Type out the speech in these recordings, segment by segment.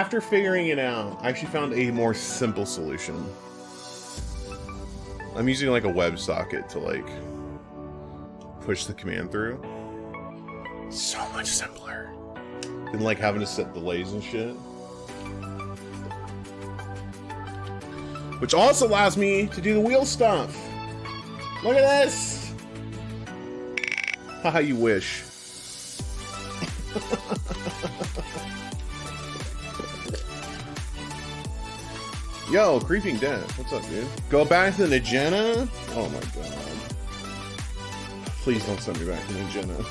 after figuring it out, I actually found a more simple solution. I'm using like a WebSocket to like push the command through. So much simpler than like having to set delays and shit. Which also allows me to do the wheel stuff. Look at this! Haha, you wish. Yo, Creeping Death. What's up, dude? Go back to the Nagena? Oh my god. Please don't send me back to Nagena.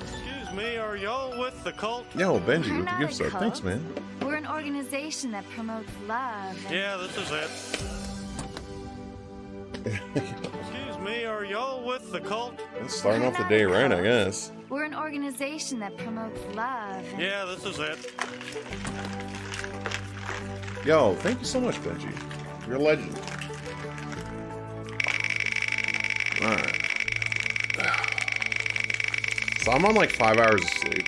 Excuse me, are y'all with the cult? Yo, Benji, We're with the not gift a sub. cult. Thanks, man. We're an organization that promotes love. Yeah, this is it. Excuse me, are y'all with the cult? It's starting off the day right, I guess. We're an organization that promotes love. Yeah, this is it. Yo, thank you so much, Benji. You're a legend. Alright. So I'm on like 5 hours of sleep.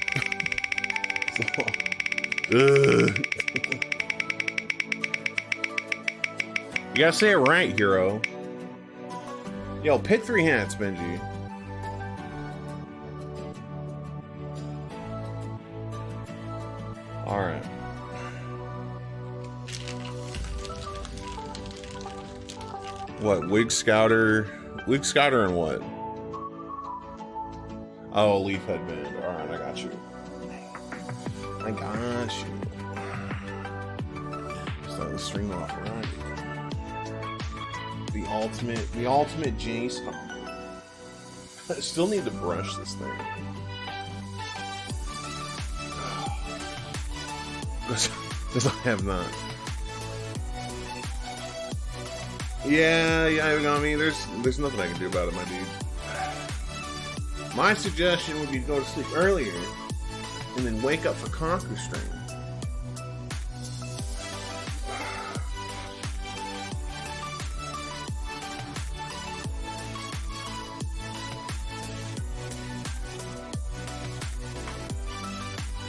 You gotta say it right, hero. Yo, pick 3 hats, Benji. Alright. What, Wig Scouter? Wig Scouter and what? Oh, Leaf Headband. Alright, I got you. I got you. Starting the stream off right. The ultimate Jace combo. I still need to brush this thing. Because I have not. Yeah, I mean, there's nothing I can do about it, my dude. My suggestion would be to go to sleep earlier and then wake up for Kakusho stream.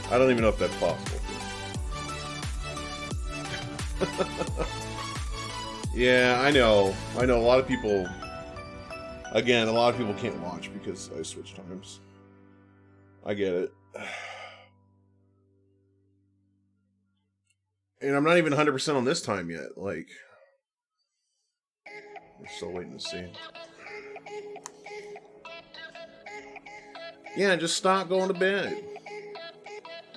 I don't even know if that's possible. Yeah, I know. A lot of people... Again, a lot of people can't watch because I switch times. I get it. And I'm not even 100% on this time yet. Like... We're still waiting to see. Yeah, just stop going to bed.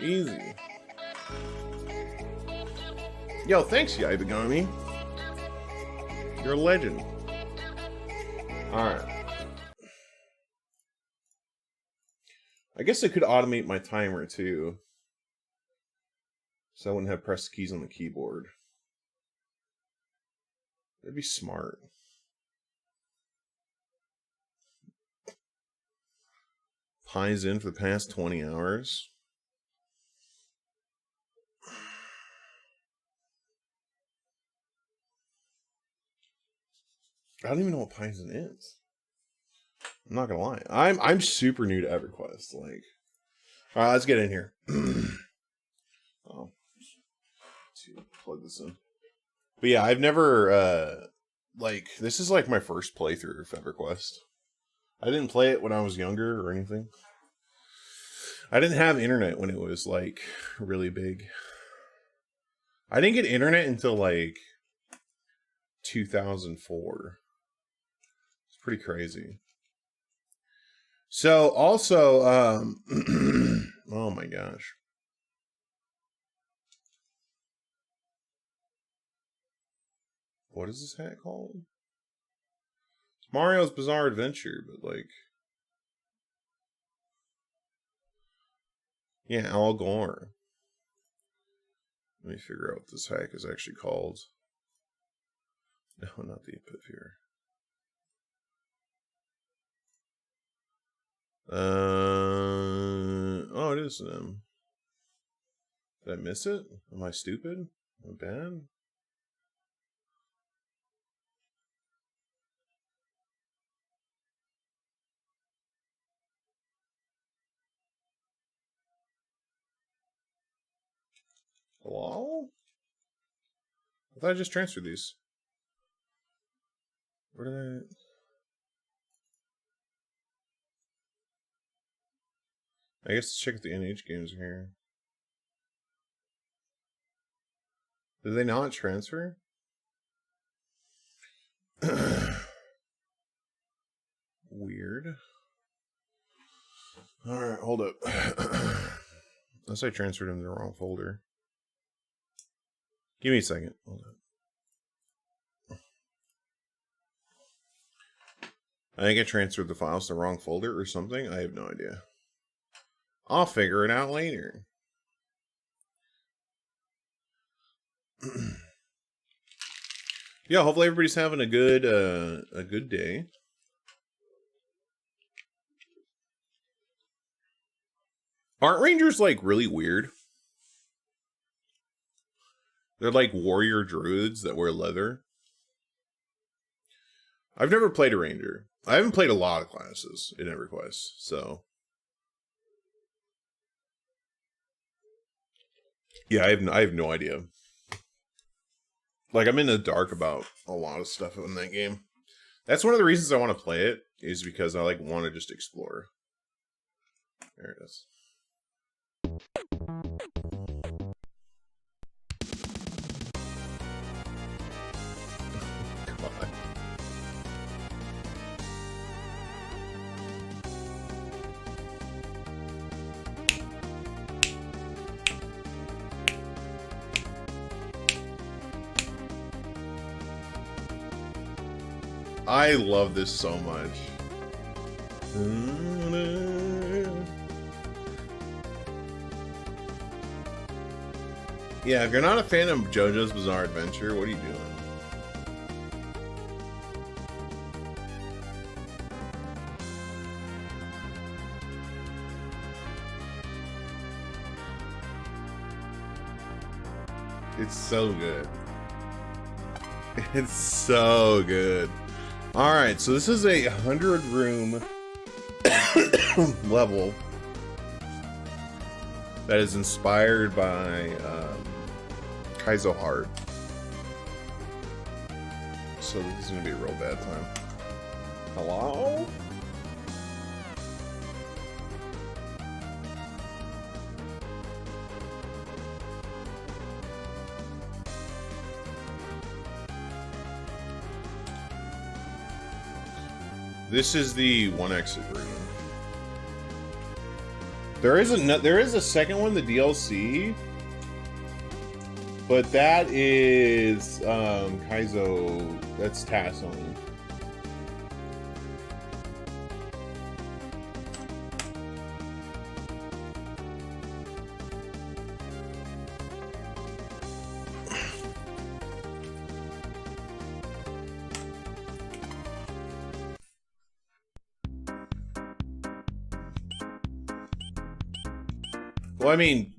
Easy. Yo, thanks, Yaibagami. You're a legend. Alright. I guess I could automate my timer too. So I wouldn't have pressed keys on the keyboard. That'd be smart. Pie's in for the past 20 hours. I don't even know what Paizen is. I'm not gonna lie. I'm super new to EverQuest. Like, all right, let's get in here. Oh, to plug this in. But yeah, I've never like this is like my first playthrough of EverQuest. I didn't play it when I was younger or anything. I didn't have internet when it was like really big. I didn't get internet until like 2004. Pretty crazy. So also oh my gosh, what is this hat called? It's Mario's Bizarre Adventure, but like, yeah, Al Gore. Let me figure out what this hack is actually called. No, not the Epiphere. Oh, it is them. Did I miss it? Am I stupid? Am I bad? Hello? I thought I just transferred these. Where did I guess let's check if the NH games are here. Did they not transfer? Weird. Alright, hold up. Unless I transferred them to the wrong folder. Give me a second. Hold up. I think I transferred the files to the wrong folder or something. I have no idea. I'll figure it out later. Yeah, hopefully everybody's having a good day. Aren't Rangers like really weird? They're like warrior druids that wear leather. I've never played a Ranger. I haven't played a lot of classes in EverQuest, so yeah, I have no idea. Like, I'm in the dark about a lot of stuff in that game. That's one of the reasons I want to play it, is because I like want to just explore. There it is. Come on. I love this so much. Yeah, if you're not a fan of JoJo's Bizarre Adventure, what are you doing? It's so good. It's so good. Alright, so this is a 100-room level that is inspired by Kaizo Hard. So this is going to be a real bad time. Hello? This is the one exit room. There is a second one, the DLC, but that is Kaizo. That's task only. Well, I mean,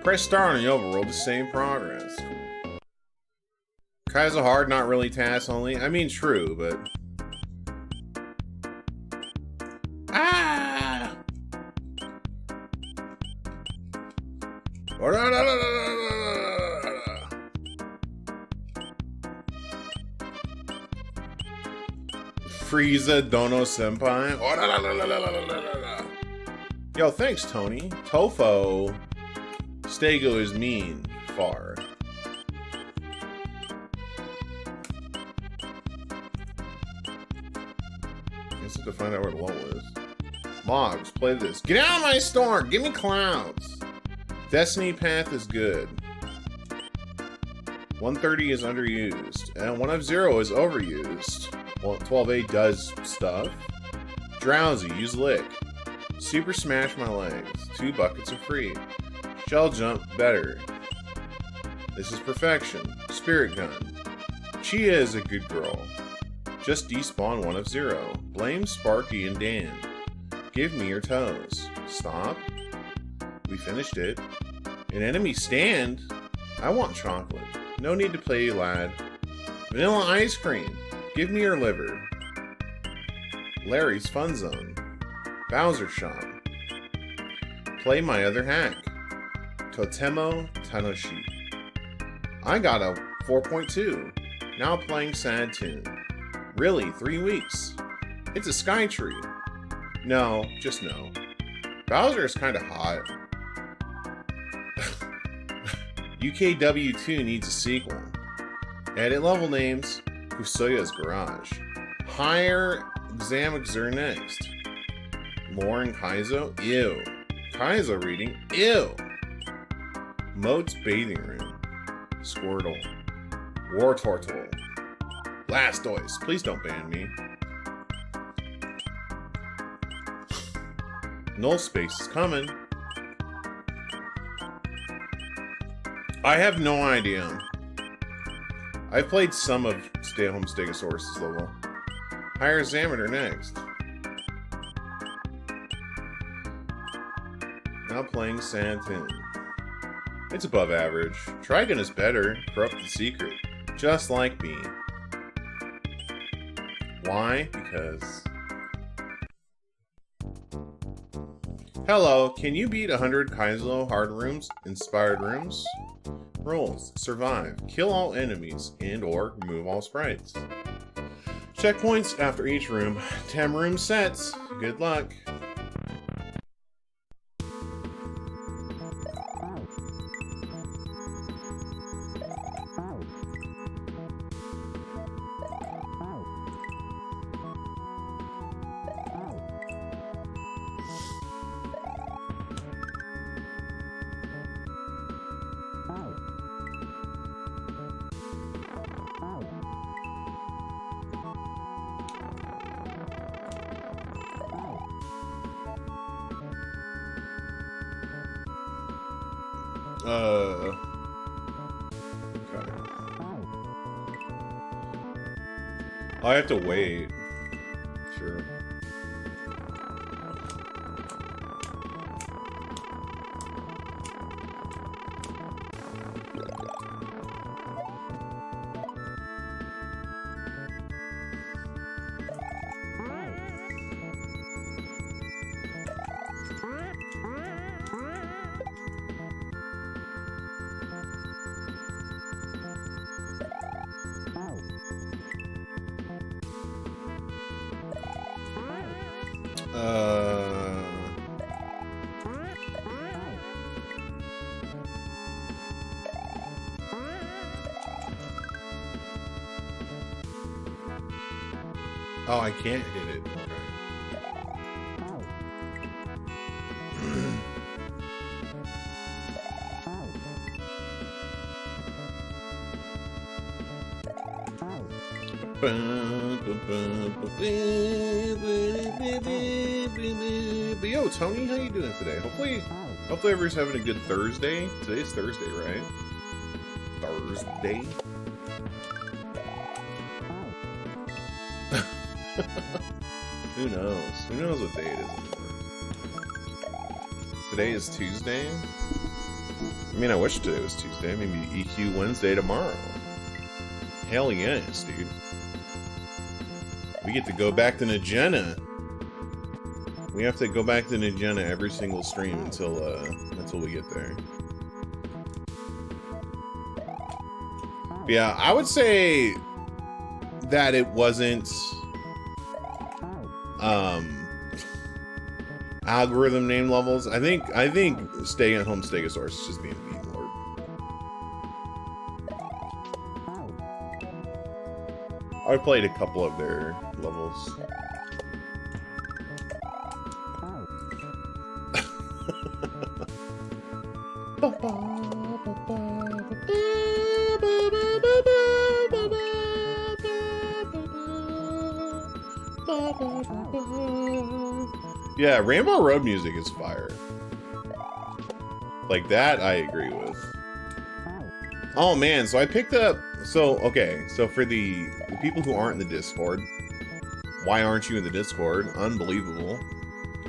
press start on the overworld to save progress. Kaizo Hard, not really task only. I mean, true, but ah! Frieza Dono Senpai. Yo, thanks, Tony. Tofo. Stego is mean. Far. Guess I have to find out where low is. Mogs, play this. Get out of my store! Give me clouds! Destiny Path is good. 130 is underused. And 1F0 is overused. Well, 12A does stuff. Drowsy, use Lick. Super Smash my legs. 2 buckets are free. Shell Jump, better. This is perfection. Spirit Gun. Chia is a good girl. Just despawn 1F0. Blame Sparky and Dan. Give me your toes. Stop. We finished it. An enemy stand? I want chocolate. No need to play, lad. Vanilla ice cream. Give me your liver. Larry's Fun Zone. Bowser Shop. Play my other hack. Totemo Tanoshi. I got a 4.2. Now playing sad tune. Really, 3 weeks. It's a sky tree. No, just no. Bowser is kinda hot. UKW2 needs a sequel. Edit level names. Kusoya's Garage. Hire Xamixer next. Lauren Kaizo? Ew. Kaizo reading? Ew. Moat's bathing room. Squirtle. War Tortle. Blastoise. Please don't ban me. Null Space is coming. I have no idea. I've played some of Stay at Home Stegosaurus' level. Hire Xamater next. Now playing Santin. It's above average. Trigon is better. Corrupted Secret. Just like me. Why? Because... Hello, can you beat 100 Kaizo hard rooms, inspired rooms? Rules. Survive. Kill all enemies and or remove all sprites. Checkpoints after each room. 10 room sets. Good luck. Okay. I have to wait. Sure. Oh, I can't hit it. Okay. Yo, Tony, how you doing today? Hopefully everybody's having a good Thursday. Today's Thursday, right? Thursday. Who knows? Who knows what day it is anymore? Today is Tuesday. I mean, I wish today was Tuesday. Maybe EQ Wednesday tomorrow. Hell yes, dude. We get to go back to Nagena. We have to go back to Nagena every single stream until we get there. But yeah, I would say that it wasn't algorithm name levels. I think Stay at Home Stegosaurus is just being a meat lord. I played a couple of their levels. Yeah, Rainbow Road music is fire. Like that, I agree with. Oh man, so I picked up. So okay, so for the people who aren't in the Discord, why aren't you in the Discord? Unbelievable.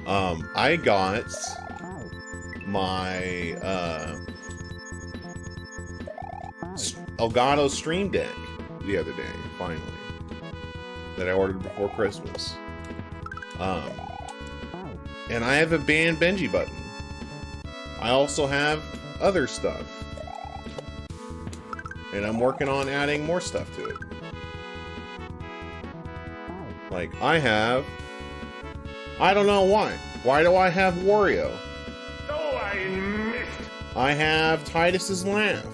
I got my Elgato Stream Deck the other day, finally, that I ordered before Christmas. And I have a banned Benji button. I also have other stuff. And I'm working on adding more stuff to it. Like, I don't know why. Why do I have Wario? Oh, I missed. I have Titus's laugh.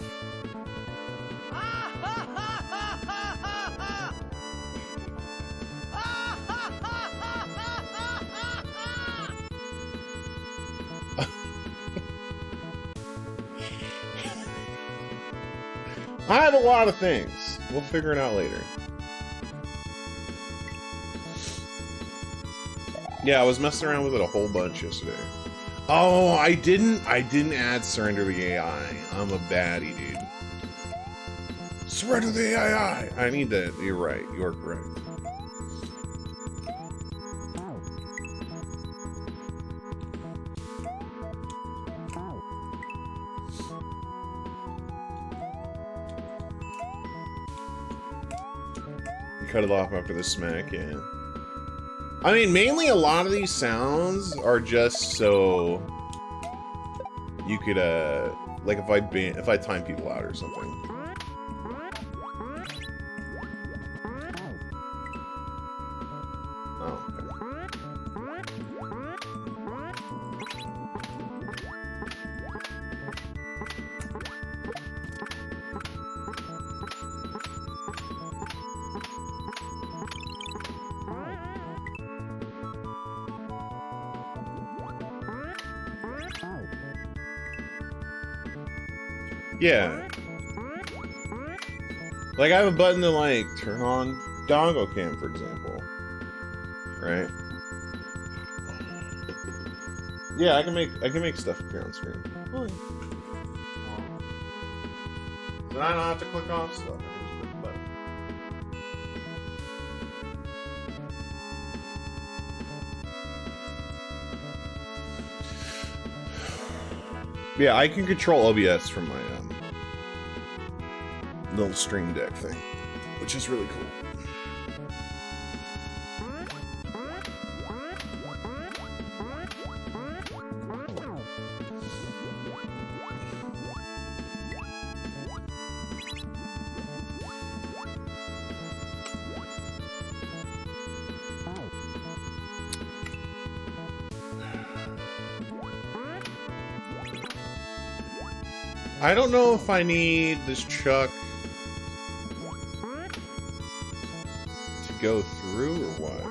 I have a lot of things. We'll figure it out later. Yeah, I was messing around with it a whole bunch yesterday. Oh, I didn't add Surrender the AI. I'm a baddie, dude. Surrender the AI! I need that. You're right. You're correct. Cut it off after the smack, yeah. I mean, mainly a lot of these sounds are just so you could, like if I time people out or something. Oh, okay. Yeah. Like, I have a button to, like, turn on Doggo Cam, for example. Right? Yeah, I can make stuff appear on screen. Oh, yeah. Then I don't have to click off stuff. I can just click the button. Yeah, I can control OBS from my little Stream Deck thing, which is really cool. I don't know if I need this chuck to go through or what.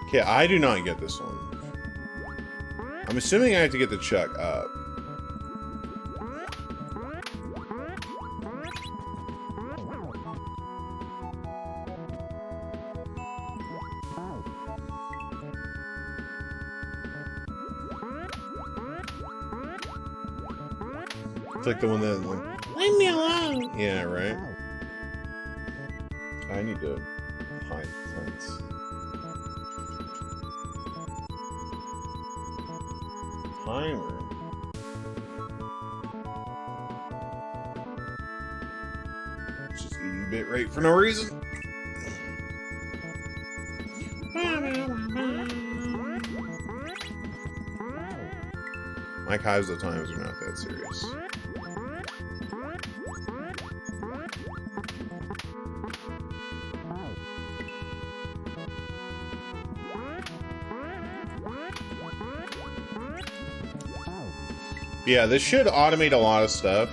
Okay, I do not get this one. I'm assuming I have to get the chuck up. It's like the one that, like, leave me alone. Yeah, right. I need to hide things. Timer. It's just eating bitrate for no reason. My Kaizo times are not that serious. Yeah, this should automate a lot of stuff.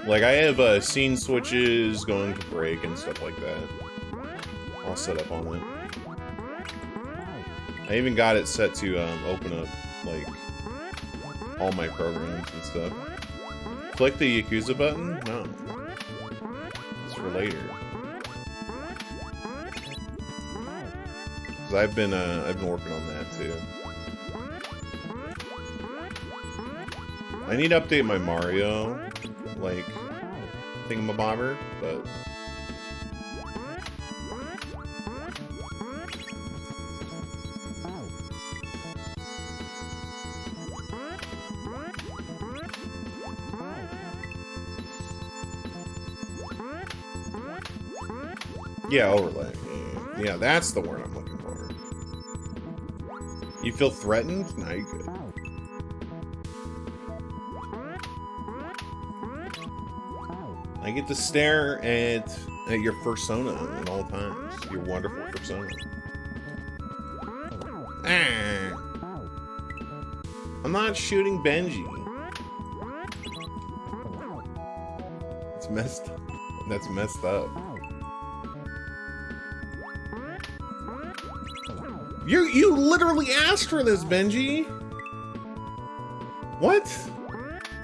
Like, I have scene switches going to break and stuff like that. All set up on it. I even got it set to open up, like, all my programs and stuff. Click the Yakuza button? No. It's for later. Because I've been working on that too. I need to update my Mario, like, thingamabobber, but Yeah, overlay. Yeah, that's the word I'm looking for. You feel threatened? Nah, you good. I get to stare at your persona at all times. Your wonderful persona. Ah. I'm not shooting Benji. It's messed up. That's messed up. You literally asked for this, Benji. What?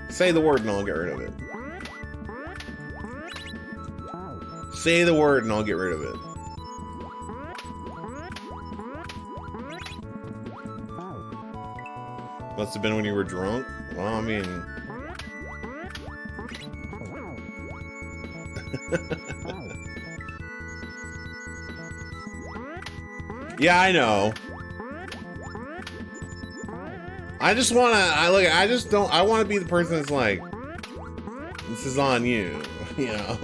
Say the word and I'll get rid of it. Say the word and I'll get rid of it. Must have been when you were drunk. Well, I mean... Yeah, I know. I just wanna, I just don't, I wanna be the person that's like, this is on you, you know?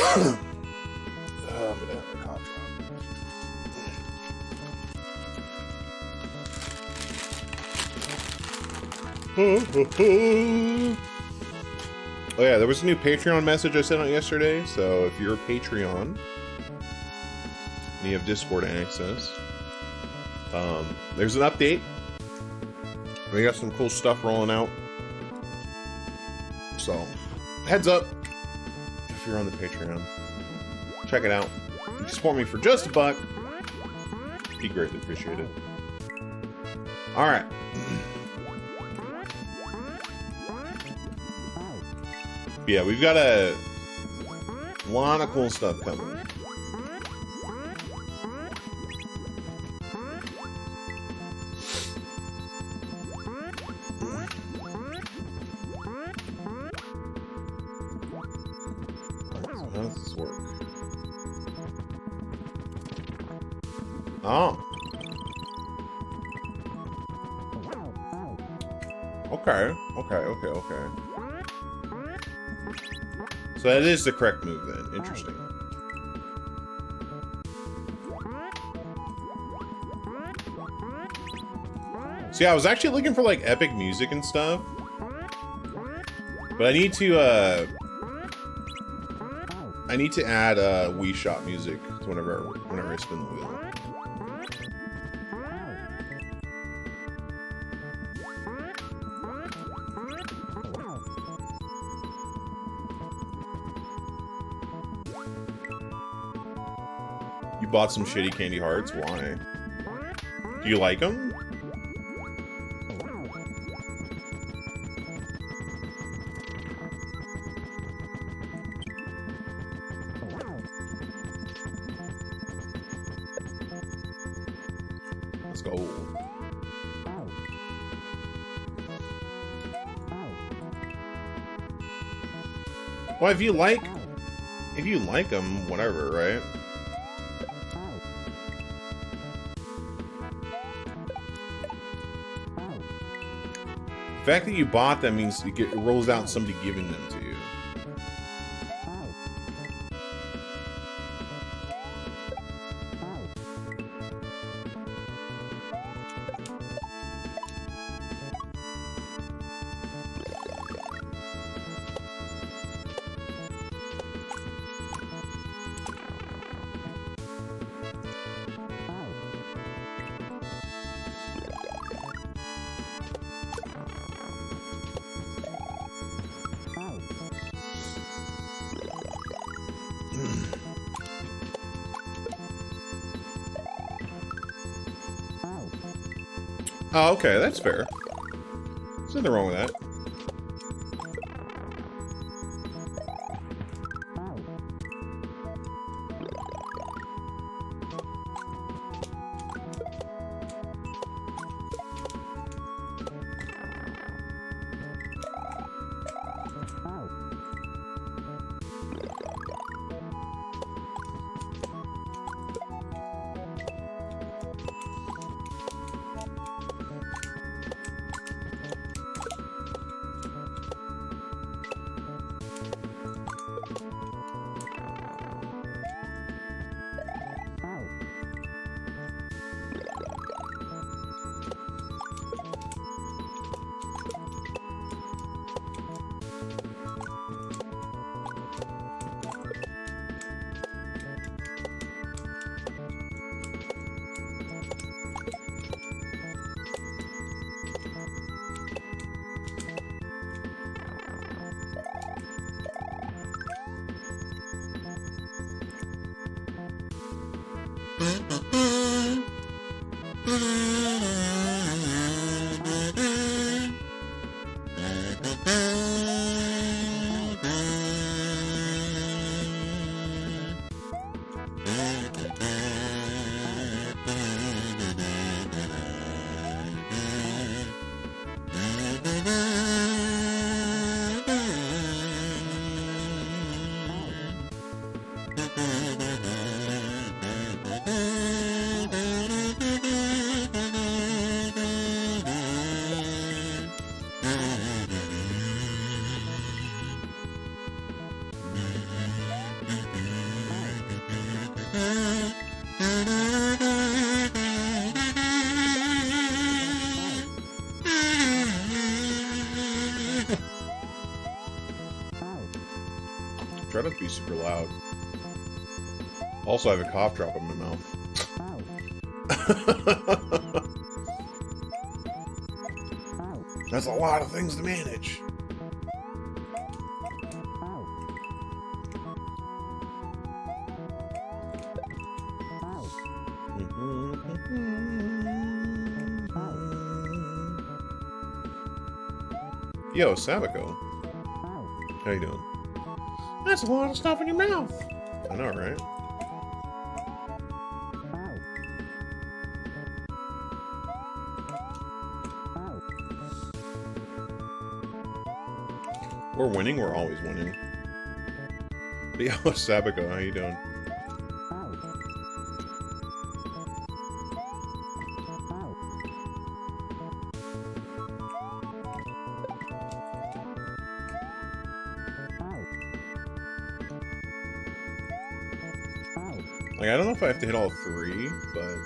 I'm gonna have a cough drop. Oh yeah, there was a new Patreon message I sent out yesterday, so if you're a Patreon, and you have Discord access, there's an update. We got some cool stuff rolling out. So, heads up, if you're on the Patreon, check it out. You can support me for just $1. Be greatly appreciated. Alright. Yeah, we've got a lot of cool stuff coming. How does this work? Oh. Okay. So that is the correct move then. Interesting. See, I was actually looking for like epic music and stuff. But I need to add Wii Shop music to whenever I spin the wheel. You bought some shitty candy hearts? Why? Do you like them? Let's go. Well, if you like them, whatever, right? The fact that you bought them means it rolls out somebody giving them to you. Oh, okay, that's fair. There's nothing wrong with that. Try not to be super loud. Also, I have a cough drop in my mouth. That's a lot of things to manage. Yo, Sabako. How you doing? That's a lot of stuff in your mouth. I know, right? We're winning. We're always winning. Yo, Sabako, how you doing? Like, I don't know if I have to hit all three, but...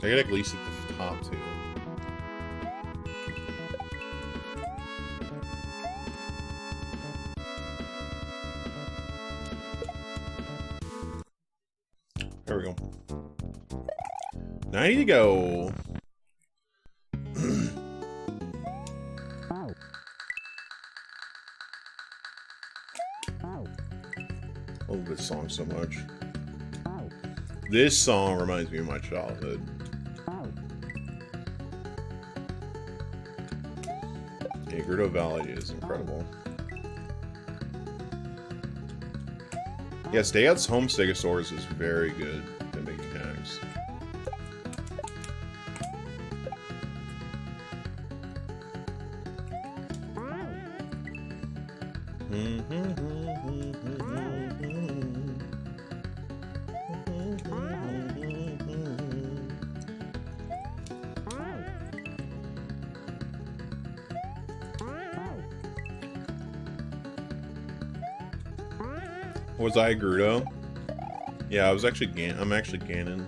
I get at least at the top two. There we go. 90 to go. I love this song so much. This song reminds me of my childhood. Yeah, Gerudo Valley is incredible. Yeah, Stay Out's home Stegosaurus is very good at making hacks. Was I Gerudo? Yeah, I was actually I'm actually Ganon.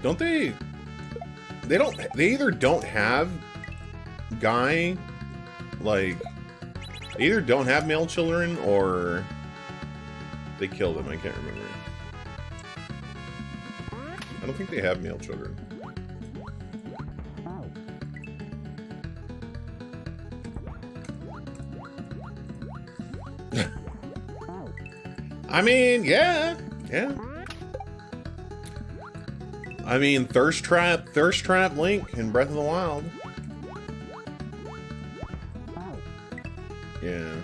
Don't they? They don't. They either don't have Guy, like, they either don't have male children or they killed him. I can't remember. I don't think they have male children. I mean, yeah. I mean, Thirst Trap Link in Breath of the Wild. Yeah.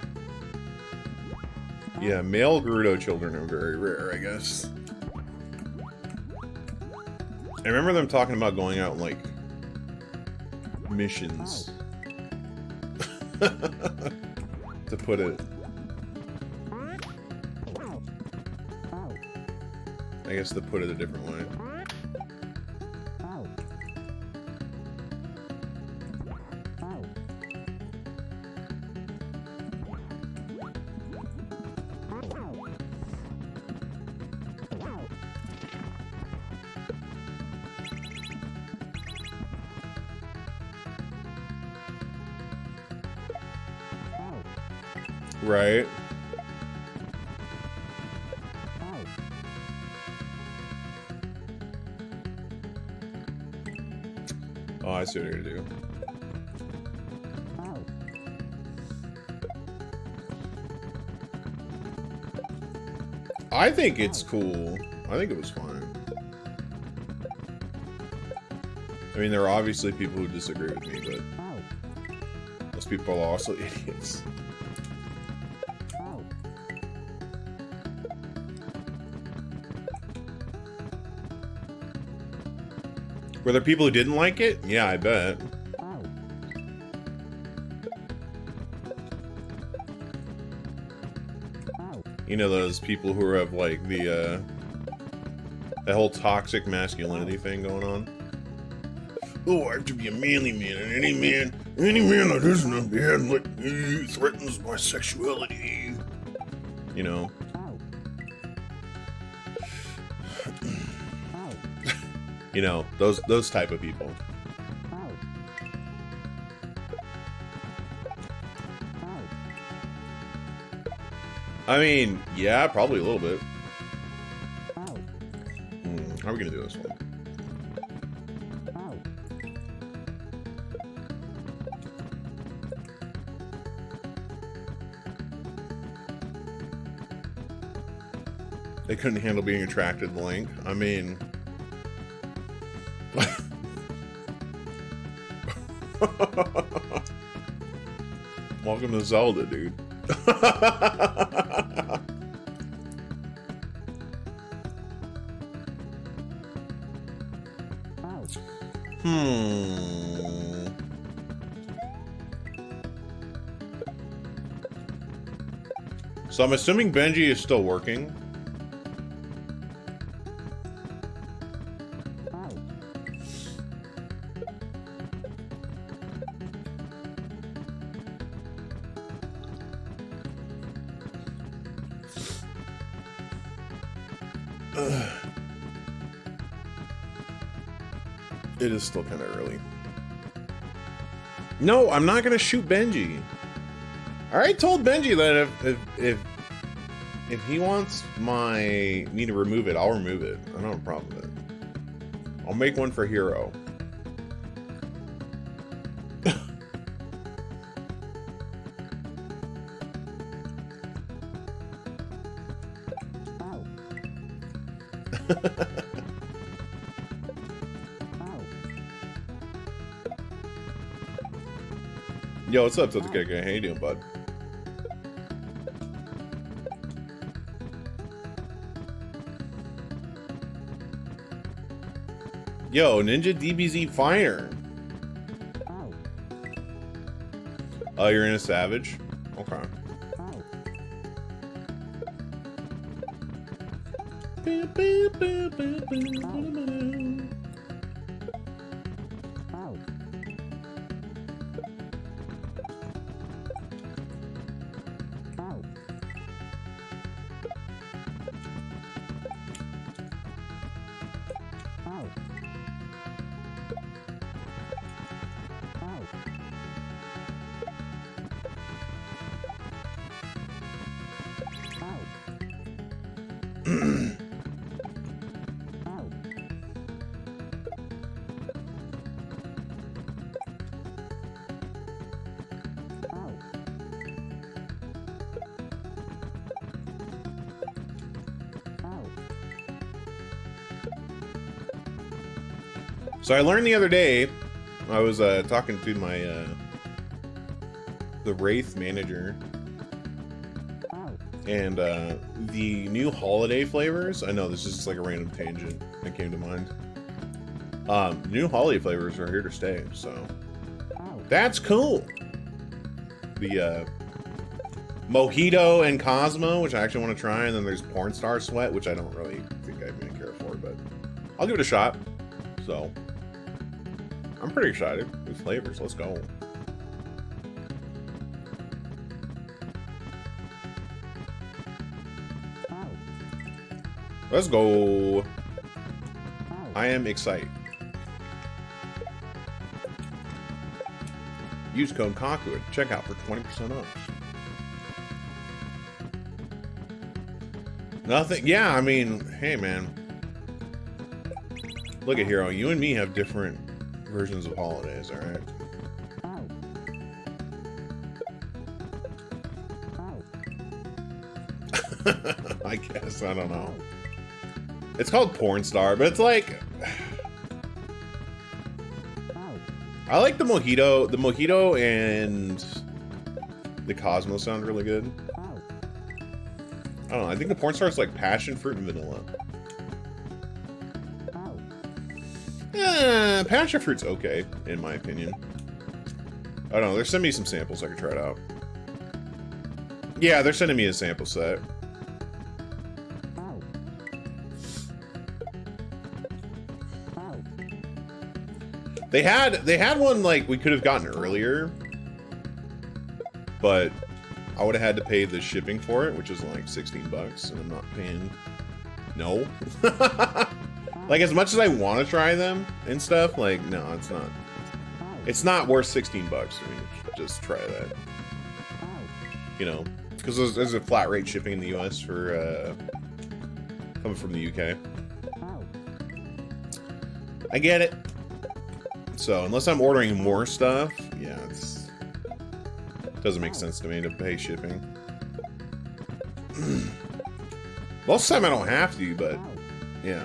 Yeah, male Gerudo children are very rare, I guess. I remember them talking about going out on, like, missions. To put it. I guess to put it a different way. Right. I see what you're gonna do. I think it's cool. I think it was fine. I mean, there are obviously people who disagree with me, but those people are also idiots. Were there people who didn't like it? Yeah, I bet. You know those people who have like the that whole toxic masculinity thing going on? Oh, I have to be a manly man, and any man that isn't a man like me threatens my sexuality. You know. You know, those type of people. I mean, yeah, probably a little bit. How are we gonna do this one? They couldn't handle being attracted to Link. I mean... Welcome to Zelda, dude. So I'm assuming Benji is still working. It is still kind of early. No, I'm not gonna shoot Benji. I already told Benji that if he wants me to remove it, I'll remove it. I don't have a problem with it. I'll make one for Hero. Yo, what's up, Totokeke? How you doing, bud? Yo, Ninja DBZ Finer. Oh, you're in a Savage? Okay. So I learned the other day, I was talking to my the Wraith manager, and the new holiday flavors. I know this is just like a random tangent that came to mind. New holiday flavors are here to stay, so that's cool. The Mojito and Cosmo, which I actually want to try, and then there's Porn Star Sweat, which I don't really think I'm gonna care for, but I'll give it a shot. So I'm pretty excited with flavors. Let's go. Let's go. I am excited. Use code Kaku at checkout for 20% off. Nothing. Yeah, I mean, hey, man. Look at Hero. You and me have different versions of holidays, alright? I guess, I don't know. It's called Porn Star, but it's like... I like the Mojito. The Mojito and the Cosmo sound really good. I don't know, I think the Porn Star is like passion fruit and vanilla. Passion fruit's okay, in my opinion. I don't know, they're sending me some samples so I can try it out. Yeah, they're sending me a sample set. They had one like we could have gotten earlier, but I would have had to pay the shipping for it, which is like 16 bucks, and I'm not paying. No. Like, as much as I want to try them and stuff, like, no, it's not. It's not worth 16 bucks. I mean, just try that. You know, because there's a flat rate shipping in the US for coming from the UK. I get it. So, unless I'm ordering more stuff, yeah, it doesn't make sense to me to pay shipping. Most of the time I don't have to, but, yeah.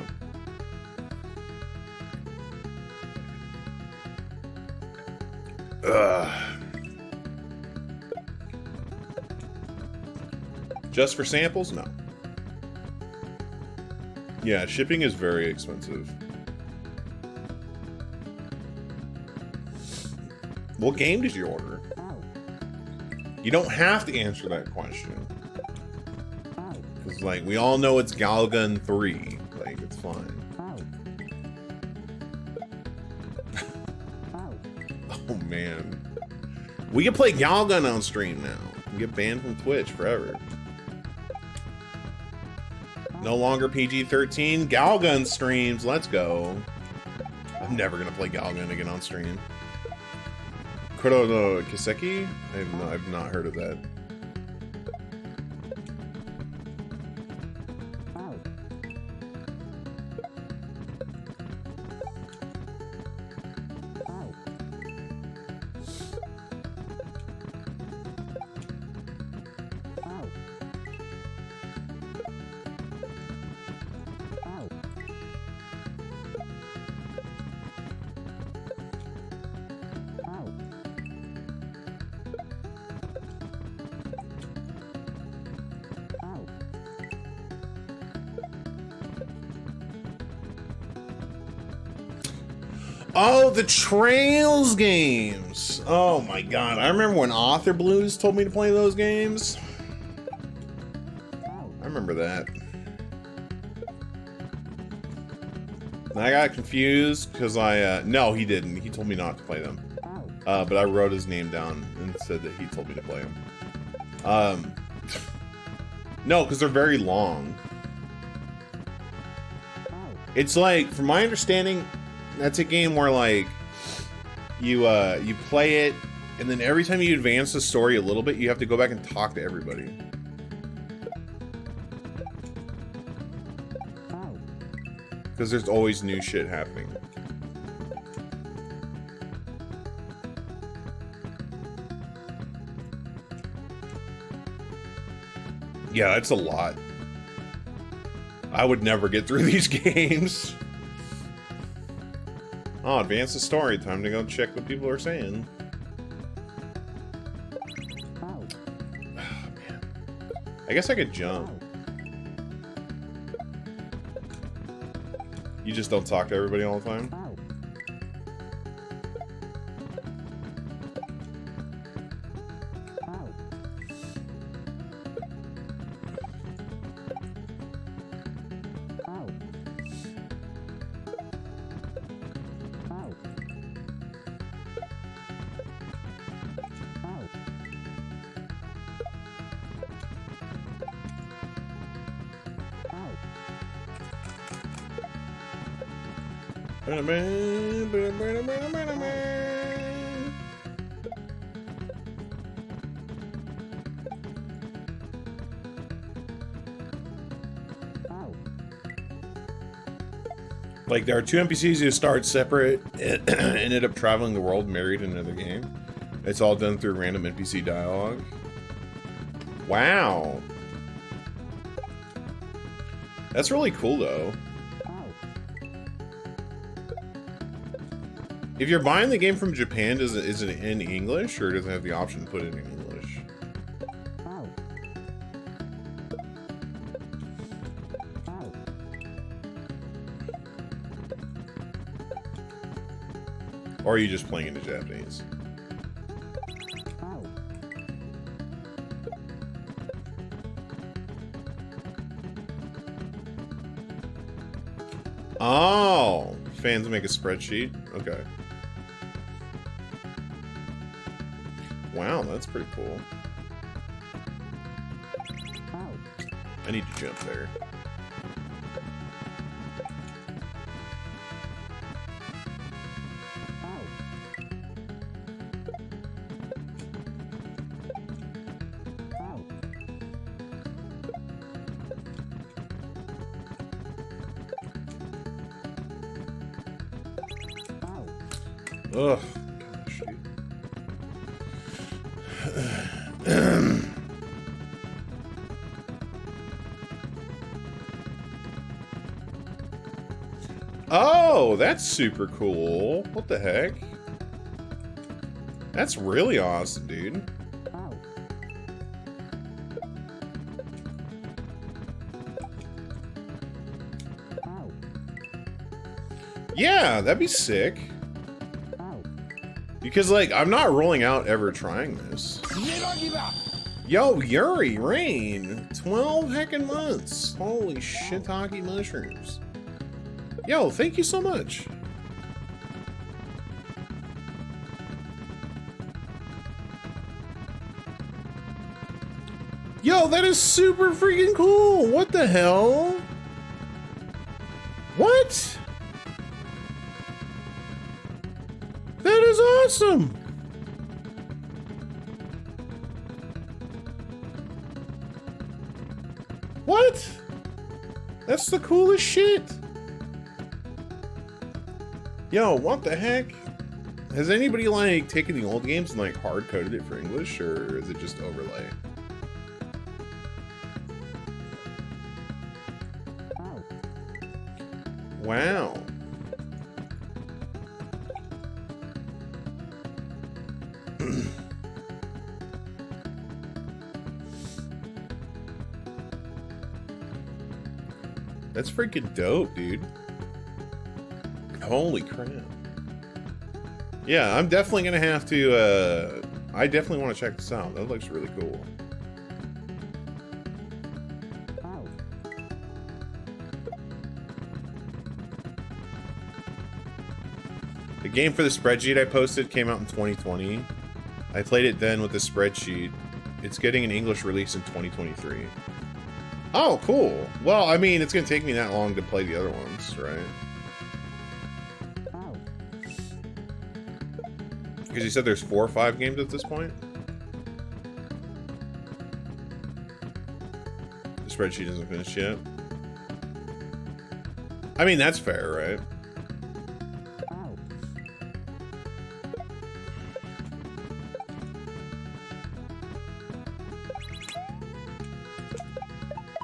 Just for samples? No. Yeah, shipping is very expensive. What game did you order? You don't have to answer that question. Because, like, we all know it's Galgun 3. Like, it's fine. Oh, man. We can play Galgun on stream now. We get banned from Twitch forever. No longer PG-13. Galgun streams. Let's go. I'm never going to play Galgun again on stream. Kuro no Kiseki? I've not heard of that. Oh, the Trails games. Oh my god. I remember when Author Blues told me to play those games. I remember that. And I got confused because no, he didn't. He told me not to play them. But I wrote his name down and said that he told me to play them. No, because they're very long. It's like, from my understanding, that's a game where, like, you play it, and then every time you advance the story a little bit, you have to go back and talk to everybody. Because there's always new shit happening. Yeah, it's a lot. I would never get through these games. Oh, advance the story. Time to go check what people are saying. Oh, man. I guess I could jump. You just don't talk to everybody all the time? Like, there are two NPCs who start separate and ended up traveling the world, married in another game. It's all done through random NPC dialogue. Wow. That's really cool, though. If you're buying the game from Japan, is it in English, or does it have the option to put it in English? Or are you just playing into Japanese? Oh, fans make a spreadsheet. Okay. Wow, that's pretty cool. I need to jump there. Ugh. Gosh, dude. Oh, that's super cool. What the heck? That's really awesome, dude. Yeah, that'd be sick. Because, like, I'm not rolling out ever trying this. Yo, Yuri, Rain, 12 heckin' months. Holy shiitake mushrooms. Yo, thank you so much. Yo, that is super freaking cool. What the hell? What? That is awesome! What? That's the coolest shit! Yo, what the heck? Has anybody, like, taken the old games and, like, hard-coded it for English, or is it just overlay? Wow. That's freaking dope, dude. Holy crap. Yeah, I'm definitely gonna have to, I definitely want to check this out. That looks really cool. The game for the spreadsheet I posted came out in 2020. I played it then with the spreadsheet. It's getting an English release in 2023. Oh, cool. Well, I mean, it's going to take me that long to play the other ones, right? Because you said there's 4 or 5 games at this point? The spreadsheet isn't finished yet. I mean, that's fair, right?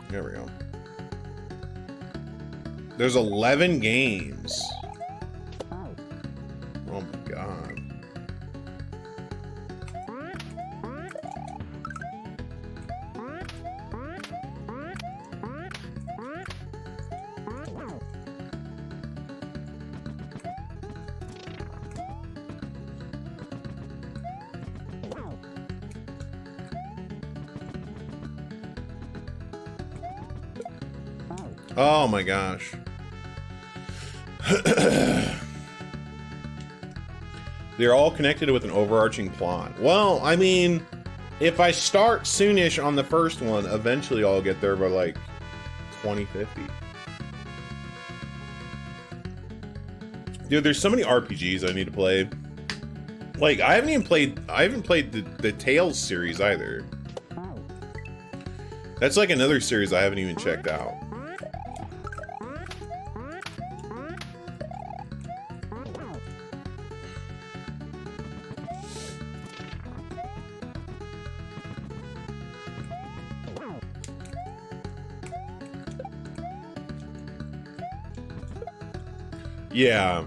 There we go. There's 11 games. Oh my god. Oh my gosh. They're all connected with an overarching plot. Well, I mean, if I start soonish on the first one, eventually I'll get there by like 2050. Dude, there's so many RPGs I need to play. Like, I haven't played the Tales series either. That's like another series I haven't even checked out. Yeah.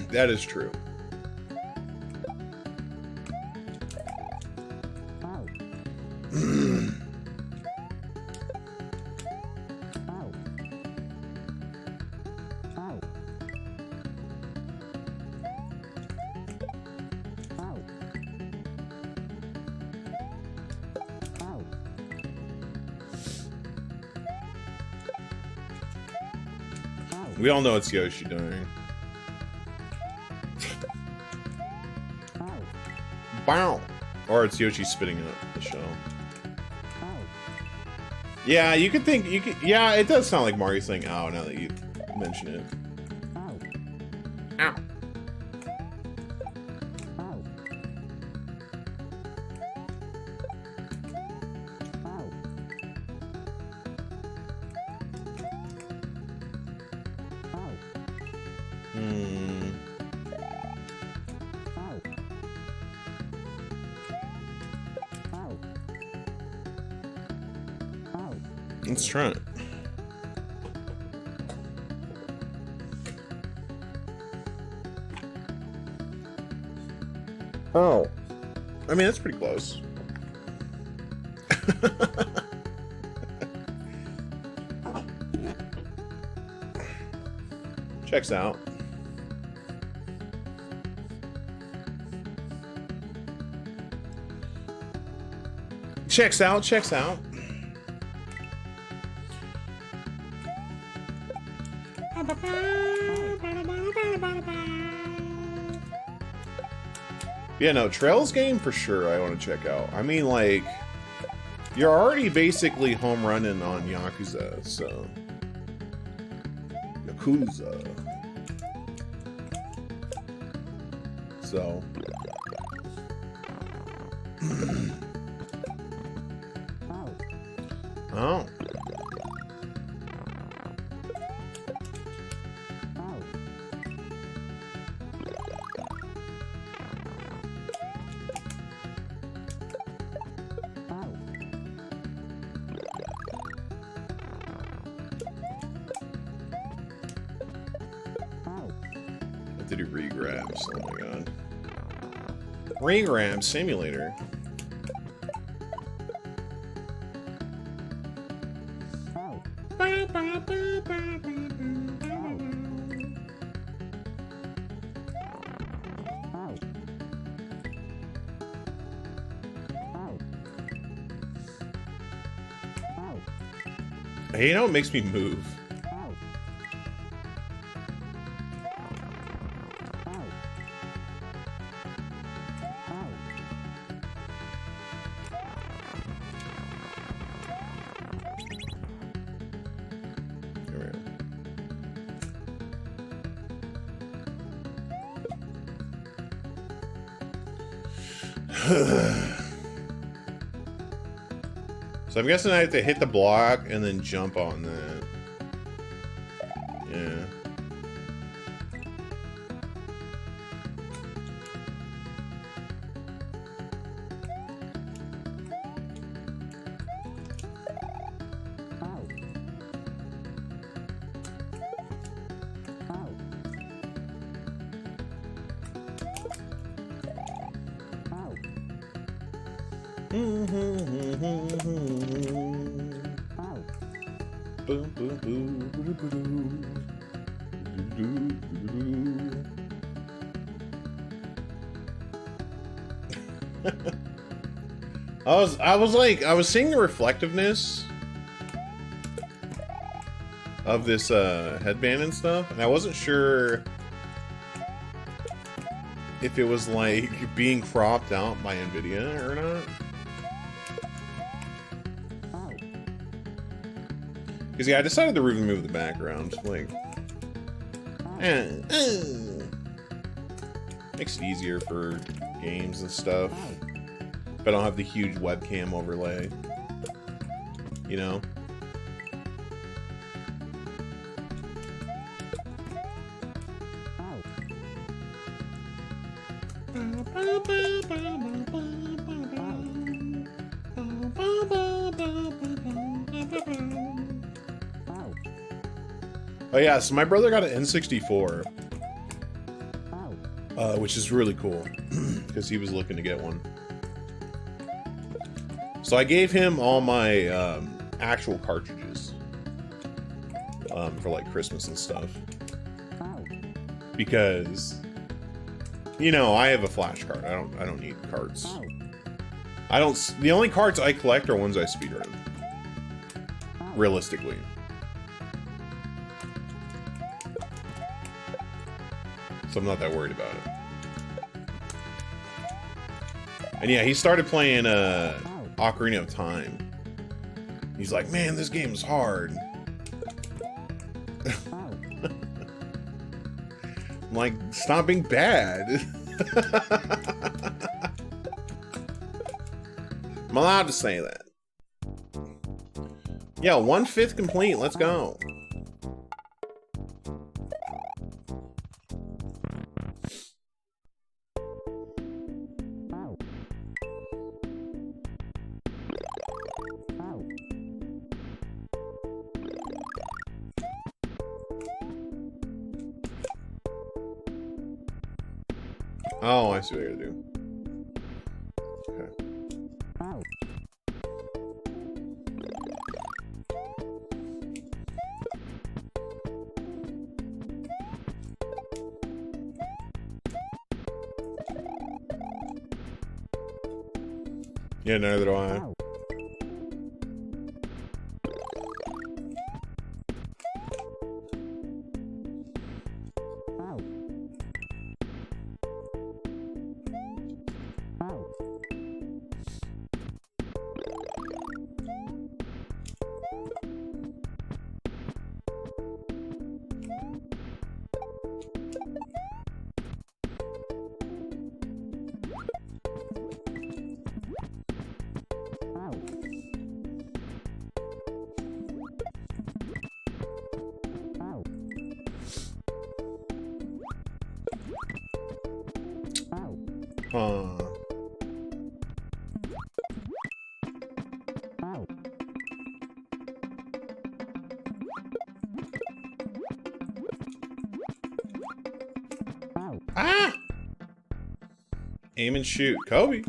That is true. We all know it's Yoshi doing. Bow. Or it's Yoshi spitting out the shell. Yeah, you could think you could. Yeah, it does sound like Mario saying "ow" now that you mention it. Ow. Let's try it. Oh. I mean, that's pretty close. Checks out. Checks out, checks out. Yeah, no, Trails game for sure I want to check out. I mean, like, you're already basically home running on Yakuza, so... Yakuza. So... Oh. To do regrabs. Oh my god. Regrab simulator. Hey, you know what makes me move? So I'm guessing I have to hit the block and then jump on that. Yeah. I was seeing the reflectiveness of this headband and stuff, and I wasn't sure if it was like being cropped out by NVIDIA or not. Because yeah, I decided to remove the background. Like, makes it easier for games and stuff. If I don't have the huge webcam overlay, you know. Oh yeah, so my brother got an N64, which is really cool because he was looking to get one. So I gave him all my actual cartridges for like Christmas and stuff because you know I have a flash card. I don't need cards. The only cards I collect are ones I speedrun. Realistically. So I'm not that worried about it. And yeah, he started playing Ocarina of Time. He's like, man, this game's hard. I'm like, stop being bad. I'm allowed to say that. Yeah, 1/5 complete. Let's go. Oh, I see what I gotta do. Okay. Yeah, neither do I. Ah! Aim and shoot. Kobe.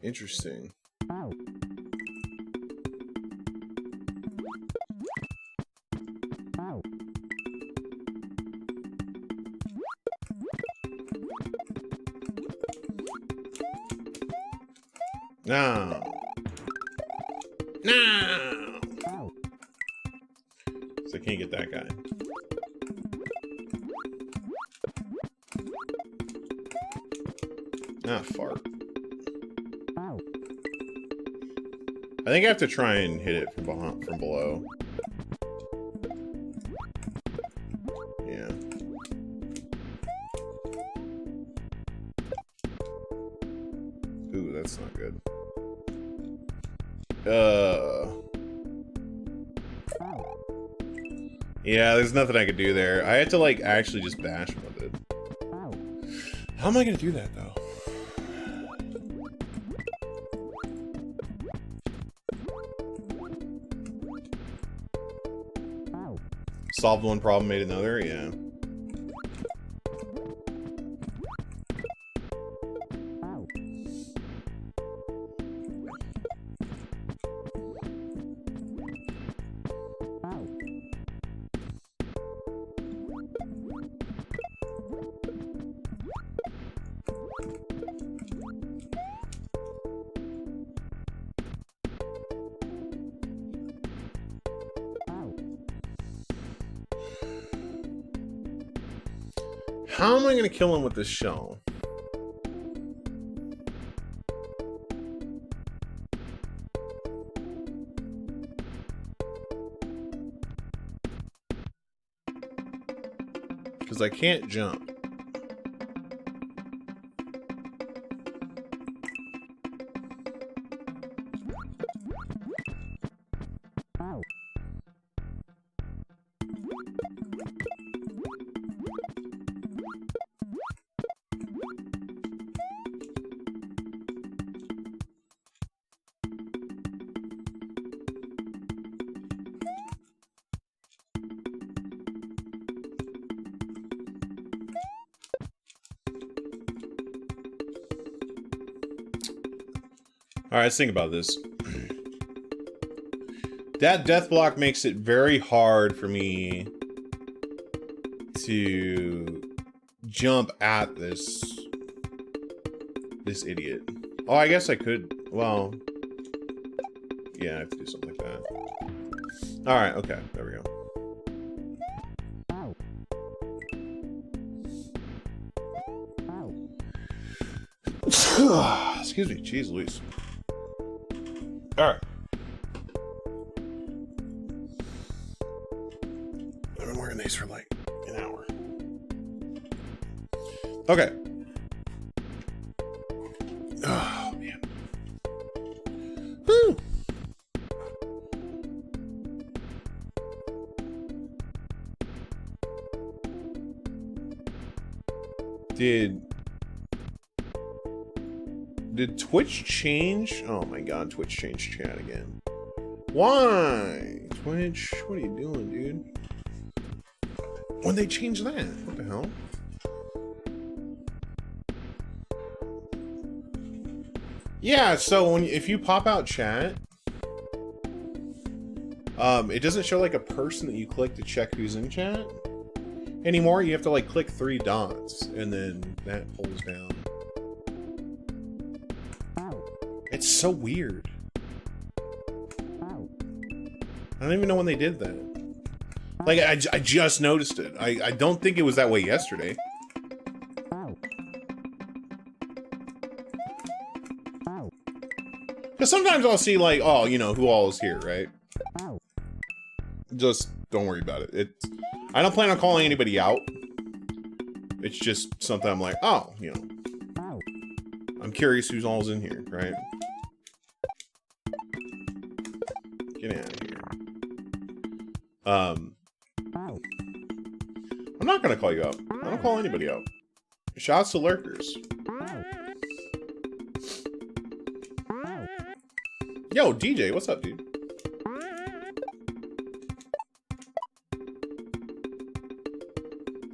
Interesting. No. No. So I can't get that guy. Ah, fart. I think I have to try and hit it from behind, from below. Yeah. Ooh, that's not good. Yeah, there's nothing I could do there. I had to, like, actually just bash with it. How am I gonna do that, though? Solved one problem, made another? Yeah. How am I going to kill him with this shell? Because I can't jump. Alright, let's think about this. That death block makes it very hard for me to jump at this idiot. Oh, I guess I could. Well, yeah, I have to do something like that. Alright, okay, there we go. Excuse me, jeez Louise. Alright. I've been wearing these for like an hour. Okay. Oh, man. Woo! Did Twitch change? Oh my god, Twitch changed chat again. Why? Twitch, what are you doing, dude? When they change that? What the hell? Yeah, so if you pop out chat, it doesn't show like a person that you click to check who's in chat anymore. You have to like click 3 dots and then that pulls down. It's so weird. I don't even know when they did that. Like, I just noticed it. I don't think it was that way yesterday. Because sometimes I'll see, like, oh, you know, who all is here, right? Just don't worry about it. I don't plan on calling anybody out. It's just something I'm like, oh, you know. I'm curious who's all's in here, right? Get out of here. I'm not gonna call you out. I don't call anybody out. Shouts to lurkers. Yo, DJ, what's up, dude?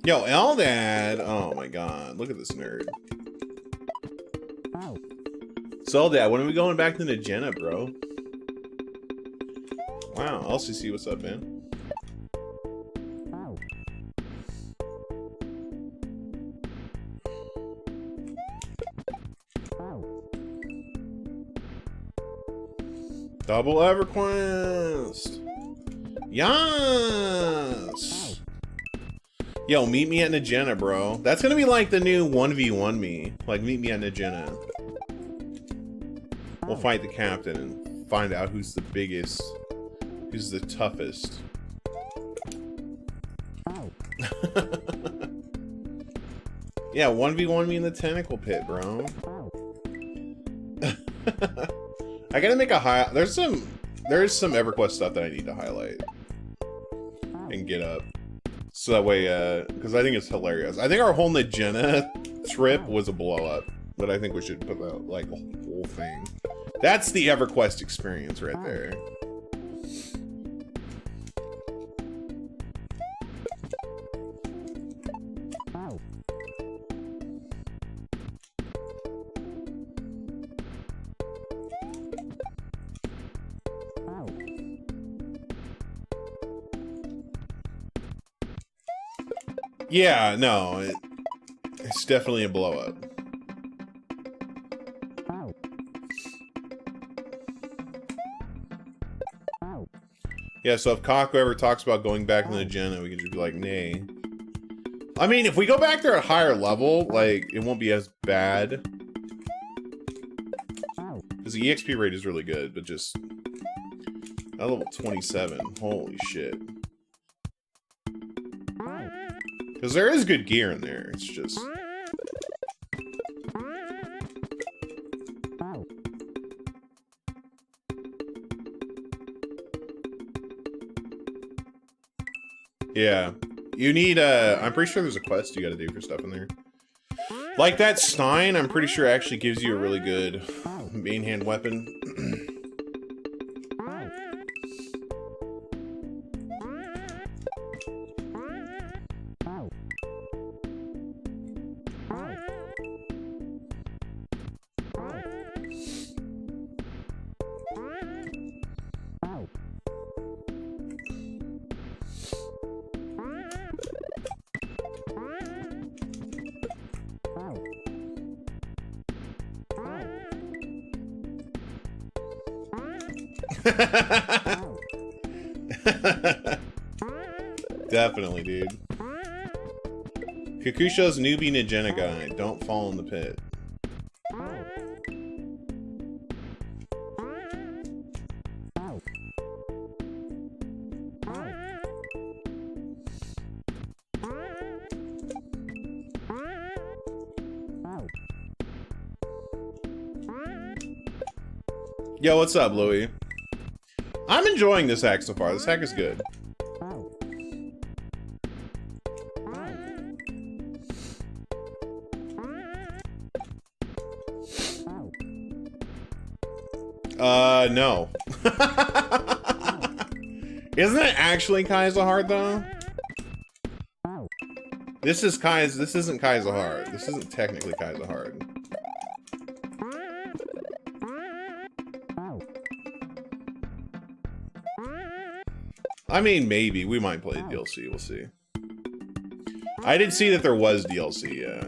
Yo, Eldad! Oh my god, look at this nerd. So, Eldad, when are we going back to the Jenna, bro? Wow, LCC, what's up, man? Double EverQuest! Yes! Yo, meet me at Najena, bro. That's gonna be like the new 1v1 me. Like, meet me at Najena. We'll fight the captain and find out who's the biggest, who's the toughest. Yeah, 1v1 me in the tentacle pit, bro. I gotta make a high. There's some EverQuest stuff that I need to highlight and get up, so that way, because I think it's hilarious. I think our whole Najena trip was a blow up, but I think we should put out like a whole thing. That's the EverQuest experience right there. Yeah, no, it's definitely a blow up. Yeah, so if Kaku ever talks about going back to the Jenna, we can just be like, nay. I mean, if we go back there at a higher level, like, it won't be as bad. Because the EXP rate is really good, but just... at level 27, holy shit. Because there is good gear in there, it's just... Yeah. You need, I'm pretty sure there's a quest you gotta do for stuff in there. Like that Stein, I'm pretty sure actually gives you a really good main hand weapon. Definitely, dude. Kakusho's newbie Nagena guy. Don't fall in the pit. Yo, what's up, Louie? I'm enjoying this hack so far. This hack is good. No. Isn't it actually Kaizo hard though? This isn't Kaizo hard. This isn't technically Kaizo hard. I mean, maybe. We might play DLC. We'll see. I did see that there was DLC, yeah.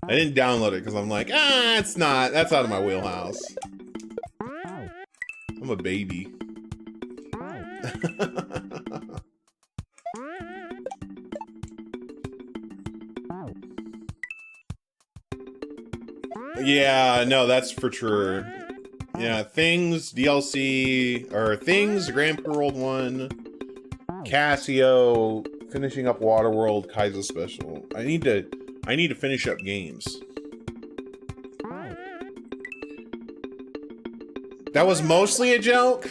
I didn't download it because I'm like, that's out of my wheelhouse. I'm a baby. Yeah, no, that's for sure. Yeah, Things, DLC, or Things, Grand Prix World 1, Casio, finishing up Waterworld, Kaizo Special. I need to finish up games. That was mostly a joke?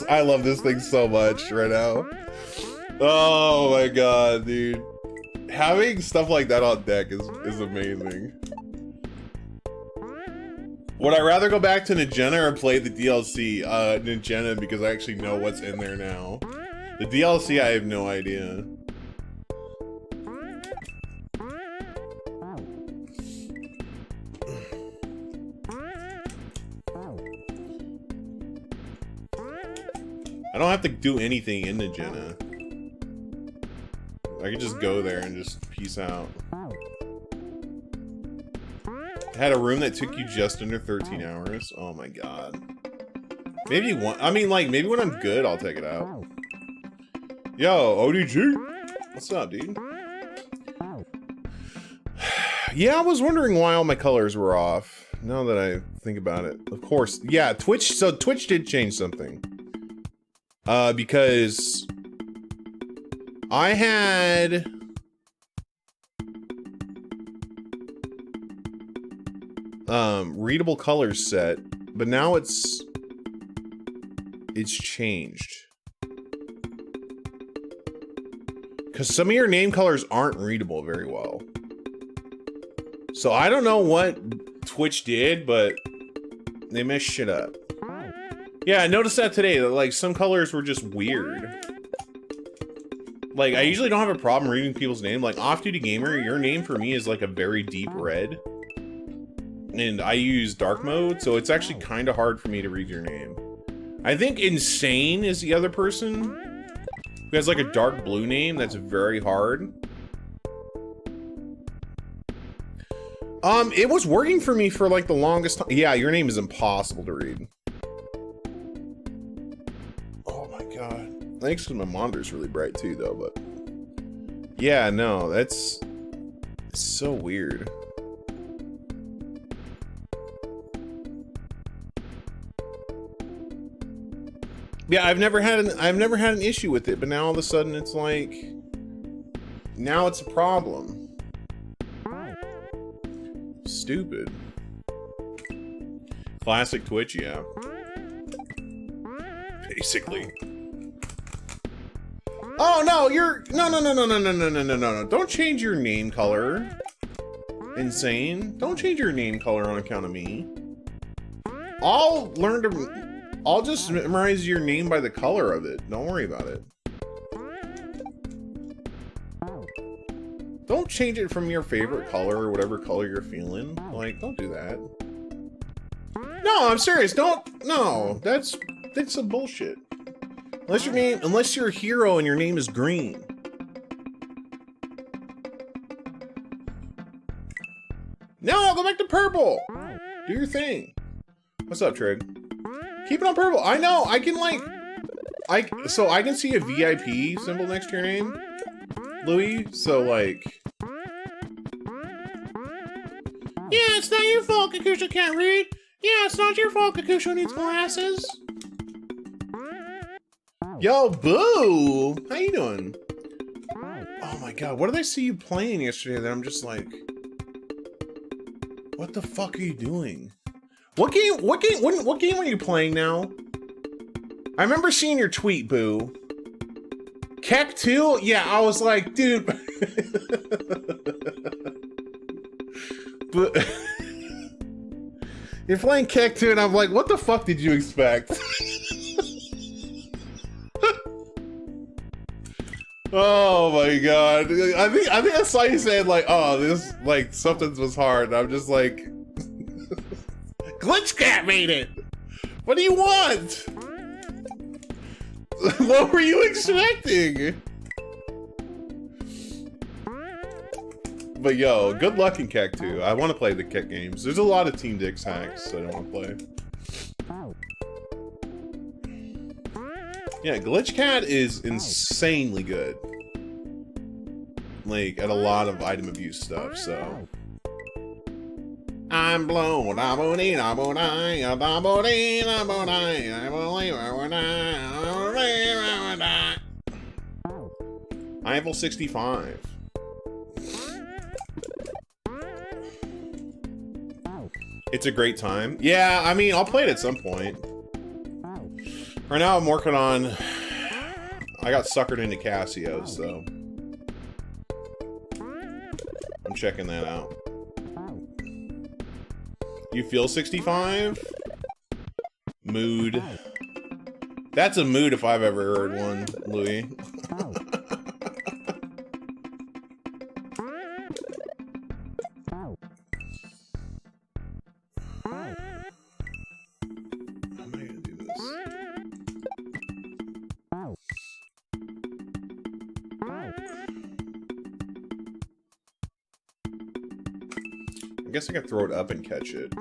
I love this thing so much right now. Oh my god, dude. Having stuff like that on deck is amazing. Would I rather go back to Nagena or play the DLC? Nagena, because I actually know what's in there now. The DLC, I have no idea. I don't have to do anything in Nagena. I could just go there and just peace out. I had a room that took you just under 13 hours. Oh my god. Maybe one. I mean, like, maybe when I'm good, I'll take it out. Yo, ODG. What's up, dude? Yeah, I was wondering why all my colors were off. Now that I think about it. Of course. Yeah, Twitch. So Twitch did change something. Because I had readable colors set, but now it's changed. Because some of your name colors aren't readable very well. So I don't know what Twitch did, but they messed shit up. Yeah, I noticed that today, that like some colors were just weird. Like, I usually don't have a problem reading people's name. Like, Off Duty Gamer, your name for me is like a very deep red. And I use dark mode, so it's actually kind of hard for me to read your name. I think Insane is the other person who has like a dark blue name that's very hard. It was working for me for like the longest time. Yeah, your name is impossible to read. Oh my god. Thanks, because my monitor's really bright too, though, but... Yeah, no, it's so weird. Yeah, I've never had an issue with it, but now all of a sudden it's like... Now it's a problem. Stupid. Classic Twitch, yeah. Oh no, you're no. Don't change your name color. Insane. Don't change your name color on account of me. I'll just memorize your name by the color of it. Don't worry about it. Don't change it from your favorite color or whatever color you're feeling. Like, don't do that. No, I'm serious. No, that's some bullshit. Unless you're a hero and your name is green. No, go back to purple. Do your thing. What's up, Trig? Keep it on purple. I know. I can so I can see a VIP symbol next to your name, Louis. So like, yeah, it's not your fault Kakusho can't read. Yeah, it's not your fault Kakusho needs glasses. Yo, Boo! How you doing? Oh my god, what did I see you playing yesterday that I'm just like, what the fuck are you doing? What game are you playing now? I remember seeing your tweet, Boo. Kek 2? Yeah, I was like, dude. But you're playing Kek 2 and I'm like, what the fuck did you expect? Oh my god. I think I saw you saying like, oh, this like something was hard. And I'm just like, Glitch Cat made it. What do you want? What were you expecting? But yo, good luck in Kek 2. I want to play the Kek games. There's a lot of Team Dix hacks I don't want to play. Yeah, Glitch Cat is insanely good. Like, at a lot of item abuse stuff, so. I'm blown, I Eiffel 65. It's a great time. Yeah, I mean, I'll play it at some point. Right now, I'm working on... I got suckered into Casio, so... I'm checking that out. You feel 65? Mood. That's a mood if I've ever heard one, Louis. I guess I can throw it up and catch it.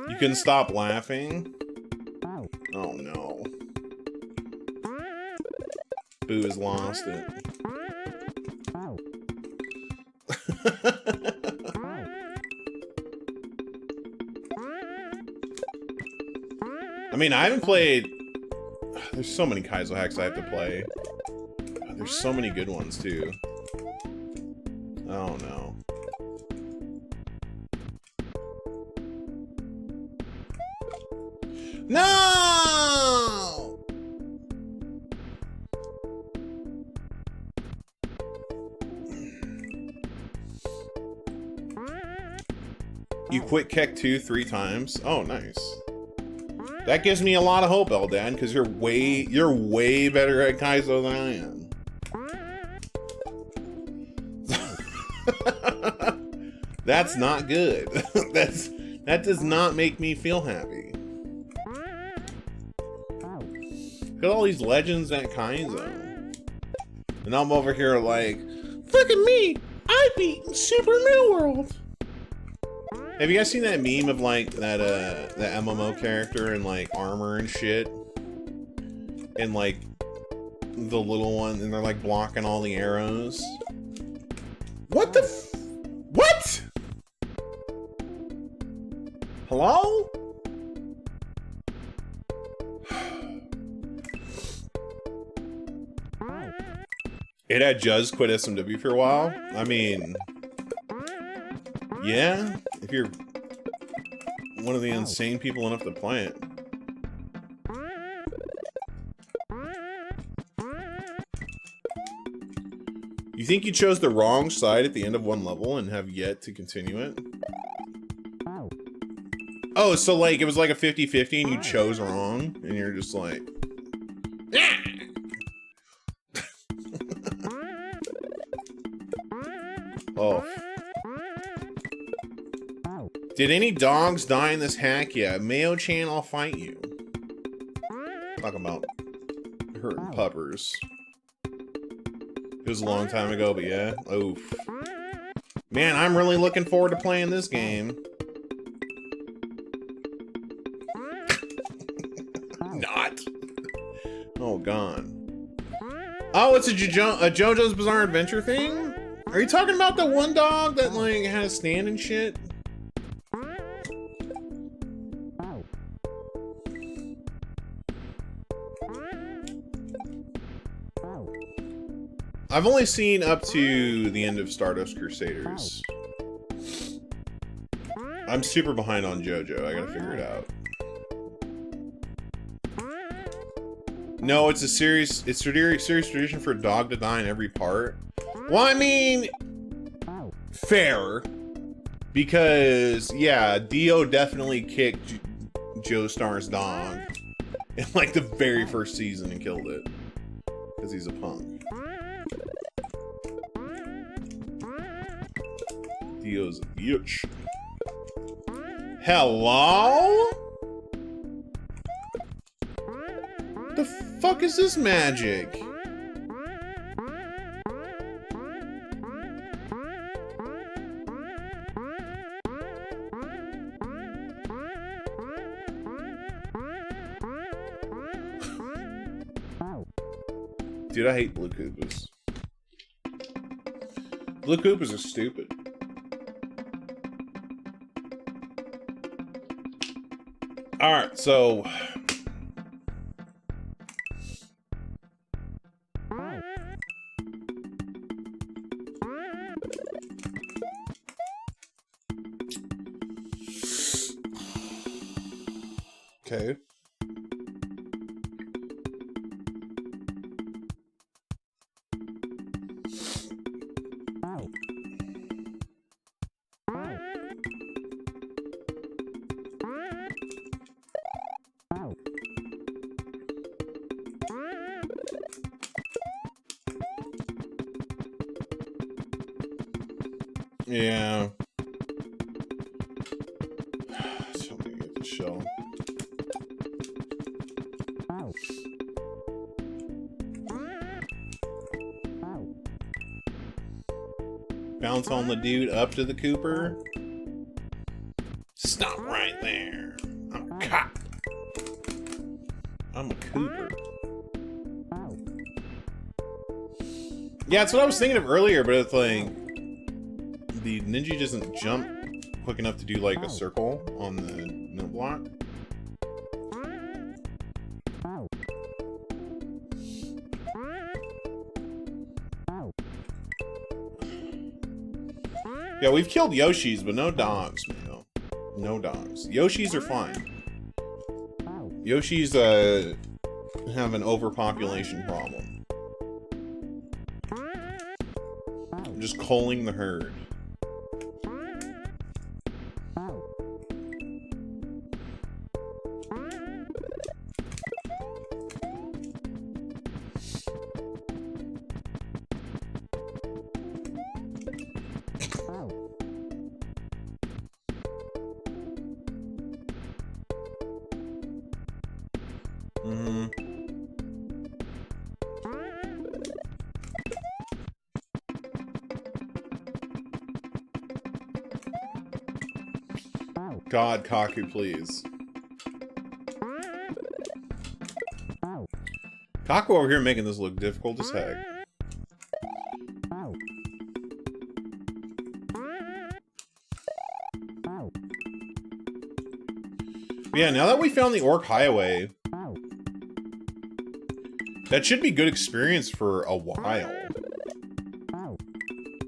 You can stop laughing? Oh no. Boo has lost it. I mean, I haven't played... There's so many Kaizo hacks I have to play. There's so many good ones, too. Oh, no. No! You quit Kek 2 3 times? Oh, nice. That gives me a lot of hope, Eldan, because you're way better at Kaizo than I am. That's not good. That does not make me feel happy. Look at all these legends at Kaizo. And I'm over here like, look at me! I beat Super New World! Have you guys seen that meme of like that MMO character in like armor and shit? And like the little one, and they're like blocking all the arrows. What the what? Hello? It had just quit SMW for a while. I mean, Yeah, if you're one of the insane people enough to play it. You think you chose the wrong side at the end of one level and have yet to continue it? Oh, so like it was like a 50-50 and you chose wrong and you're just like... Oh. Did any dogs die in this hack yet? Mayo-chan, I'll fight you. Talk about hurting puppers. It was a long time ago, but yeah. Oof. Man, I'm really looking forward to playing this game. Not. Oh, God. Oh, it's a JoJo's Bizarre Adventure thing? Are you talking about the one dog that, like, had a stand and shit? I've only seen up to the end of Stardust Crusaders. I'm super behind on JoJo. I gotta figure it out. No, it's a serious tradition for a dog to die in every part. Well, I mean, fair. Because, yeah, Dio definitely kicked Joestar's dog in, like, the very first season and killed it. Because he's a punk. Dio's a bitch. Hello? The fuck is this magic? Dude, I hate Blue Koopas. Blue Koopas are stupid. Alright, so... Okay. Yeah. Tell me to get the shell. Bounce on the dude up to the Cooper. Stop right there. I'm a cop. I'm a Cooper. Yeah, that's what I was thinking of earlier, but it's like the ninja doesn't jump quick enough to do like a circle on the no block. Yeah, we've killed Yoshis, but no dogs, man. No dogs. Yoshis are fine. Yoshis have an overpopulation problem. I'm just culling the herd. God, Kaku, please. Kaku over here making this look difficult as heck. Yeah, now that we found the Orc Highway, that should be good experience for a while.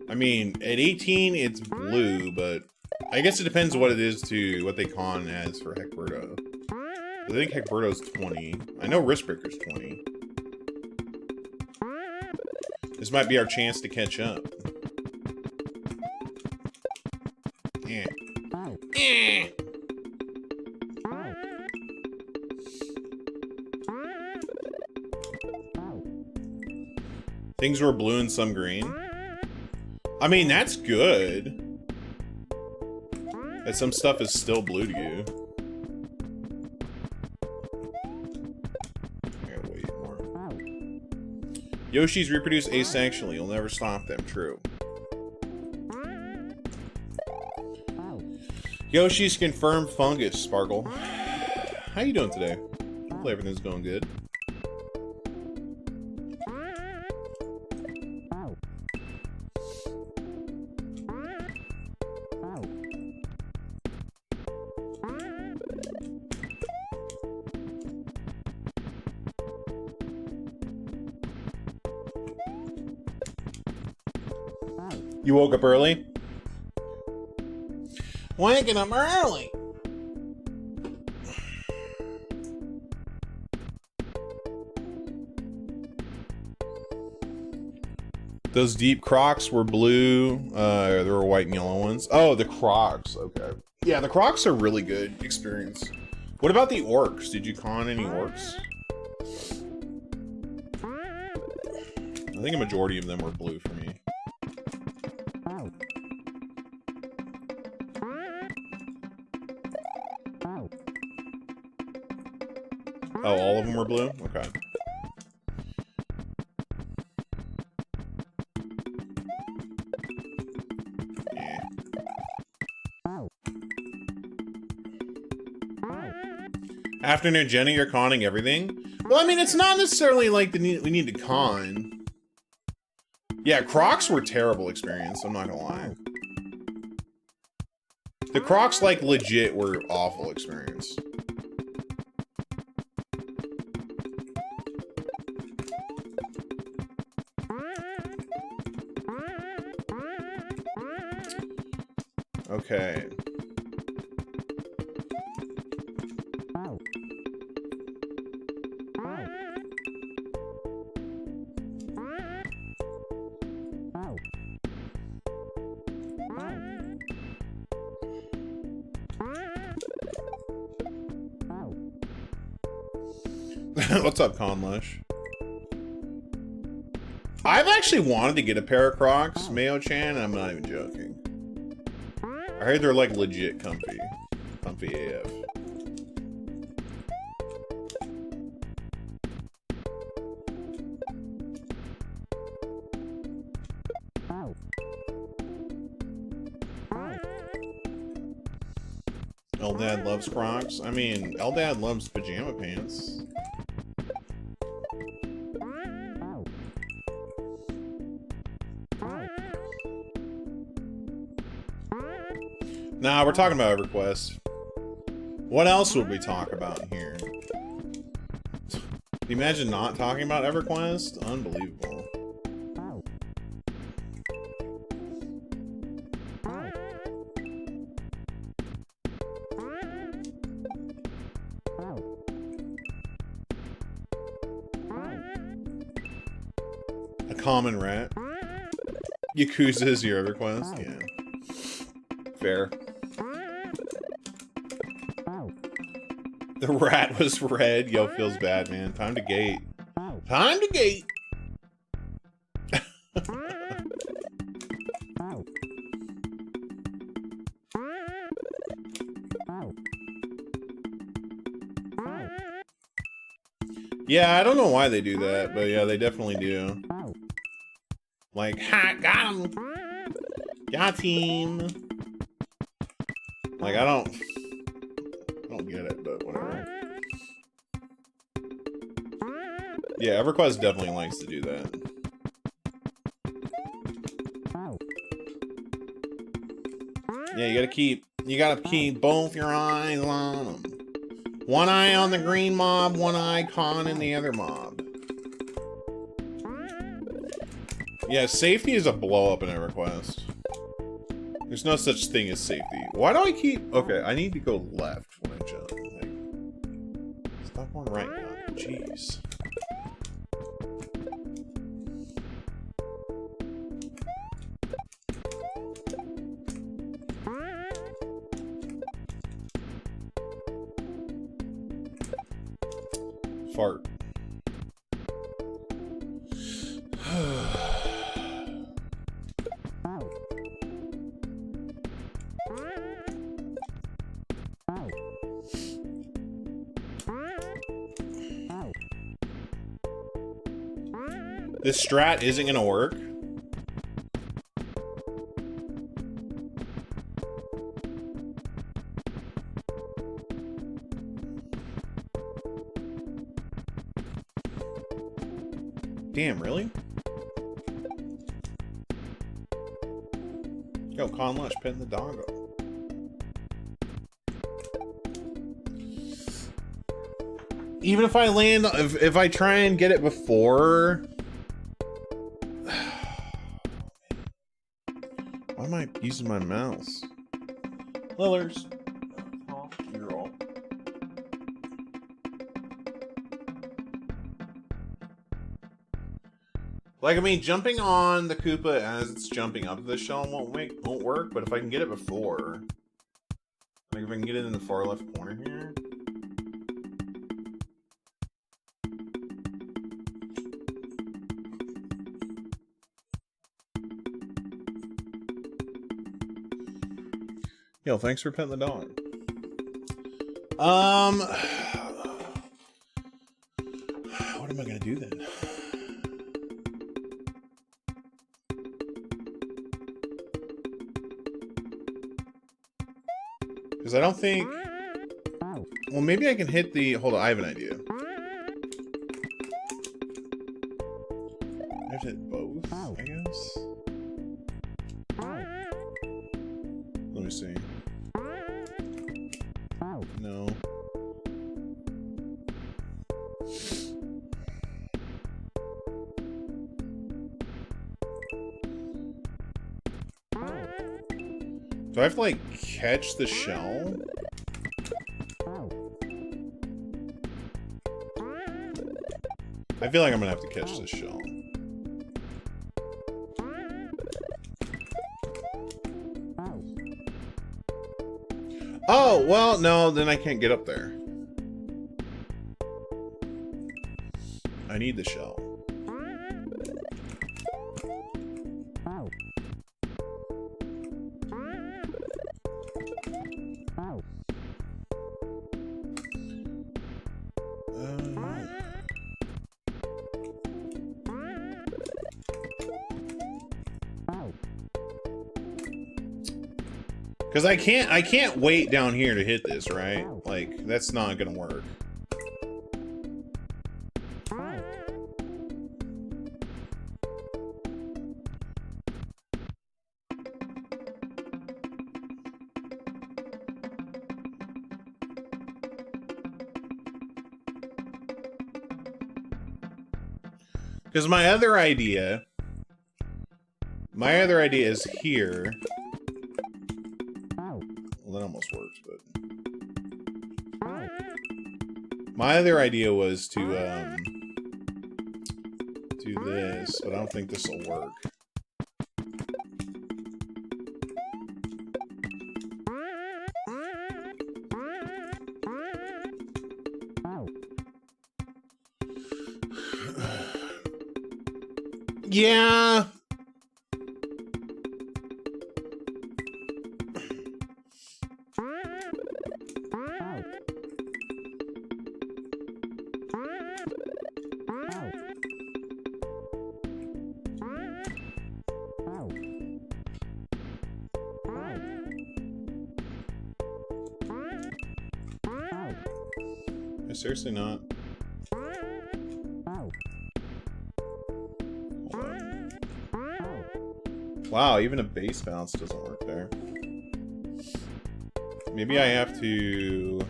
I mean, at 18, it's blue, but I guess it depends what it is to what they con as for Heckberto. I think Heckberto's 20. I know Riskbreaker's 20. This might be our chance to catch up. Yeah. Things were blue and some green. I mean, that's good. That some stuff is still blue to you. I gotta wait more. Yoshi's reproduce asexually. You'll never stop them. True. Yoshi's confirmed fungus, Sparkle. How you doing today? Hopefully everything's going good. You woke up early? Waking up early! Those deep Crocs were blue. There were white and yellow ones. Oh, the Crocs. Okay. Yeah, the Crocs are really good experience. What about the orcs? Did you con any orcs? I think a majority of them were blue for me. Oh, all of them were blue? Okay. Yeah. Afternoon, Jenny, you're conning everything? Well, I mean, it's not necessarily like we need to con. Yeah, Crocs were terrible experience, I'm not gonna lie. The Crocs, like, legit were awful experience. Okay. What's up, Conlush? I've actually wanted to get a pair of Crocs, Mayo-chan, and I'm not even joking. I heard they're like legit comfy. Comfy AF. Eldad loves Crocs. I mean, Eldad loves pajama pants. Nah, we're talking about EverQuest. What else would we talk about here? Can you imagine not talking about EverQuest? Unbelievable. A common rat. Yakuza is your EverQuest? Yeah. Fair. The rat was red. Yo, feels bad, man. Time to gate. Time to gate! Yeah, I don't know why they do that, but yeah, they definitely do. Like, ha, got him! Got him! Like, I don't get it, but whatever. Yeah, EverQuest definitely likes to do that. Yeah, you gotta keep both your eyes on them. One eye on the green mob, one eye conning the other mob. Yeah, safety is a blow up in EverQuest. There's no such thing as safety. Why do I keep... Okay, I need to go left when I jump. Like, stop on right now. Jeez. Fart. This strat isn't gonna work. Damn, really? Yo, Con Lush, petting the doggo. Even if I land, if I try and get it before... Why am I using my mouse? Lillers. Oh, you're all. Like, I mean, jumping on the Koopa as it's jumping up the shell won't work, but if I can get it before... Like, if I can get it in the far left corner here... Yo, thanks for petting the dog. What am I gonna do then? Because I don't think... Well, maybe I can hit the... Hold on, I have an idea. I have to hit both, I guess? Let me see. No. Do I have to, like, catch the shell? I feel like I'm gonna have to catch this shell. Oh, well, no, then I can't get up there. I need the shell. Because I can't wait down here to hit this, right? Like, that's not gonna work. Because my other idea is here. Well, that almost works, but my other idea was to do this, but I don't think this will work. Yeah. Seriously not. Wow, even a base bounce doesn't work there. Maybe I have to...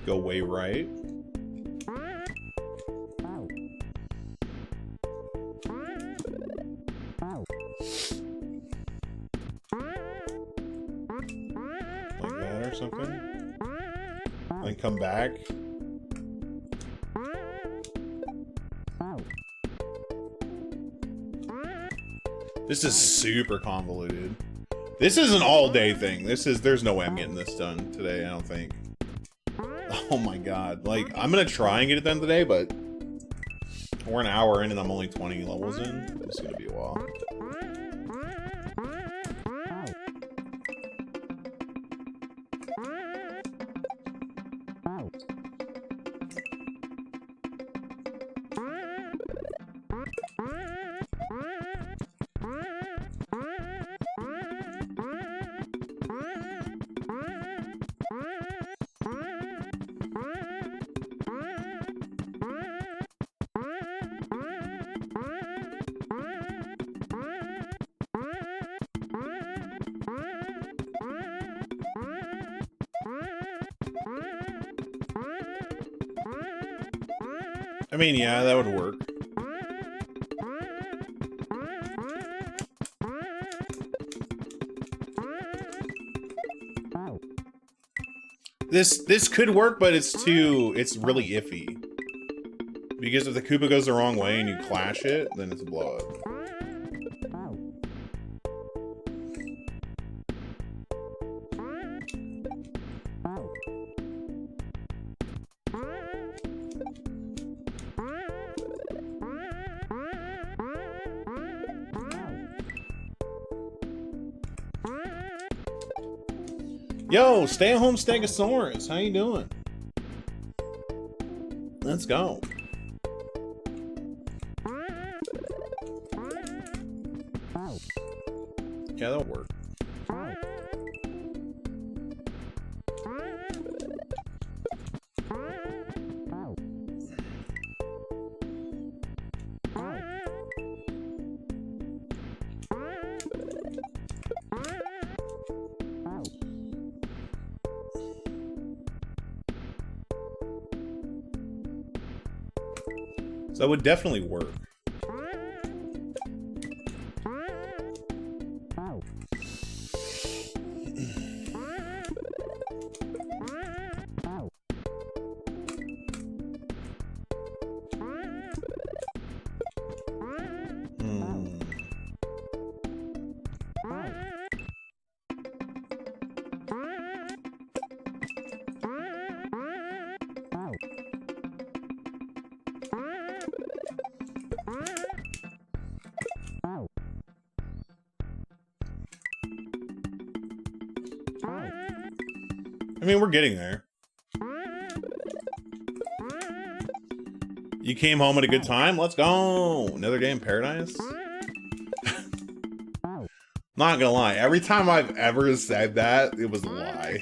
Go way right. Like that or something. Then come back. This is super convoluted. This is an all-day thing. There's no way I'm getting this done today, I don't think. Oh my god. Like, I'm gonna try and get it done today, but we're an hour in and I'm only 20 levels in. It's gonna be a while. I mean, yeah, that would work. This could work, but it's really iffy. Because if the Koopa goes the wrong way and you clash it, then it's a blow up. Yo, stay at home Stegosaurus, how you doing? Let's go. Yeah, that'll work. So that would definitely work. I mean, we're getting there. You came home at a good time? Let's go! Another day in paradise? Not gonna lie, every time I've ever said that, it was a lie.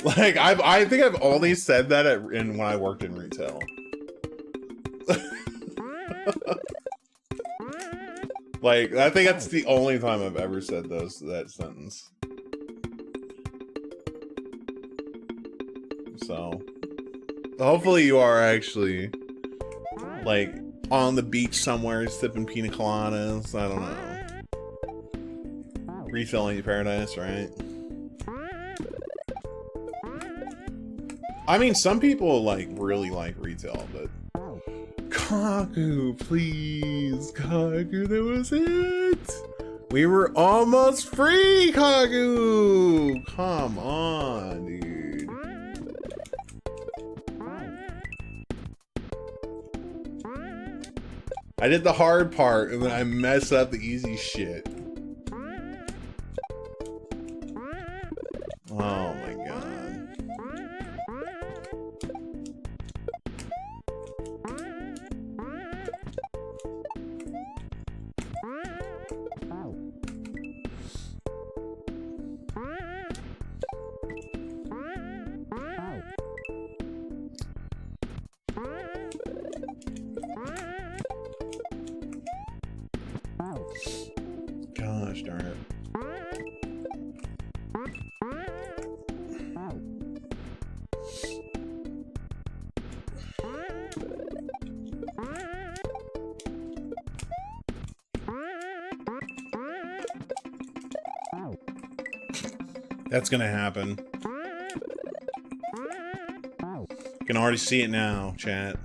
Like, I think I've only said that when I worked in retail. Like, I think that's the only time I've ever said that sentence. So, hopefully you are actually, like, on the beach somewhere sipping pina coladas. I don't know. Refilling paradise, right? I mean, some people, like, really like retail, but... Kaku, please, Kaku, that was it. We were almost free, Kaku. Come on, dude. I did the hard part and then I messed up the easy shit. Oh my god. Gosh darn it. That's gonna happen. You can already see it now, chat.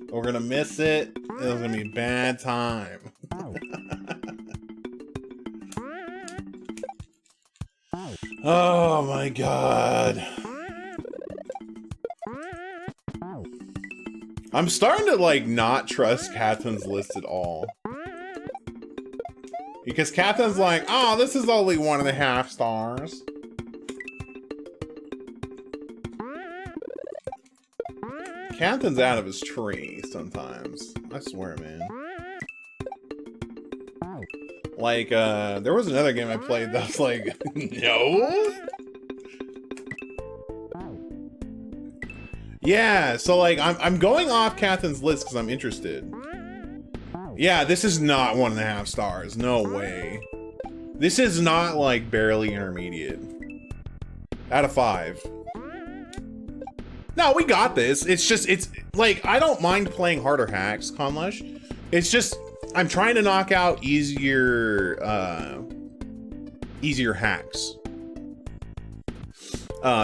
We're gonna miss it. It's gonna be a bad time. Oh my god. I'm starting to like not trust Catherine's list at all. Because Catherine's like, oh, this is only 1.5 stars. Catherine's out of his tree sometimes. I swear, man. Like, there was another game I played that was like, no? Yeah, so like, I'm going off Catherine's list because I'm interested. Yeah, this is not 1.5 stars. No way. This is not like barely intermediate. Out of 5. No, we got this. It's just, it's like, I don't mind playing harder hacks, Conlush. It's just, I'm trying to knock out easier hacks.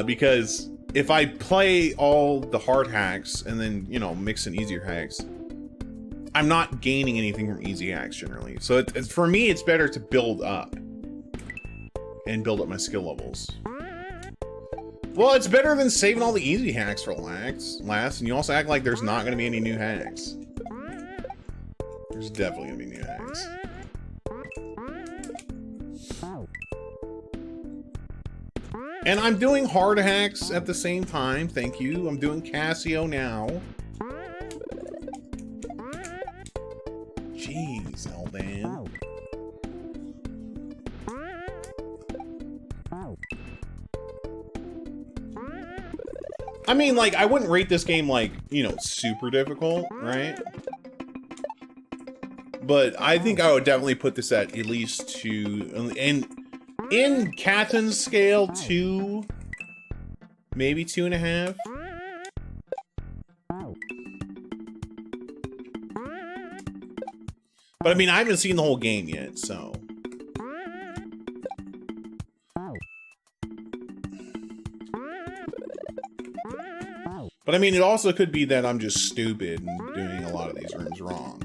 Because if I play all the hard hacks and then, you know, mix in easier hacks, I'm not gaining anything from easy hacks generally. So it's for me, it's better to build up and build up my skill levels. Well, it's better than saving all the easy hacks for last, and you also act like there's not going to be any new hacks. There's definitely going to be new hacks. And I'm doing hard hacks at the same time, thank you. I'm doing Casio now. Jeez, Eldan. I mean, like, I wouldn't rate this game, like, you know, super difficult, right? But I think I would definitely put this at least 2, and in Catherine's scale, 2, maybe 2.5. But I mean, I haven't seen the whole game yet, so. But I mean, it also could be that I'm just stupid and doing a lot of these rooms wrong.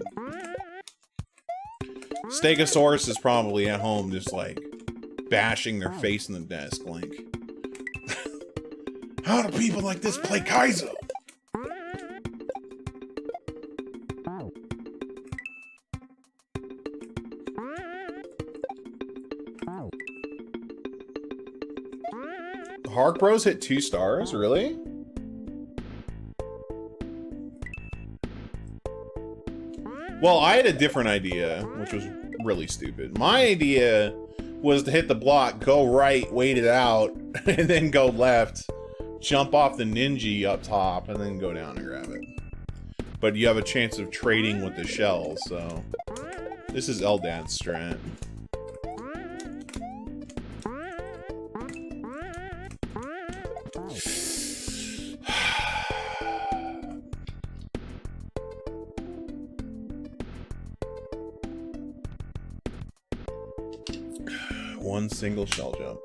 Stegosaurus is probably at home just like bashing their face in the desk like, how do people like this play Kaizo? Hark Bros hit 2 stars, really? Well, I had a different idea, which was really stupid. My idea was to hit the block, go right, wait it out, and then go left, jump off the ninja up top, and then go down and grab it. But you have a chance of trading with the shells, so this is Eldan's strat. One single shell jump.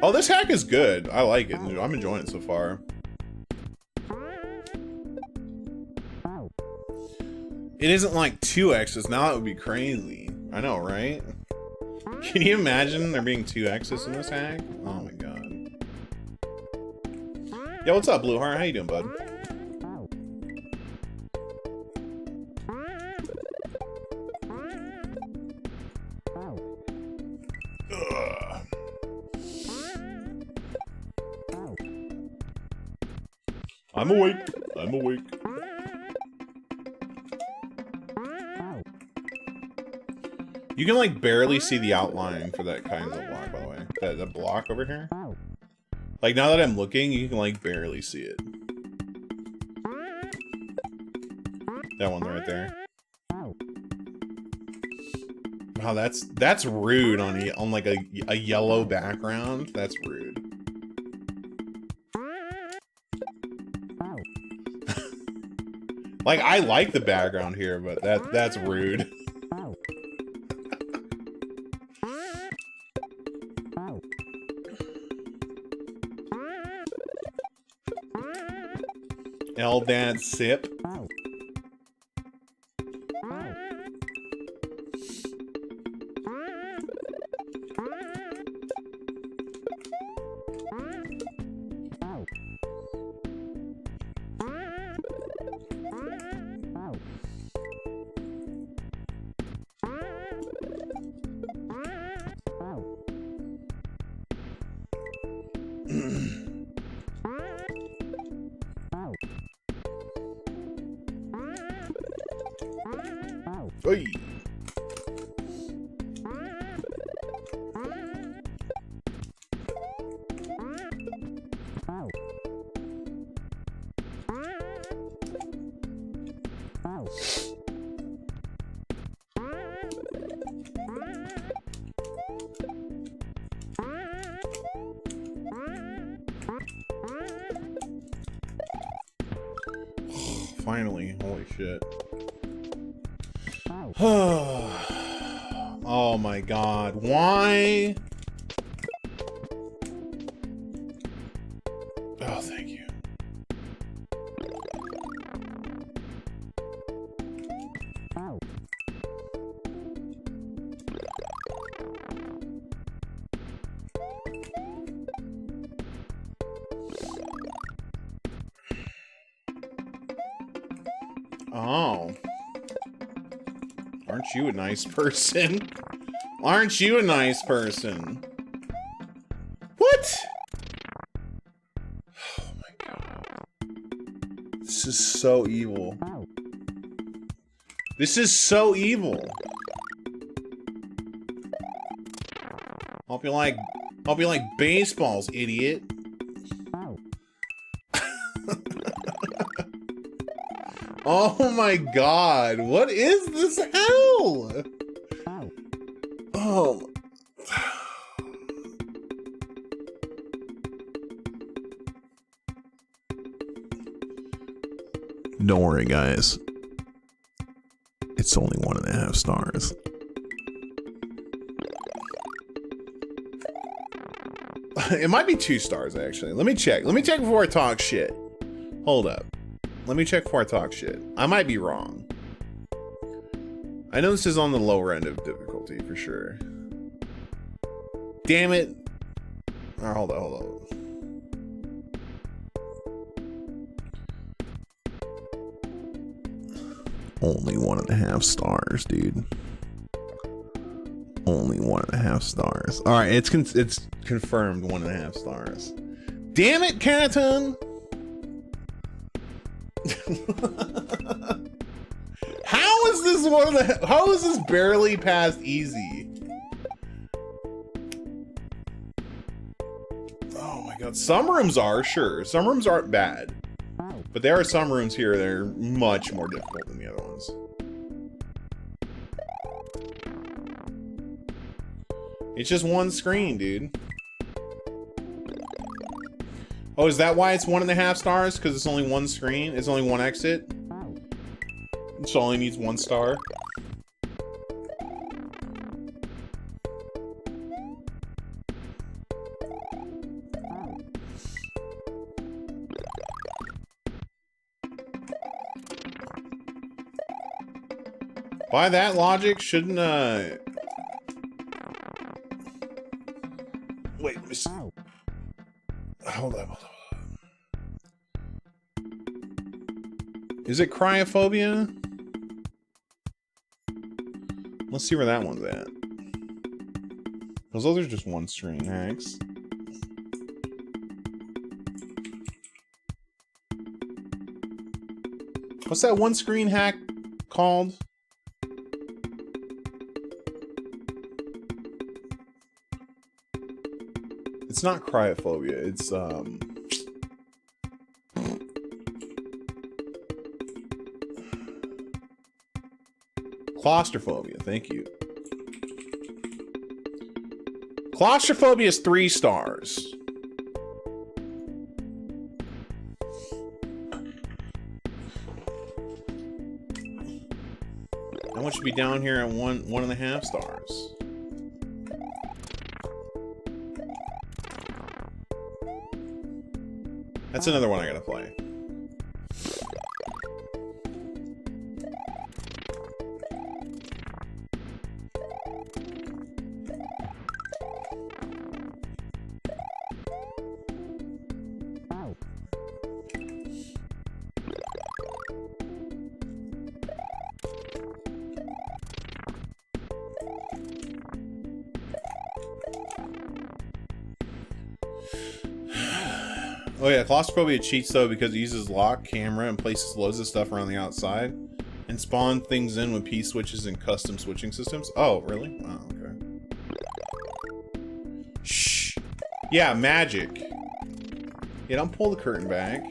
Oh, this hack is good. I like it. I'm enjoying it so far. It isn't like 2 X's. Now that would be crazy. I know, right? Can you imagine there being 2 X's in this hack? Oh my god. Yo, what's up, Blueheart? How you doing, bud? I'm awake. I'm awake. You can like barely see the outline for that Kaizo block, by the way. That block over here. Like now that I'm looking, you can like barely see it. That one right there. Wow, that's rude on like a yellow background. That's rude. Like, I like the background here, but that's rude. L dance sip. Oy. Finally, holy shit. Oh my god, why? Oh, thank you. Oh. Aren't you a nice person? Aren't you a nice person? What? Oh my god. This is so evil. This is so evil. Hope you like baseballs, idiot. Oh my god, what is this hell? Oh. Don't worry, guys. It's only 1.5 stars. It might be 2 stars, actually. Let me check. Let me check before I talk shit. Hold up. Let me check before I talk shit. I might be wrong. I know this is on the lower end of difficulty for sure. Damn it. Oh, hold on. Only 1.5 stars, dude. Only 1.5 stars. All right, it's confirmed 1.5 stars. Damn it, Canton. How is this barely past easy? Oh my god. Some rooms are, sure. Some rooms aren't bad. But there are some rooms here that are much more difficult than the other ones. It's just one screen, dude. Oh, is that why it's 1.5 stars? Because it's only one screen? It's only one exit? So only needs 1 star? By that logic, shouldn't, Wait, let me see. Hold up. Is it cryophobia? Let's see where that one's at. Because those are just one string hacks. What's that one screen hack called? It's not cryophobia, it's claustrophobia, thank you. Claustrophobia is 3 stars. want you to be down here at 1.5 stars. That's another one I gotta play. Oh yeah, claustrophobia cheats though because it uses lock, camera, and places loads of stuff around the outside, and spawn things in with P switches and custom switching systems. Oh, really? Oh, okay. Shh. Yeah, magic. Yeah, don't pull the curtain back.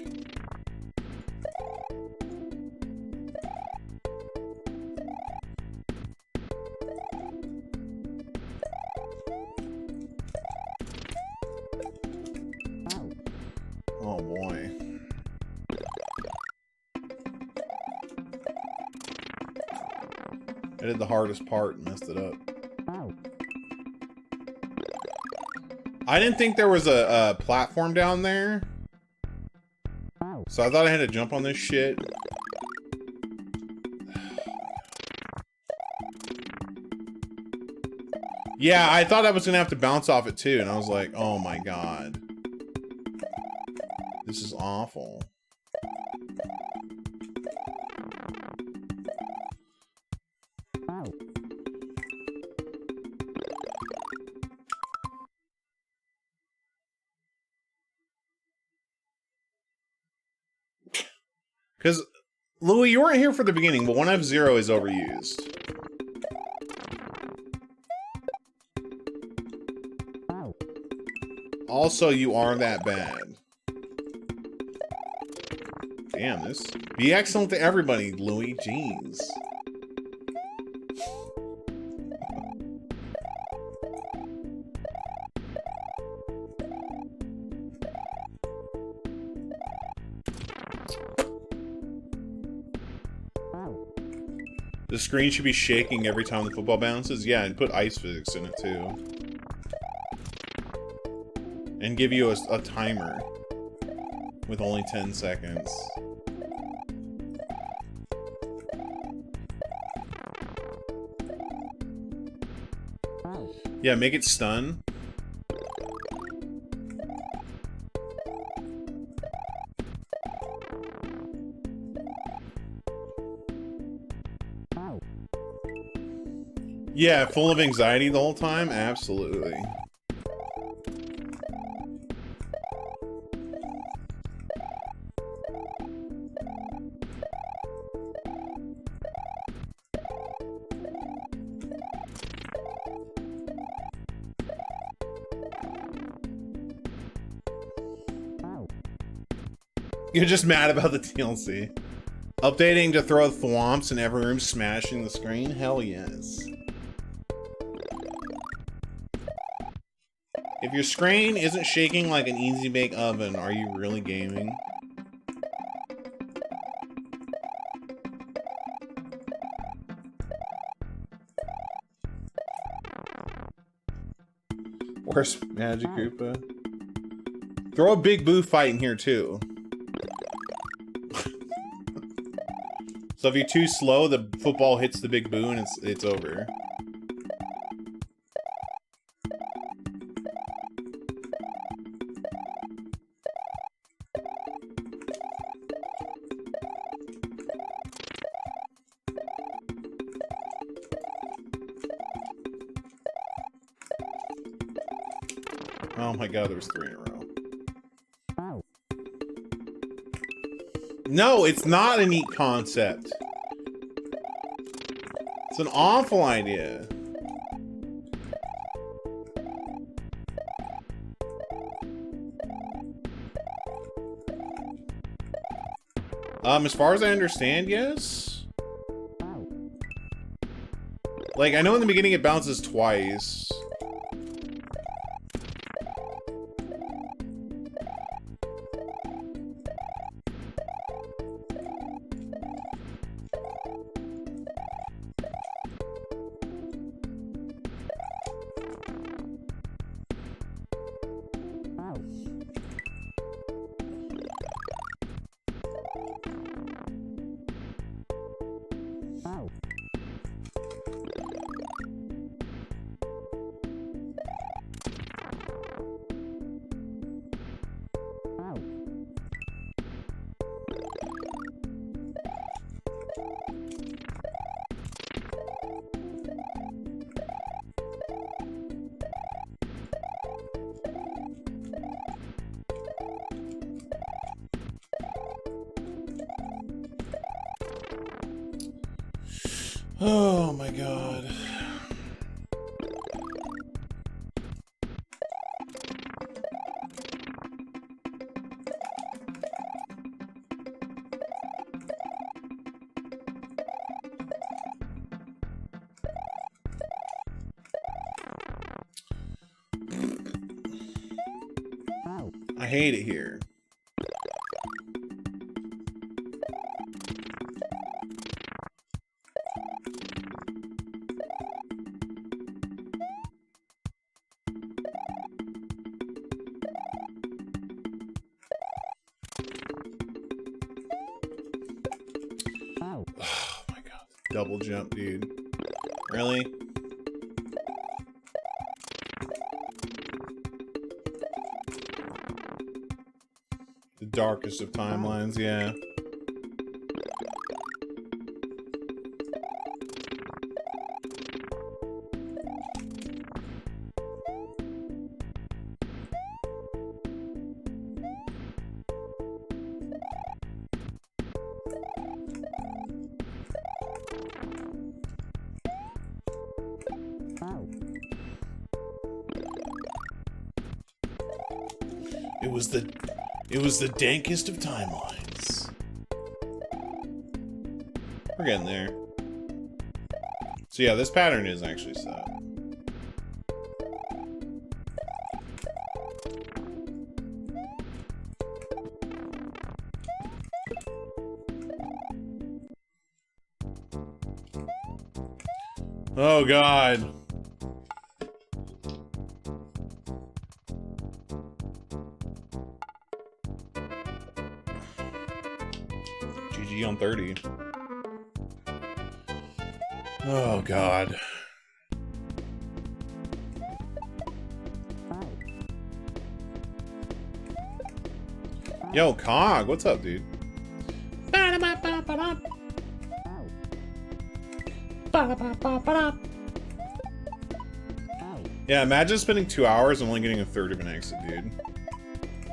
Oh boy. I did the hardest part and messed it up. I didn't think there was a platform down there. So I thought I had to jump on this shit. Yeah, I thought I was gonna have to bounce off it too, and I was like, oh my god. This is awful. Because, Louis, you weren't here for the beginning, but 1F0 is overused. Also, you are that bad. Damn, this. Be excellent to everybody, Louis. Jeez. The screen should be shaking every time the football bounces. Yeah, and put ice physics in it too. And give you a timer with only 10 seconds. Yeah, make it stun. Yeah, full of anxiety the whole time? Absolutely. You're just mad about the TLC. Updating to throw thwomps in every room, smashing the screen? Hell yes. If your screen isn't shaking like an easy bake oven, are you really gaming? Where's Magic Koopa? Throw a big boo fight in here too. So if you're too slow, the football hits the big boo and it's over. Oh my god, there was 3 in a row. No, it's not a neat concept. It's an awful idea. As far as I understand, yes. Like, I know in the beginning it bounces twice. Oh my god. I hate it here. Oh my god. Double jump, dude. Really? The darkest of timelines, yeah. It was the dankest of timelines. We're getting there. So yeah, this pattern is actually set. Oh god. GG on 30. Oh god. Yo, Cog, what's up, dude? Yeah, imagine spending 2 hours and only getting a third of an exit, dude.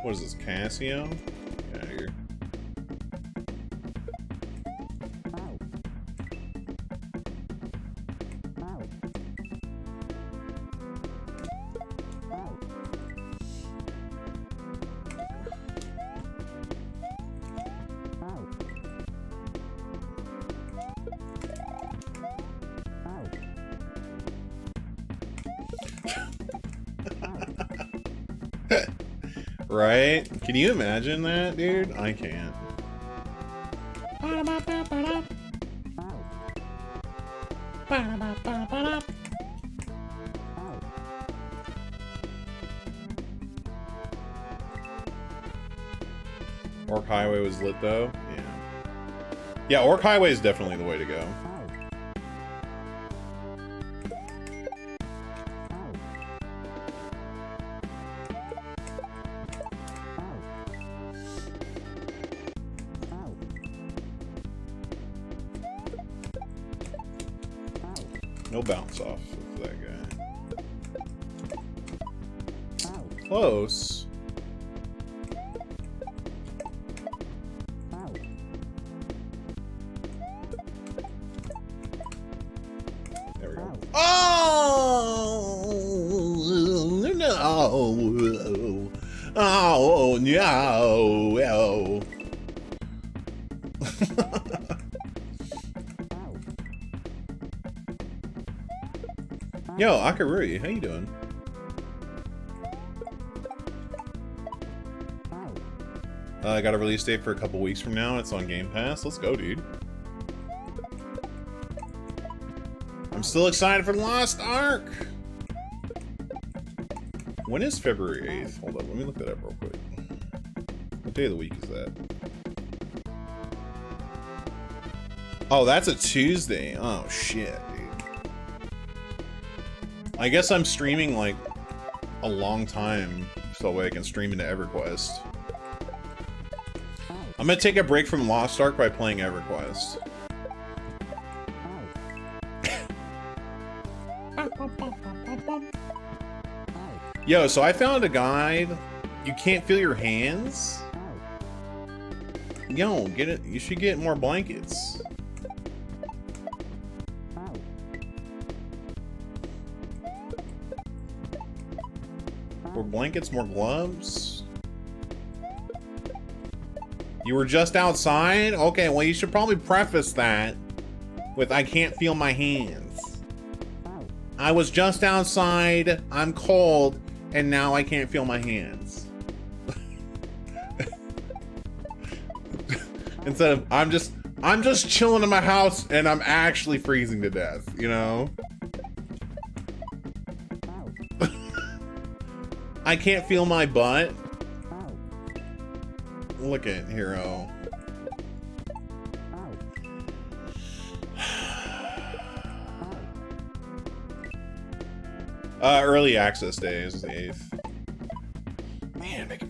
What is this, Casio? Get out of here. Right? Can you imagine that, dude? I can't. Orc Highway was lit though? Yeah. Yeah, Orc Highway is definitely the way to go. No bounce off of that guy. Close. There we go. Oh no! Oh no! Yo, Akarui, how you doing? I got a release date for a couple weeks from now. It's on Game Pass. Let's go, dude. I'm still excited for Lost Ark. When is February 8th? Hold on, let me look that up real quick. What day of the week is that? Oh, that's a Tuesday. Oh, shit, dude. I guess I'm streaming, like, a long time so I can stream into EverQuest. I'm gonna take a break from Lost Ark by playing EverQuest. Yo, so I found a guide. You can't feel your hands? Yo, get it. You should get more blankets. More blankets, more gloves. You were just outside? Okay, well, you should probably preface that with I can't feel my hands. I was just outside, I'm cold, and now I can't feel my hands. Instead of I'm just chilling in my house and I'm actually freezing to death, you know? I can't feel my butt. Look at Hero. Early access day is the 8th. Man, make me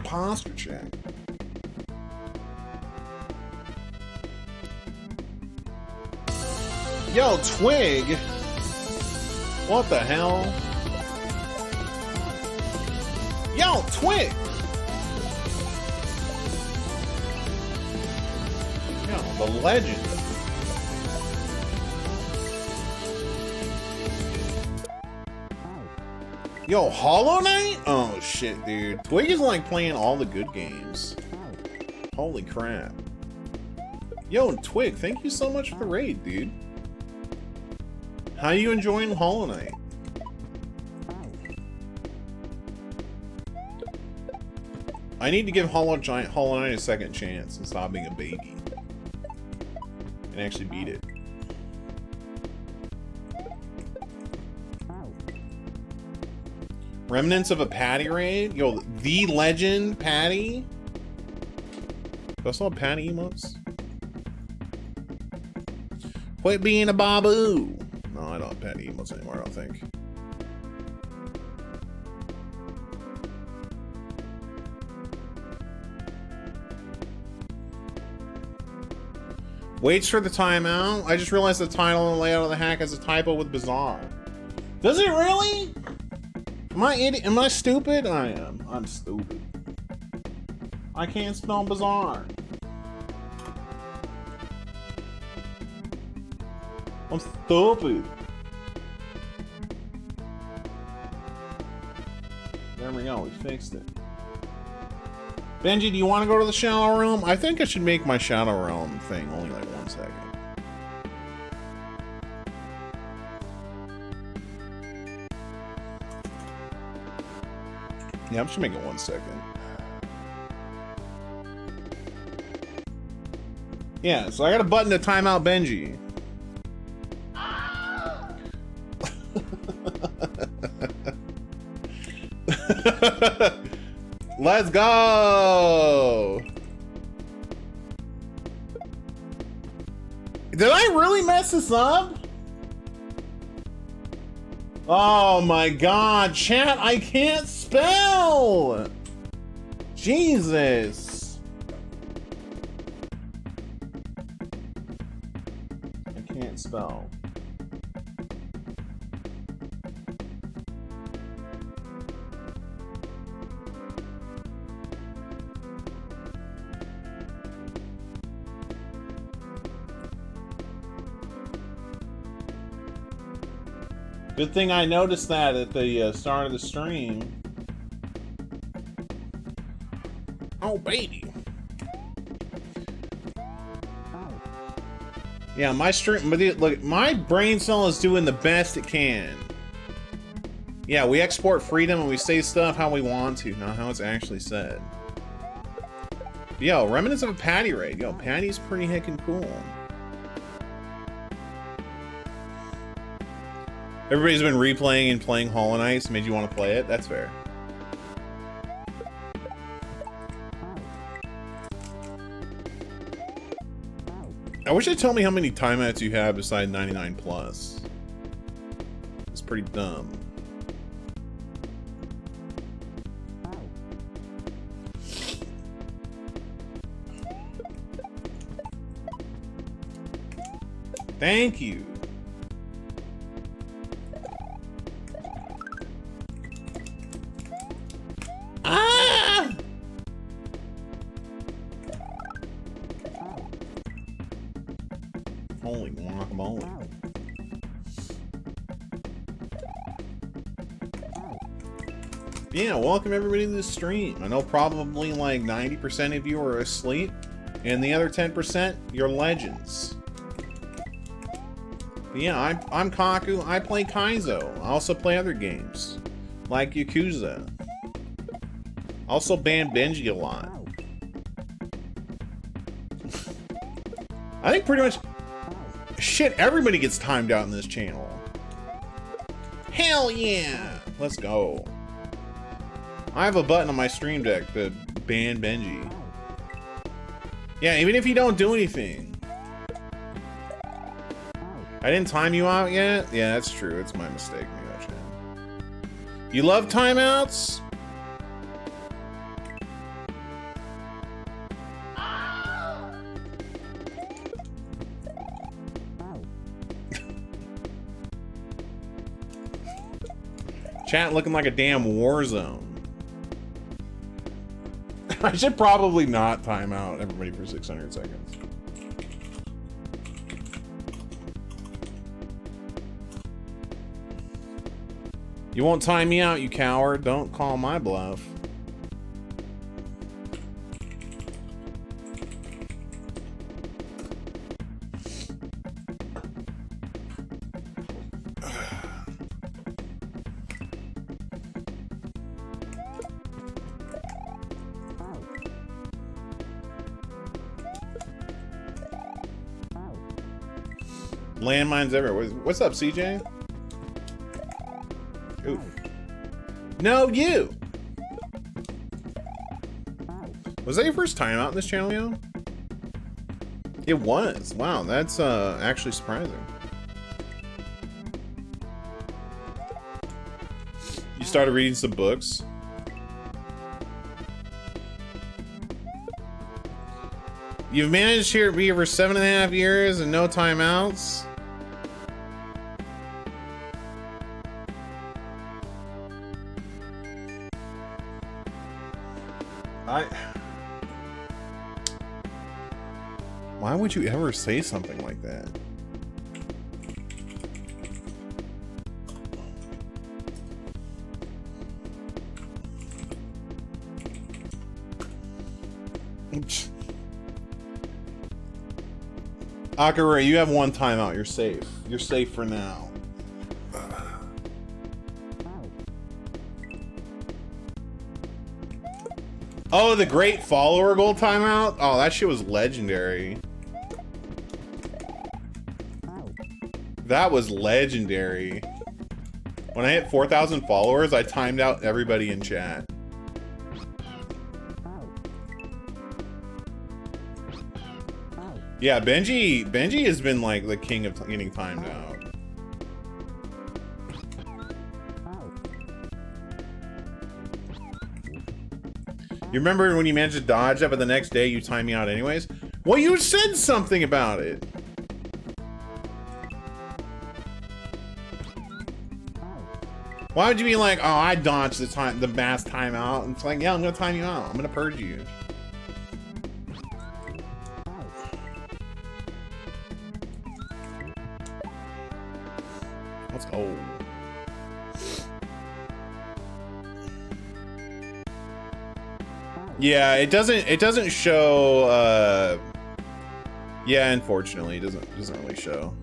posture check. Yo, Twig! What the hell? Yo, Twig! Yo, the legend. Yo, Hollow Knight? Oh shit, dude. Twig is like playing all the good games. Holy crap. Yo, Twig, thank you so much for the raid, dude. How you enjoying Hollow Knight? I need to give Hollow Knight a second chance and stop being a baby. And actually beat it. Remnants of a Patty raid? Yo, the legend Patty? Do I still have Patty emotes? Quit being a babu! No, I don't have Patty emotes anymore, I don't think. Waits for the timeout. I just realized the title and layout of the hack has a typo with bizarre. Does it really? Am I idiot? Am I stupid? I am. I'm stupid. I can't spell bizarre. I'm stupid. There we go. We fixed it. Benji, do you want to go to the Shadow Realm? I think I should make my Shadow Realm thing only like 1 second. Yeah, I'm just gonna make it 1 second. Yeah, so I got a button to time out Benji. Let's go! Did I really mess this up? Oh my god, chat, I can't spell! Jesus. I can't spell. Good thing I noticed that at the start of the stream. Oh, baby. Yeah, my stream, but look, my brain cell is doing the best it can. Yeah, we export freedom and we say stuff how we want to, not how it's actually said. Yo, remnants of a Patty raid. Yo, Patty's pretty heckin' cool. Everybody's been replaying and playing Hollow Knight, so made you want to play it? That's fair. I wish you'd tell me how many timeouts you have beside 99 plus. It's pretty dumb. Thank you. Ah! Holy guacamole. Yeah, welcome everybody to the stream. I know probably like 90% of you are asleep, and the other 10%, you're legends. But yeah, I'm Kaku. I play Kaizo. I also play other games, like Yakuza. Also ban Benji a lot. I think pretty much... Shit, everybody gets timed out in this channel. Hell yeah! Let's go. I have a button on my stream deck to ban Benji. Yeah, even if you don't do anything. I didn't time you out yet? Yeah, that's true. It's my mistake. Maybe I should. You love timeouts? Chat looking like a damn war zone. I should probably not time out everybody for 600 seconds. You won't time me out, you coward. Don't call my bluff. Landmines everywhere. What's up, CJ? Ooh. No, you! Was that your first time out in this channel, yo? It was. Wow, that's actually surprising. You started reading some books? You've managed here to be over 7.5 years and no timeouts? Why would you ever say something like that? Akira, you have one timeout. You're safe. You're safe for now. Oh, the great follower gold timeout? Oh, that shit was legendary. That was legendary. When I hit 4,000 followers, I timed out everybody in chat. Yeah, Benji has been like the king of getting timed out. You remember when you managed to dodge that, but the next day you timed me out anyways? Well, you said something about it. Why would you be like, oh, I dodged the mass timeout? And it's like, yeah, I'm gonna time you out. I'm gonna purge you. Let's go. Yeah, it doesn't show. Yeah, unfortunately, it doesn't really show.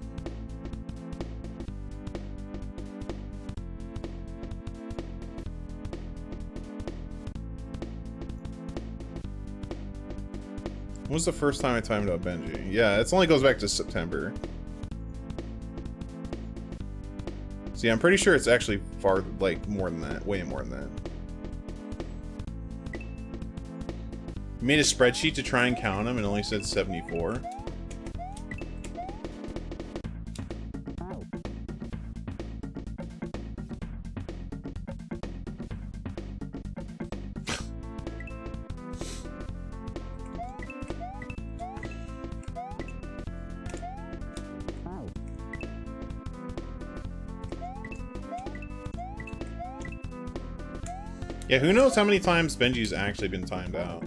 When was the first time I timed out Benji? Yeah, it only goes back to September. See, I'm pretty sure it's actually far, like, more than that. Way more than that. You made a spreadsheet to try and count them and only said 74. Yeah, who knows how many times Benji's actually been timed out.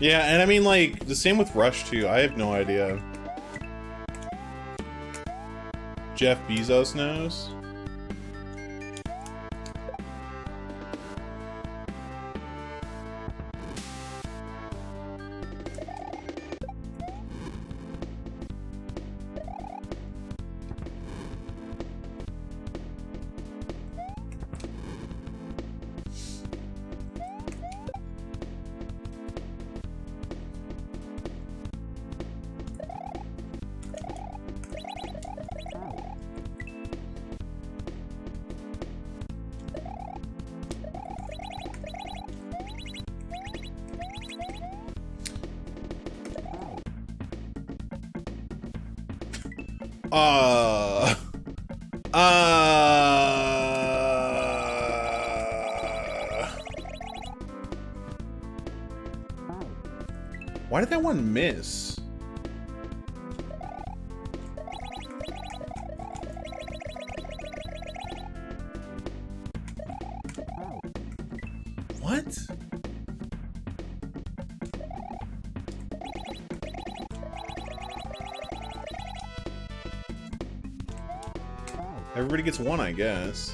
Yeah, and I mean, like, the same with Rush, too. I have no idea. Jeff Bezos knows. Why did that one miss? What? Everybody gets one, I guess.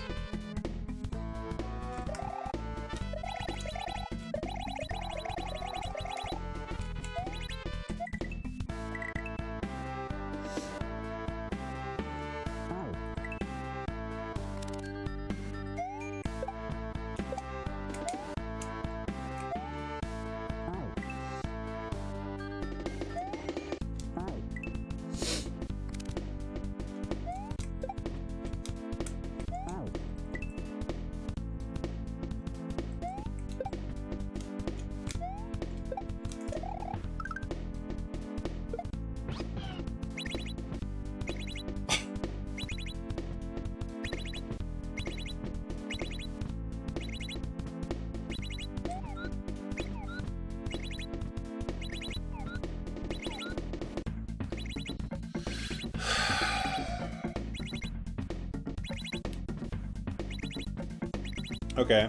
Okay.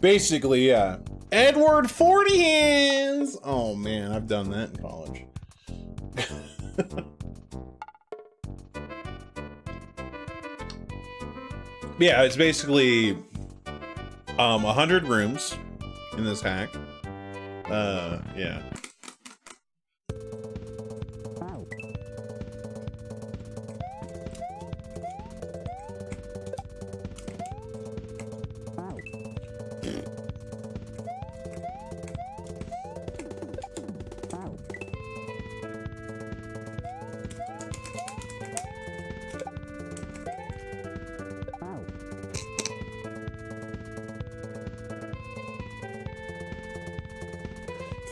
Basically, yeah. Edward 40 hands! Oh man, I've done that in college. Yeah, it's basically 100 rooms in this hack. Yeah.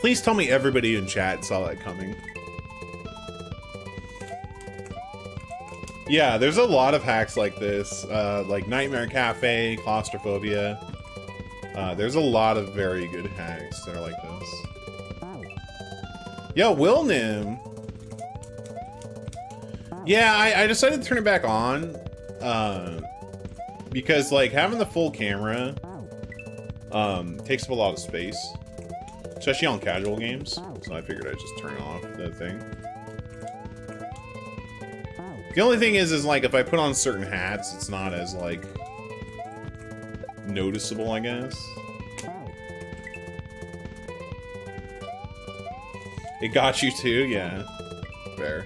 Please tell me everybody in chat saw that coming. Yeah, there's a lot of hacks like this, like Nightmare Cafe, Claustrophobia. There's a lot of very good hacks that are like this. Yo, Will Nim. Yeah, I decided to turn it back on, because like having the full camera takes up a lot of space. Especially on casual games, so I figured I'd just turn off the thing. The only thing is like, if I put on certain hats, it's not as, like, noticeable, I guess. It got you too? Yeah. Fair.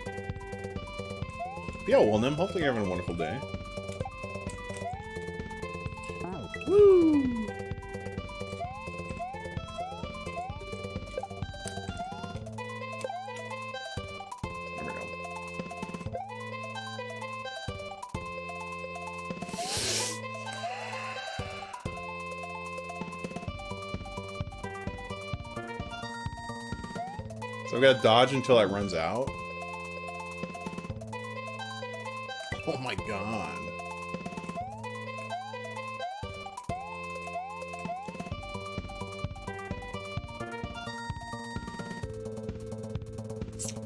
Yeah, well, then, hopefully you're having a wonderful day. Woo! So I've got to dodge until it runs out. Oh my god.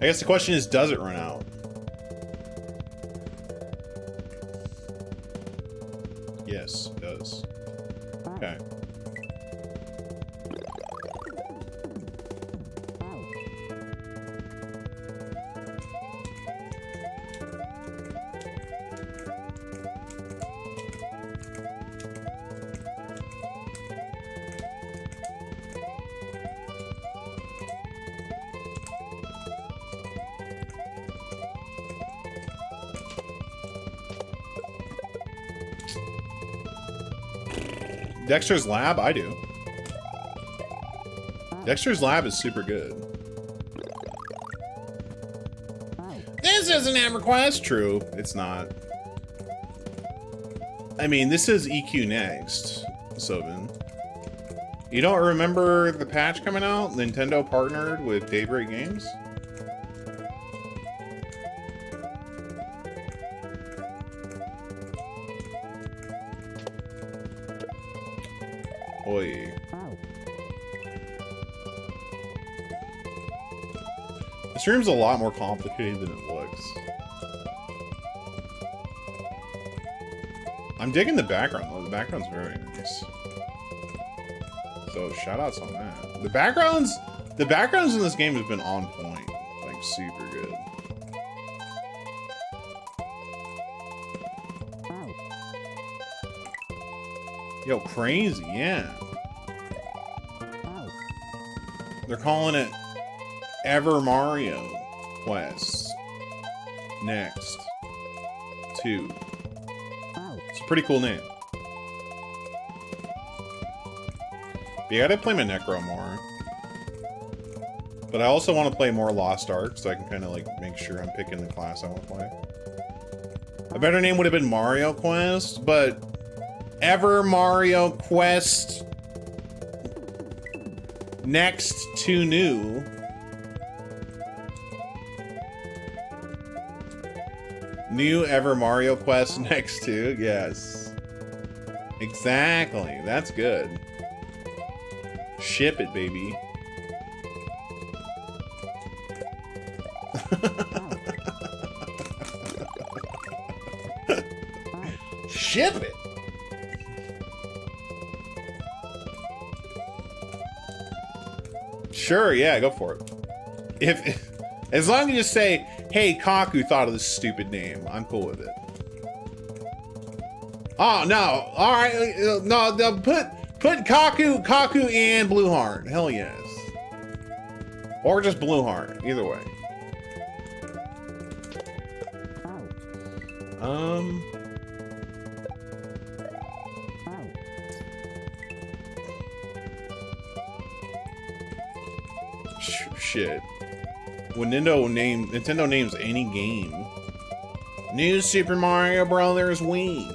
I guess the question is, does it run out? Yes, it does. Okay. Dexter's Lab? I do. Dexter's Lab is super good. This isn't EverQuest! True, it's not. I mean, this is EQ Next, Sovin. You don't remember the patch coming out? Nintendo partnered with Daybreak Games? Oi. This room's a lot more complicated than it looks. I'm digging the background though. The background's very nice. So shoutouts on that. The backgrounds in this game have been on point. Like super good. Yo, crazy, yeah. They're calling it Ever Mario Quest Next 2. It's a pretty cool name. But yeah, I gotta play my Necro more. But I also want to play more Lost Ark, so I can kind of like make sure I'm picking the class I want to play. A better name would have been Mario Quest, but Ever Mario Quest Next to New. New Ever Mario Quest Next to, yes. Exactly, that's good. Ship it, baby. Ship it. Sure, yeah, go for it. If as long as you just say, "Hey, Kaku thought of this stupid name," I'm cool with it. Oh no! All right, no, put Kaku and Blueheart. Hell yes. Or just Blueheart. Either way. Shit. When Nintendo names any game, New Super Mario Brothers Wii.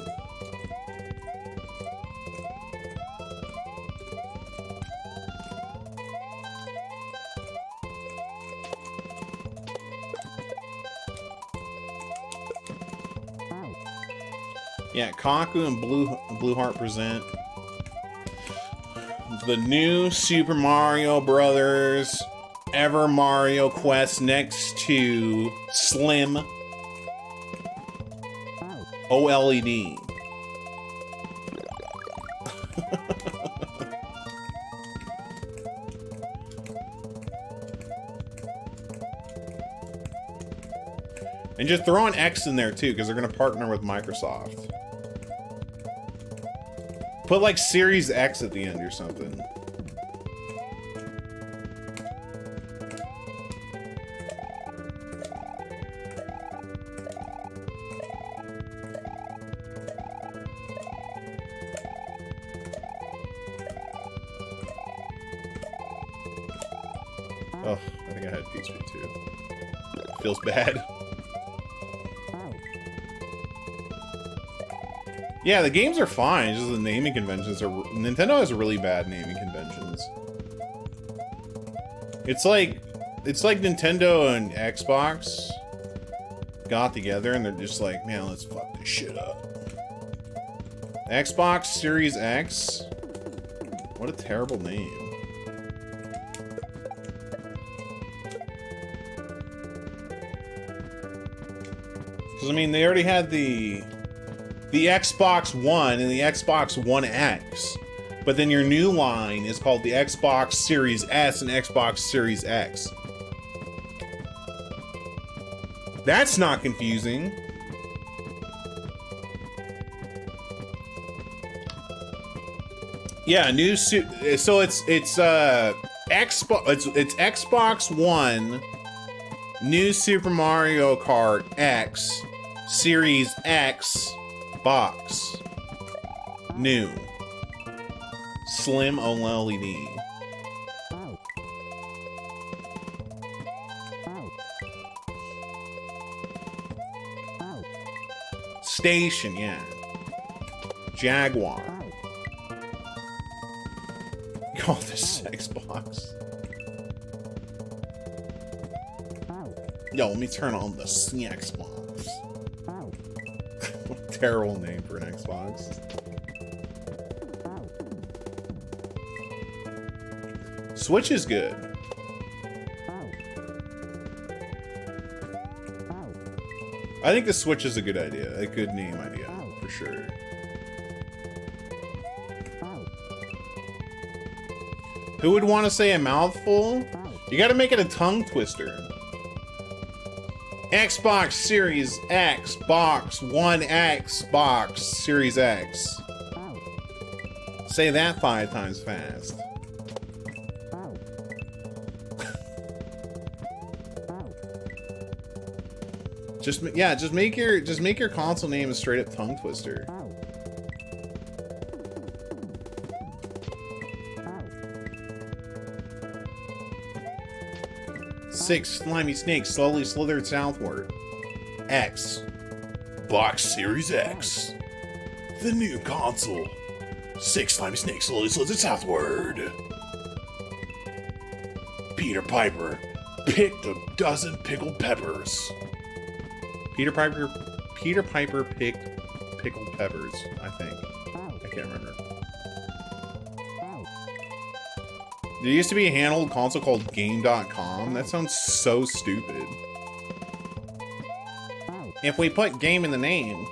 Yeah, Kaku and Blueheart present the new Super Mario Brothers Ever Mario Quest Next to Slim OLED. And just throw an X in there too, because they're going to partner with Microsoft. Put like Series X at the end or something. Oh, I think I had peak speed too. Feels bad. Yeah, the games are fine. It's just the naming conventions are... Nintendo has really bad naming conventions. It's like it's like Nintendo and Xbox got together and they're just like, man, let's fuck this shit up. Xbox Series X? What a terrible name. Because, I mean, they already had the Xbox One and the Xbox One X. But then your new line is called the Xbox Series S and Xbox Series X. That's not confusing. Yeah, so it's Xbox One, new Super Mario Kart X, Series X box, new, slim OLED. Station, yeah. Jaguar. Call this Xbox. Yo, let me turn on the Xbox. Terrible name for an Xbox. Switch is good. I think the Switch is a good idea, a good name idea, for sure. Who would want to say a mouthful? You gotta make it a tongue twister. Xbox Series X, Box, One X, Box, Series X. Say that 5 times fast. Just make your console name a straight up tongue twister. Six slimy snakes slowly slithered southward. X. Box Series X. The new console. 6 slimy snakes slowly slithered southward. Peter Piper picked a dozen pickled peppers. Peter Piper picked pickled peppers, I think. I can't remember. There used to be a handheld console called Game.com. That sounds so stupid. If we put game in the name.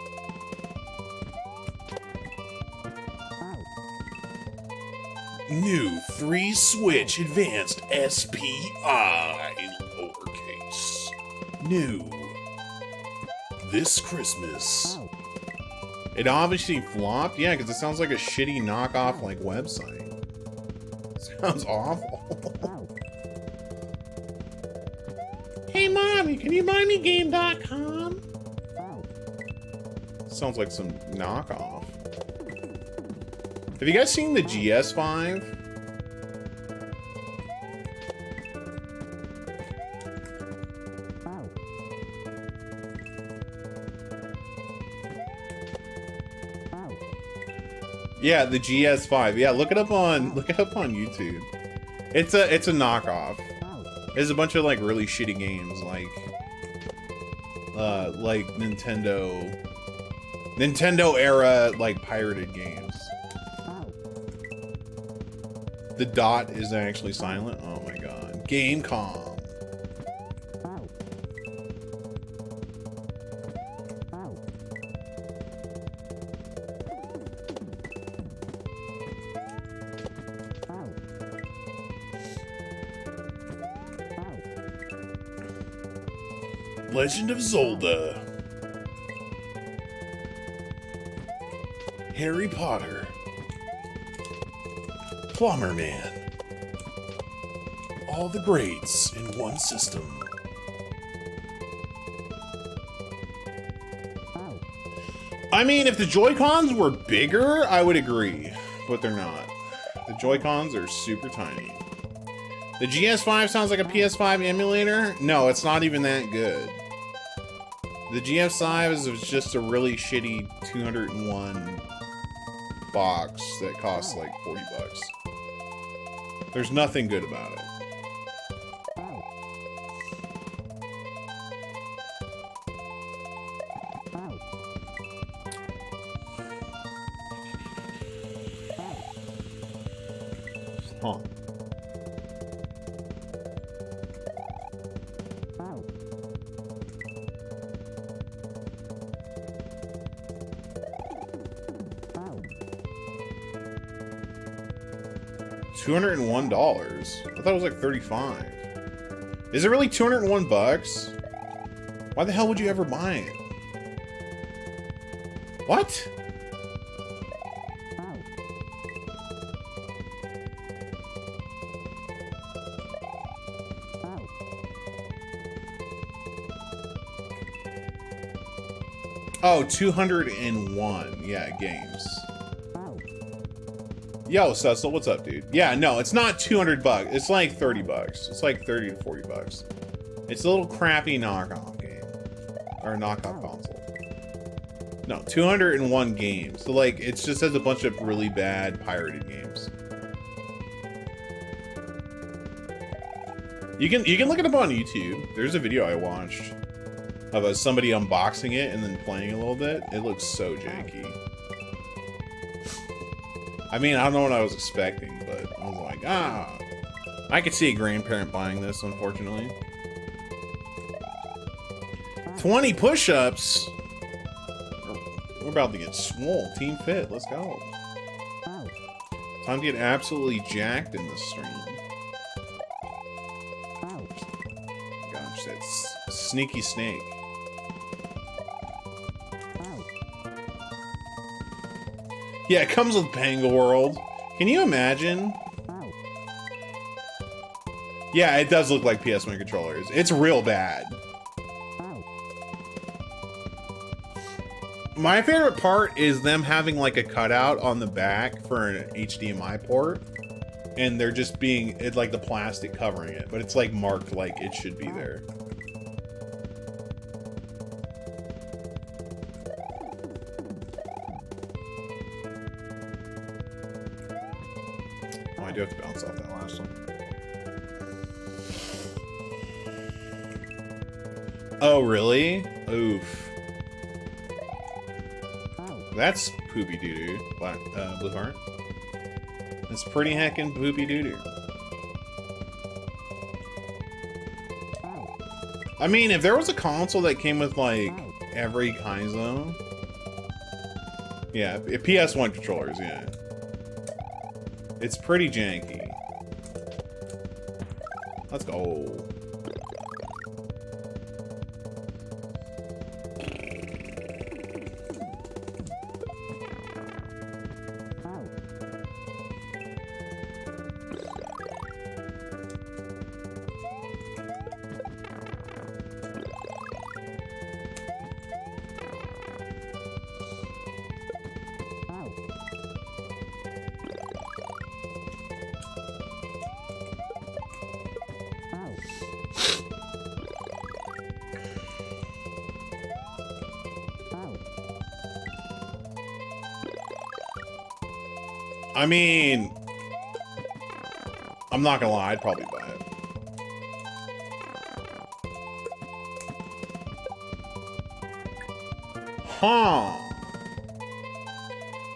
New 3-switch advanced SPI lowercase. New. This Christmas. It obviously flopped? Yeah, because it sounds like a shitty knockoff like website. Sounds awful. Hey mommy, can you buy me game.com? Sounds like some knockoff. Have you guys seen the GS5? Yeah, the GS5. Yeah, look it up on YouTube. It's a knockoff. There's a bunch of like really shitty games like Nintendo era like pirated games. The dot is actually silent. Oh my god. Gamecom. Legend of Zelda. Harry Potter. Plumber Man. All the greats in one system. I mean, if the Joy-Cons were bigger, I would agree, but they're not. The Joy-Cons are super tiny. The GS5 sounds like a PS5 emulator? No, it's not even that good. The GS5 is just a really shitty 201 box that costs like 40 bucks. There's nothing good about it. Huh. $201. I thought it was like 35. Is it really 201 bucks? Why the hell would you ever buy it? What? Oh, 201. Yeah, games. Yo, Cecil, what's up, dude? Yeah, no, it's not 200 bucks. It's like 30 bucks. It's like 30 to 40 bucks. It's a little crappy knockoff game. Or knockoff console. No, 201 games. So, like, it just has a bunch of really bad pirated games. You can look it up on YouTube. There's a video I watched of somebody unboxing it and then playing a little bit. It looks so janky. I mean, I don't know what I was expecting, but I was like, I could see a grandparent buying this, unfortunately. 20 push-ups? We're about to get swole. Team Fit, let's go. Time to get absolutely jacked in this stream. Gosh, that's sneaky snake. Yeah, it comes with Panga World. Can you imagine? Yeah, it does look like PS1 controllers. It's real bad. My favorite part is them having like a cutout on the back for an HDMI port. And they're just being, it's like the plastic covering it. But it's like marked like it should be there. Oh, I do have to bounce off that last one. Oh, really? Oof. That's poopy doo-doo, Blue Heart. It's pretty heckin' poopy doo-doo. I mean, if there was a console that came with, like, every Kaizo... Yeah, PS1 controllers, yeah. It's pretty janky. Let's go. I mean, I'm not gonna lie, I'd probably buy it. Huh.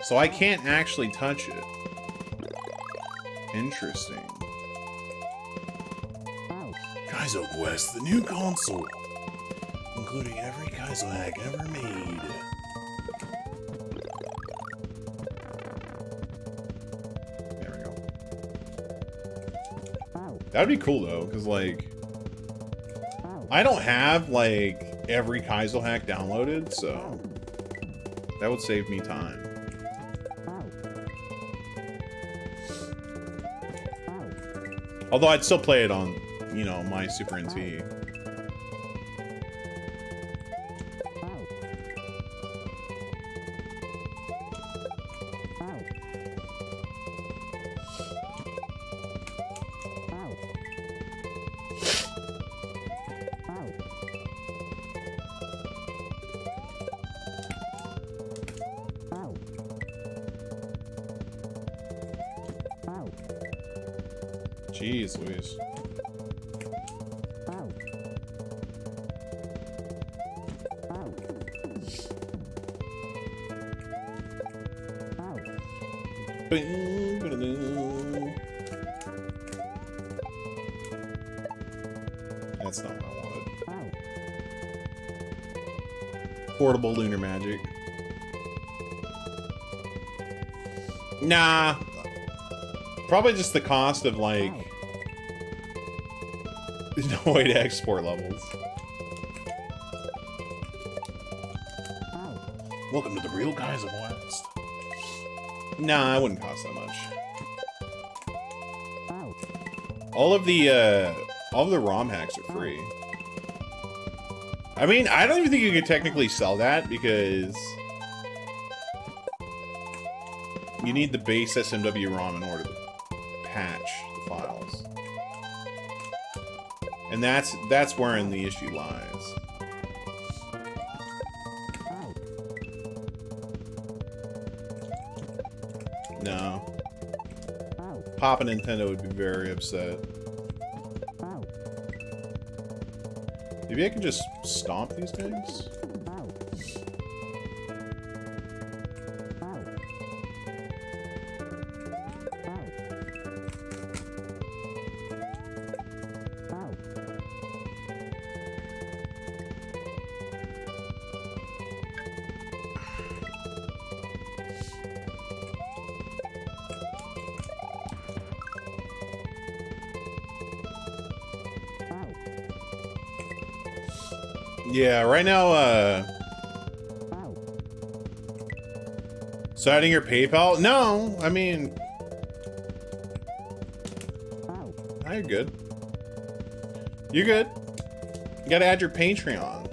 So I can't actually touch it. Interesting. KaizoQuest, the new console, including every Kaizo hack ever made. That'd be cool though, because like, I don't have like every Kaizo hack downloaded, so that would save me time. Although I'd still play it on, you know, my Super NT. Jeez Louise. That's not what I wanted. Portable lunar magic. Nah. Probably just the cost of, like... There's no way to export levels. Welcome to the real KaizoQuest. Nah, it wouldn't cost that much. All of the ROM hacks are free. I mean, I don't even think you could technically sell that because you need the base SMW ROM in order to patch the files. And that's wherein the issue lies. No. Papa Nintendo would be very upset. Maybe I can just stomp these guys? Yeah, right now, so adding your PayPal? No, I mean... Oh, you're good. You're good. You gotta add your Patreon.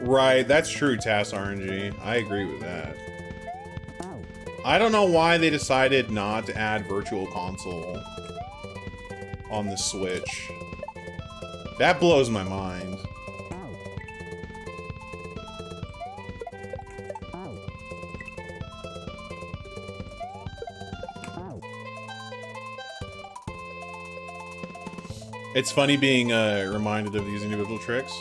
Right, that's true, TAS RNG. I agree with that. I don't know why they decided not to add Virtual Console on the Switch. That blows my mind. It's funny being reminded of these individual tricks.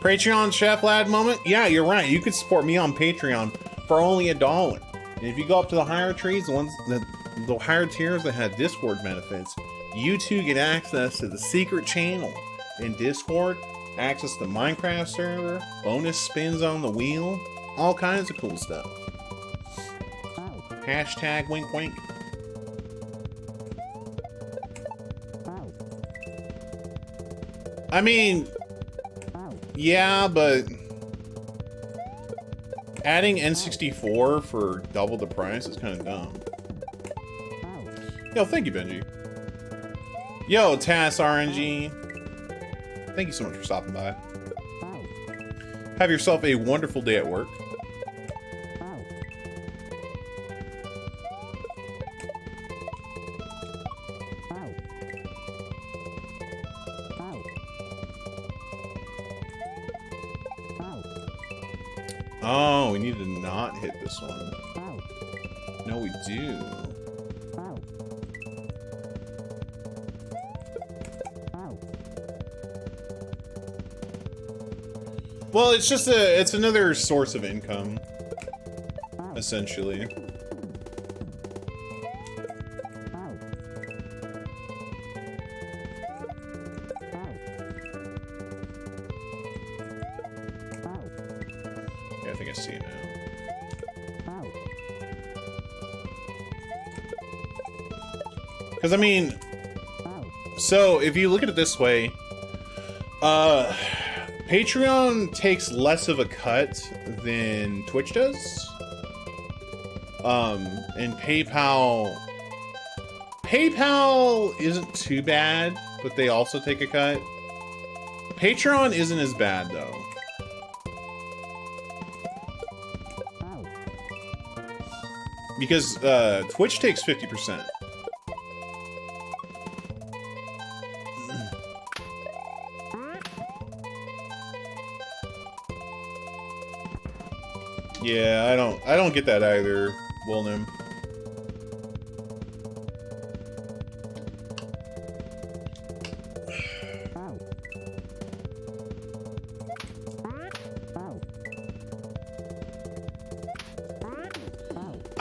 Patreon Chef Lad moment? Yeah, you're right. You could support me on Patreon for only $1. And if you go up to the higher tiers, the higher tiers that have Discord benefits, you too get access to the secret channel in Discord, access to Minecraft server, bonus spins on the wheel, all kinds of cool stuff. Hashtag wink wink. I mean, yeah, but adding N64 for double the price is kind of dumb. Yo, thank you, Benji. Yo, TAS RNG. Thank you so much for stopping by. Have yourself a wonderful day at work. Oh, we need to not hit this one. No, we do. Well, it's just it's another source of income, essentially. Yeah, I think I see it now. Because, I mean, so if you look at it this way, Patreon takes less of a cut than Twitch does. And PayPal isn't too bad, but they also take a cut. Patreon isn't as bad though. Because Twitch takes 50%. Yeah, I don't get that either, Wilnum.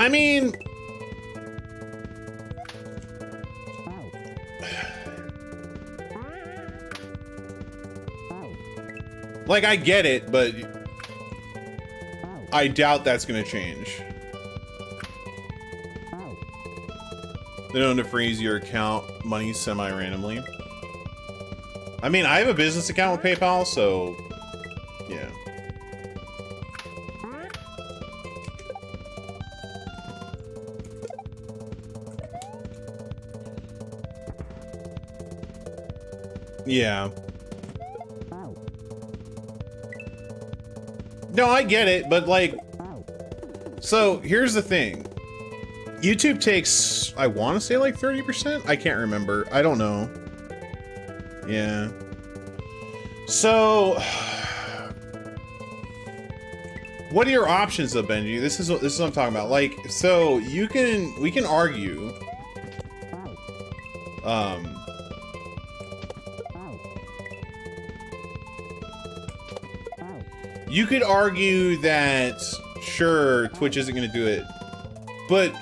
I mean, like, I get it, but I doubt that's gonna change. They don't have to freeze your account money semi-randomly. I mean, I have a business account with PayPal, so yeah. Yeah. No, I get it, but like, so here's the thing. YouTube takes, I want to say like 30%? I can't remember. I don't know. Yeah. So, what are your options though, Benji? This is what I'm talking about. Like, so we can argue. You could argue that, sure, Twitch isn't going to do it, but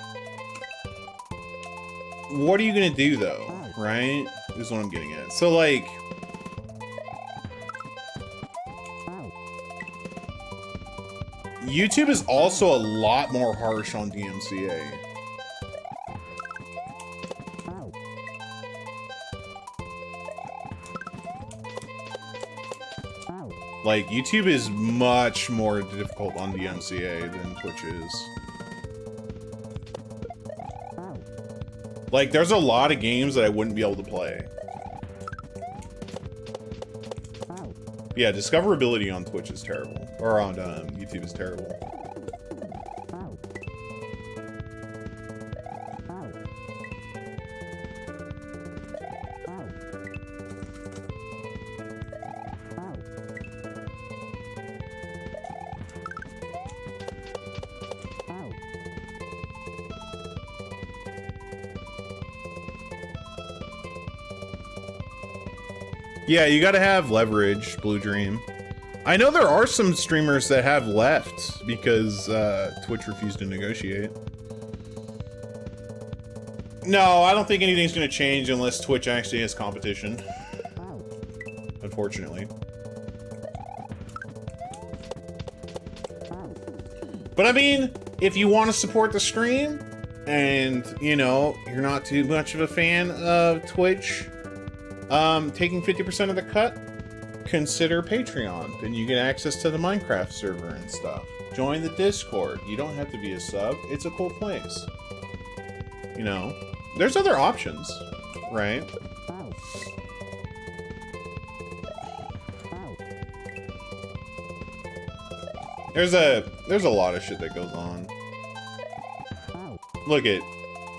what are you going to do, though, right? Is what I'm getting at. So, like, YouTube is also a lot more harsh on DMCA. Like, YouTube is much more difficult on DMCA than Twitch is. Like, there's a lot of games that I wouldn't be able to play. Yeah, discoverability on Twitch is terrible. Or on YouTube is terrible. Yeah, you gotta have leverage, Blue Dream. I know there are some streamers that have left because Twitch refused to negotiate. No, I don't think anything's gonna change unless Twitch actually has competition. Unfortunately. But I mean, if you want to support the stream and, you know, you're not too much of a fan of Twitch taking 50% of the cut, consider Patreon. Then you get access to the Minecraft server and stuff. Join the Discord. You don't have to be a sub. It's a cool place. You know, there's other options, right? There's a lot of shit that goes on. Look at,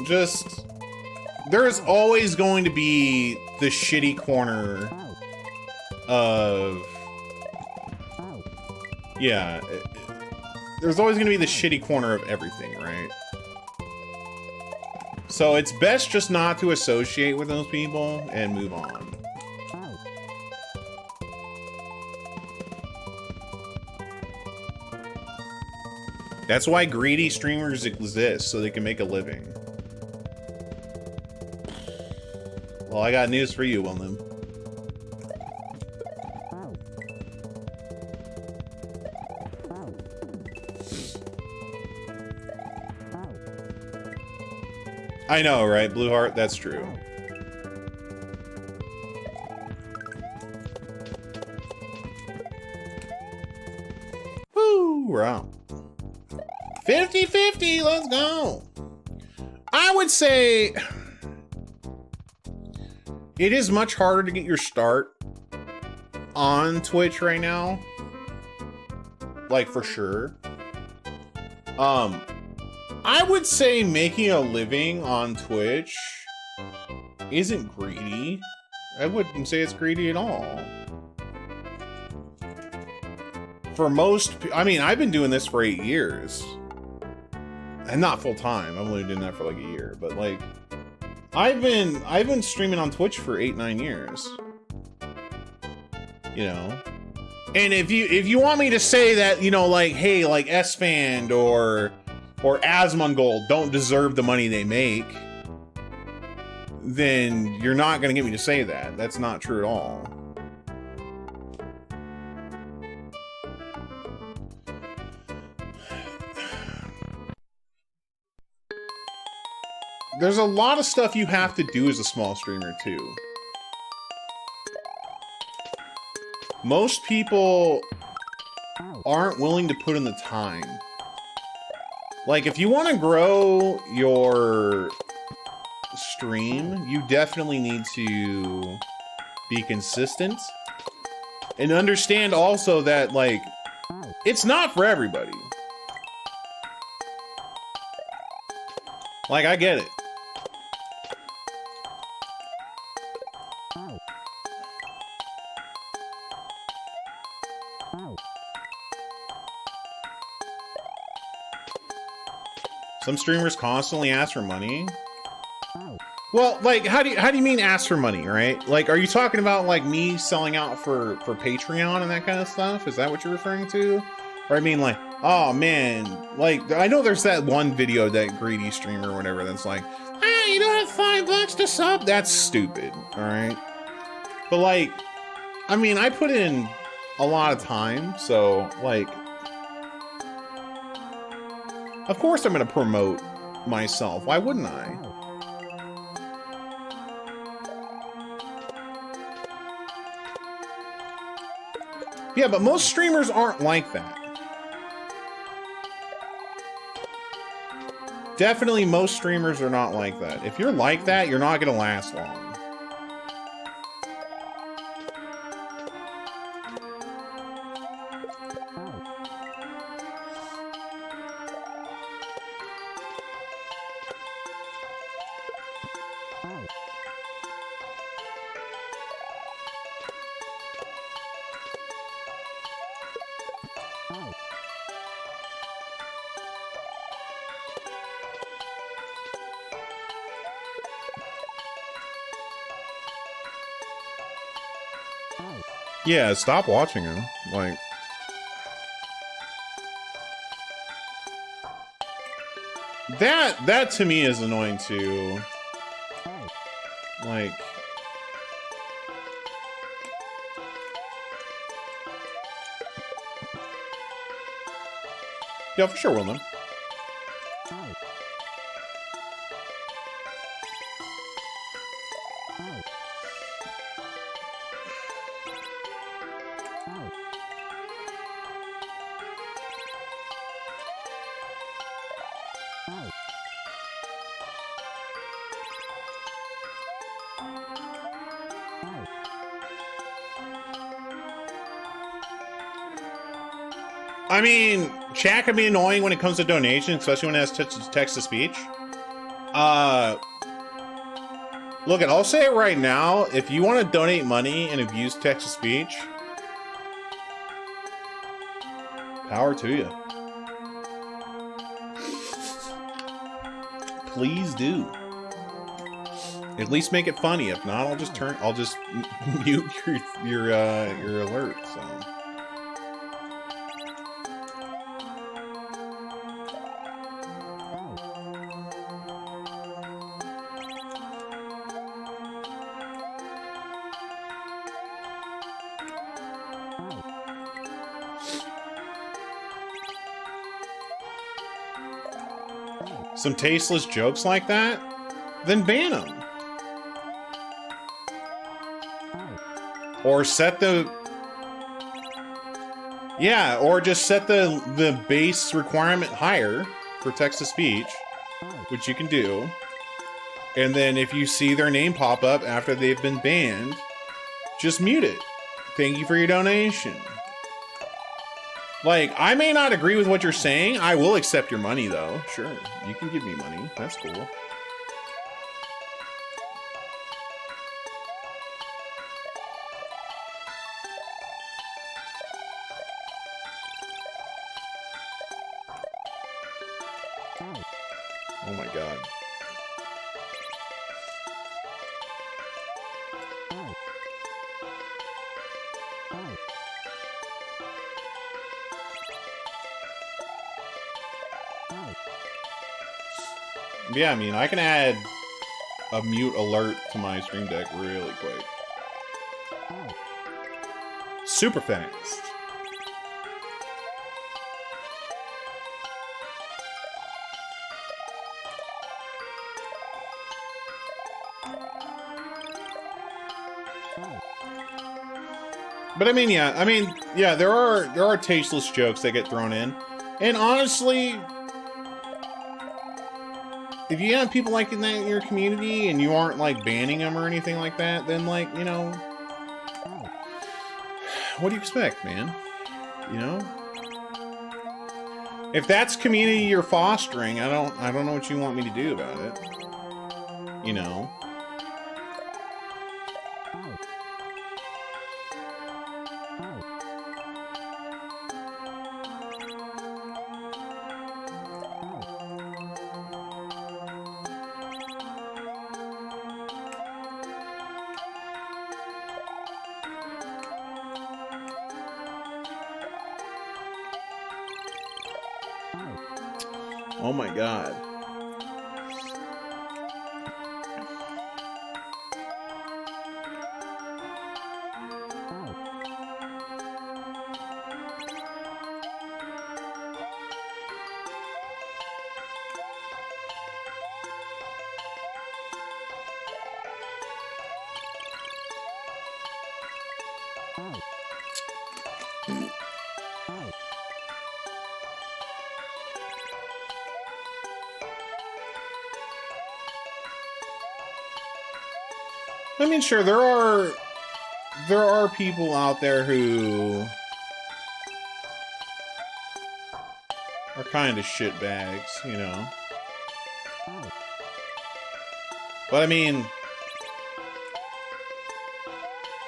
just, there's always going to be the shitty corner of, yeah, there's always going to be the shitty corner of everything, right? So it's best just not to associate with those people and move on. That's why greedy streamers exist, so they can make a living. Well, I got news for you, William. I know, right, Blue Heart? That's true. Woo, we're out. 50-50, let's go. I would say it is much harder to get your start on Twitch right now. Like, for sure. I would say making a living on Twitch isn't greedy. I wouldn't say it's greedy at all. For most, I mean, I've been doing this for 8 years. And not full time. I've only been doing that for like a year, but like, I've been streaming on Twitch for 8-9 years. You know, and if you want me to say that, you know, like, hey, like S-Fand or or Asmongold don't deserve the money they make, then you're not going to get me to say that. That's not true at all. There's a lot of stuff you have to do as a small streamer, too. Most people aren't willing to put in the time. Like, if you want to grow your stream, you definitely need to be consistent. And understand also that, like, it's not for everybody. Like, I get it. Some streamers constantly ask for money. Well, like, how do you mean ask for money, right? Like, are you talking about, like, me selling out for Patreon and that kind of stuff? Is that what you're referring to? Or I mean, like, oh, man, like, I know there's that one video, that greedy streamer or whatever, that's like, ah, you don't have $5 to sub? That's stupid, all right? But, like, I mean, I put in a lot of time, so, like, of course I'm going to promote myself. Why wouldn't I? Yeah, but most streamers aren't like that. Definitely most streamers are not like that. If you're like that, you're not going to last long. Yeah, stop watching him. Like, that to me is annoying too. Like, yeah, for sure, Wilman. I mean, chat can be annoying when it comes to donations, especially when it has text-to-speech. Look, I'll say it right now. If you want to donate money and abuse text-to-speech, power to you. Please do. At least make it funny. If not, I'll just mute your alert. So. Some tasteless jokes like that, then ban them. Or set the... Yeah, or just set the base requirement higher for text-to-speech, which you can do. And then if you see their name pop up after they've been banned, just mute it. Thank you for your donation. Like, I may not agree with what you're saying. I will accept your money, though. Sure, you can give me money. That's cool. Oh my god. Yeah, I mean, I can add a mute alert to my stream deck really quick. Super fast. But I mean, yeah, there are tasteless jokes that get thrown in. And honestly, if you have people like that in your community and you aren't like banning them or anything like that, then like, you know, what do you expect, man? You know? If that's community you're fostering, I don't know what you want me to do about it. You know? Oh my god. I mean, sure, there are people out there who are kind of shitbags, you know. But I mean,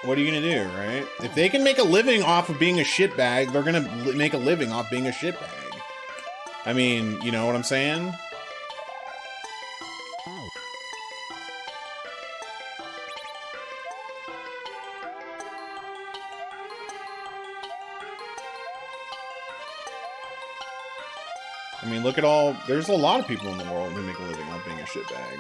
what are you gonna do, right? If they can make a living off of being a shitbag, they're gonna make a living off being a shitbag. I mean, you know what I'm saying? I mean, look at all... There's a lot of people in the world who make a living off being a shitbag.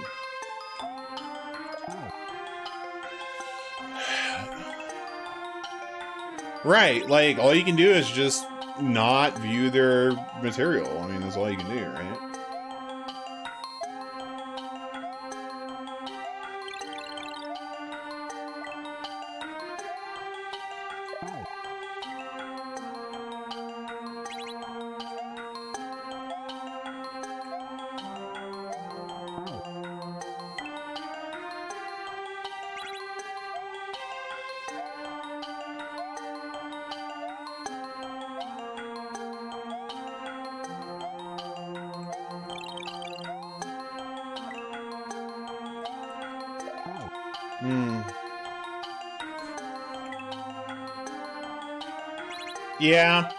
Right, like, all you can do is just not view their material. I mean, that's all you can do, right? Yeah.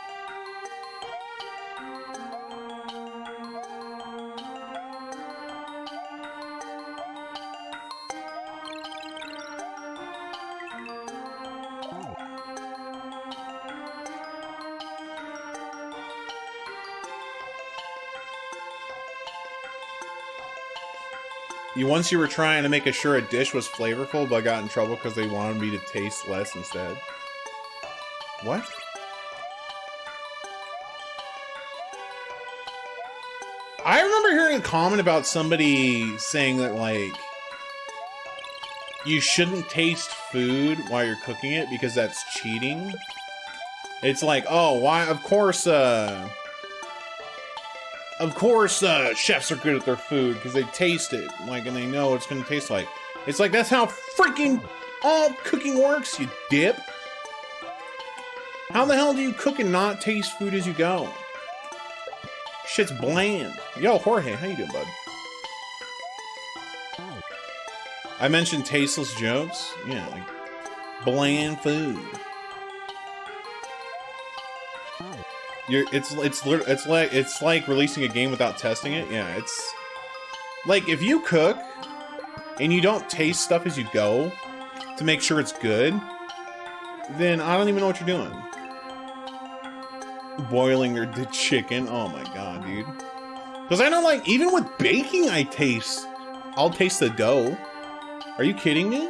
Once you were trying to make sure a dish was flavorful, but got in trouble because they wanted me to taste less instead. What? I remember hearing a comment about somebody saying that, like, you shouldn't taste food while you're cooking it because that's cheating. It's like, oh, why? Of course, chefs are good at their food because they taste it, like, and they know what it's gonna taste like. It's like, that's how freaking all cooking works, you dip. How the hell do you cook and not taste food as you go? Shit's bland. Yo, Jorge, how you doing, bud? I mentioned tasteless jokes. Yeah, like bland food. It's like releasing a game without testing it. Yeah, it's like if you cook and you don't taste stuff as you go to make sure it's good, then I don't even know what you're doing. Boiling the chicken. Oh my god, dude. Because I know, like, even with baking, I'll taste the dough. Are you kidding me?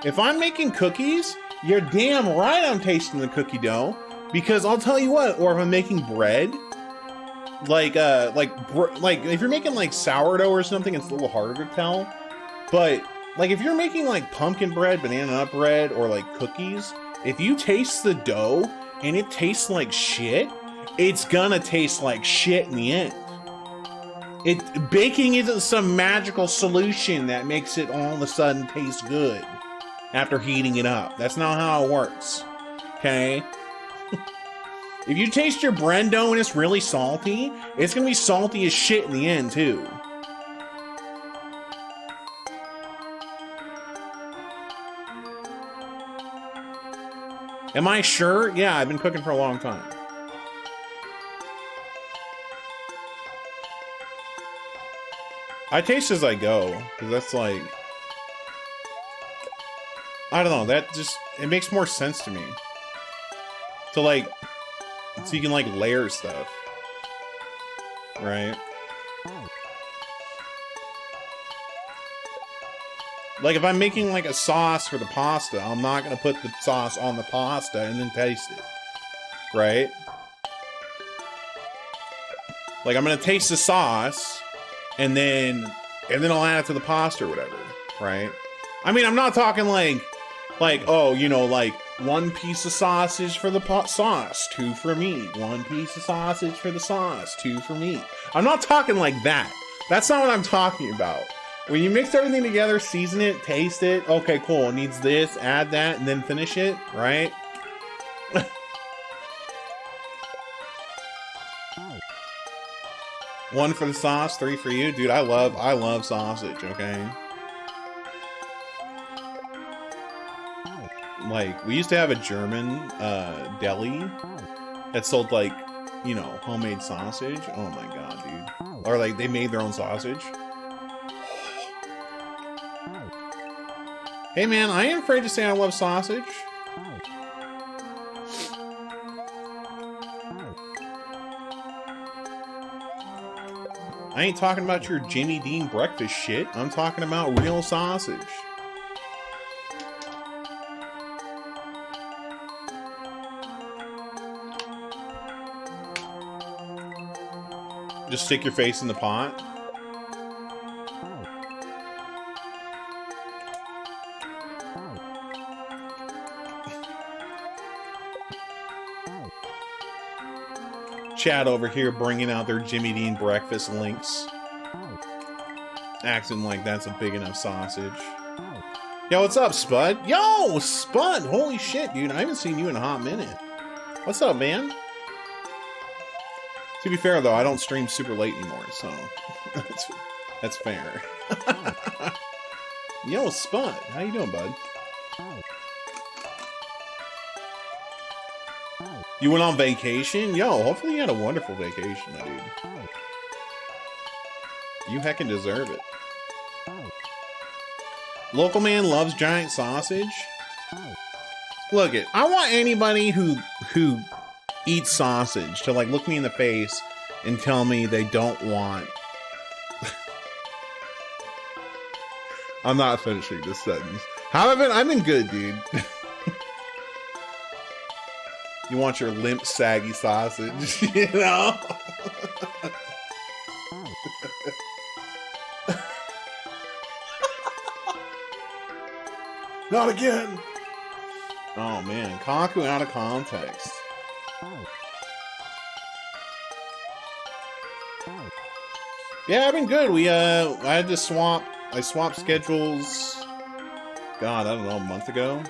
If I'm making cookies, you're damn right I'm tasting the cookie dough. Because I'll tell you what, or if I'm making bread, like if you're making like sourdough or something, it's a little harder to tell. But like if you're making like pumpkin bread, banana nut bread, or like cookies, if you taste the dough and it tastes like shit, it's gonna taste like shit in the end. Baking isn't some magical solution that makes it all of a sudden taste good after heating it up. That's not how it works. Okay? If you taste your bread dough and it's really salty, it's gonna be salty as shit in the end too. Am I sure? Yeah, I've been cooking for a long time. I taste as I go, because that's like, I don't know, that just, it makes more sense to me. To like, so you can like layer stuff. Right? Like if I'm making like a sauce for the pasta, I'm not gonna put the sauce on the pasta and then taste it. Right? Like I'm gonna taste the sauce and then I'll add it to the pasta or whatever, right? I mean, I'm not talking like, oh, you know, like 1 piece of sausage for the sauce, 2 for meat. 1 piece of sausage for the sauce, 2 for meat. I'm not talking like that. That's not what I'm talking about. When you mix everything together, season it, taste it, okay, cool, it needs this, add that, and then finish it, right? One for the sauce, 3 for you. Dude, I love sausage, okay? Like, we used to have a German deli that sold, like, you know, homemade sausage. Oh my god, dude. Or, like, they made their own sausage. Hey man, I ain't afraid to say I love sausage. I ain't talking about your Jimmy Dean breakfast shit. I'm talking about real sausage. Just stick your face in the pot. Chat over here bringing out their Jimmy Dean breakfast links. Acting like that's a big enough sausage. Yo, what's up, Spud? Yo, Spud! Holy shit, dude. I haven't seen you in a hot minute. What's up, man? To be fair, though, I don't stream super late anymore, so that's fair. Yo, Spud. How you doing, bud? You went on vacation? Yo, hopefully you had a wonderful vacation, my dude. You heckin' deserve it. Local man loves giant sausage. Look it, I want anybody who eats sausage to like look me in the face and tell me they don't want. I'm not finishing this sentence. How have I been? I've been good, dude. You want your limp, saggy sausage, you know? Not again! Oh man, Kaku out of context. Yeah, I've been good. I had to I swapped schedules, God, I don't know, a month ago.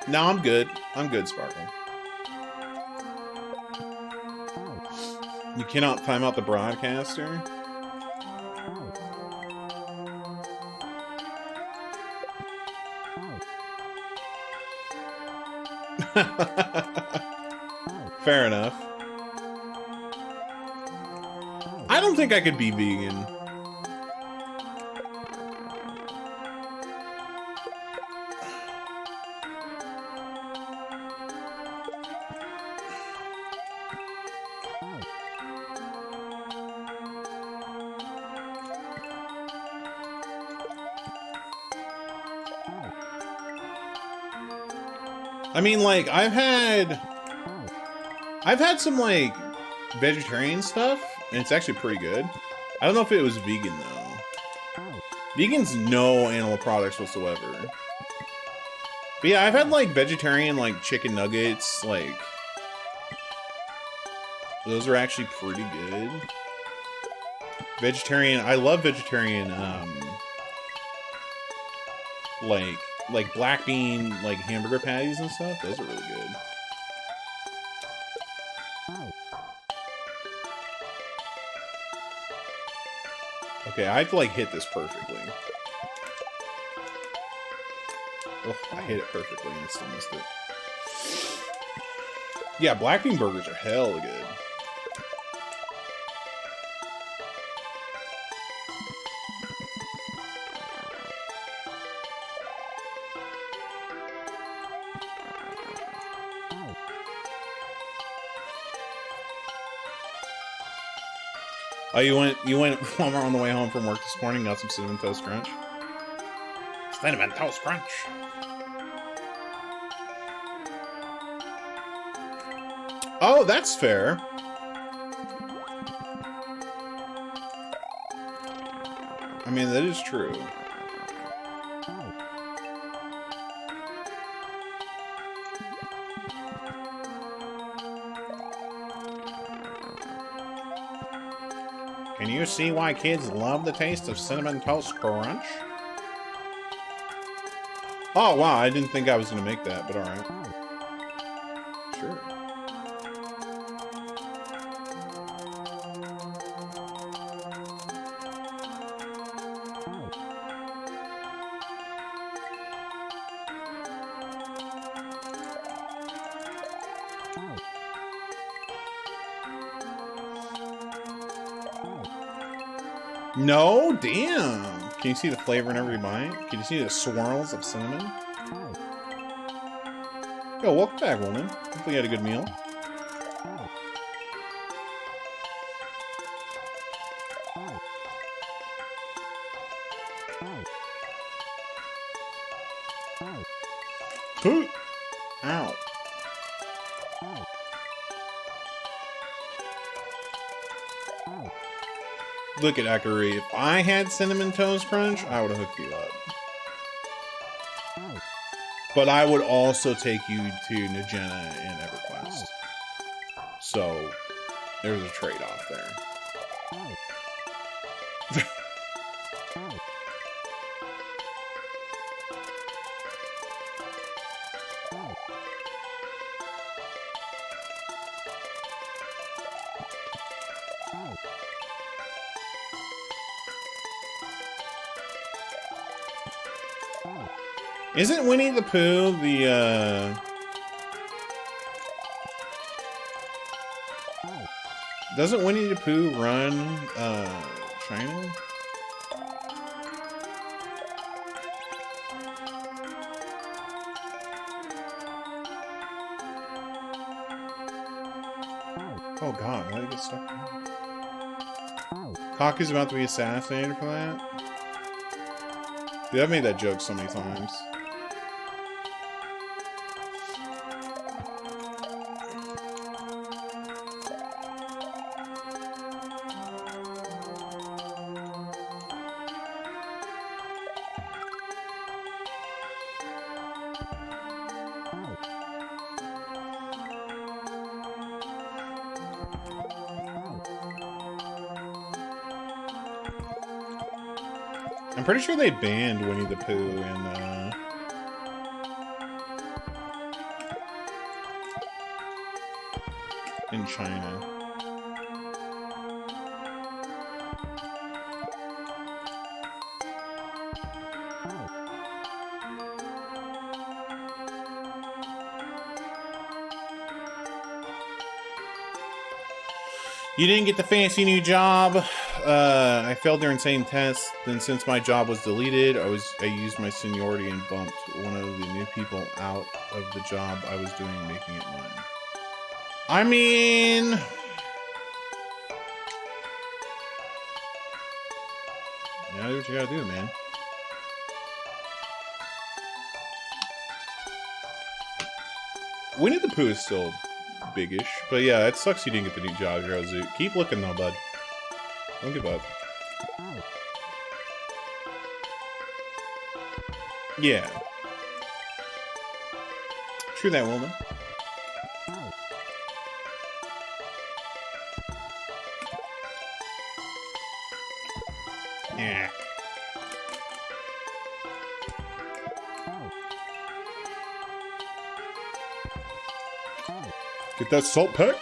No, I'm good. I'm good, Sparkle. You cannot time out the broadcaster? Fair enough. I don't think I could be vegan. I mean, like, I've had some, like, vegetarian stuff, and it's actually pretty good. I don't know if it was vegan, though. Vegans, no animal products whatsoever. But yeah, I've had, like, vegetarian, like, chicken nuggets, like... Those are actually pretty good. Vegetarian, I love vegetarian, like black bean, like, hamburger patties and stuff. Those are really good. Okay, I have to, like, hit this perfectly. Oh, I hit it perfectly and I still missed it. Yeah, black bean burgers are hella good. Oh, you went Walmart on the way home from work this morning, got some Cinnamon Toast Crunch? Cinnamon Toast Crunch. Oh, that's fair. I mean, that is true. Can you see why kids love the taste of Cinnamon Toast Crunch? Oh, wow, I didn't think I was going to make that, but alright. Sure. No, damn. Can you see the flavor in every bite? Can you see the swirls of cinnamon? Yo, welcome back, woman. Hopefully you had a good meal. Ow. Look at Akari. If I had Cinnamon Toast Crunch, I would have hooked you up. But I would also take you to Nagena and EverQuest. So, there's a trade-off there. Isn't Winnie the Pooh the, Doesn't Winnie the Pooh run, China? Oh god, why did I get stuck? Kaku's about to be assassinated for that? Dude, I've made that joke so many times. I'm pretty sure they banned Winnie the Pooh in China. You didn't get the fancy new job. I failed their insane test. Then since my job was deleted, I used my seniority and bumped one of the new people out of the job I was doing, making it mine. I mean... You gotta do what you gotta do, man. Winnie the Pooh is still biggish, but yeah, it sucks you didn't get the new Job Hero Zoo. Keep looking though, bud. Don't give up. Yeah. True that, woman. Yeah. Get that salt pack.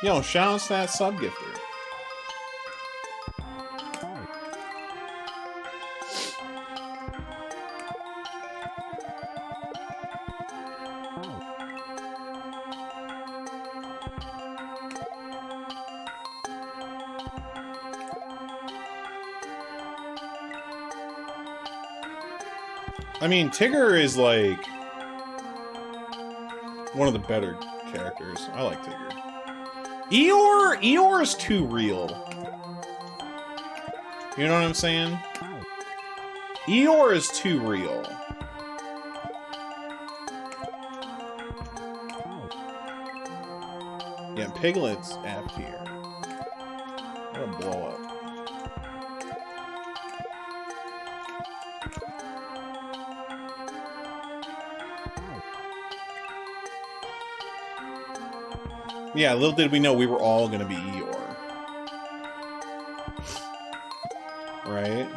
Yo, shout out to that sub gifter. I mean, Tigger is like one of the better characters. I like Tigger. Eeyore is too real. You know what I'm saying? Eeyore is too real. Yeah, Piglet's F tier. I'm gonna blow up. Yeah, little did we know we were all gonna be Eeyore. Right?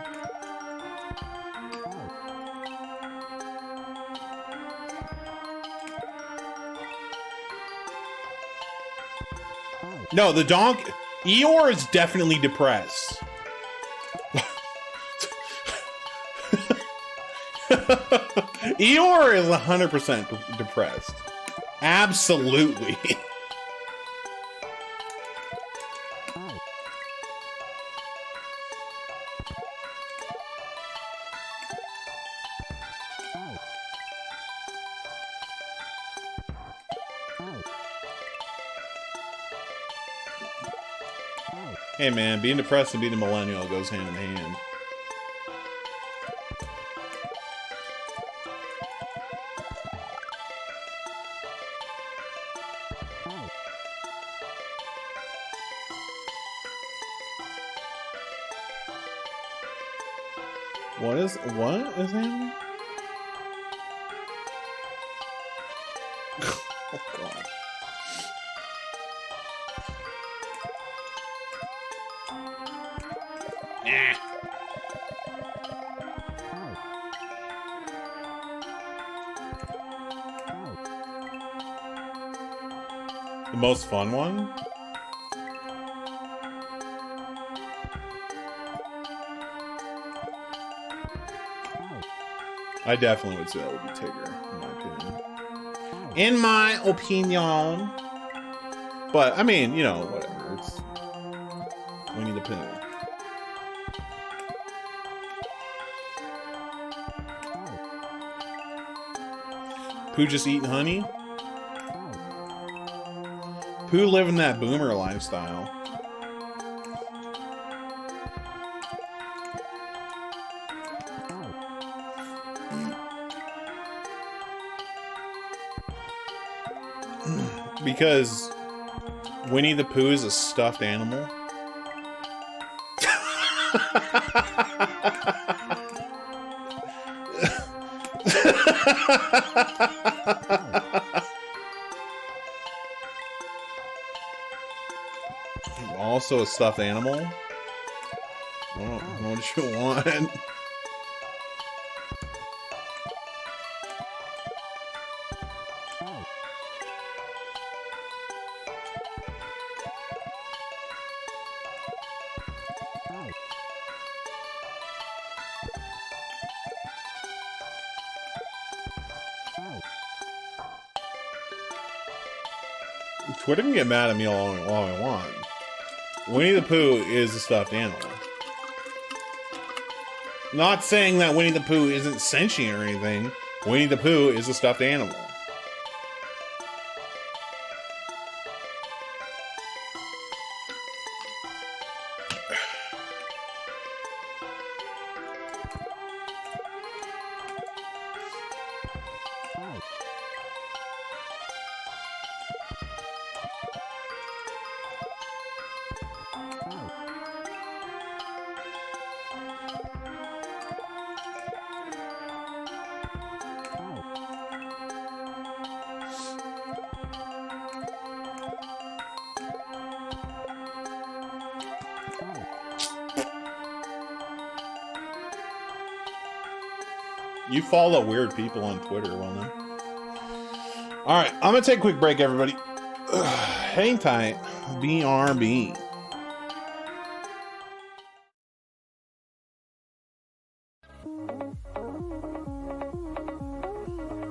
No, the donkey... Eeyore is definitely depressed. Eeyore is 100% depressed. Absolutely. Hey man, being depressed and being a millennial goes hand in hand. What is happening? Oh god. The most fun one? I definitely would say that would be Tigger, in my opinion. In my opinion. But, I mean, you know, whatever. It's Winnie the Pooh. Pooh just eating honey? Pooh living that boomer lifestyle. Because Winnie the Pooh is a stuffed animal. Also a stuffed animal? I don't know what you want. Twitter can get mad at me all I want. Winnie the Pooh is a stuffed animal. Not saying that Winnie the Pooh isn't sentient or anything. Winnie the Pooh is a stuffed animal. You follow weird people on Twitter, well then. Alright, I'm gonna take a quick break, everybody. Hang tight. BRB.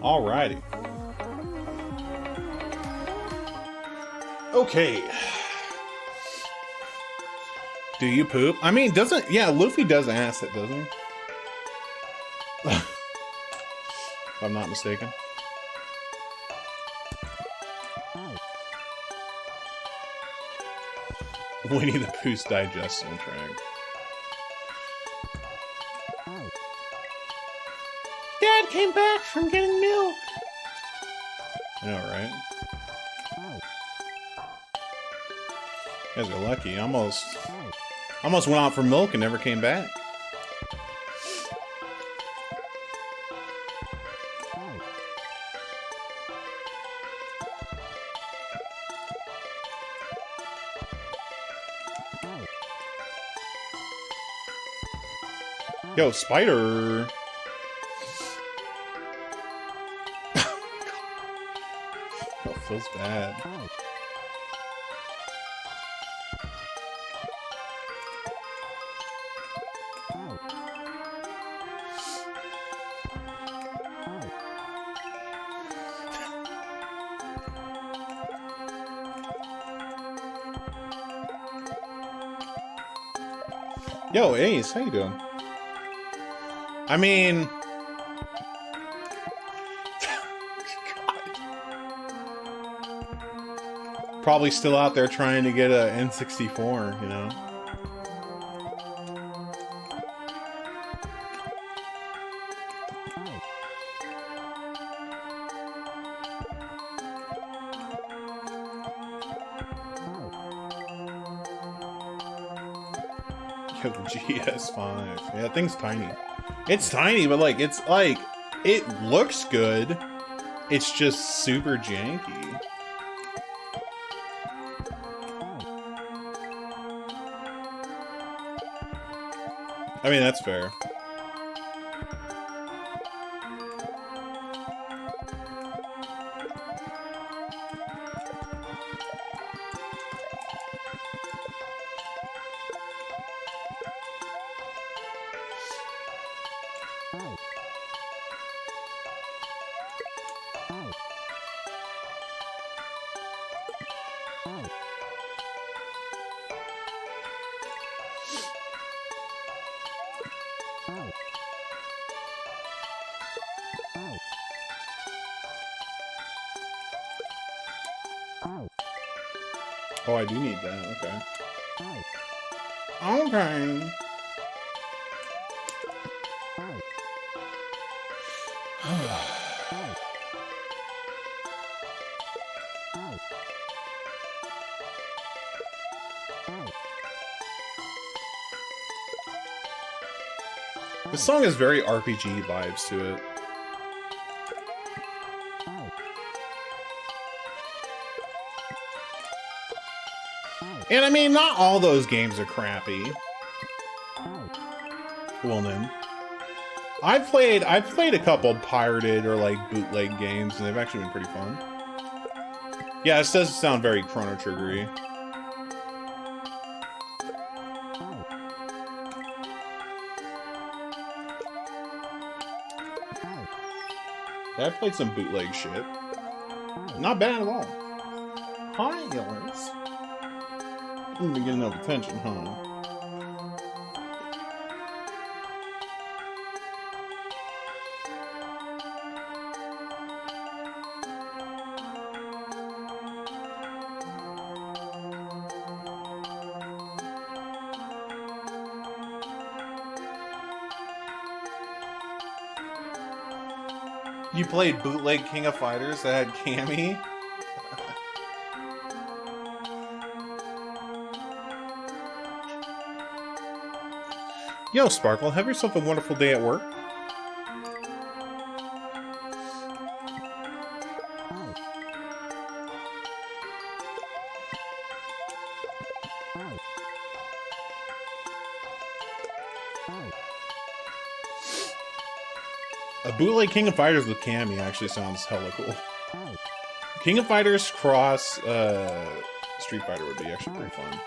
Alrighty. Okay. Do you poop? I mean, doesn't... Yeah, Luffy does ask it, doesn't he? If I'm not mistaken. Winnie the Pooh's digestion tract. Dad came back from getting milk. I know, right? You guys are lucky. Almost went out for milk and never came back. Yo, spider! Oh, feels bad. Yo, Ace, how you doing? I mean... Probably still out there trying to get a N64, you know? Yo, GS5. Yeah, that thing's tiny. It's tiny, but like, it looks good. It's just super janky. I mean, that's fair. Oh, I do need that. Okay. Okay. This song has very RPG vibes to it. And I mean, not all those games are crappy. Well then. I've played a couple pirated or like bootleg games and they've actually been pretty fun. Yeah, this does sound very Chrono Trigger-y. Yeah, I've played some bootleg shit. Not bad at all. Hi, Yellers. You've been getting enough attention, huh? You played bootleg King of Fighters that had Cammy? Yo, Sparkle, have yourself a wonderful day at work. A A bootleg King of Fighters with Cammy actually sounds hella cool. King of Fighters cross Street Fighter would be actually pretty fun.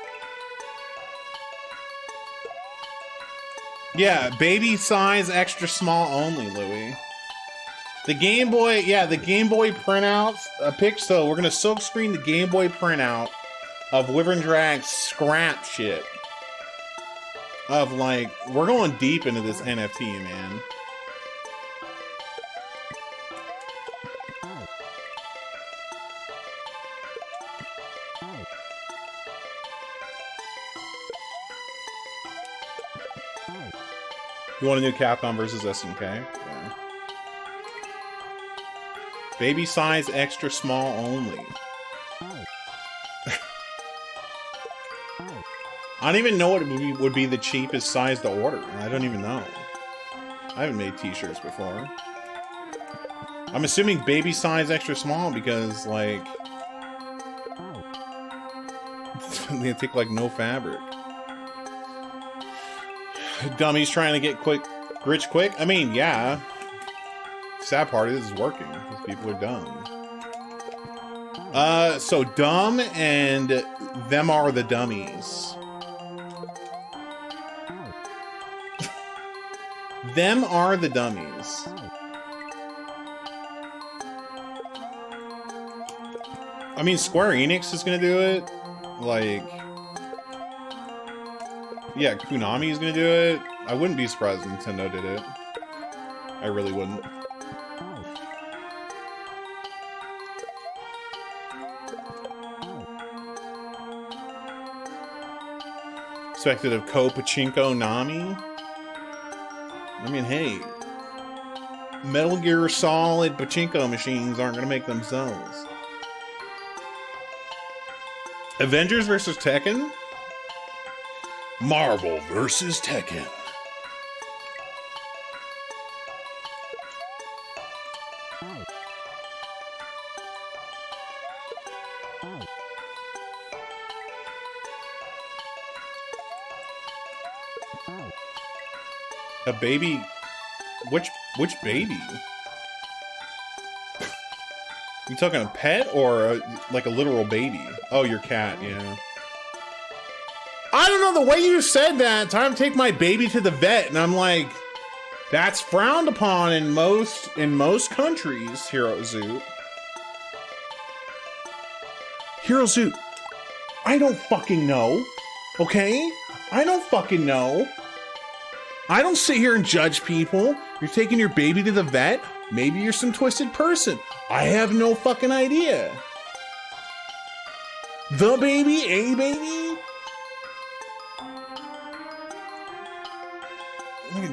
Yeah, baby size, extra small only, Louis. The Game Boy, yeah, the Game Boy printouts. So we're gonna silk screen the Game Boy printout of Wyvern Drag's scrap shit. Of like, we're going deep into this NFT, man. You want a new Capcom versus SNK? Yeah. Baby size, extra small only. I don't even know what would be the cheapest size to order. I don't even know. I haven't made t-shirts before. I'm assuming baby size, extra small because, like, they take, like, no fabric. Dummies trying to get rich quick. I mean, yeah. Sad part is it's working because people are dumb. So dumb and them are the dummies. Them are the dummies. I mean, Square Enix is gonna do it. Like, yeah, Konami is gonna do it. I wouldn't be surprised if Nintendo did it. I really wouldn't. Expected of Pachinko Nami? I mean, hey. Metal Gear Solid Pachinko machines aren't gonna make themselves. Avengers versus Tekken? Marvel versus Tekken. A baby? Which baby? You talking a pet or like a literal baby? Oh, your cat, yeah. I don't know, the way you said that, time to take my baby to the vet, and I'm like, that's frowned upon in most countries, Hero Zoot. Hero Zoot, I don't fucking know, okay? I don't fucking know. I don't sit here and judge people. You're taking your baby to the vet? Maybe you're some twisted person. I have no fucking idea. The baby? A baby?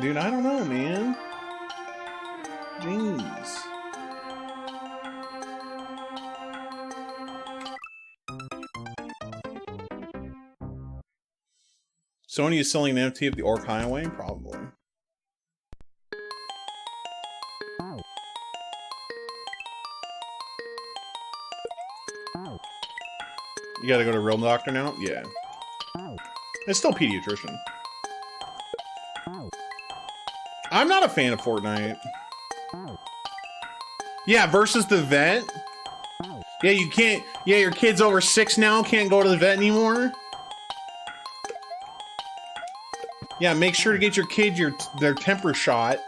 Dude, I don't know, man. Jeez. Sony is selling an NFT of the Orc Highway? Probably. You gotta go to Real Doctor now? Yeah. It's still Pediatrician. I'm not a fan of Fortnite. Yeah, versus the vet? Yeah, you can't... Yeah, your kid's over 6 now, can't go to the vet anymore? Yeah, make sure to get your kid their temper shot.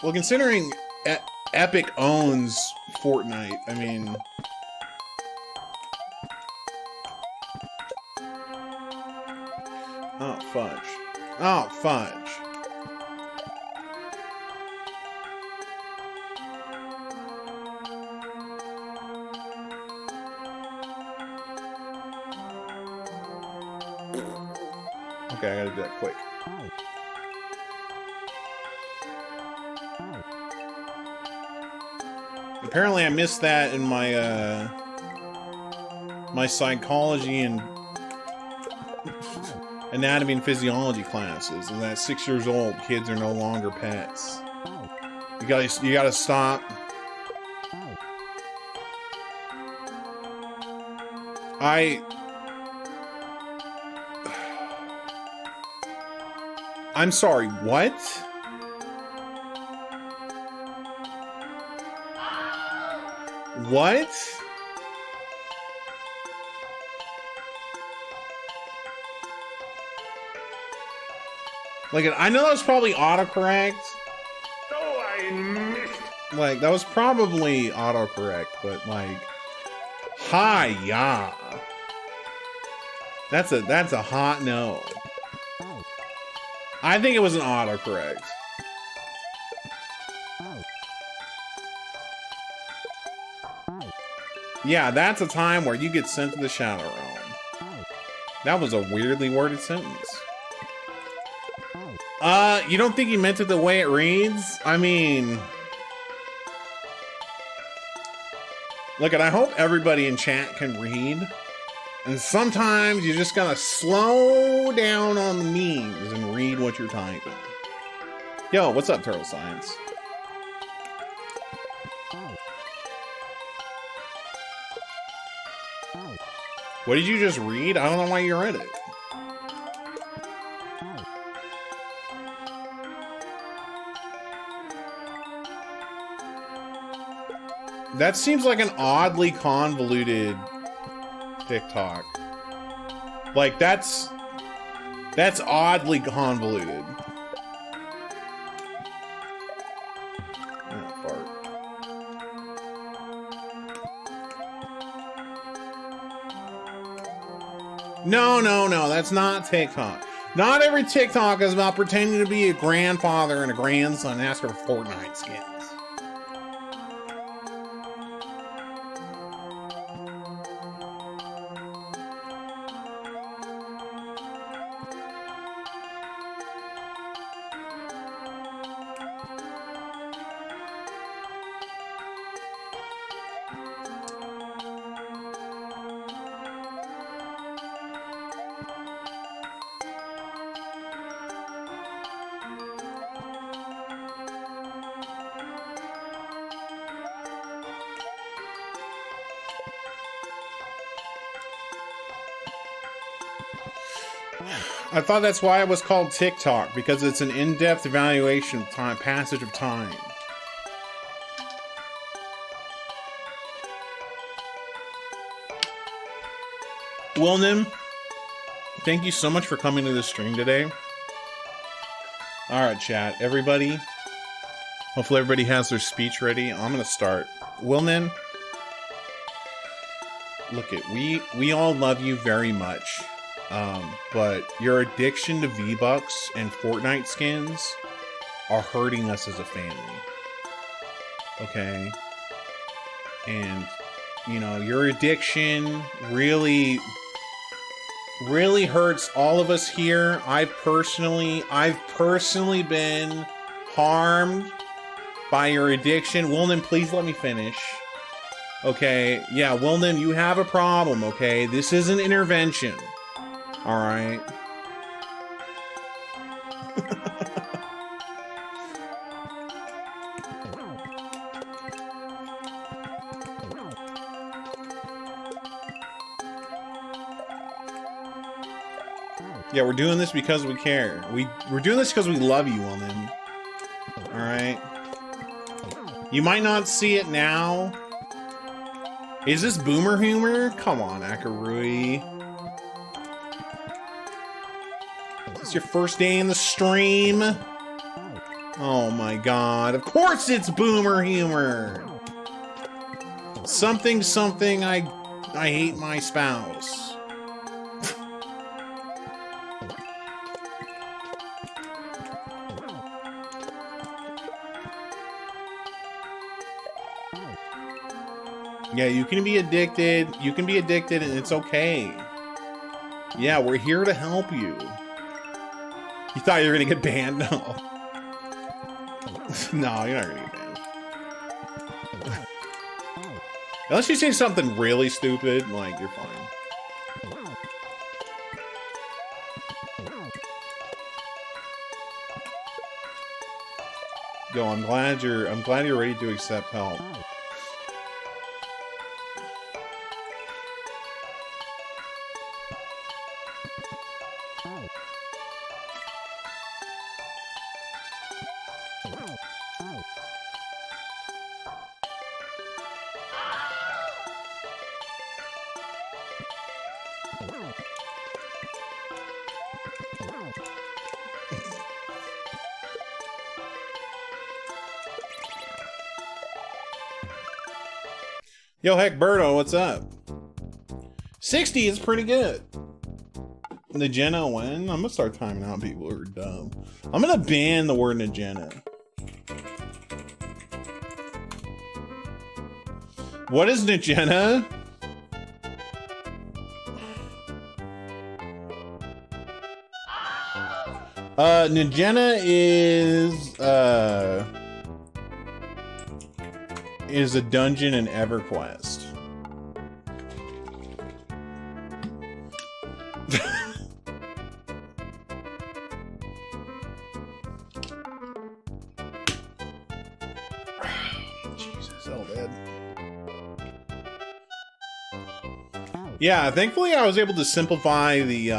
Well, considering Epic owns Fortnite, I mean... Oh, fudge. Oh, fudge. Okay, I gotta do that quick. Apparently I missed that in my, my psychology and anatomy and physiology classes. And at 6 years old, kids are no longer pets. You gotta stop. I'm sorry, what? What? Like, I know that was probably autocorrect. Oh, I missed. Like, that was probably autocorrect, but like, hi-ya. That's a hot no. I think it was an autocorrect. Yeah, that's a time where you get sent to the Shadow Realm. That was a weirdly worded sentence. You don't think he meant it the way it reads? I mean... Look, and I hope everybody in chat can read. And sometimes you just gotta slow down on the memes and read what you're typing. Yo, what's up, Turtle Science? What did you just read? I don't know why you read it. That seems like an oddly convoluted TikTok. Like, that's oddly convoluted. Oh, fart. No, that's not TikTok. Not every TikTok is about pretending to be a grandfather and a grandson and ask for Fortnite skins. I thought that's why it was called TikTok, because it's an in-depth evaluation of time, passage of time. Wilnum, thank you so much for coming to the stream today. Alright, chat. Everybody, hopefully everybody has their speech ready. I'm gonna start. Wilnum, look it, we all love you very much. But your addiction to V-Bucks and Fortnite skins are hurting us as a family. Okay? And, you know, your addiction really hurts all of us here. I've personally been harmed by your addiction. Wilnan, please let me finish. Okay? Yeah, Wilnan, you have a problem, okay? This is an intervention. All right. Yeah, we're doing this because we care. We're doing this because we love you, woman. All right. You might not see it now. Is this boomer humor? Come on, Akarui. It's your first day in the stream. Oh my god. Of course it's boomer humor. Something, I hate my spouse. Yeah, you can be addicted. You can be addicted and it's okay. Yeah, we're here to help you. You thought you were gonna get banned? No. No, you're not gonna get banned. Unless you say something really stupid, like, you're fine. Yo, I'm glad you're ready to accept help. Yo, heck, Birdo, what's up? 60 is pretty good. Nagena when? I'm gonna start timing out people who are dumb. I'm gonna ban the word Nagena. What is Nagena? Nagena is a dungeon in EverQuest. Jesus, all dead. Yeah, thankfully I was able to simplify the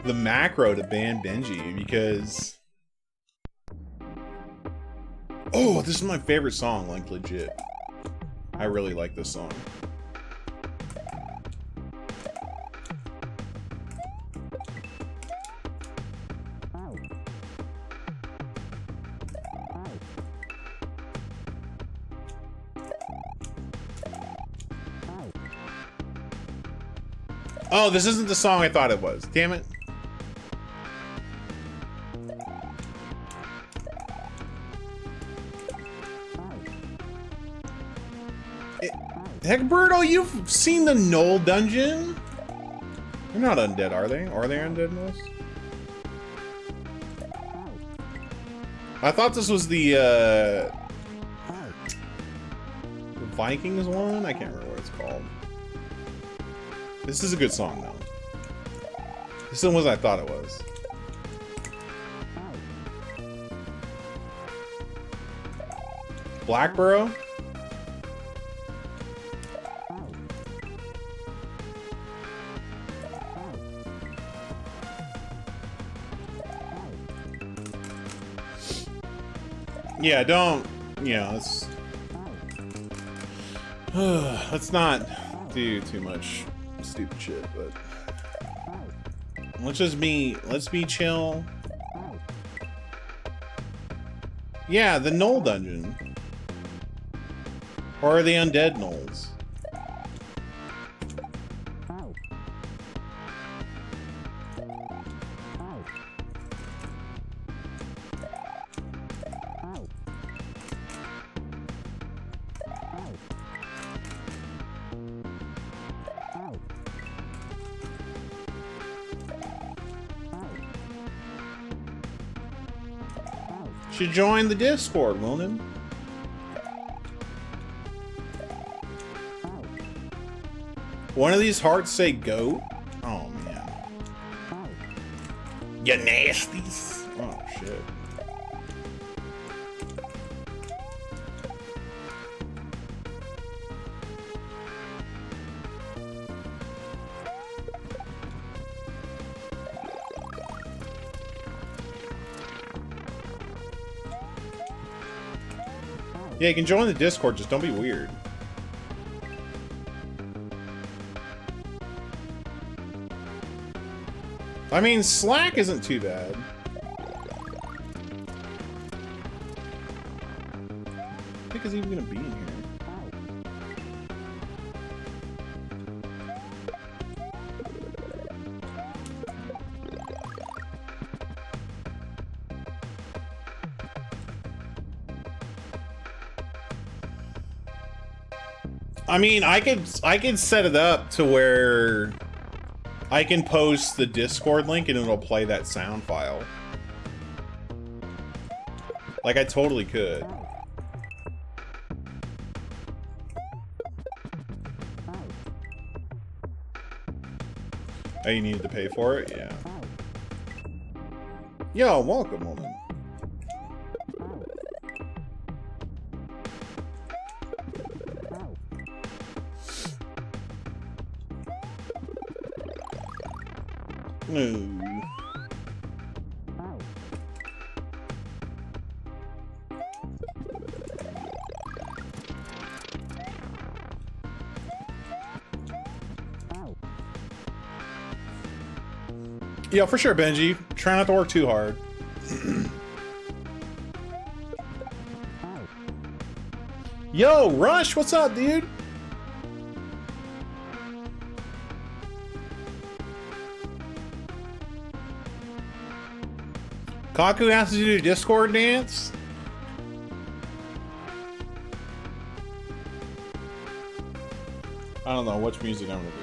macro to ban Benji because oh, this is my favorite song, like legit. I really like this song. Oh, this isn't the song I thought it was. Damn it. Heck, Birdo, you've seen the Knoll dungeon? They're not undead, are they? Are they undead in this? I thought this was the Vikings one? I can't remember what it's called. This is a good song, though. This one was I thought it was. Blackborough? Yeah, don't, you know, let's not do too much stupid shit, but let's be chill. Yeah, the Knoll dungeon. Or are they undead Knolls? Should join the Discord, Wilden. One of these hearts say goat? Oh man. You nasties. Oh shit. Yeah, you can join the Discord, just don't be weird. I mean, Slack isn't too bad. I think it's even gonna be in here. I mean, I could set it up to where I can post the Discord link and it'll play that sound file. Like, I totally could. Oh, you needed to pay for it? Yeah. Yo, welcome, woman. No. Yeah, for sure, Benji. Try not to work too hard. Yo, Rush, what's up, dude? Kaku has to do a Discord dance? I don't know which music I'm gonna do.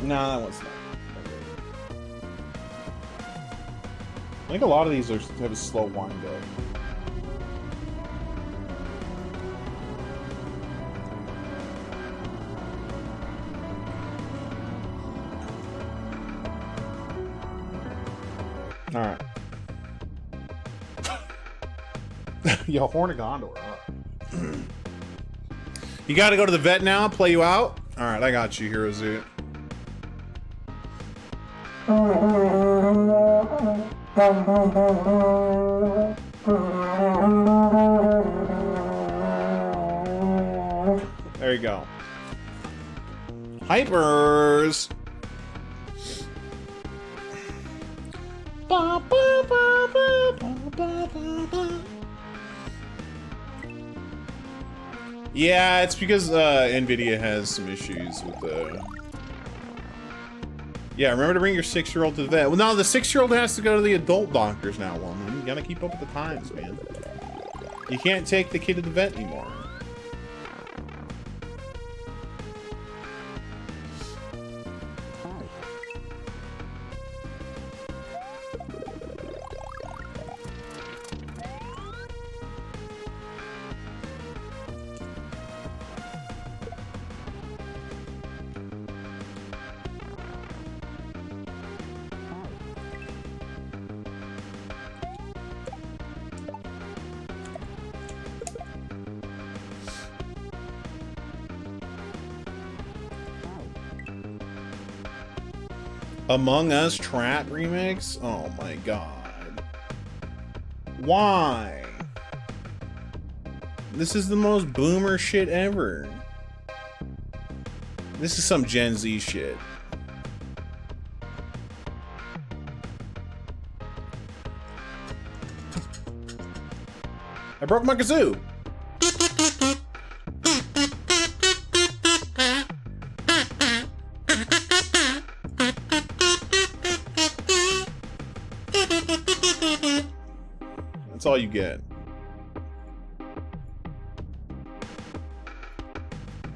Nah, that one's not. I think a lot of these have a slow wind up. All right. Yo, Horn of Gondor. You got to go to the vet now. Play you out. All right, I got you, Hero Zoo. There you go. Hypers. Yeah, it's because NVIDIA has some issues with the... Yeah, remember to bring your 6-year-old to the vet. Well, no, the 6-year-old has to go to the adult doctors now, woman. You gotta keep up with the times, man. You can't take the kid to the vet anymore. Among Us Trap remix? Oh my god. Why? This is the most boomer shit ever. This is some Gen Z shit. I broke my kazoo. That's all you get.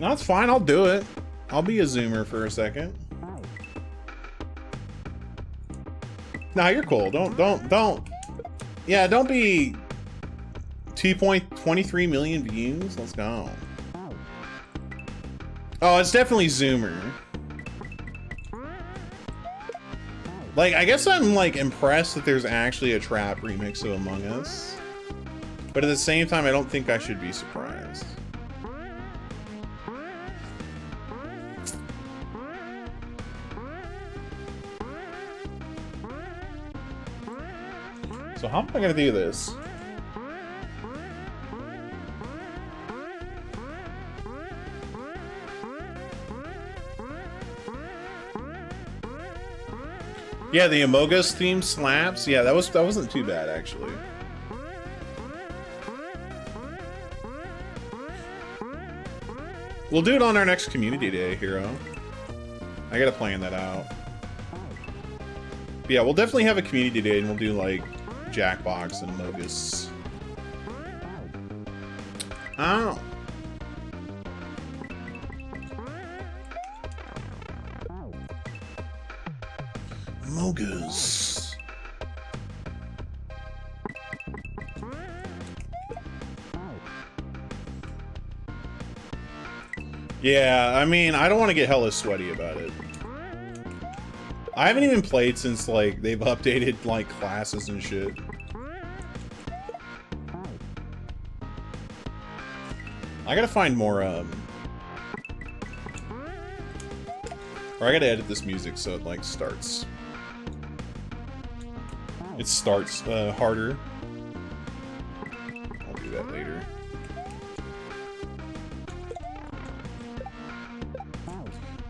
No, it's fine. I'll do it. I'll be a zoomer for a second. Nah, you're cool. Don't. Yeah, don't be 2.23 million views. Let's go. Oh, it's definitely zoomer. Like, I guess I'm, like, impressed that there's actually a trap remix of Among Us. But at the same time, I don't think I should be surprised. So how am I gonna do this? Yeah, the Among Us theme slaps. Yeah, that wasn't too bad actually. We'll do it on our next community day, Hero. I gotta plan that out. But yeah, we'll definitely have a community day and we'll do like Jackbox and Among Us. Oh. Mogus. Yeah, I mean, I don't want to get hella sweaty about it. I haven't even played since, like, they've updated, like, classes and shit. I gotta find more, or I gotta edit this music so it, like, starts. It starts, harder.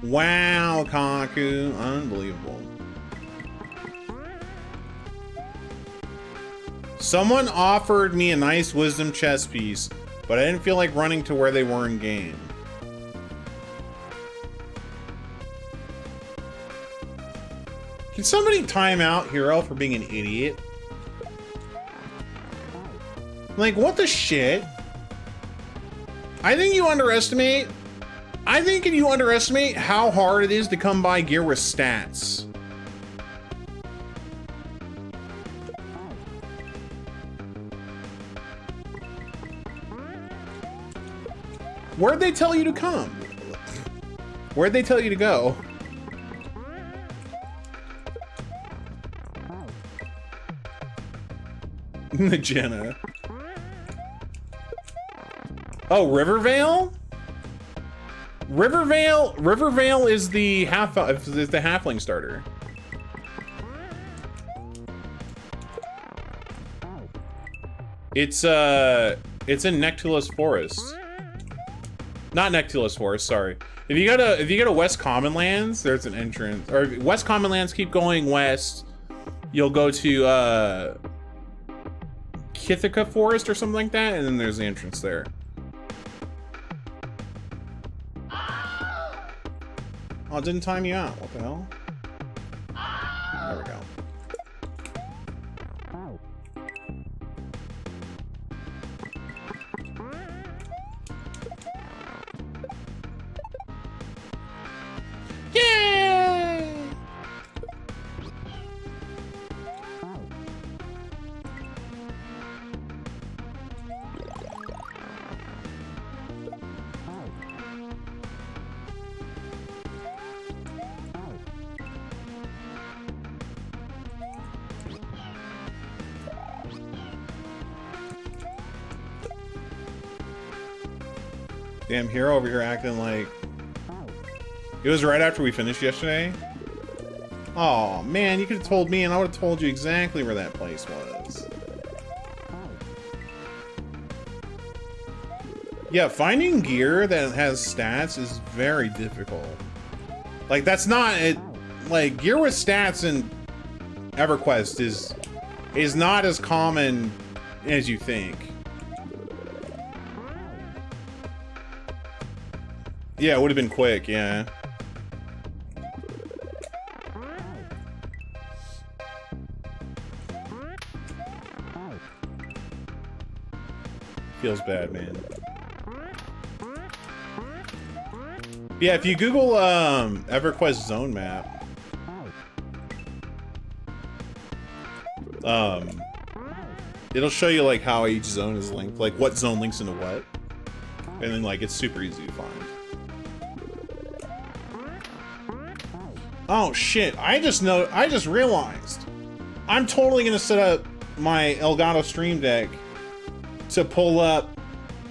Wow, Kaku. Unbelievable. Someone offered me a nice wisdom chess piece, but I didn't feel like running to where they were in game. Can somebody time out Hero for being an idiot? Like, what the shit? I think you underestimate how hard it is to come by gear with stats. Where'd they tell you to come? Where'd they tell you to go? Jenna. Oh, Rivervale? Rivervale is the halfling starter. It's in Nectulus Forest. Not Nectulus Forest, sorry. If you go to West Commonlands, there's an entrance. Or West Commonlands, keep going west. You'll go to Kithika Forest or something like that, and then there's the entrance there. Oh, it didn't time you out. What the hell? There we go. Yay! Damn, Hero over here acting like... It was right after we finished yesterday? Oh man, you could have told me and I would have told you exactly where that place was. Yeah, finding gear that has stats is very difficult. Like, that's not it. Like, gear with stats in EverQuest is not as common as you think. Yeah, it would have been quick, yeah. Feels bad, man. Yeah, if you Google EverQuest zone map, it'll show you like how each zone is linked, like what zone links into what, and then like it's super easy to find. Oh shit! I just realized I'm totally gonna set up my Elgato Stream Deck to pull up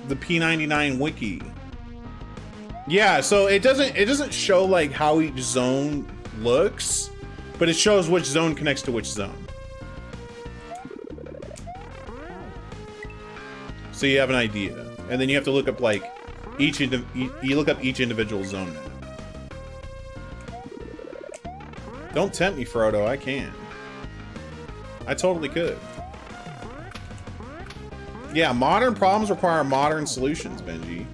the P99 wiki. Yeah, so it doesn't show like how each zone looks, but it shows which zone connects to which zone. So you have an idea, and then you have to look up like you look up each individual zone map. Don't tempt me, Frodo. I can. I totally could. Yeah, modern problems require modern solutions, Benji.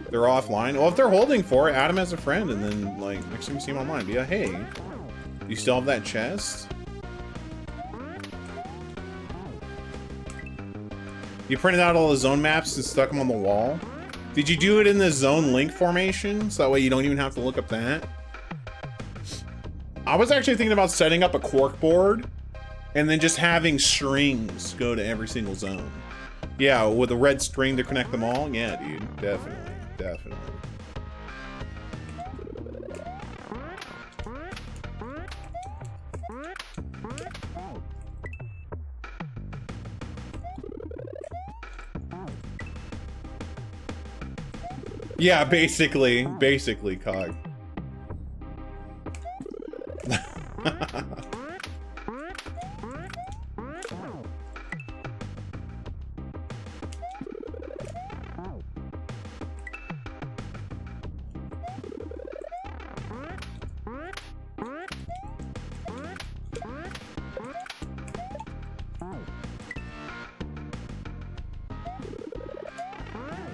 They're offline. Well, if they're holding for it, add them as a friend, and then, like, next time you see them online, be like, hey, you still have that chest? You printed out all the zone maps and stuck them on the wall? Did you do it in the zone link formation? So that way you don't even have to look up that? I was actually thinking about setting up a cork board and then just having strings go to every single zone. Yeah, with a red string to connect them all. Yeah, dude, definitely, definitely. Yeah, basically, Cog.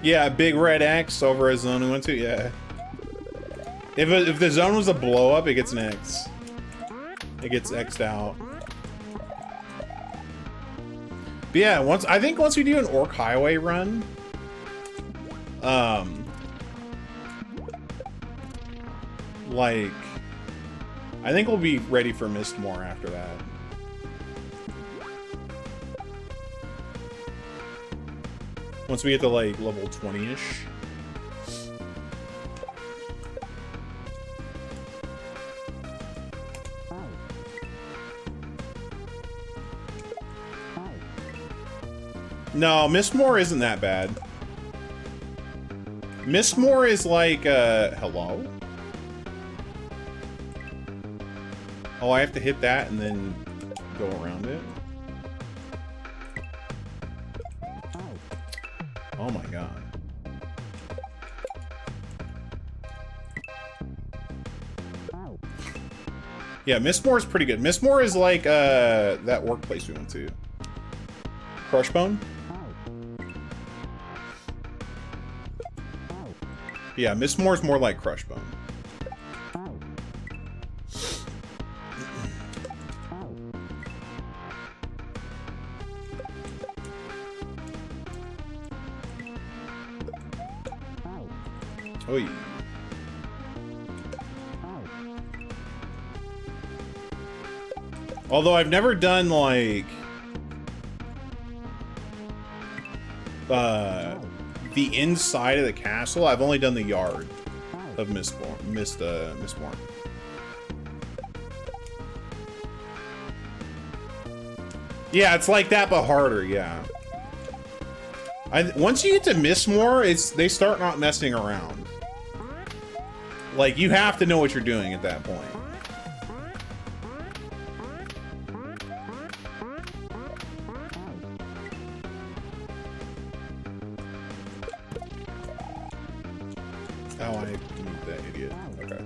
Yeah, big red X over a zone we went to. Yeah. If the zone was a blow up, it gets an X. It gets X'd out. But yeah, I think once we do an Orc Highway run, like, I think we'll be ready for Mistmore after that. Once we get to like level 20-ish. No, Mistmore isn't that bad. Mistmore is like, hello? Oh, I have to hit that and then go around it? Oh my god. Yeah, Mistmore is pretty good. Mistmore is like, that workplace we went to. Crushbone? Yeah, Mistmore is more like Crushbone. Oy. Although I've never done like the inside of the castle. I've only done the yard of Mistmore. Yeah, it's like that but harder, yeah. Once you get to Mistmore, they start not messing around. Like, you have to know what you're doing at that point. Oh, I moved that idiot. Okay.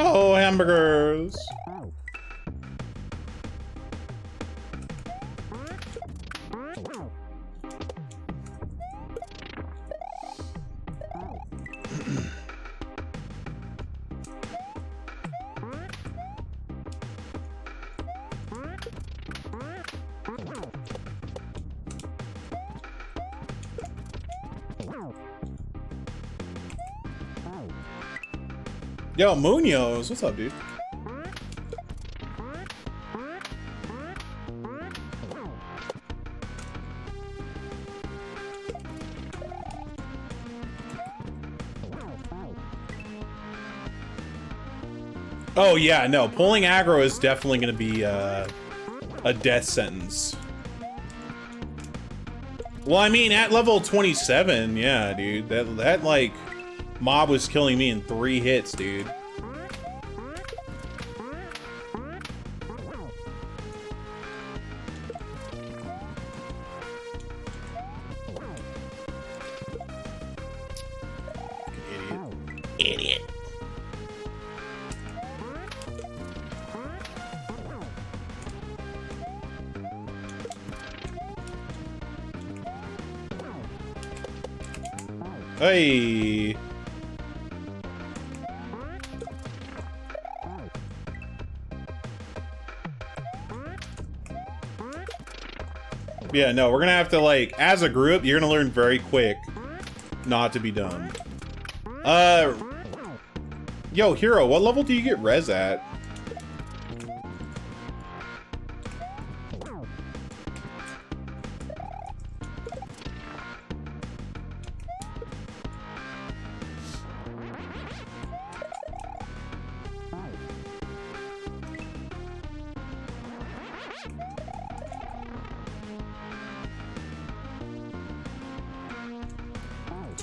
Oh, hamburgers. Yo, Munoz, what's up, dude? Oh yeah, no, pulling aggro is definitely gonna be a death sentence. Well, I mean, at level 27, yeah, dude, that like mob was killing me in 3 hits, dude. Idiot. Hey. Yeah, no, we're gonna have to, like, as a group, you're gonna learn very quick not to be dumb. Yo, Hero, what level do you get res at?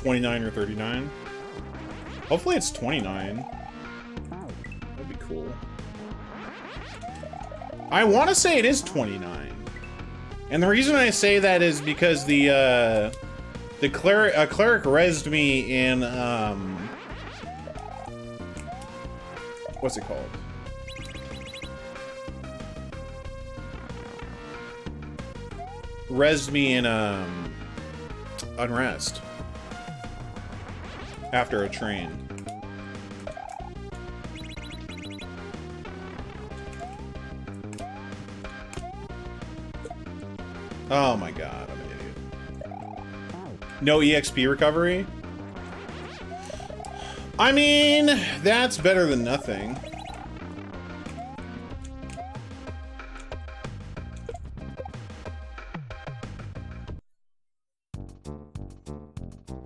29 or 39. Hopefully it's 29. That'd be cool. I want to say it is 29. And the reason I say that is because the cleric rezzed me in what's it called? Rezzed me in Unrest after a train. Oh my god, I'm an idiot. No EXP recovery? I mean, that's better than nothing.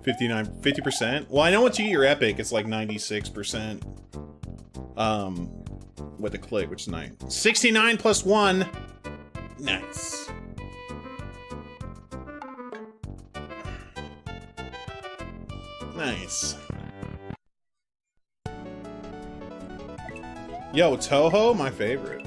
$59, 50%? Well, I know once you get your epic, it's like 96%. With a click, which is nice. 69 plus 1. Nice. Nice. Yo, Toho, my favorite.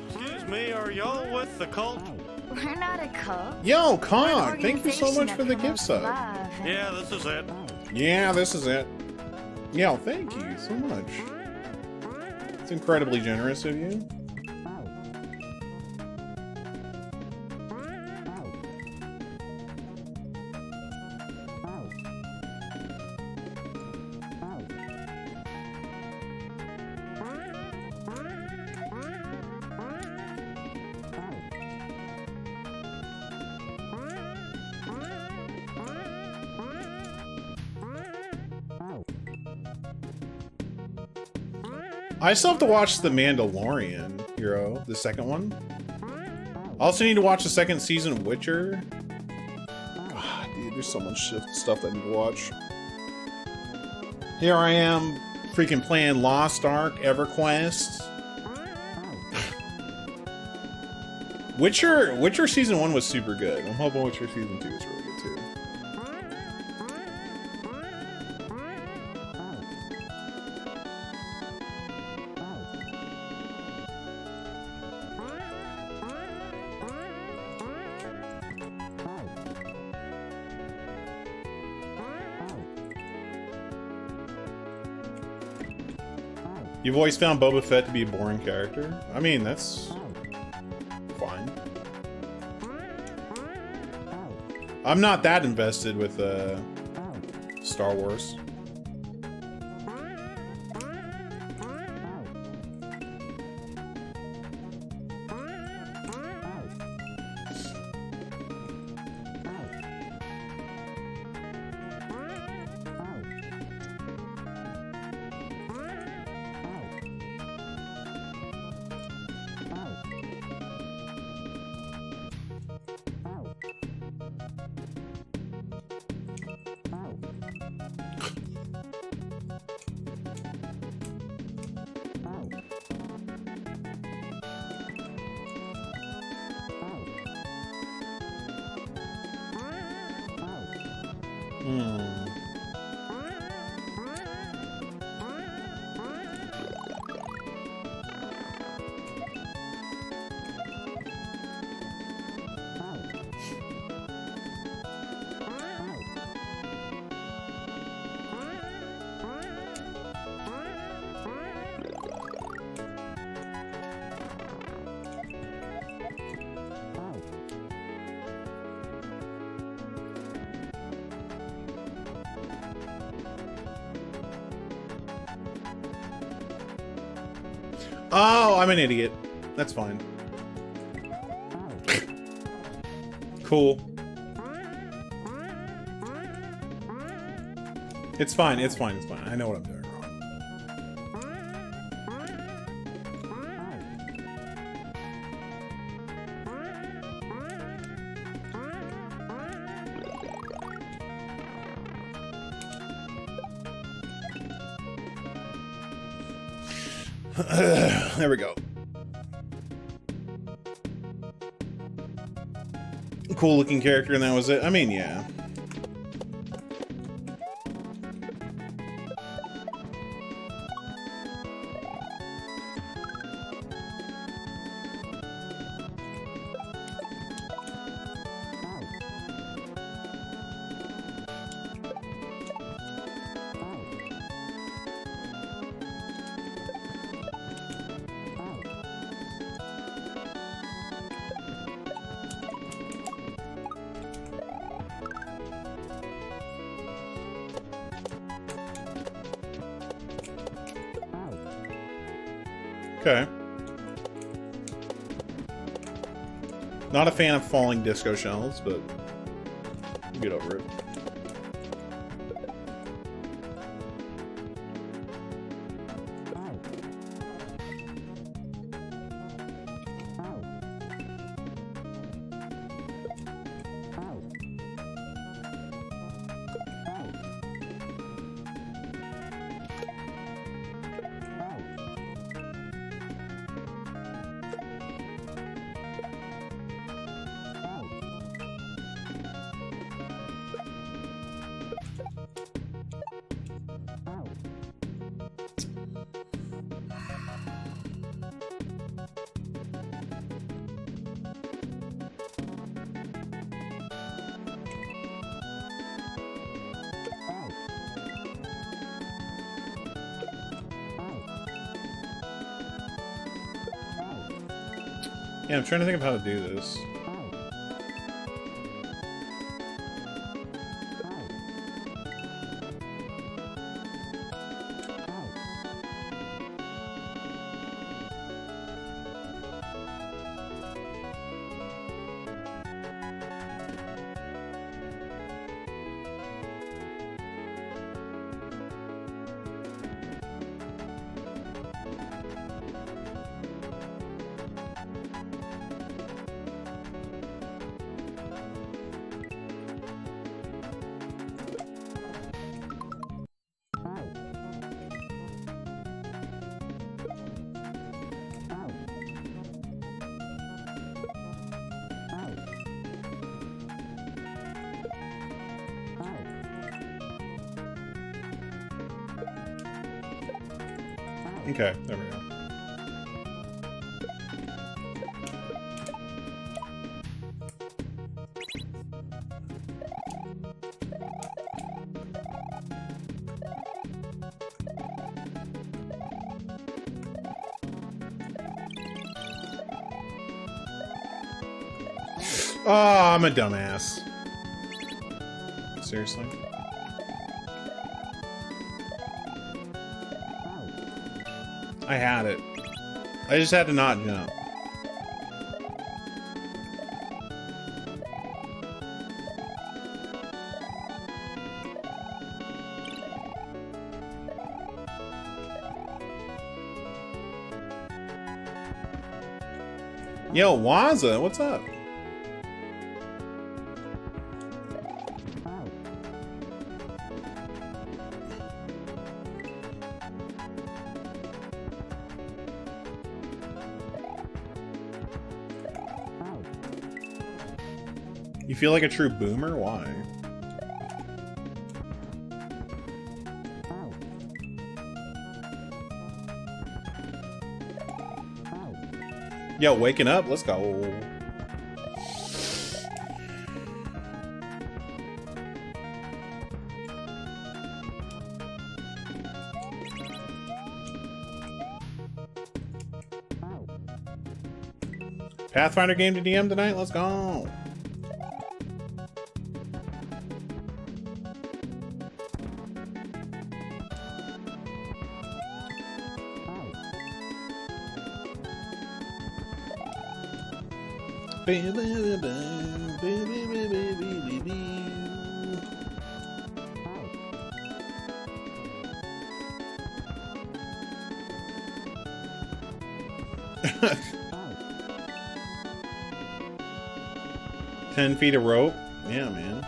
Excuse me, are y'all with the cult? We're not a cult. Yo, We're an Cog, thank you so organization much for the that gift promotes sub. love. Yeah, this is it. Yeah, this is it. Yo, thank you so much. It's incredibly generous of you. I still have to watch The Mandalorian, Hero, the second one. I also need to watch the second season of Witcher. God, dude, there's so much stuff that I need to watch. Here I am, freaking playing Lost Ark, EverQuest. Witcher season 1 was super good. I'm hoping Witcher season 2 is really good too. You've always found Boba Fett to be a boring character? I mean, that's fine. I'm not that invested with Star Wars. Oh, I'm an idiot. That's fine. Cool. It's fine, it's fine, it's fine. I know what I'm doing wrong. There we go. cool looking character and that was it. I mean, yeah. Okay. Not a fan of falling disco shells, but we'll get over it. Yeah, I'm trying to think of how to do this. Okay, there we go. Oh, I'm a dumbass. Seriously? I had it. I just had to not jump. Yo, Waza, what's up? You feel like a true boomer? Why? Yo, waking up, let's go. Pathfinder game to DM tonight, let's go. Ten feet of rope? Yeah, man.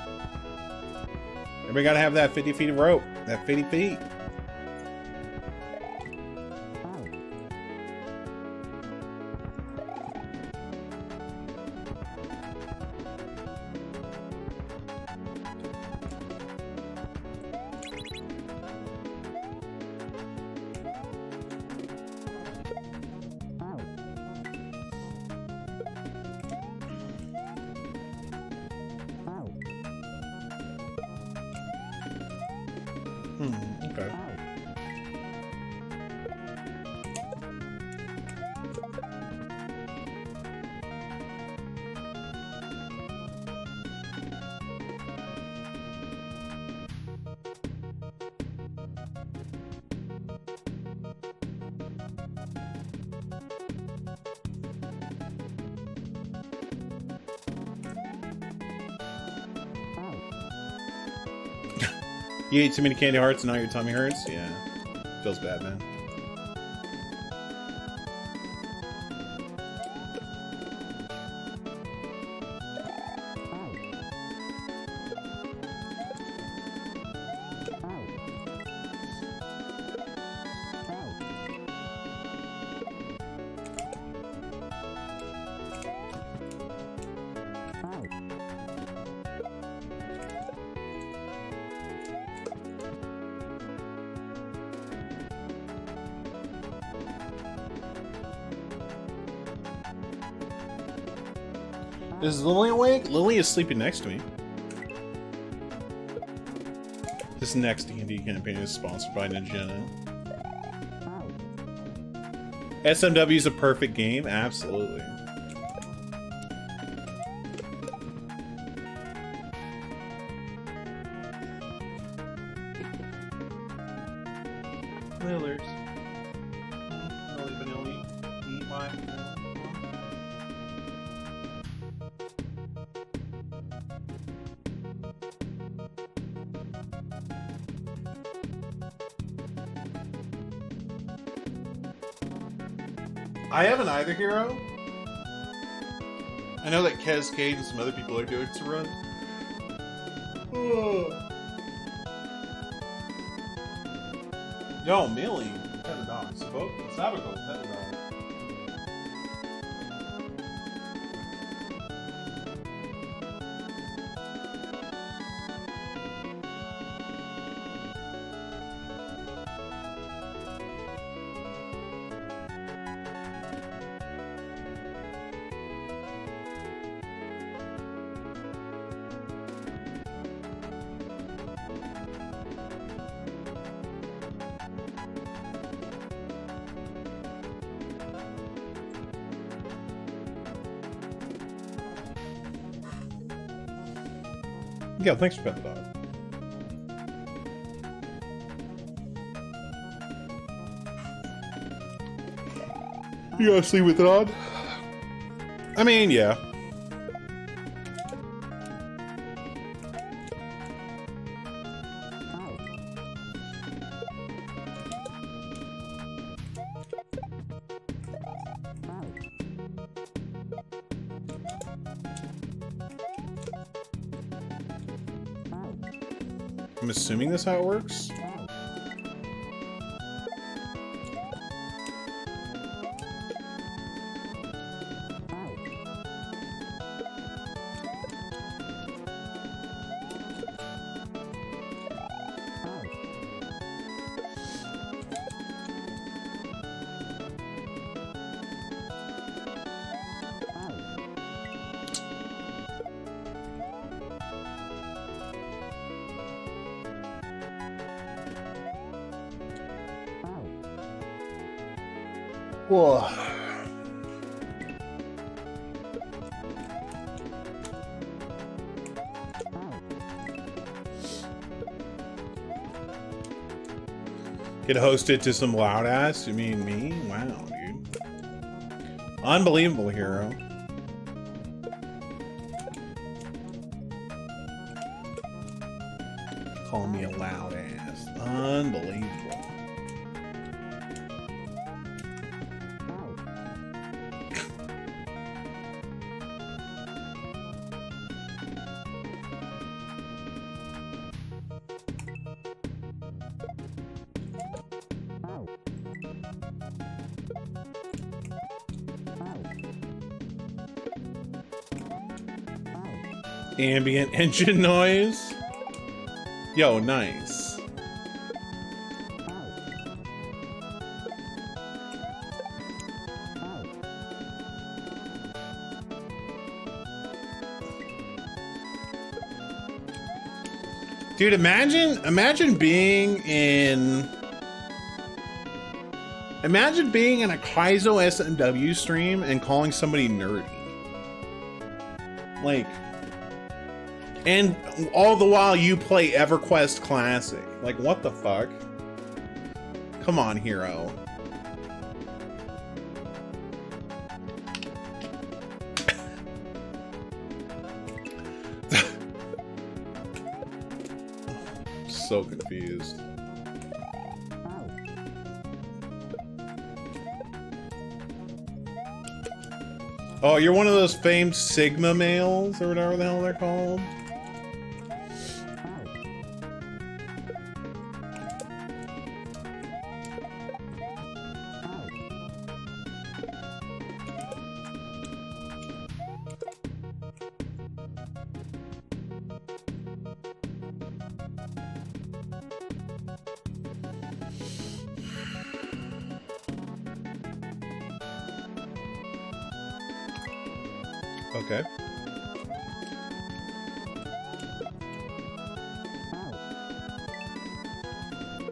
Everybody gotta have that 50 feet of rope. That 50 feet. Okay. You ate too many candy hearts and now your tummy hurts? Yeah. Feels bad, man. Is Lily awake? Lily is sleeping next to me. This next D&D campaign is sponsored by Nintendo. SMW is a perfect game? Absolutely. Lillers. Lily Vanilli. Eat my... I haven't either, Hero. I know that Kez, Cade, and some other people are doing to run. Oh. Yo, Millie, pet the dog. Sabaco, pet the dog. Yeah, thanks for petting the dog. You gotta sleep with it on? I mean, yeah. I'm assuming that's how it works. Whoa. Get hosted to some loud ass? You mean me? Wow, dude. Unbelievable, Hero. Call me a loud ass. Unbelievable. Ambient engine noise. Yo, nice. Dude, imagine being in a Kaizo SMW stream and calling somebody nerdy. Like, and all the while you play EverQuest Classic. Like, what the fuck? Come on, hero. So confused. Oh, you're one of those famed Sigma males or whatever the hell they're called? Okay.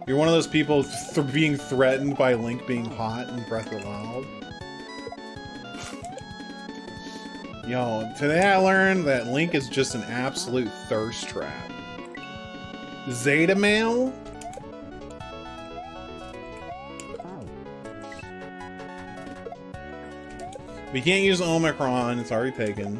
You're one of those people being threatened by Link being hot in Breath of the Wild. Yo, today I learned that Link is just an absolute thirst trap. Zeta male? We can't use Omicron, it's already taken.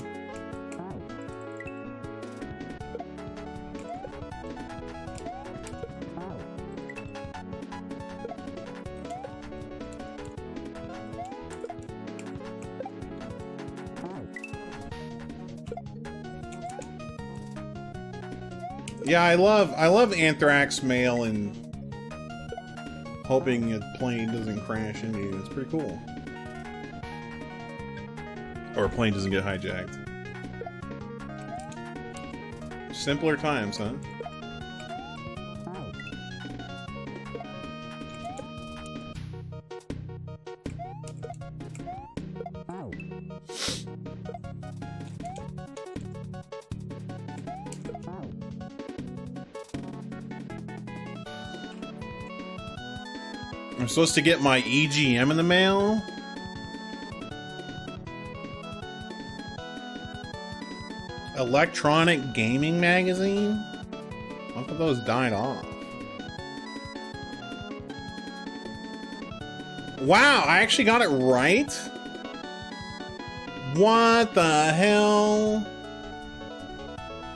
Yeah, I love Anthrax mail and hoping a plane doesn't crash into you. It's pretty cool. Or a plane doesn't get hijacked. Simpler times, huh? I'm supposed to get my EGM in the mail? Electronic Gaming Magazine? I thought those died off. Wow, I actually got it right? What the hell?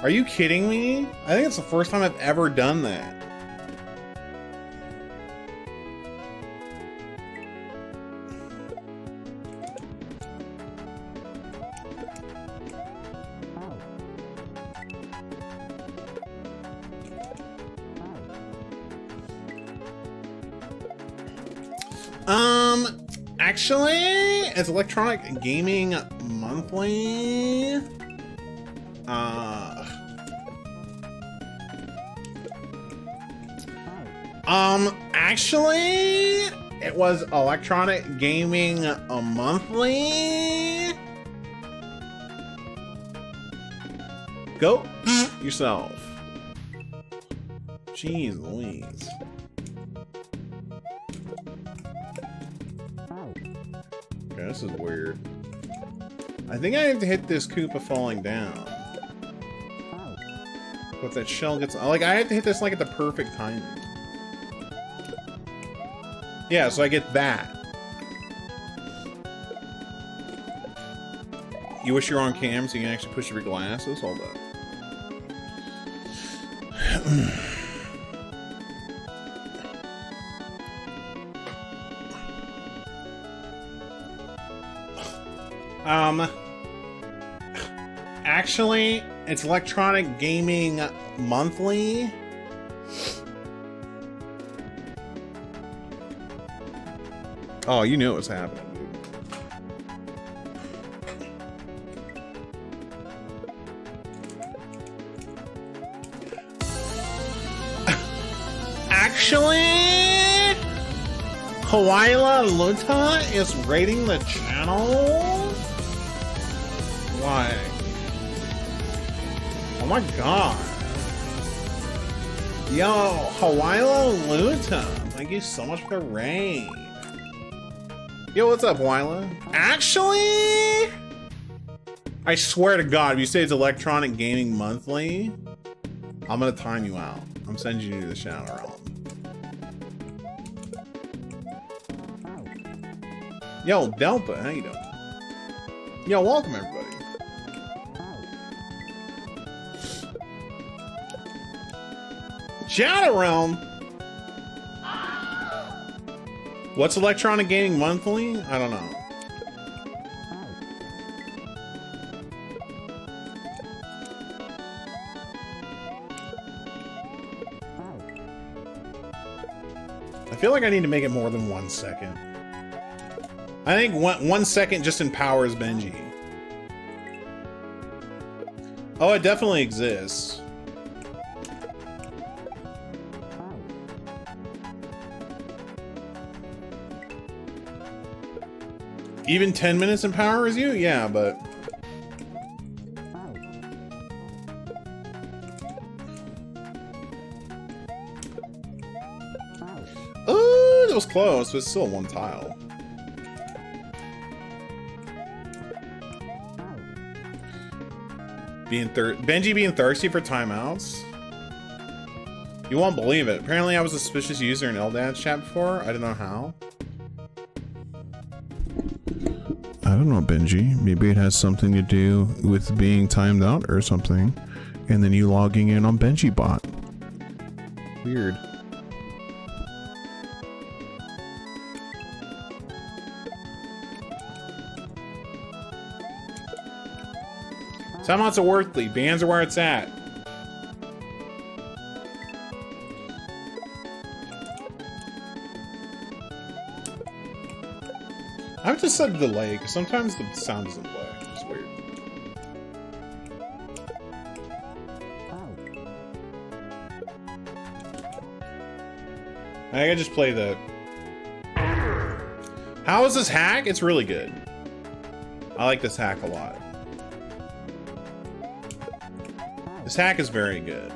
Are you kidding me? I think it's the first time I've ever done that. Actually, it's Electronic Gaming Monthly. Actually, it was Electronic Gaming Monthly. Go yourself. Jeez Louise. Okay, this is weird. I think I have to hit this Koopa falling down. But that shell gets... Like, I have to hit this, like, at the perfect timing. Yeah, so I get that. You wish you were on cam so you can actually push your glasses? Hold up. Actually, it's Electronic Gaming Monthly. Oh, you knew it was happening, dude. Actually, Kawaila Luta is rating the channel. Why? Oh my god. Yo, Hawaii Luta, thank you so much for the raid. Yo, what's up, Wyla? Actually, I swear to God, if you say it's Electronic Gaming Monthly, I'm gonna time you out. I'm sending you to the Shadow Realm. Yo, Delta, how you doing? Yo, welcome everybody. Shadow Realm. What's Electronic Gaming Monthly? I don't know. I feel like I need to make it more than 1 second. I think 1 second just empowers Benji. Oh, it definitely exists. Even 10 minutes empowers you? Yeah, but... Oh, that was close, but it's still one tile. Benji being thirsty for timeouts? You won't believe it. Apparently I was a suspicious user in Eldad's chat before. I don't know how. I don't know, Benji. Maybe it has something to do with being timed out or something. And then you logging in on Benji bot. Weird. Timeouts are worthy. Bans are where it's at. I've just said delay, because sometimes the sound doesn't play. It's weird. I think I just play the... How is this hack? It's really good. I like this hack a lot. This hack is very good.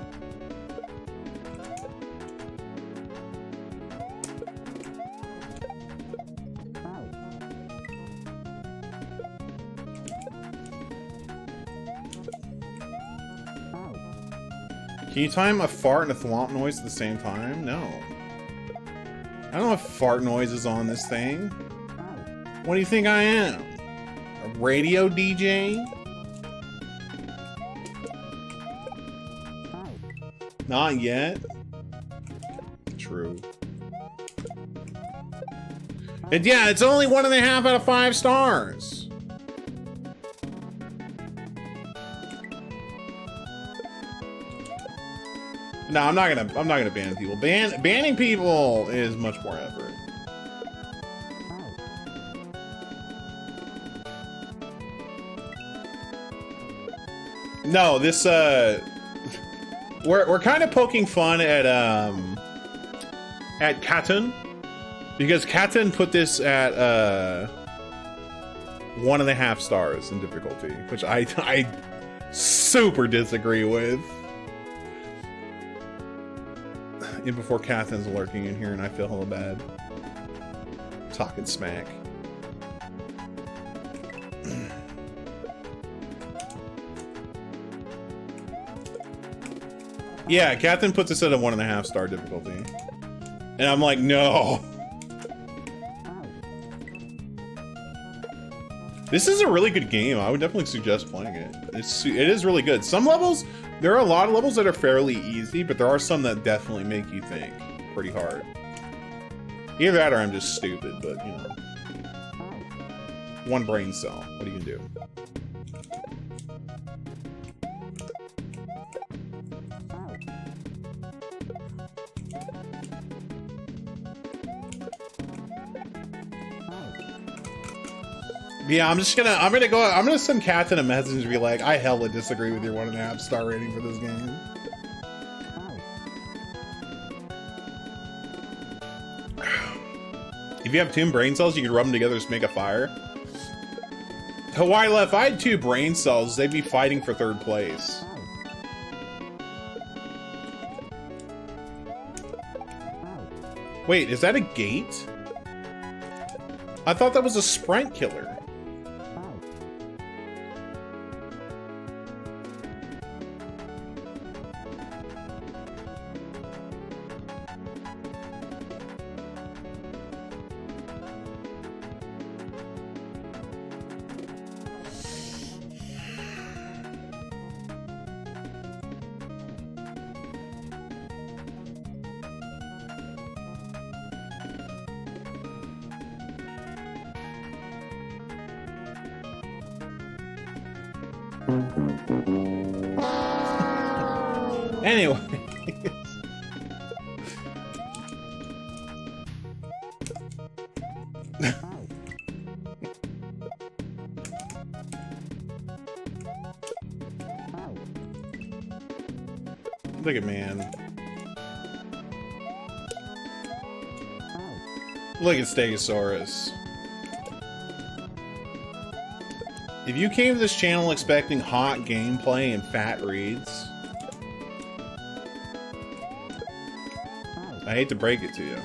Can you time a fart and a thwomp noise at the same time? No. I don't have fart noises on this thing. What do you think I am? A radio DJ? Not yet. True. And yeah, it's only 1.5 out of 5 stars. No, I'm not gonna ban people. Banning people is much more effort. No, this we're kind of poking fun at Katten, because Katten put this at 1.5 stars in difficulty, which I super disagree with. And before Kathen's lurking in here and I feel hella bad. Talking smack. Yeah, Kathen puts us at a 1.5 star difficulty. And I'm like, no. This is a really good game. I would definitely suggest playing it. It is really good. Some levels, there are a lot of levels that are fairly easy, but there are some that definitely make you think pretty hard. Either that or I'm just stupid, but you know. One brain cell. What are you gonna do? Yeah, I'm gonna send Katten a message and be like, I hella disagree with your 1.5 star rating for this game. If you have 2 brain cells, you can rub them together to make a fire. Hawaii left, if I had 2 brain cells, they'd be fighting for 3rd place. Wait, is that a gate? I thought that was a sprite killer. Anyway. Look at man. Look at Stegosaurus. If you came to this channel expecting hot gameplay and fat reads, I hate to break it to you.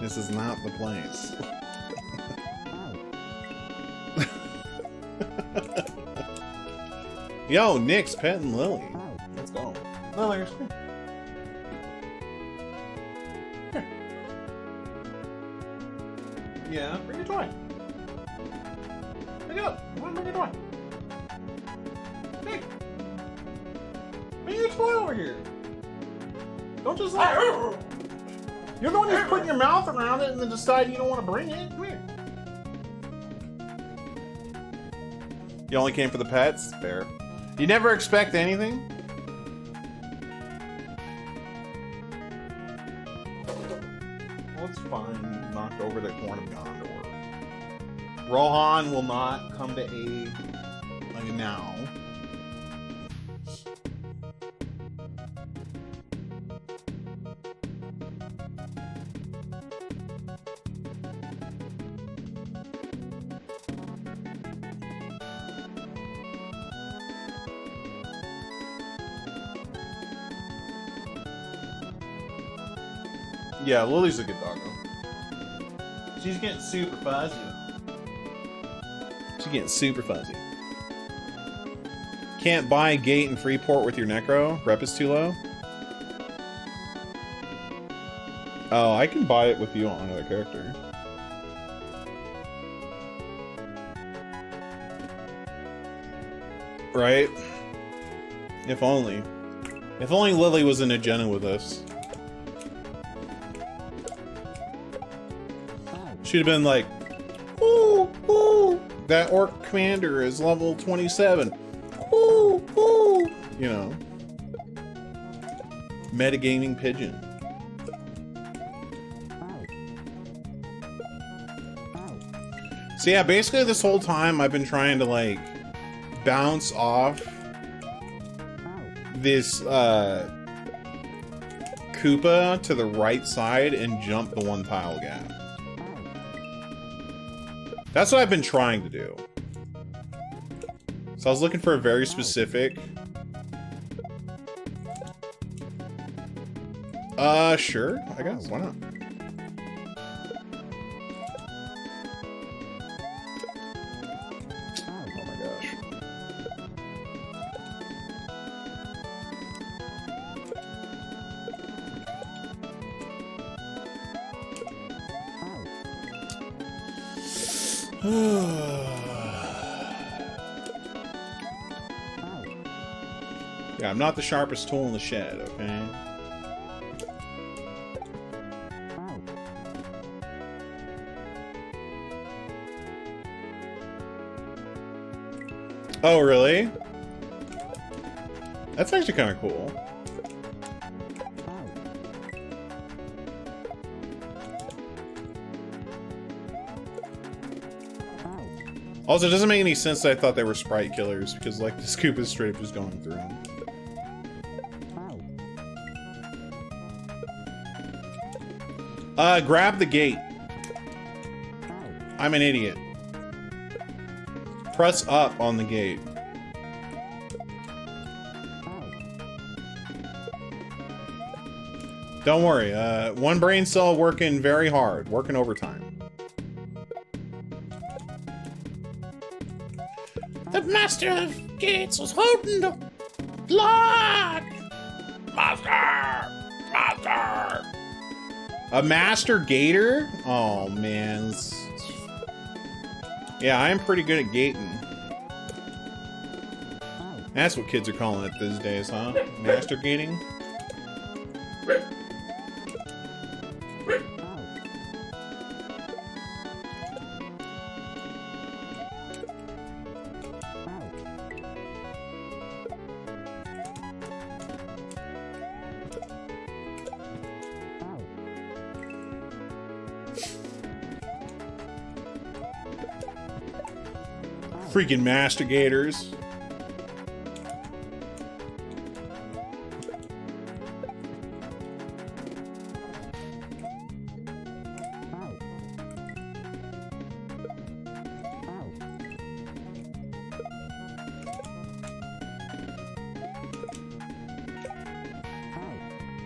This is not the place. Yo, Nick's petting Lily. Let's go. Lily, you're screaming. Here. Yeah, bring your toy. Pick it up. Come on, bring your toy. Hey. Bring your toy over here. Don't just like... You're the one who's putting your mouth around it and then decide you don't want to bring it. Come here. You only came for the pets? Fair. You never expect anything? Well, it's fine. Knocked over the corn of Gondor. Rohan will not come to aid like now. Yeah, Lily's a good doggo. She's getting super fuzzy. She's getting super fuzzy. Can't buy a gate in Freeport with your Necro? Rep is too low? Oh, I can buy it with you on another character. Right? If only. If only Lily was in Agenda with us. She'd have been like, ooh, ooh, that orc commander is level 27. Ooh, ooh, you know. Metagaming pigeon. So yeah, basically this whole time I've been trying to like bounce off this Koopa to the right side and jump the one tile gap. That's what I've been trying to do. So I was looking for a very specific... sure. I guess. Why not? Oh my gosh. Yeah, I'm not the sharpest tool in the shed, okay? Oh, really? That's actually kind of cool. Also, it doesn't make any sense that I thought they were sprite killers, because, like, the scoop is straight up just going through them. Grab the gate. I'm an idiot. Press up on the gate. Don't worry. One brain cell working very hard, working overtime. The master of gates was holding the lock. Master. A master gator? Oh man. Yeah, I am pretty good at gating. That's what kids are calling it these days, huh? Master gating? Freaking mastigators.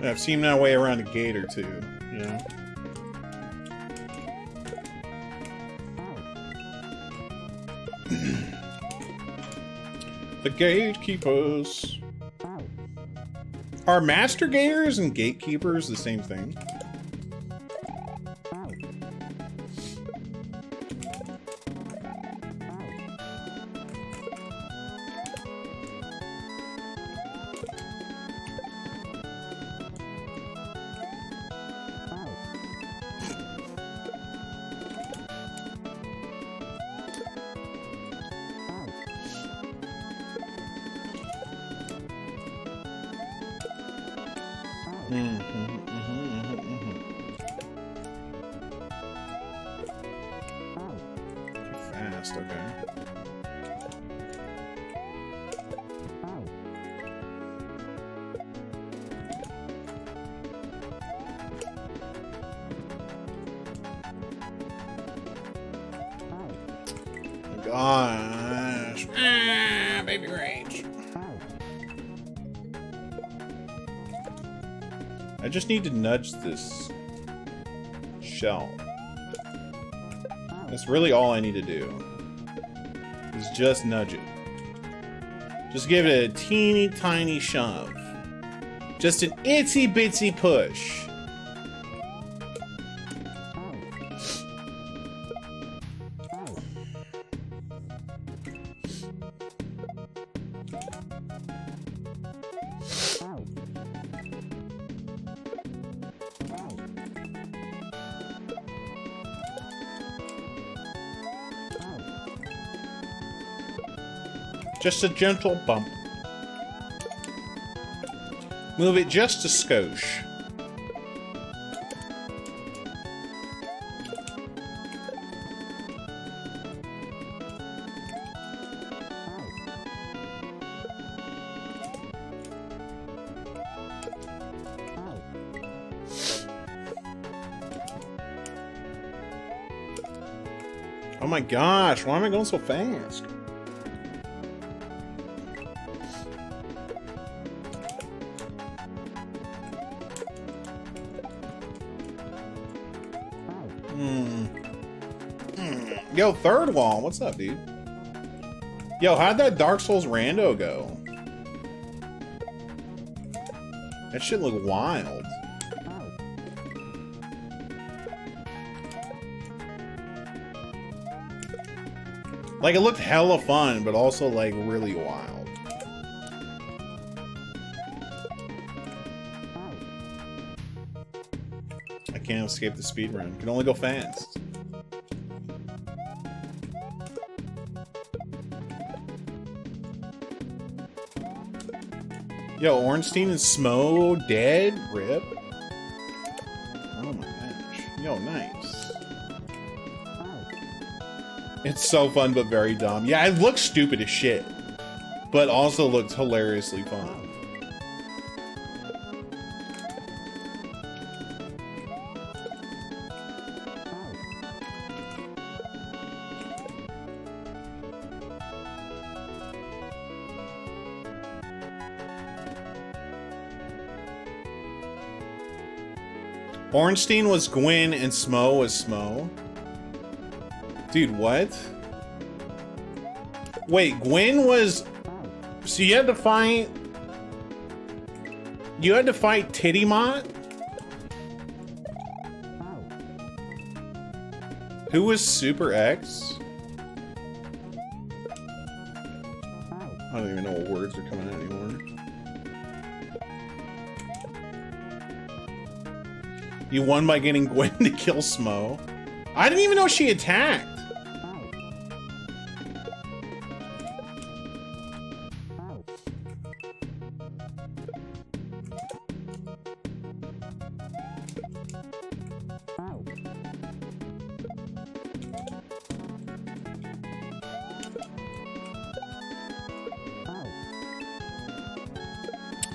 I've seen my way around a gate or two, you know? The gatekeepers. Are master gators and gatekeepers the same thing? Fast, okay. Gosh. Baby rage. I just need to nudge this shell. That's really all I need to do. Is just nudge it. Just give it a teeny tiny shove. Just an itsy bitsy push. Just a gentle bump. Move it just a skosh. Oh my gosh, why am I going so fast? Yo, third wall, what's up, dude? Yo, how'd that Dark Souls rando go? That shit look wild. Like, it looked hella fun, but also, like, really wild. I can't escape the speedrun. Can only go fast. Yo, Ornstein and Smo dead? Rip. Oh my gosh. Yo, nice. It's so fun, but very dumb. Yeah, it looks stupid as shit. But also looks hilariously fun. Ornstein was Gwen and Smo was Smo. Dude, what? Wait, Gwen was... So you had to fight... You had to fight Tittymot? Who was Super X? I don't even know what words are coming out anymore. You won by getting Gwen to kill Smo. I didn't even know she attacked.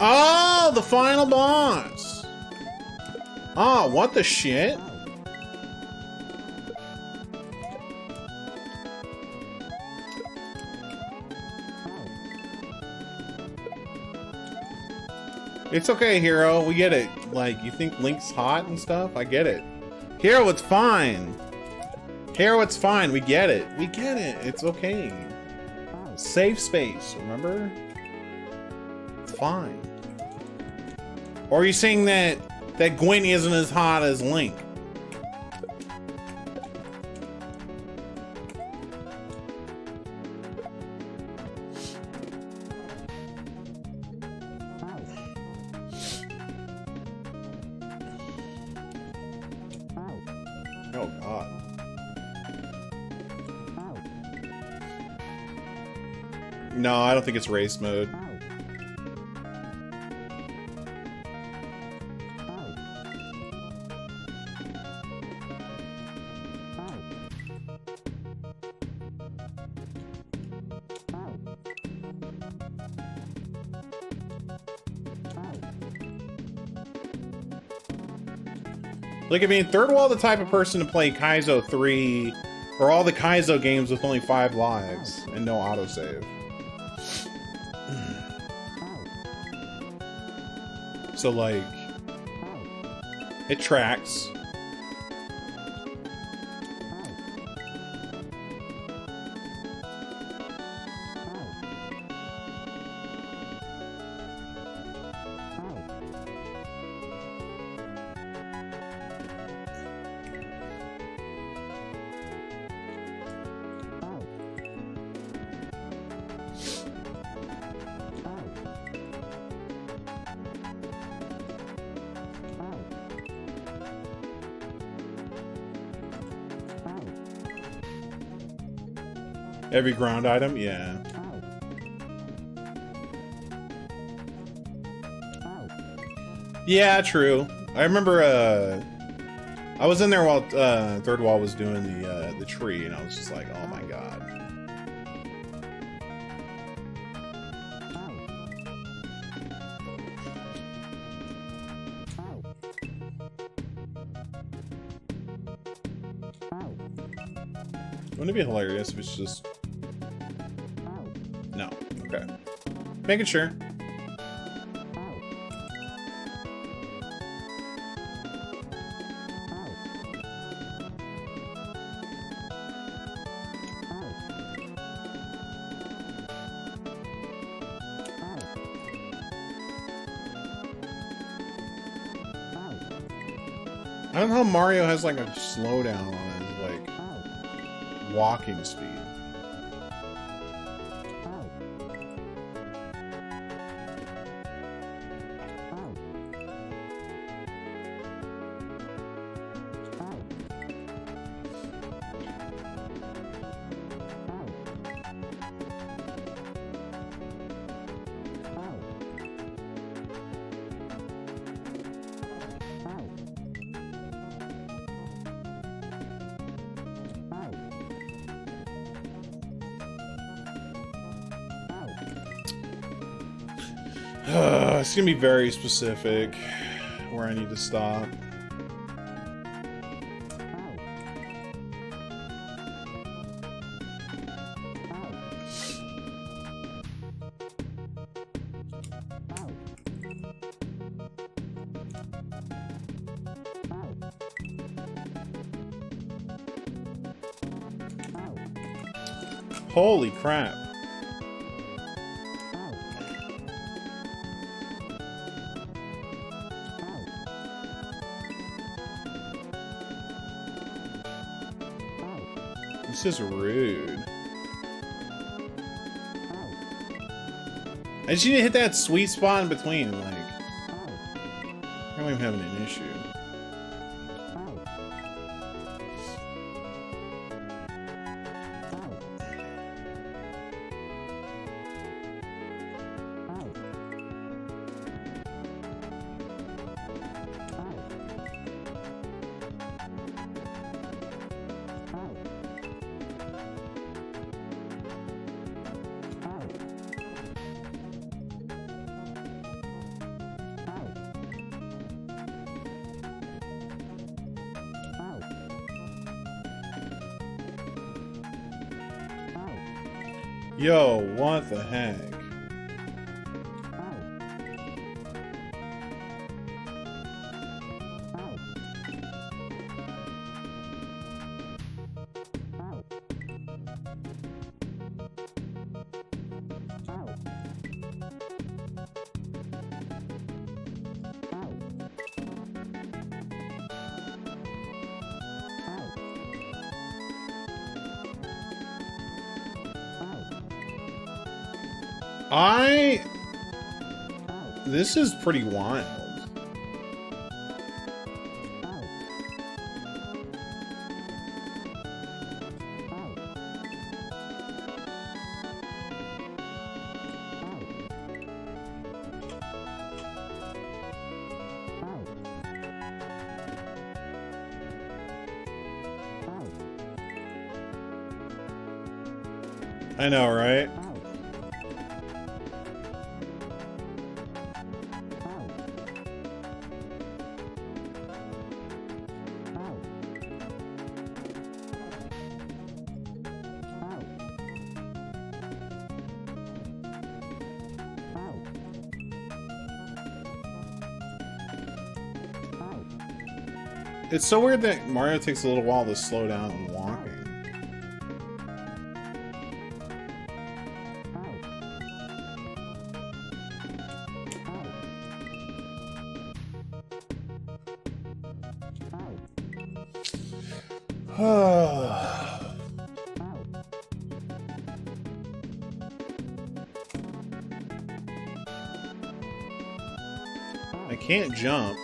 Oh, the final boss. Oh, what the shit? It's okay, Hero. We get it. Like, you think Link's hot and stuff? I get it. Hero, it's fine. Hero, it's fine. We get it. We get it. It's okay. Safe space, remember? It's fine. Or are you saying that Gwen isn't as hot as Link? Oh God. No, I don't think it's race mode. Like, I mean, Third Wall the type of person to play Kaizo 3 or all the Kaizo games with only 5 lives and no autosave. So, like, it tracks. Every ground item, yeah. Yeah, true. I remember I was in there while Third Wall was doing the tree, and I was just like, oh my God. Wouldn't it be hilarious if it's just... No. Okay. Making sure. I don't know how Mario has like a slowdown on his like walking speed. It's gonna be very specific where I need to stop. Holy crap. This is rude. I just need to hit that sweet spot in between, like... I don't even having an issue. Yo, what the heck? This is pretty wild. I know, right? It's so weird that Mario takes a little while to slow down and walking. I can't jump.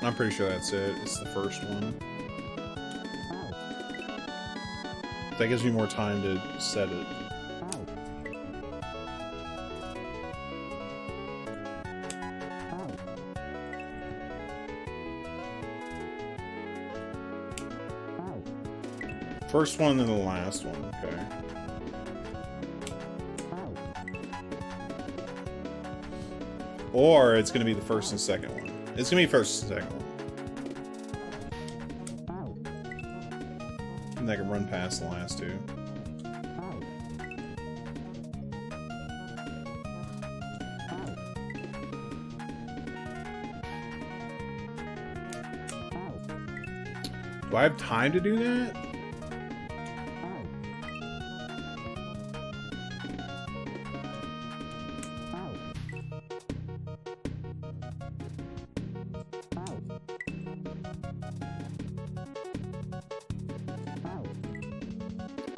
I'm pretty sure that's it. It's the first one. That gives me more time to set it. First one and the last one, okay. Or it's gonna be the first and second one. It's gonna be first and second one. And I can run past the last two. Do I have time to do that?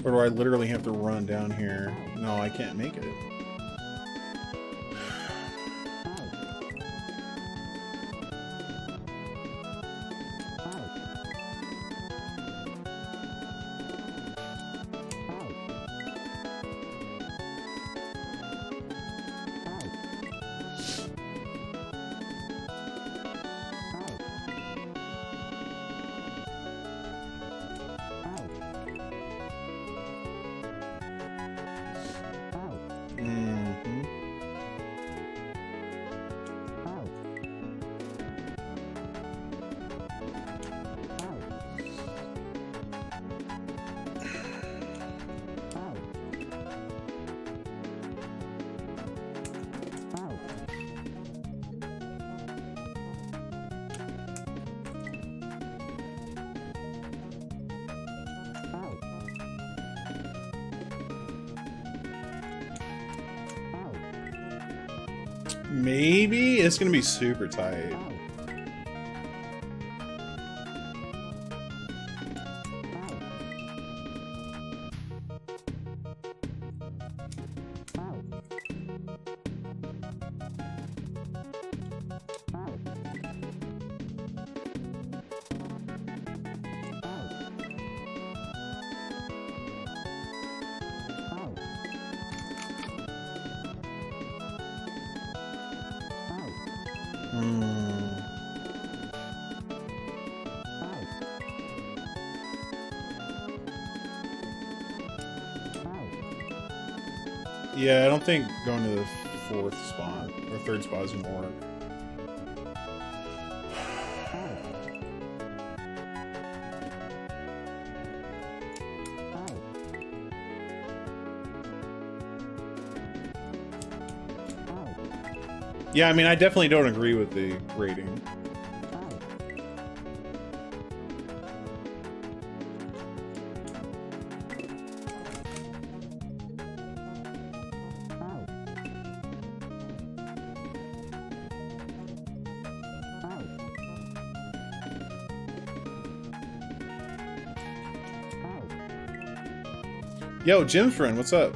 Or do I literally have to run down here? No, I can't make it. Maybe it's gonna be super tight. Yeah, I don't think going to the fourth spot or third spot is gonna work. Yeah, I mean, I definitely don't agree with the rating. Yo, Jim's friend, what's up?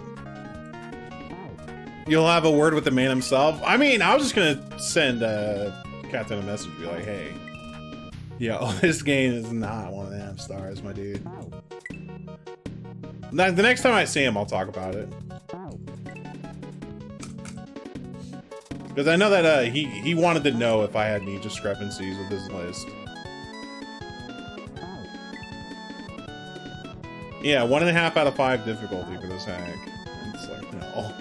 You'll have a word with the man himself? I mean, I was just gonna send Captain a message, be like, hey, yo, this game is not 1.5 stars, my dude. The next time I see him, I'll talk about it. Because I know that he wanted to know if I had any discrepancies with his list. Yeah, 1.5 out of 5 difficulty for this hack. It's like, no.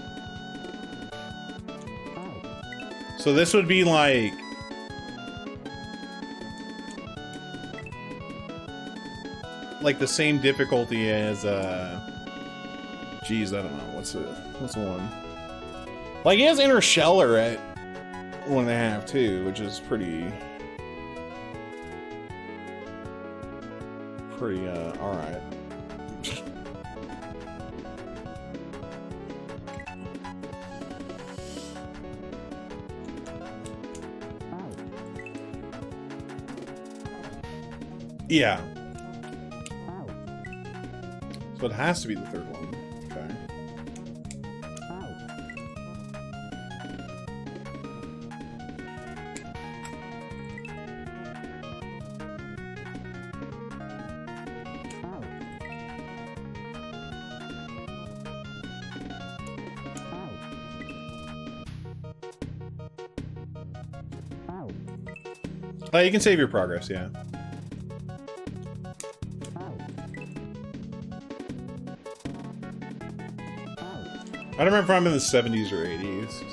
So this would be like... the same difficulty as, geez, I don't know. What's the one? Like, he has Interstellar at 1.5 too, which is pretty, alright. Yeah. So it has to be the third one. Okay. You can save your progress, yeah. I don't remember if I'm in the 70s or 80s.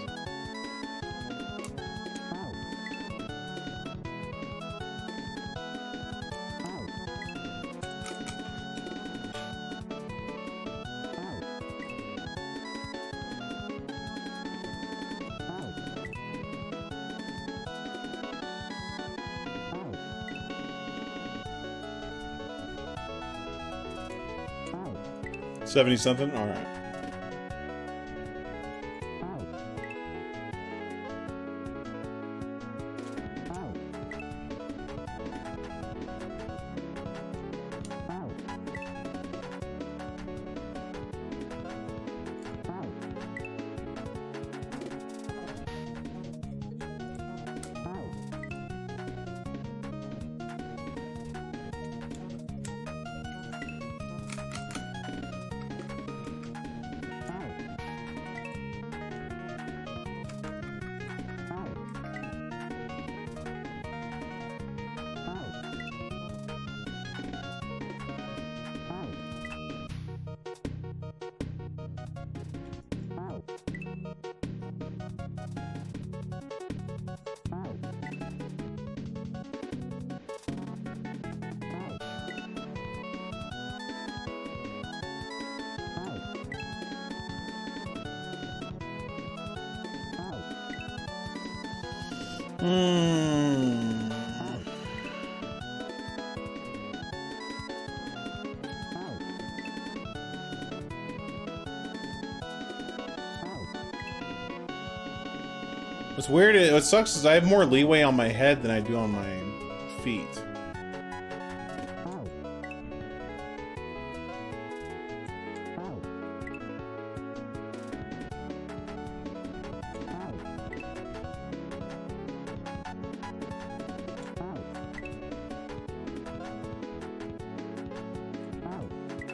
$70 something? All right. What's weird, what sucks is I have more leeway on my head than I do on my feet.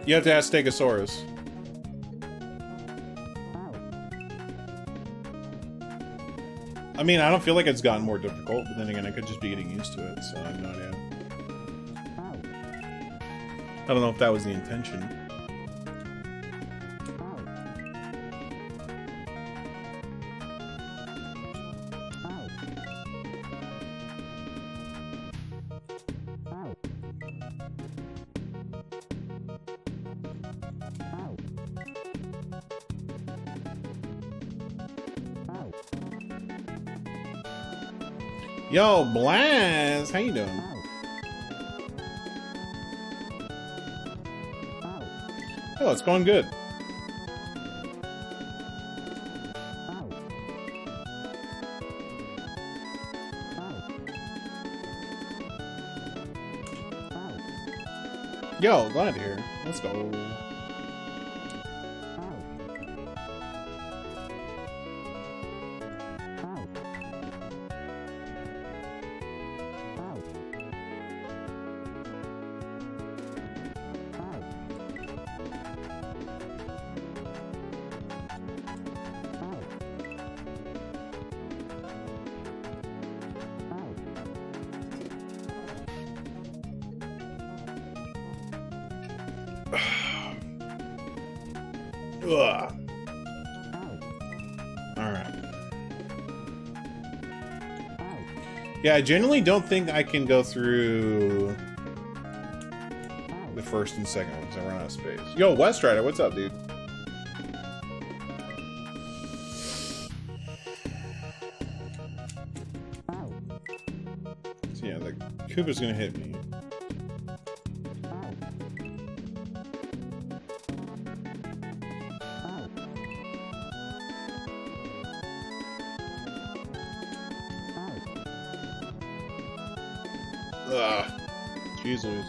You have to ask Stegosaurus. I mean, I don't feel like it's gotten more difficult, but then again, I could just be getting used to it, so I have no idea. I don't know if that was the intention. Yo, Blaz, how you doing? Oh, it's going good. Yo, glad to hear. Let's go. Ugh. Alright. Yeah, I genuinely don't think I can go through the first and second ones. I run out of space. Yo, West Rider, what's up, dude? So yeah, the Koopa's gonna hit me. Ugh. Jeez Louise.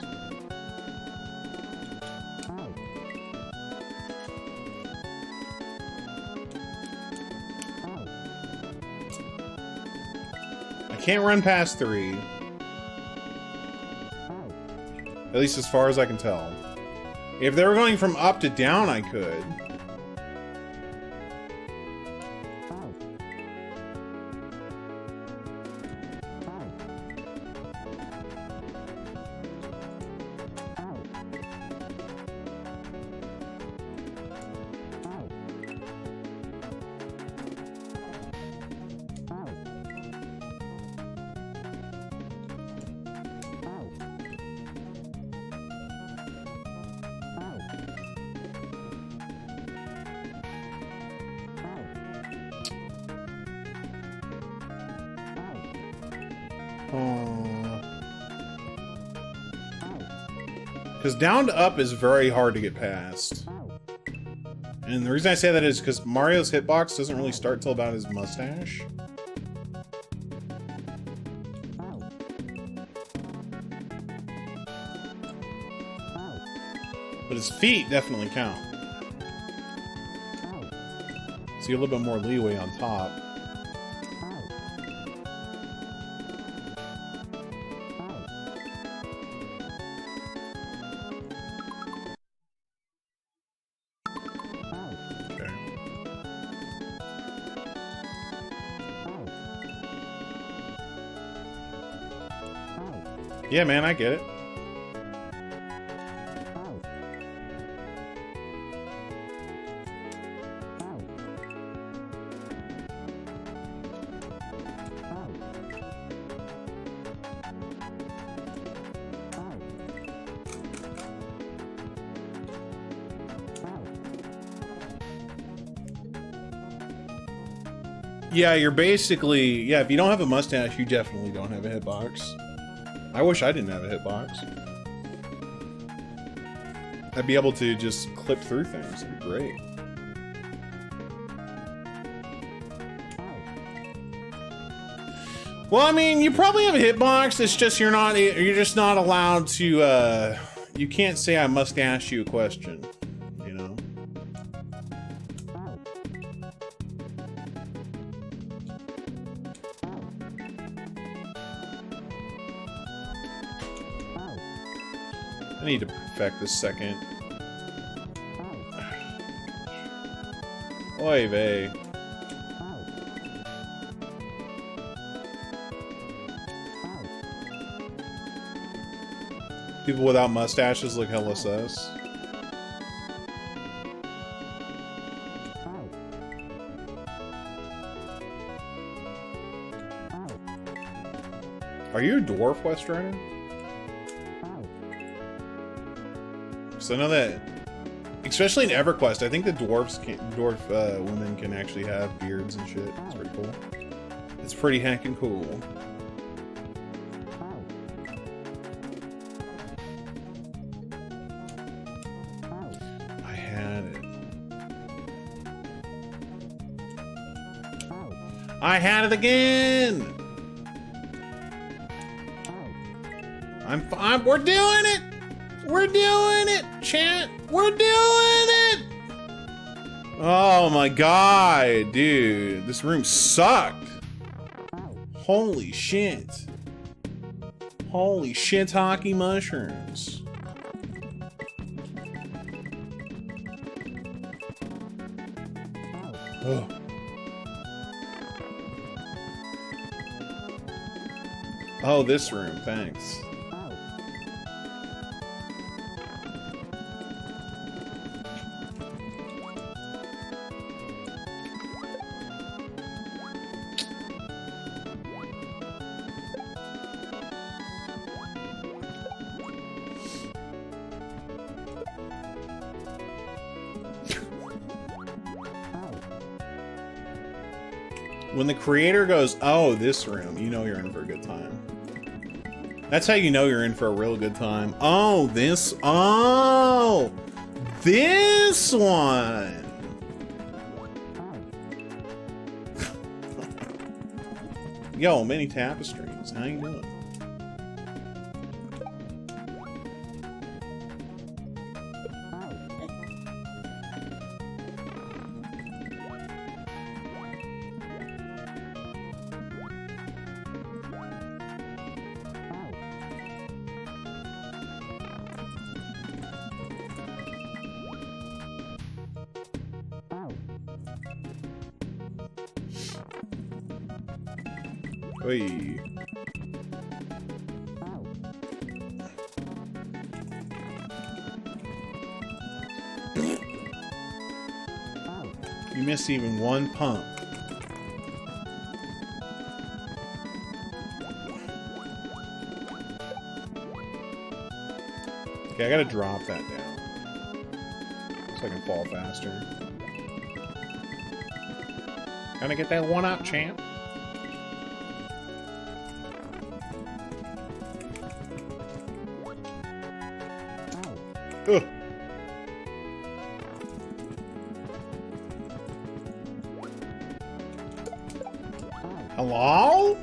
I can't run past 3. At least as far as I can tell. If they were going from up to down, I could. Because down to up is very hard to get past. And the reason I say that is because Mario's hitbox doesn't really start till about his mustache. But his feet definitely count. So you get a little bit more leeway on top. Yeah, man, I get it. Yeah, you're basically... Yeah, if you don't have a mustache, you definitely don't have a hitbox. I wish I didn't have a hitbox. I'd be able to just clip through things. It'd be great. Well, I mean, you probably have a hitbox. It's just you're just not allowed to. You can't say I must ask you a question. You know. I need to perfect this second. Oy vey. People without mustaches look hella sus. Are you a dwarf West Rider? So I know that, especially in EverQuest, I think the dwarf women can actually have beards and shit. It's pretty cool. It's pretty heckin' cool. I had it. I had it again. We're doing it. We're doing it, chat. We're doing it. Oh my god, dude. This room sucked. Holy shit. Holy shiitake mushrooms. Oh. Oh, this room, thanks. When the creator goes, oh, this room, you know you're in for a good time. That's how you know you're in for a real good time. Oh, this one. Yo, mini tapestries, how you doing? Oy. You missed even one pump. Okay, I gotta drop that down so I can fall faster. Gotta get that one up, champ. Ugh. Hello?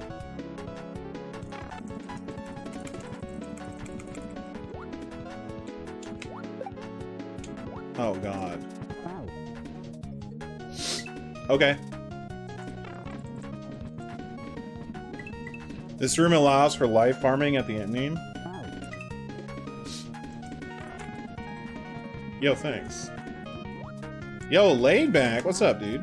Oh god. Okay. This room allows for live farming at the end name. Yo, thanks. Yo, laid back. What's up, dude?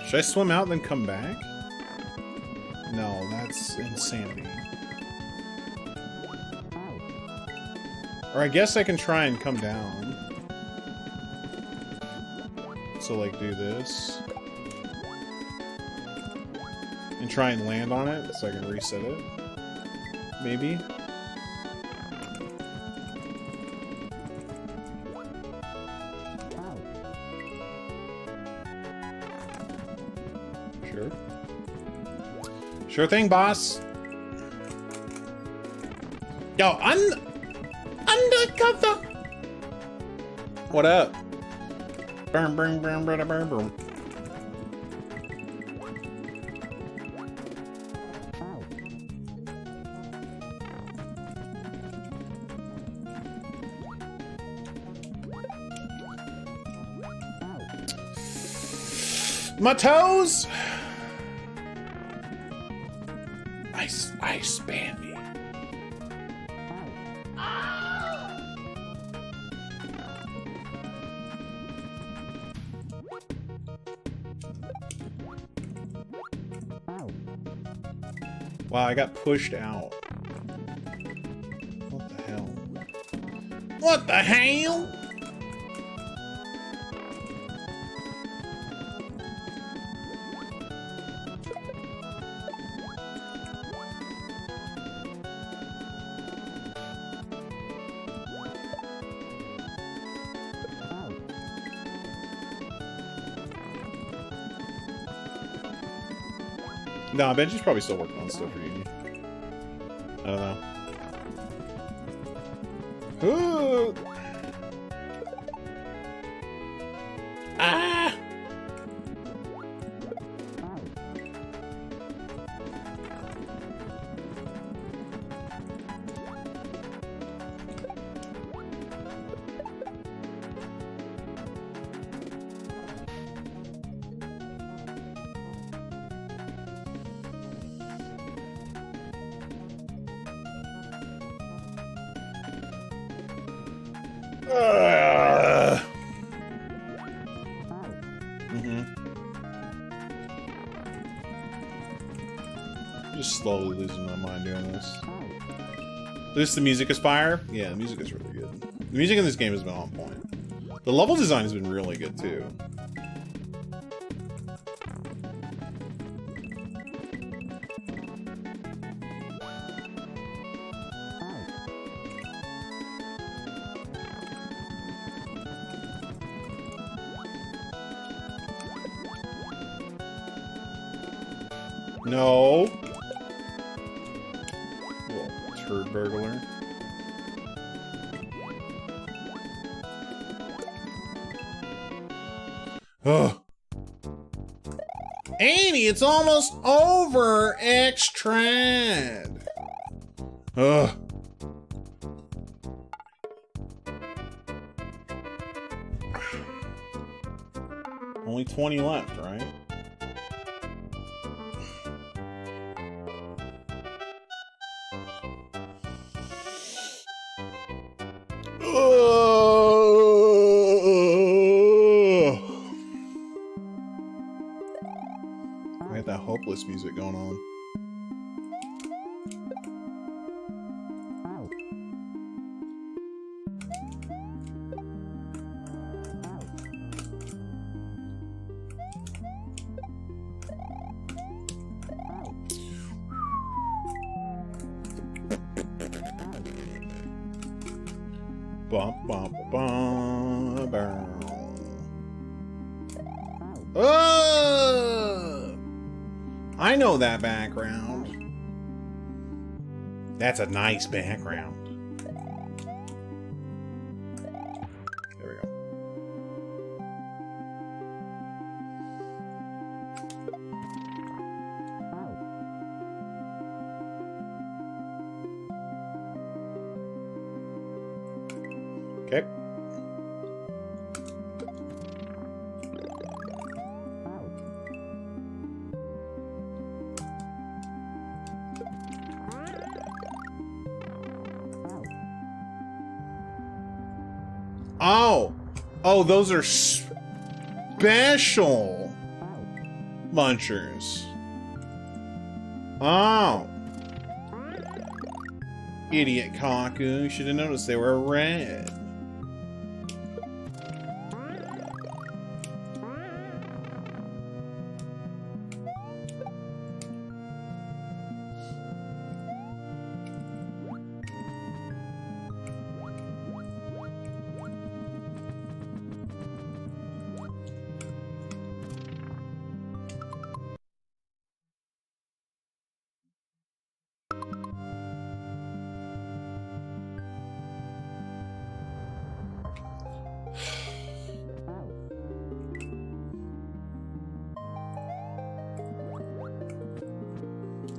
Should I swim out and then come back? No, that's insanity. Or I guess I can try and come down. So, like, do this. And try and land on it so I can reset it. Maybe. Sure. Sure thing, boss. Yo, undercover. What up? Burn, burn, burn, burn, burn, burn. My toes! Ice Bandy. Wow, I got pushed out. What the hell? What the hell? Nah, Benji's probably still working on stuff for you. I don't know. Ooh. Ah! Just slowly losing my mind doing this. At least the music is fire. Yeah, the music is really good. The music in this game has been on point. The level design has been really good too. No. Little turd burglar. Ugh. Annie, it's almost over, X-Trad. Ugh. Only 20 left, right? I got that hopeless music going on. Bum, bum, bum, bum. Oh! I know that background. That's a nice background. There we go. Okay. Oh! Oh, those are special munchers. Oh. Idiot Kaku. Should have noticed they were red.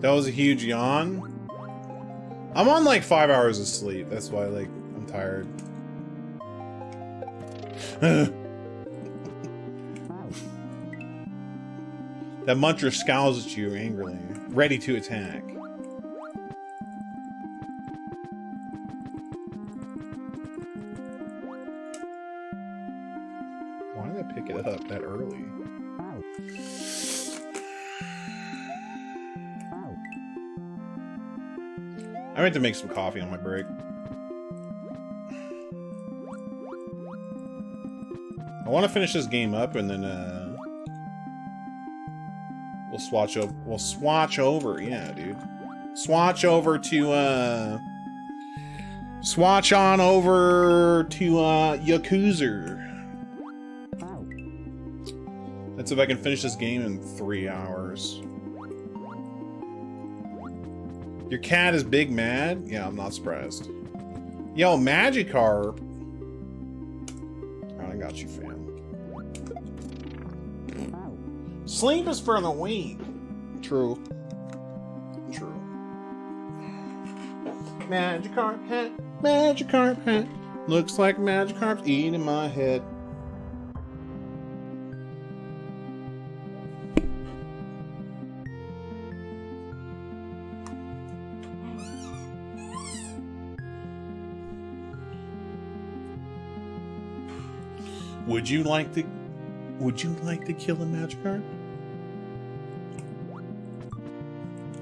That was a huge yawn. I'm on like 5 hours of sleep. That's why, like, I'm tired. That muncher scowls at you angrily, ready to attack. Why did I pick it up that early? I meant to make some coffee on my break. I want to finish this game up and then we'll swatch over. We'll swatch over, yeah, dude. Swatch over to swatch on over to Yakuza. That's if I can finish this game in 3 hours. Your cat is big mad? Yeah, I'm not surprised. Yo, Magikarp. Oh, I got you, fam. Sleep is for the weak. True. True. Magikarp hat. Magikarp hat. Looks like Magikarp's eating my head. Would you like to kill a Magikarp?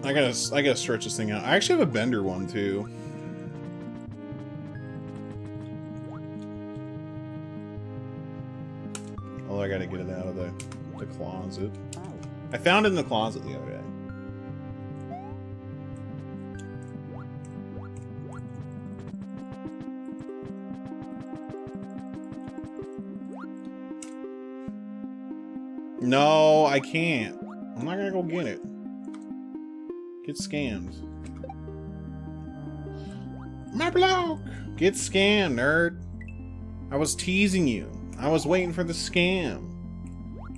I gotta stretch this thing out. I actually have a Bender one too. Although I gotta get it out of the closet. I found it in the closet the other day. No, I can't. I'm not gonna go get it. Get scammed. My block! Get scammed, nerd. I was teasing you. I was waiting for the scam.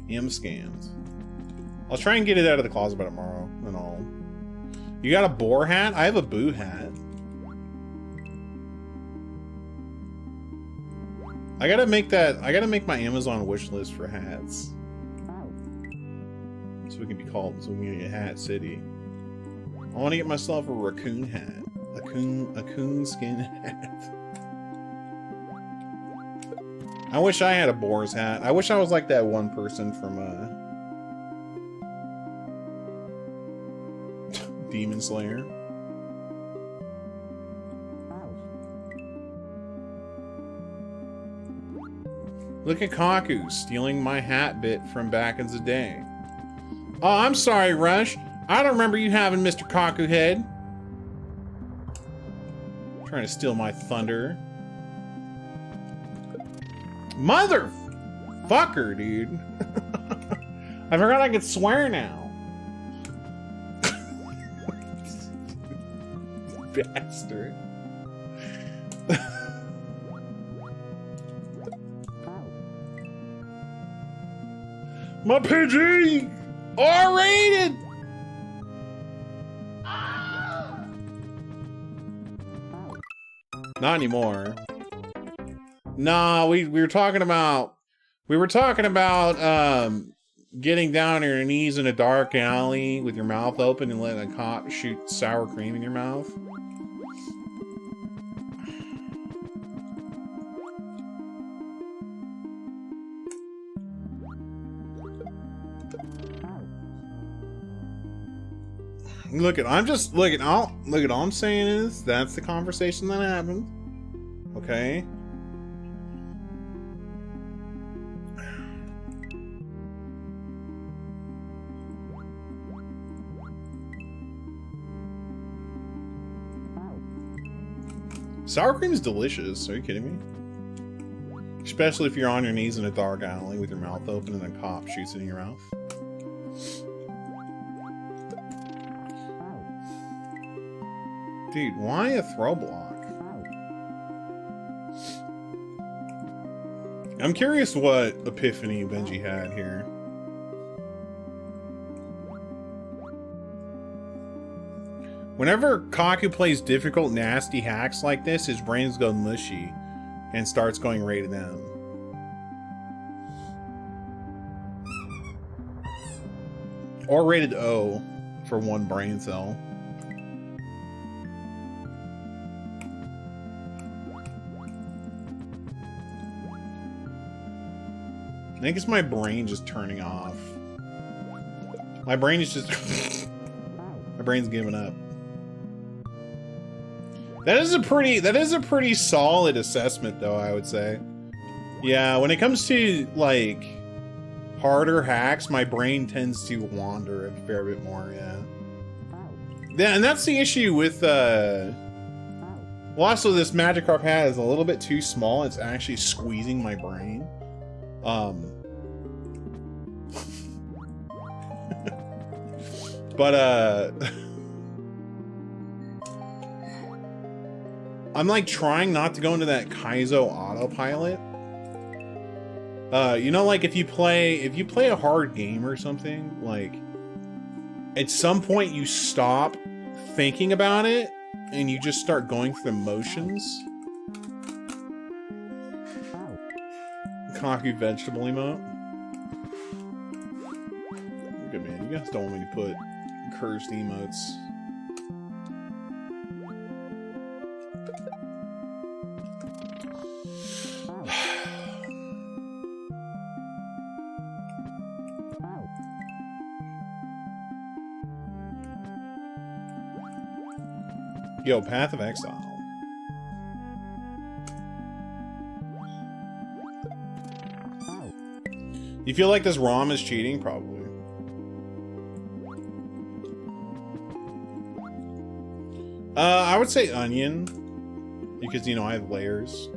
I'm scammed. I'll try and get it out of the closet by tomorrow and all. You got a boar hat? I have a boo hat. I gotta make my Amazon wish list for hats. So we can be called, so we can get Hat City. I want to get myself a raccoon hat. A coon skin hat. I wish I had a boar's hat. I wish I was like that one person from Demon Slayer. Look at Kaku stealing my hat bit from back in the day. Oh, I'm sorry, Rush. I don't remember you having Mr. Kaku head. Trying to steal my thunder. Motherfucker, dude. I forgot I could swear now. Bastard. My PG! R-rated! Not anymore. Nah, we were talking about getting down on your knees in a dark alley with your mouth open and letting a cop shoot sour cream in your mouth. All I'm saying is that's the conversation that happened. Okay. Sour cream is delicious. Are you kidding me? Especially if you're on your knees in a dark alley with your mouth open and a cop shoots it in your mouth. Dude, why a throw block? I'm curious what epiphany Benji had here. Whenever Kaku plays difficult, nasty hacks like this, his brains go mushy and starts going rated M. Or rated O for one brain cell. I think it's my brain just turning off. My brain is just... my brain's giving up. That is a pretty solid assessment, though, I would say. Yeah, when it comes to, like, harder hacks, my brain tends to wander a fair bit more, yeah. Yeah, and that's the issue with, well, also this Magikarp hat is a little bit too small. It's actually squeezing my brain. But, I'm like trying not to go into that Kaizo autopilot. You know, like if you play a hard game or something, like at some point you stop thinking about it and you just start going through the motions. Kaku vegetable emote. Good man, you guys don't want me to put cursed emotes. Yo, Path of Exile. You feel like this ROM is cheating? Probably. I would say onion. Because, you know, I have layers.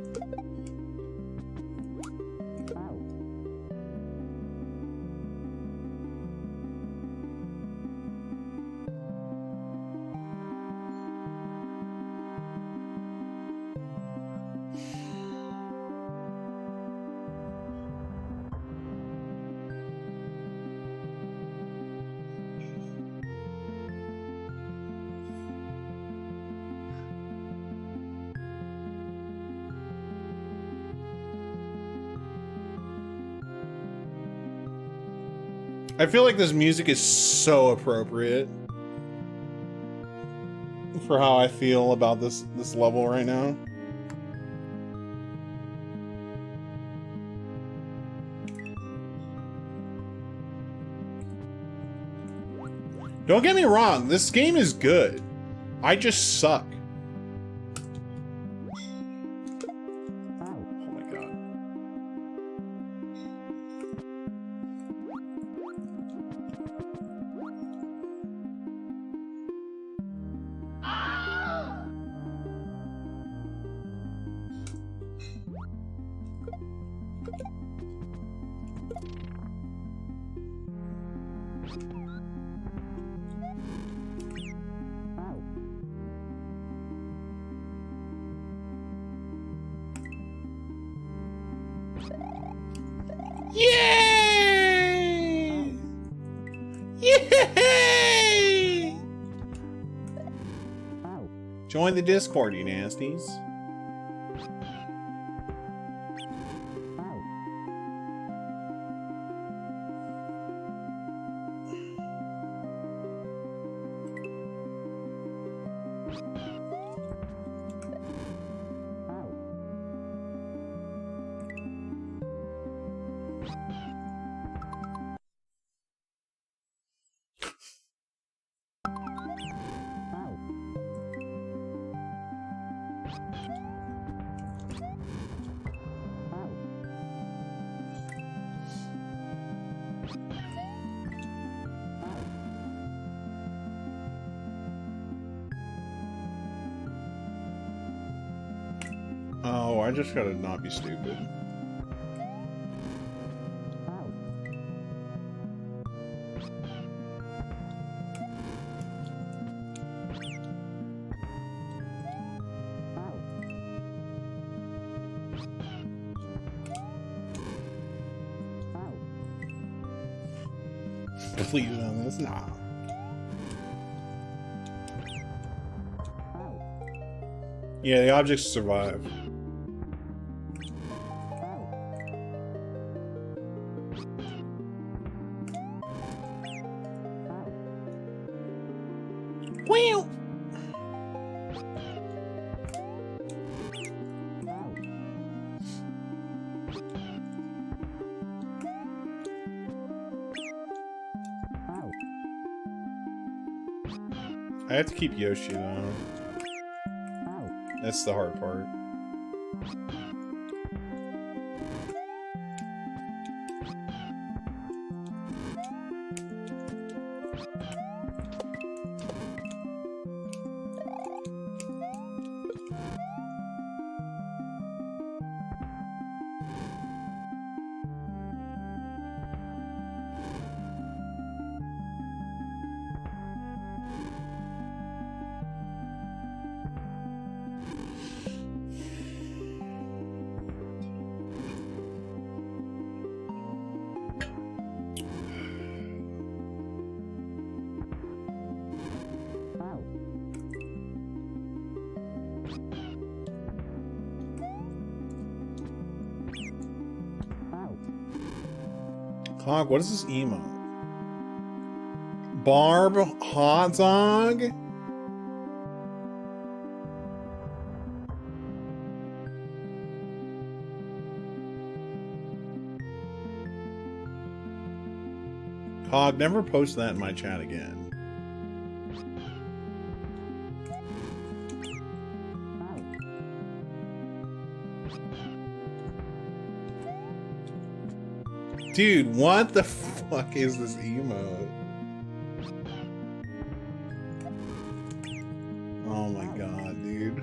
I feel like this music is so appropriate for how I feel about this level right now. Don't get me wrong, this game is good. I just suck. Yay! Yay! Join the Discord, you nasties. Oh, I just gotta not be stupid. Please on this? Nah. Yeah, the objects survive. Wow. I have to keep Yoshi though. That's the hard part. Clog, what is this emote? Barb hot dog? Cog, never post that in my chat again. Dude, what the fuck is this emote? Oh my god, dude.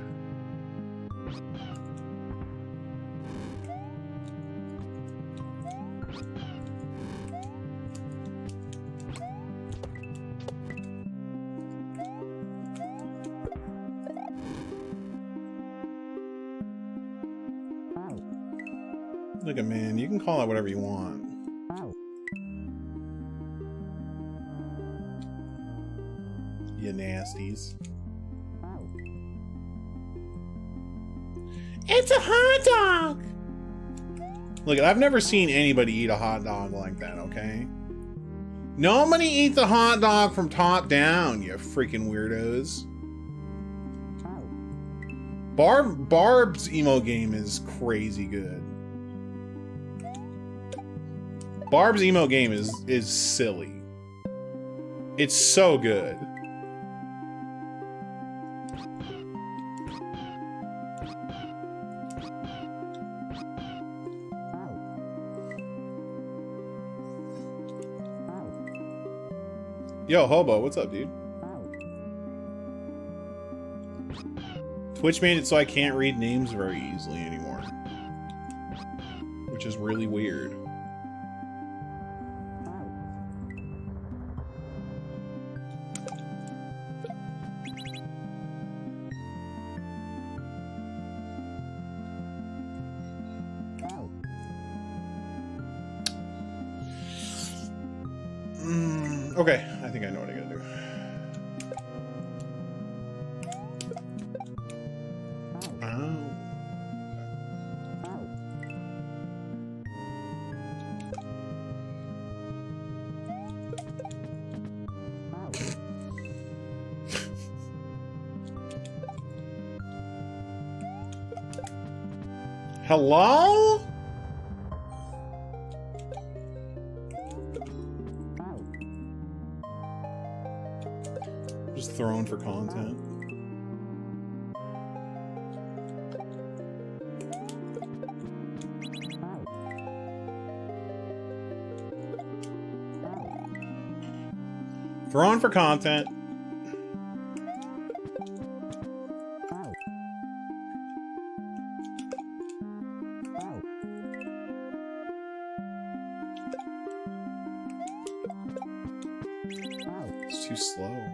Look at man, you can call it whatever you want. You nasties. It's a hot dog! Look, I've never seen anybody eat a hot dog like that, okay? Nobody eats a hot dog from top down, you freaking weirdos. Barb's emo game is crazy good. Barb's emo game is silly. It's so good. Yo, Hobo, what's up, dude? Twitch made it so I can't read names very easily anymore. Which is really weird. Okay, I think I know what I gotta do. Hello? Just thrown for content. Thrown for content. It's too slow.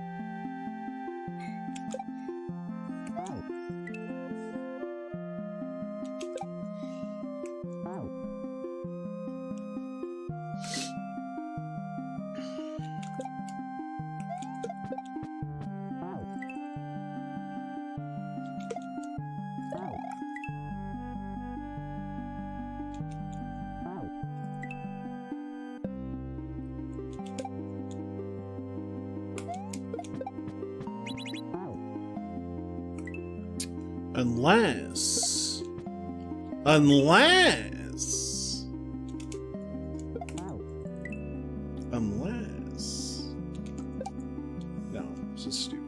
Unless. No, this is stupid.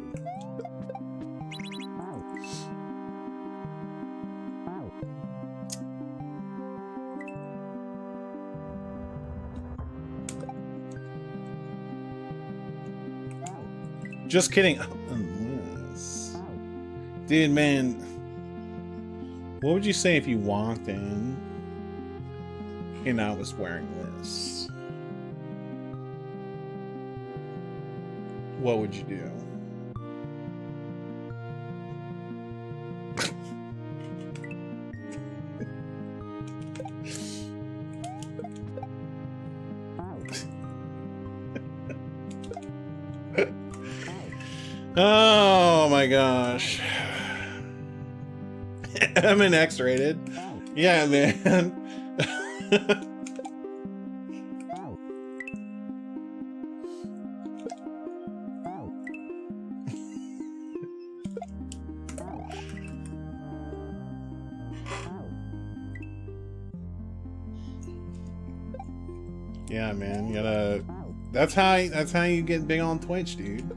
Just kidding. Unless. Dude, man. What would you say if you walked in and I was wearing this? What would you do? Oh my gosh. I'm an X-rated. Yeah, man. Yeah, man. You gotta. That's how you get big on Twitch, dude.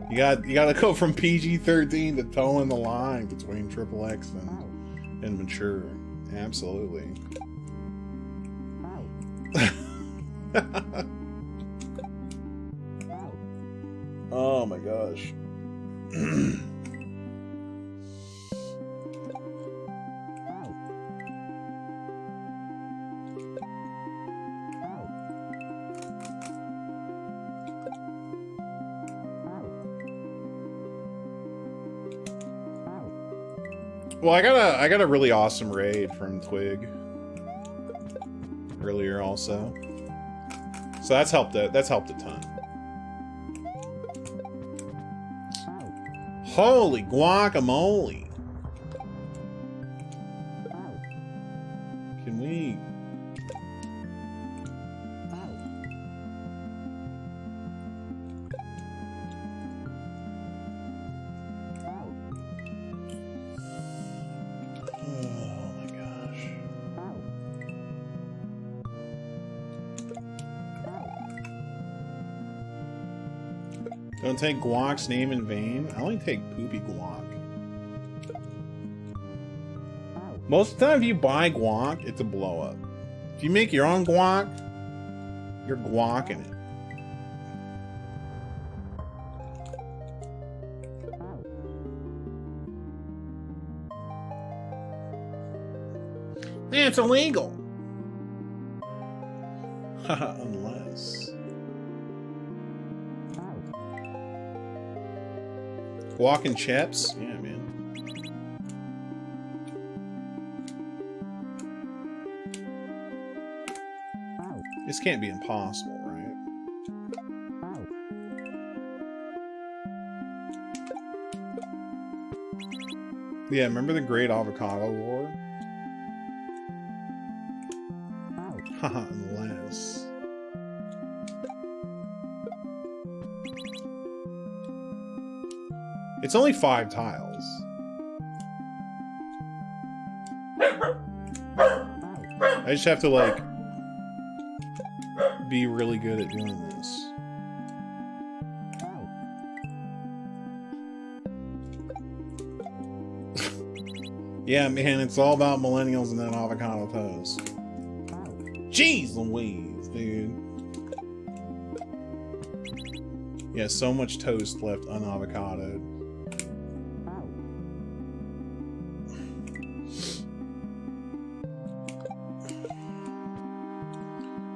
You gotta go from PG-13 to towing the line between XXX and mature. Absolutely. Oh my gosh. Well, I got a really awesome raid from Twig earlier also. So that's helped a ton. Holy guacamole. Can we Don't take guac's name in vain. I only take poopy guac. Most of the time if you buy guac, it's a blow up. If you make your own guac, you're guacing it. It's illegal. Unless. Guac and chips? Yeah, man. This can't be impossible, right? Yeah, remember the Great Avocado War? Haha, unless. It's only 5 tiles. I just have to, like, be really good at doing this. Yeah, man, it's all about millennials and then avocado toast. Jeez Louise, dude. Yeah, so much toast left unavocadoed.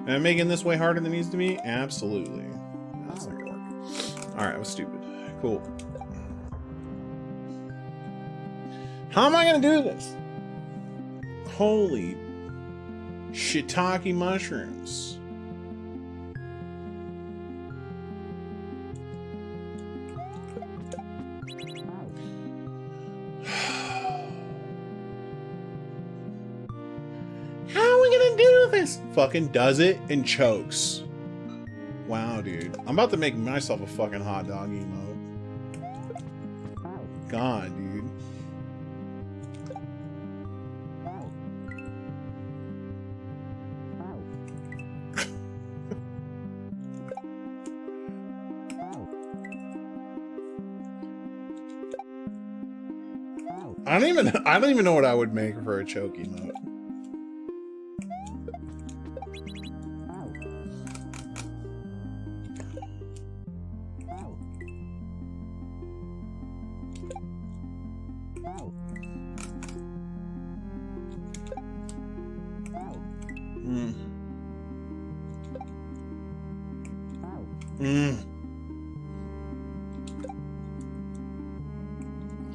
Am I making this way harder than it needs to be? Absolutely. That's not gonna work. Alright, I was stupid. Cool. How am I gonna do this? Holy shiitake mushrooms. Fucking does it and chokes. Wow, dude. I'm about to make myself a fucking hot dog emote. God, dude. I don't even know what I would make for a choke emote.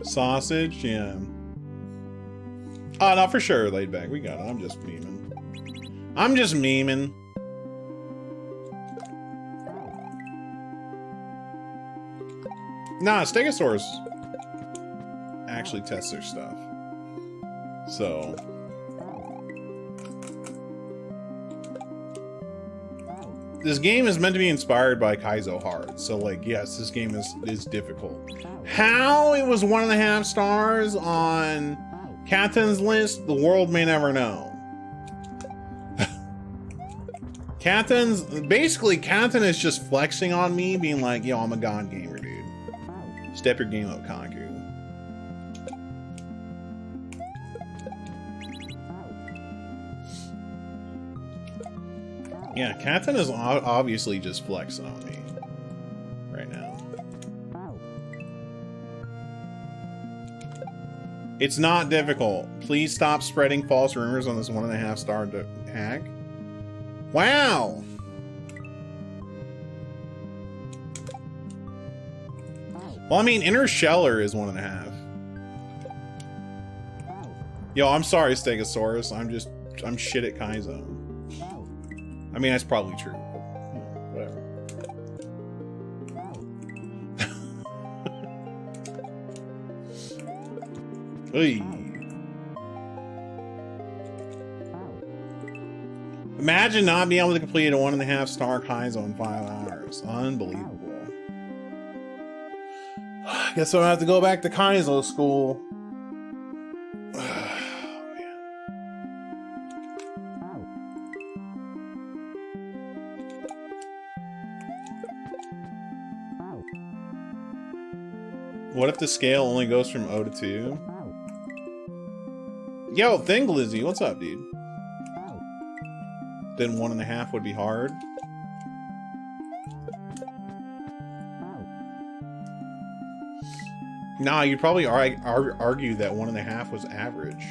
Sausage, yeah. Oh, no, for sure, laid back. We got it. I'm just memeing. I'm just memeing. Nah, Stegosaurus actually tests their stuff. So... this game is meant to be inspired by Kaizo hard, so like, yes, this game is difficult. How it was 1.5 stars on Captain's list, the world may never know. Captain is just flexing on me, being like, yo, I'm a god gamer, dude. Step your game up, Kaku. Yeah, Captain is obviously just flexing on me right now. It's not difficult. Please stop spreading false rumors on this 1.5 star hack. Wow! Well, I mean, Inner Sheller is 1.5. Yo, I'm sorry, Stegosaurus. I'm shit at Kaizo. I mean, that's probably true, but, you know, whatever. Oy. Imagine not being able to complete a 1.5 star Kaizo in 5 hours. Unbelievable. I guess I'll have to go back to Kaizo school. What if the scale only goes from 0 to 2? Yo, Thing Glizzy, what's up, dude? Then 1.5 would be hard. Nah, you'd probably argue that 1.5 was average.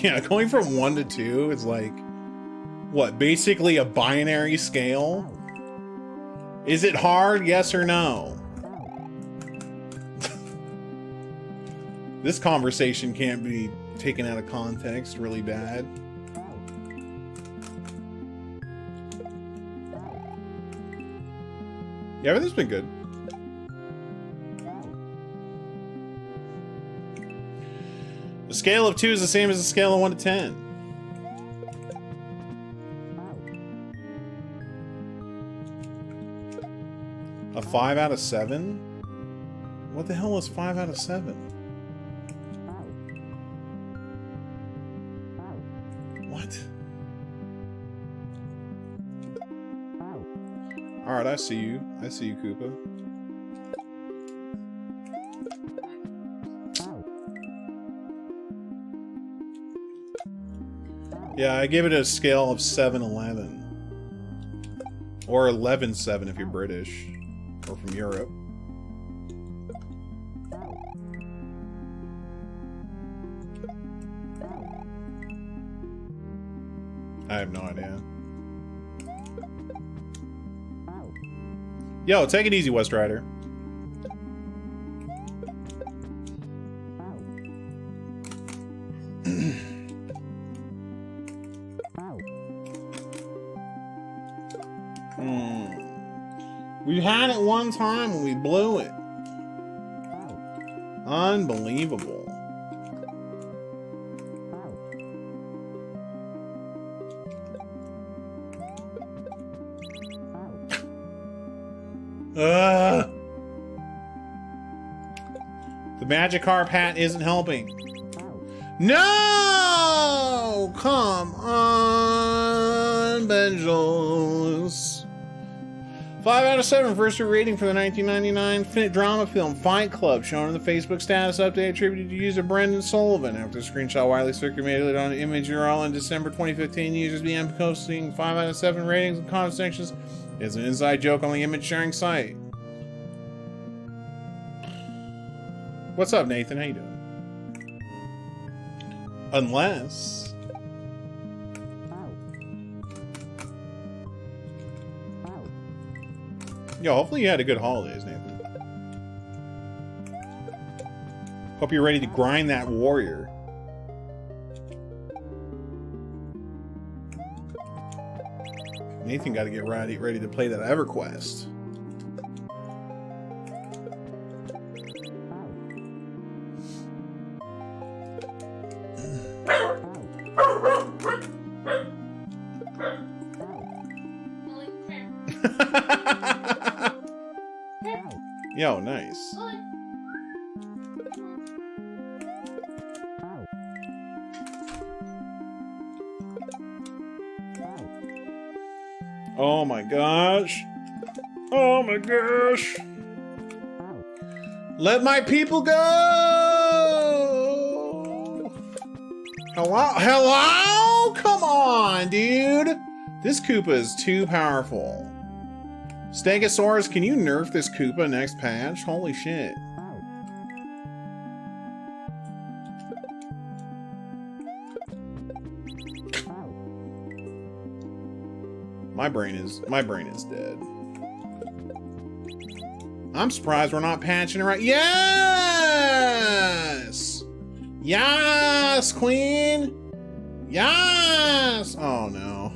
Yeah, going from 1 to 2 is like, what, basically a binary scale? Is it hard, yes or no? This conversation can't be taken out of context really bad. Yeah, everything's been good. The scale of 2 is the same as the scale of 1 to 10. A 5 out of 7? What the hell is 5 out of 7? What? Alright, I see you. I see you, Koopa. Yeah, I give it a scale of 7/11. Or 11/7 if you're British. Or from Europe. I have no idea. Yo, take it easy, West Rider. We had it one time and we blew it. Unbelievable. The Magikarp hat isn't helping. No! Come on, Benjos. 5 out of 7 first rating for the 1999 drama film Fight Club, shown in the Facebook status update attributed to user Brendan Sullivan. After the screenshot widely circulated on Image URL in December 2015, users began posting 5 out of 7 ratings and comment sections. It's an inside joke on the image sharing site. What's up, Nathan? How you doing? Unless... Yo, hopefully you had a good holidays, Nathan. Hope you're ready to grind that warrior. Nathan got to get ready to play that EverQuest. Yo, nice. Oh my gosh. Oh my gosh. Let my people go. Hello? Hello? Come on, dude. This Koopa is too powerful. Stegosaurus, can you nerf this Koopa next patch? Holy shit. My brain is dead. I'm surprised we're not patching it right. Yes! Yes, Queen! Yes! Oh no.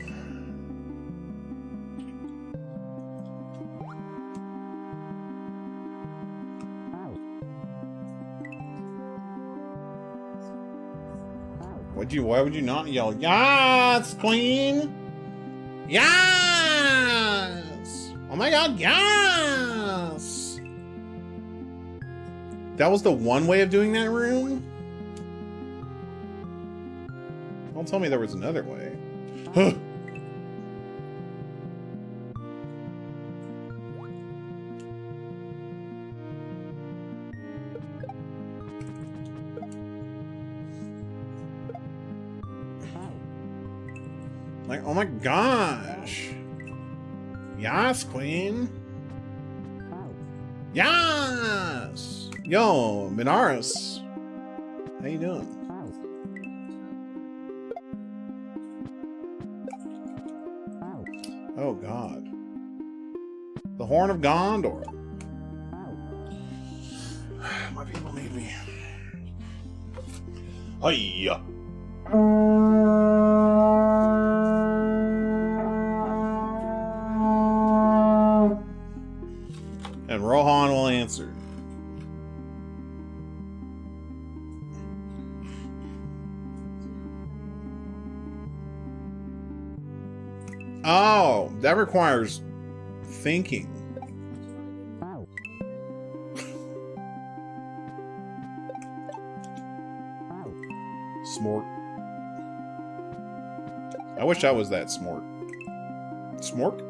Why would you not yell, yes, Queen? Yes! Oh my god, yes! That was the one way of doing that room? Don't tell me there was another way. Huh. Like, oh my gosh. Yes, Queen. Yes. Yo, Minaris. How you doing? Oh god. The Horn of Gondor. My people need me. Hiya. And Rohan will answer. Oh, that requires thinking. Smort. I wish I was that smart. Smork?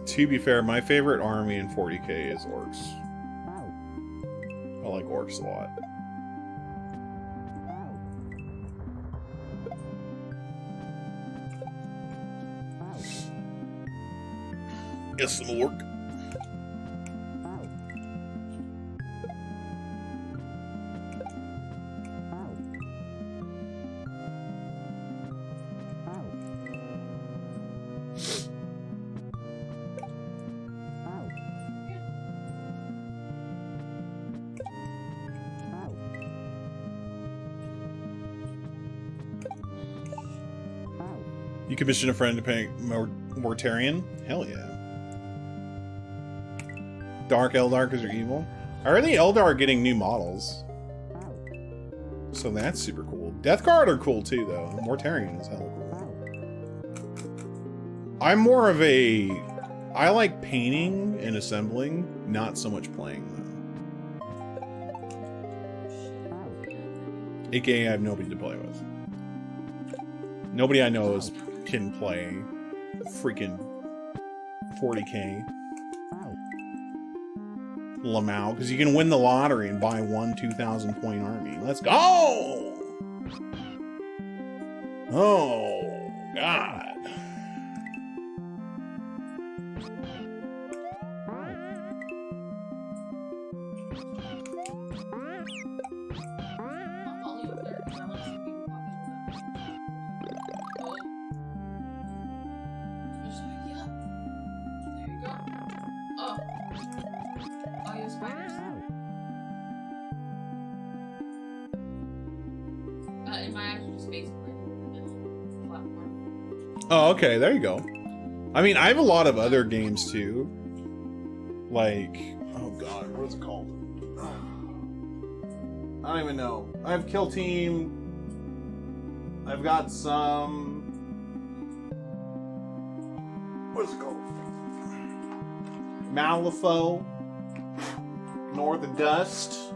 To be fair, my favorite army in 40k is orcs. I like orcs a lot. Get some orc. You commission a friend to pay Mortarian? Hell yeah. Dark Eldar because you're evil. I heard the Eldar are getting new models. So that's super cool. Death Guard are cool too, though. Mortarion is hella cool. I'm more of a... I like painting and assembling, not so much playing, though. AKA, I have nobody to play with. Nobody I know can play freaking 40k. Lamau, because you can win the lottery and buy one 2,000 point army. Let's go! Oh, God. Oh, okay, there you go. I mean, I have a lot of other games too. Like, oh god, what is it called? I don't even know. I have Kill Team. I've got some... What is it called? Malifaux. North of Dust.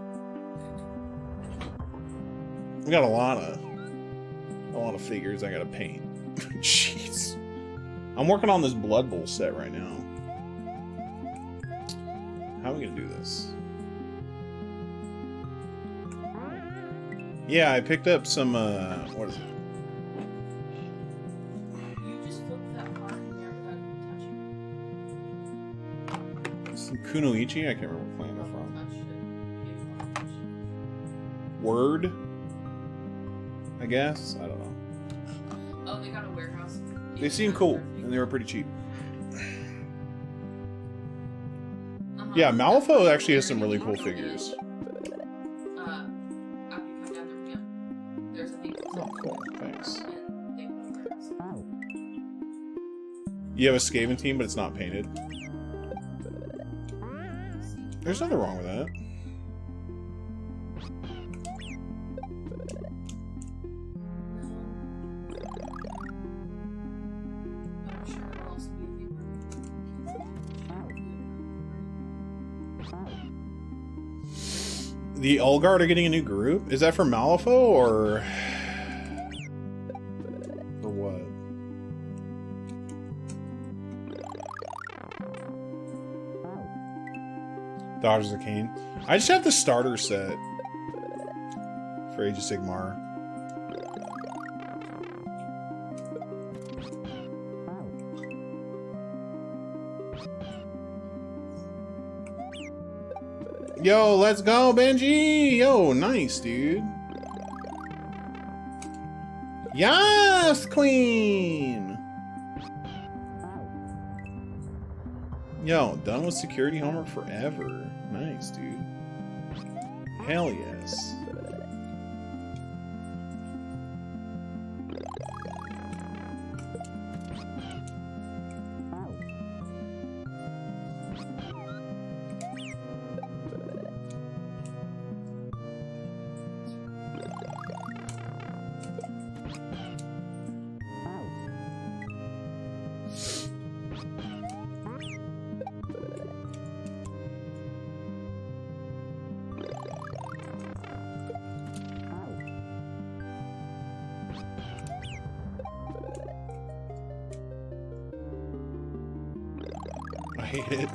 We got a lot of figures I gotta paint. Jeez. I'm working on this Blood Bowl set right now. How are we gonna do this? Yeah, I picked up some, what is it? You just flip that part in there without even touching Some Kunoichi? I can't remember what clan they're from. it. Word? I guess? I don't know. Oh, they got a warehouse. They seem cool, and they were pretty cheap. Yeah, Malifaux actually has some really cool figures. After you come down there again, there's a thing. Oh, cool. Thanks. And they put a warehouse. You have a Skaven team, but it's not painted. There's nothing wrong with that. I'm sure it'll also be a thing The Ulgard are getting a new group? Is that for Malifaux, or... For what? Daughters of Cain. I just have the starter set for Age of Sigmar. Yo, let's go, Benji! Yo, nice, dude. Yes, queen! Yo, done with security homework forever. Nice, dude. Hell yes. I hate it.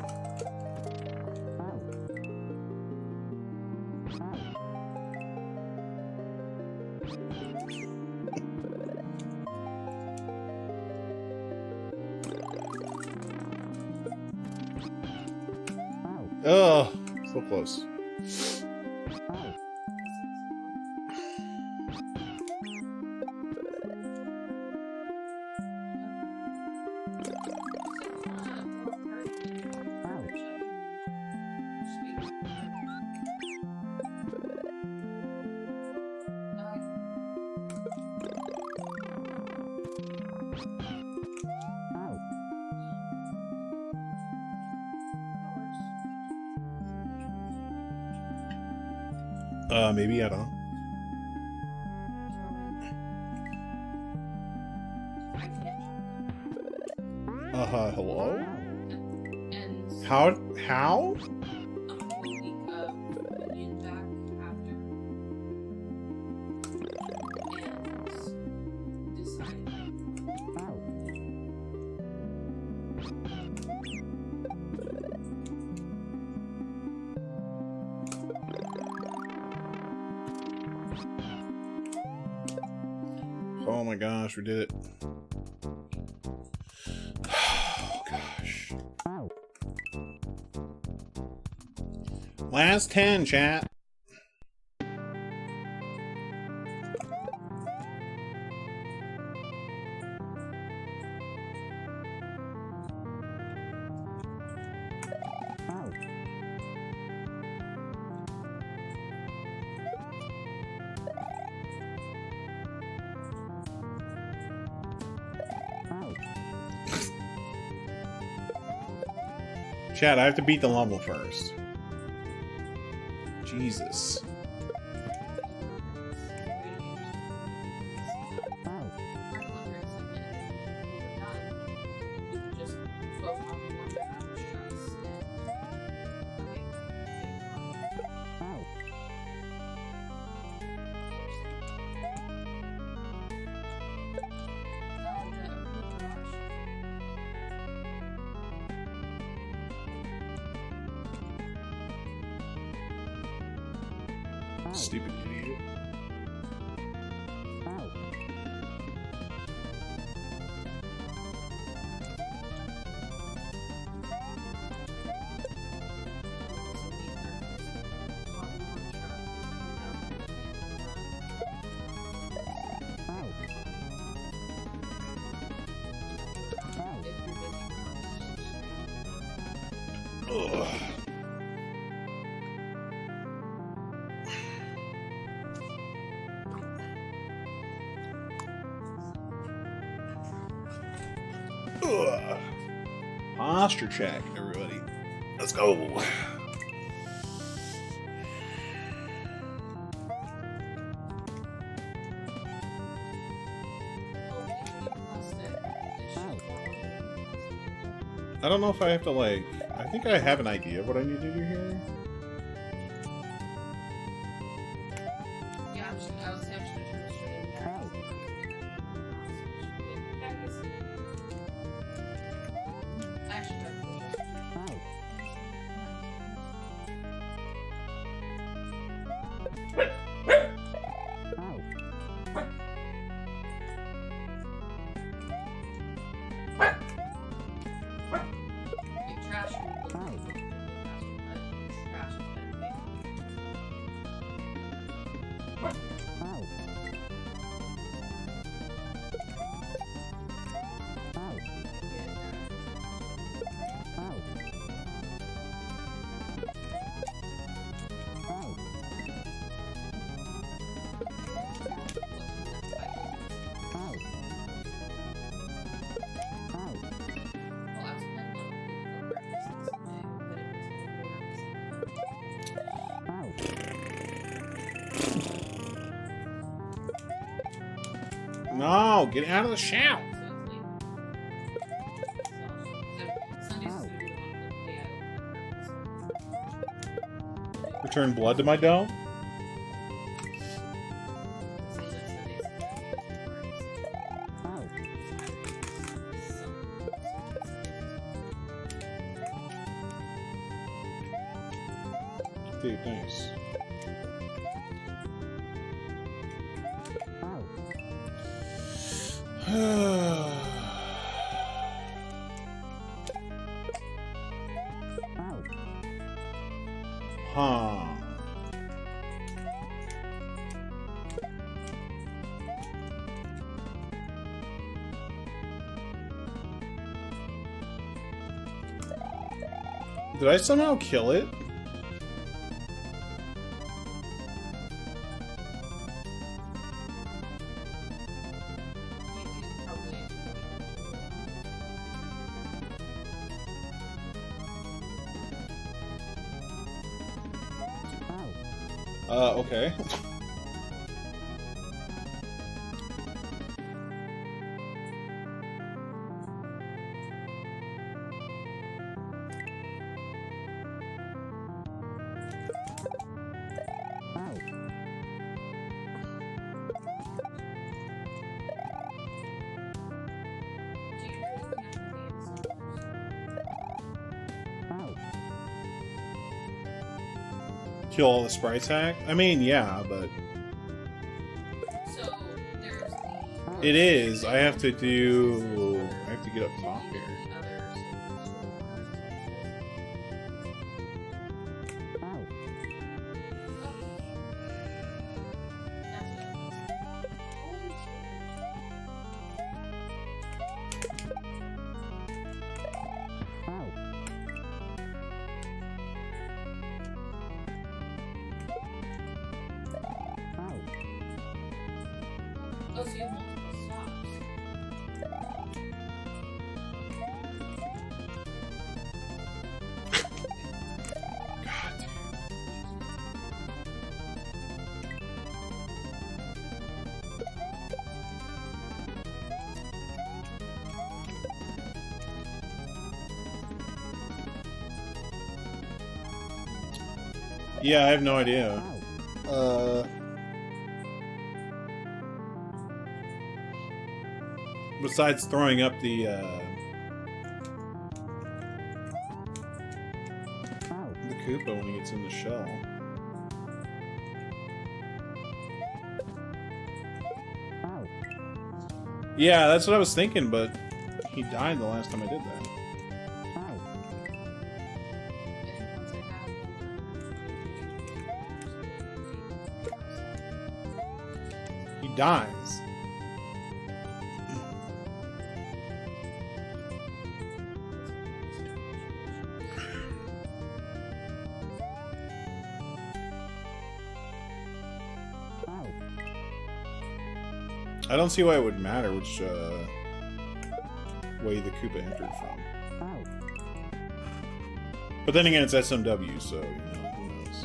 Oh, so close. Maybe, I don't know. I can't. Hello? And How? a whole week of Union Jack after. And decided. Oh my gosh, we did it. Oh gosh. Last 10, chat. Chad, I have to beat the level first. Jesus. Stupid idiot. Ugh. Ugh. Posture check, everybody. Let's go. I don't know if I have to, like... I think I have an idea of what I need to do here. Yeah, I was actually trying to straighten it out. Actually, trash will faster, but trash is better paid. No, get out of the shower. Return blood to my dome? Dude, thanks. Huh. Did I somehow kill it? Okay. Kill all the sprites hack? I mean, yeah, but So there's the. it is. I have to do. I have to get up top here. The others. Oh, so you have multiple stops. Yeah, I have no idea. Besides throwing up the Koopa when he gets in the shell. Yeah, that's what I was thinking, but he died the last time I did that. He dies. I don't see why it would matter which way the Koopa entered from. But then again, it's SMW, so, you know, who knows.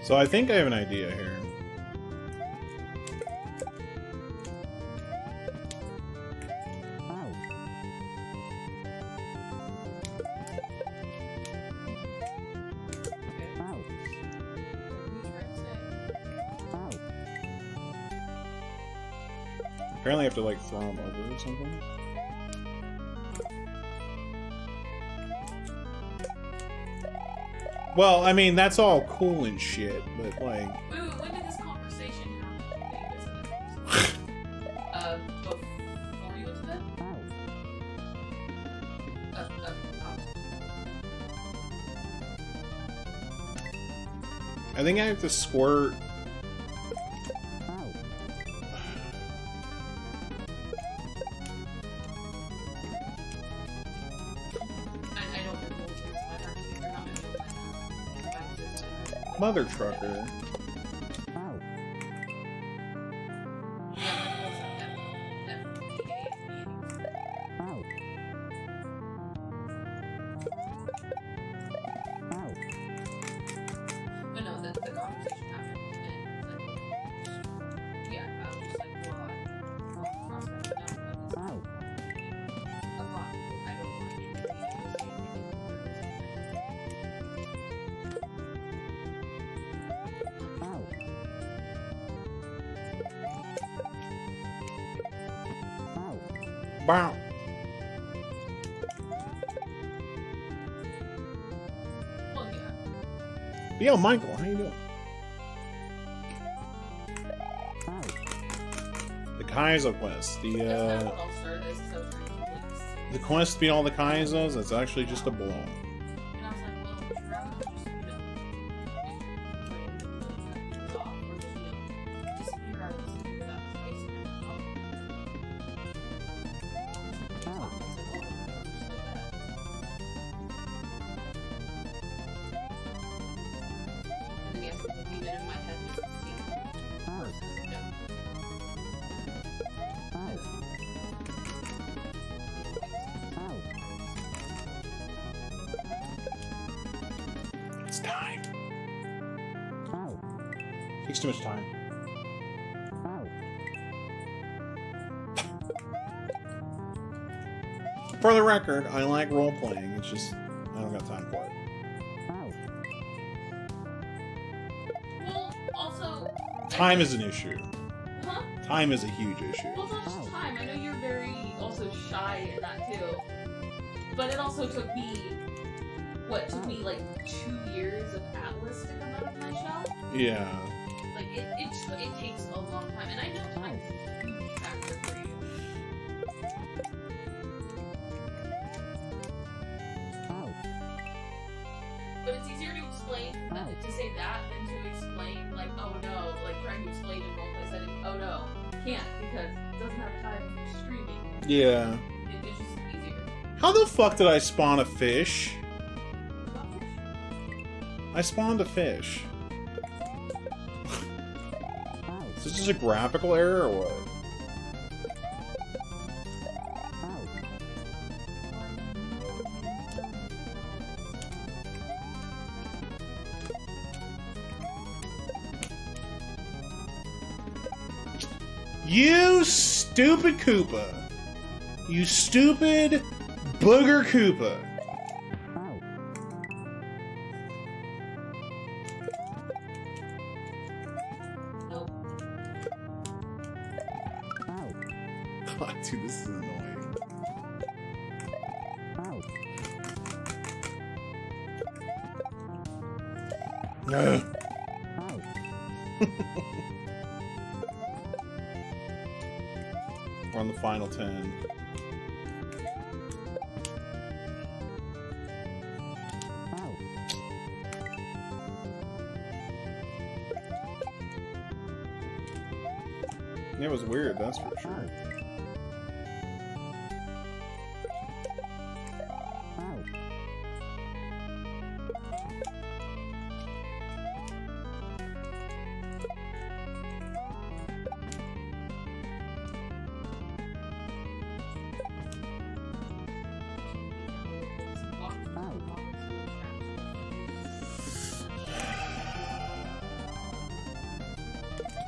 So I think I have an idea here. Apparently I have to like throw him over or something. Well, I mean, that's all cool and shit, but like... Wait, when did this conversation happen that you visited? Before you went to bed? I think I have to squirt... Mother trucker. But no, the conversation happened, and yeah, I was just like, well, I'm prospecting now, but a lot. I don't want to be Wow. well, yeah. Yo, Michael, how you doing? The KaizoQuest. That's not what I'll start as, so it's really The quest to beat all the Kaizos, that's actually just a blow. And I was like, well, would you rather just, off, or just, disappear out of the city without facing him? then yes, because even in my head, it's the same versus no. It's time. Takes too much time. For the record, I like role playing. It's just I don't got time for it. Well, also... Time is an issue. Huh? Time is a huge issue. Well, it's not just time. I know you're very also shy in that too. But it also took me, what, took me like 2 years of Atlas to come out of my shell? Yeah. Like, it takes a long time. And I know time is a huge factor for you. But it's easier to explain, to say that, than to explain, like, oh no, like trying to explain in roleplay setting, oh no, can't, because it doesn't have time for streaming. Yeah. It's just easier. How the fuck did I spawn a fish? I spawned a fish. Is this just a graphical error or what? You stupid Koopa! You stupid booger Koopa! Nope. God, dude, this is annoying. Ugh. We're on the final 10. It was weird, that's for sure.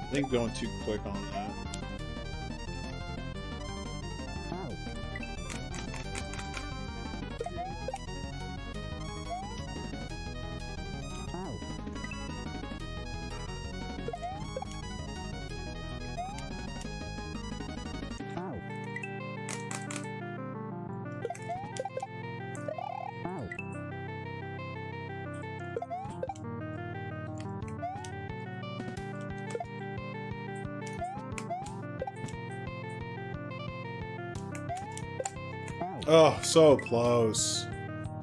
I think going too quick on that. Oh, so close.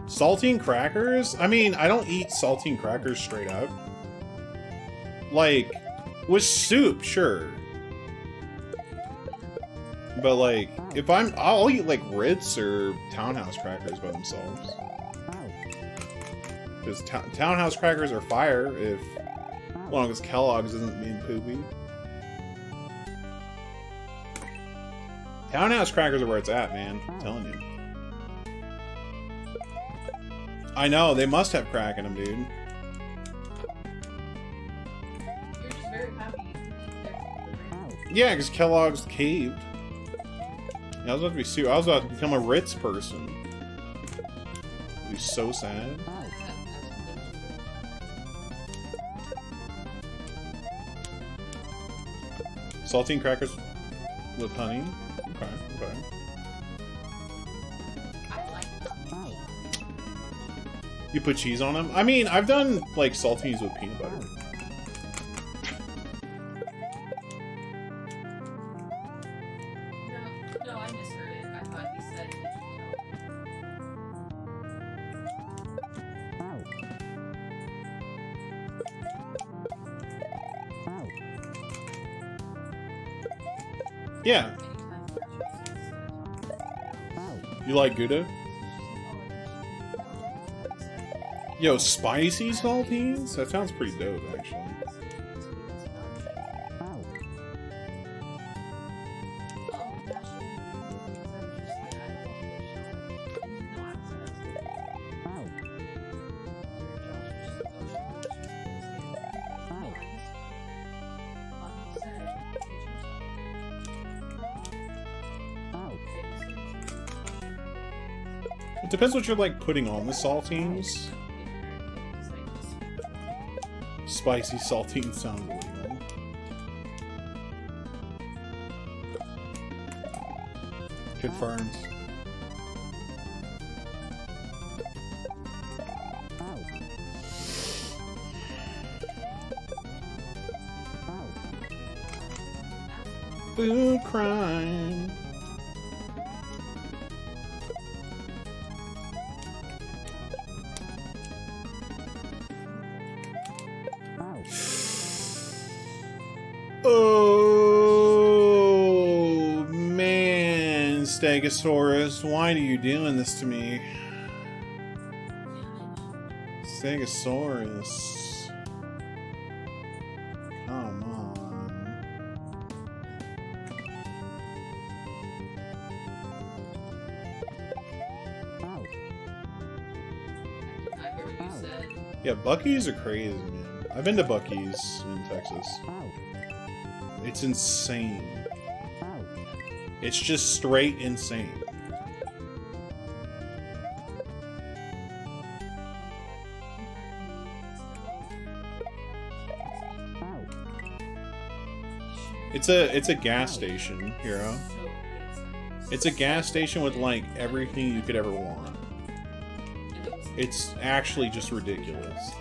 Saltine crackers? I mean, I don't eat saltine crackers straight up. Like, with soup, sure. But like, if I'll eat like Ritz or Townhouse crackers by themselves. Because Townhouse crackers are fire if, as long as Kellogg's isn't being poopy. Townhouse crackers are where it's at, man. I'm telling you. I know, they must have crack in them, dude. You're just very happy you can eat there. Yeah, because Kellogg's caved. Yeah, I was about to be I was about to become a Ritz person. It'd be so sad. Saltine crackers with honey. Okay, okay. I like them. You put cheese on them? I mean, I've done like saltines with peanut butter. No, I misheard it. I thought he said Yeah. You like Gouda? Yo, spicy saltines? That sounds pretty dope, actually. It depends what you're like putting on the saltines. Spicy saltine sounds illegal. Confirmed. Food crime. Oh man, Stegosaurus, why are you doing this to me? Stegosaurus. Come on. I hear what you said. Yeah, Buc-ee's are crazy, man. I've been to Buc-ee's in Texas. It's insane. It's just straight insane. It's a gas station, Hero. It's a gas station with like everything you could ever want. It's actually just ridiculous.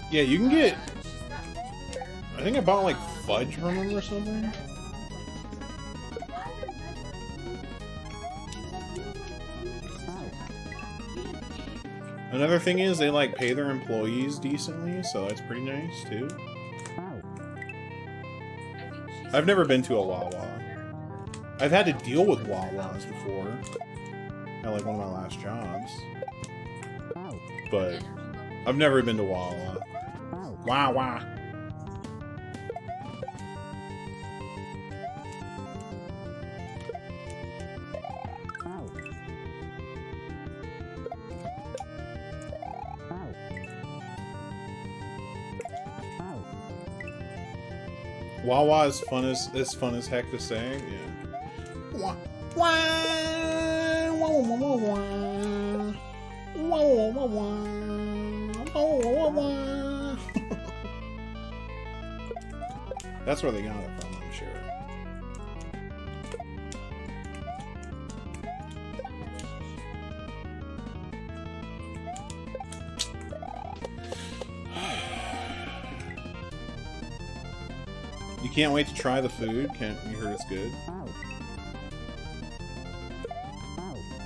Yeah, you can get... I think I bought like fudge from them or something. Another thing is they like pay their employees decently, so that's pretty nice too. I've never been to a Wawa. I've had to deal with Wawas before at like one of my last jobs, but I've never been to Wawa. Wawa. Wawa is fun as heck to say. Yeah. Wah, wah, wah, wah, wah, wah. Wah, wah, wah, wah. Wah, wah, wah, wah. That's where they got it from, I'm sure. You can't wait to try the food. Can't you heard it's good?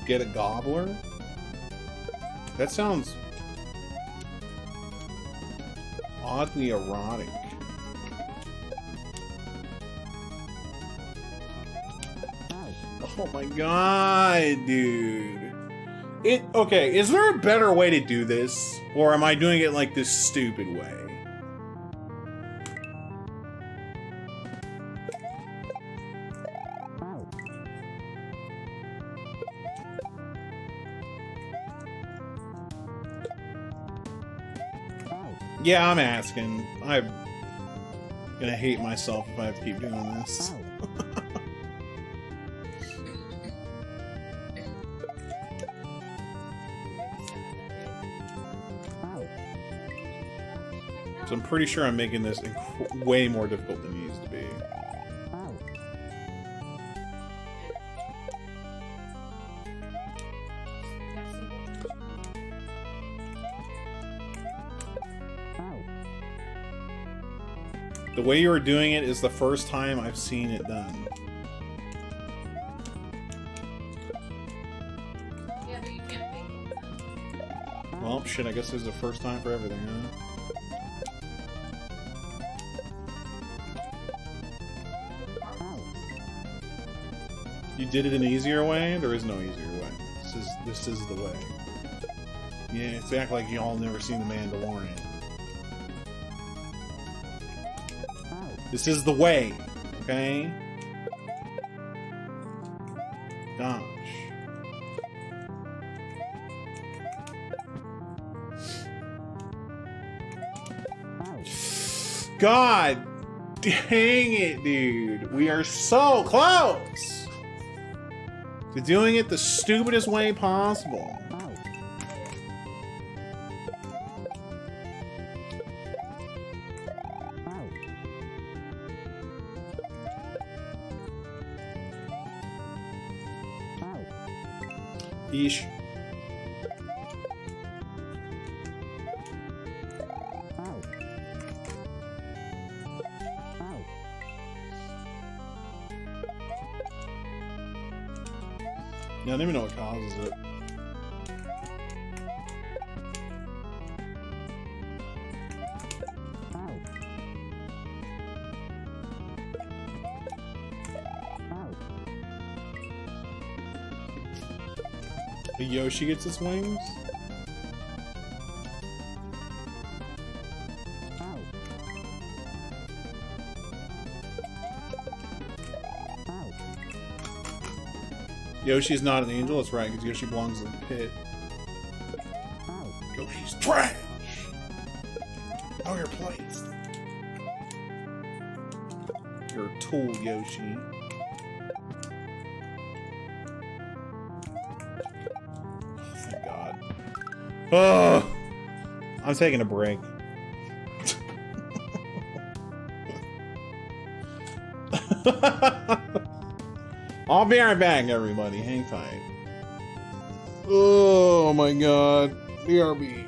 Get a gobbler? That sounds oddly erotic. Oh my god, dude. Okay, is there a better way to do this? Or am I doing it like this stupid way? Yeah, I'm asking. I'm gonna hate myself if I have to keep doing this. So I'm pretty sure I'm making this way more difficult than it needs to be. The way you were doing it is the first time I've seen it done. Yeah, but you can't make them. Well, shit, I guess there's a first time for everything, huh? You did it an easier way? There is no easier way. This is the way. Yeah, it's act like y'all never seen The Mandalorian. This is the way, okay? Gosh. God dang it, dude. We are so close to doing it the stupidest way possible. Yeesh. Yeah, I don't even know what causes it. The Yoshi gets its wings? Yoshi's not an angel, that's right, because Yoshi belongs in the pit. Yoshi's trash! Know your place. You're a tool, Yoshi. Oh, thank God. Oh! I'm taking a break. I'll be right back, everybody. Hang tight. Oh my God. BRB.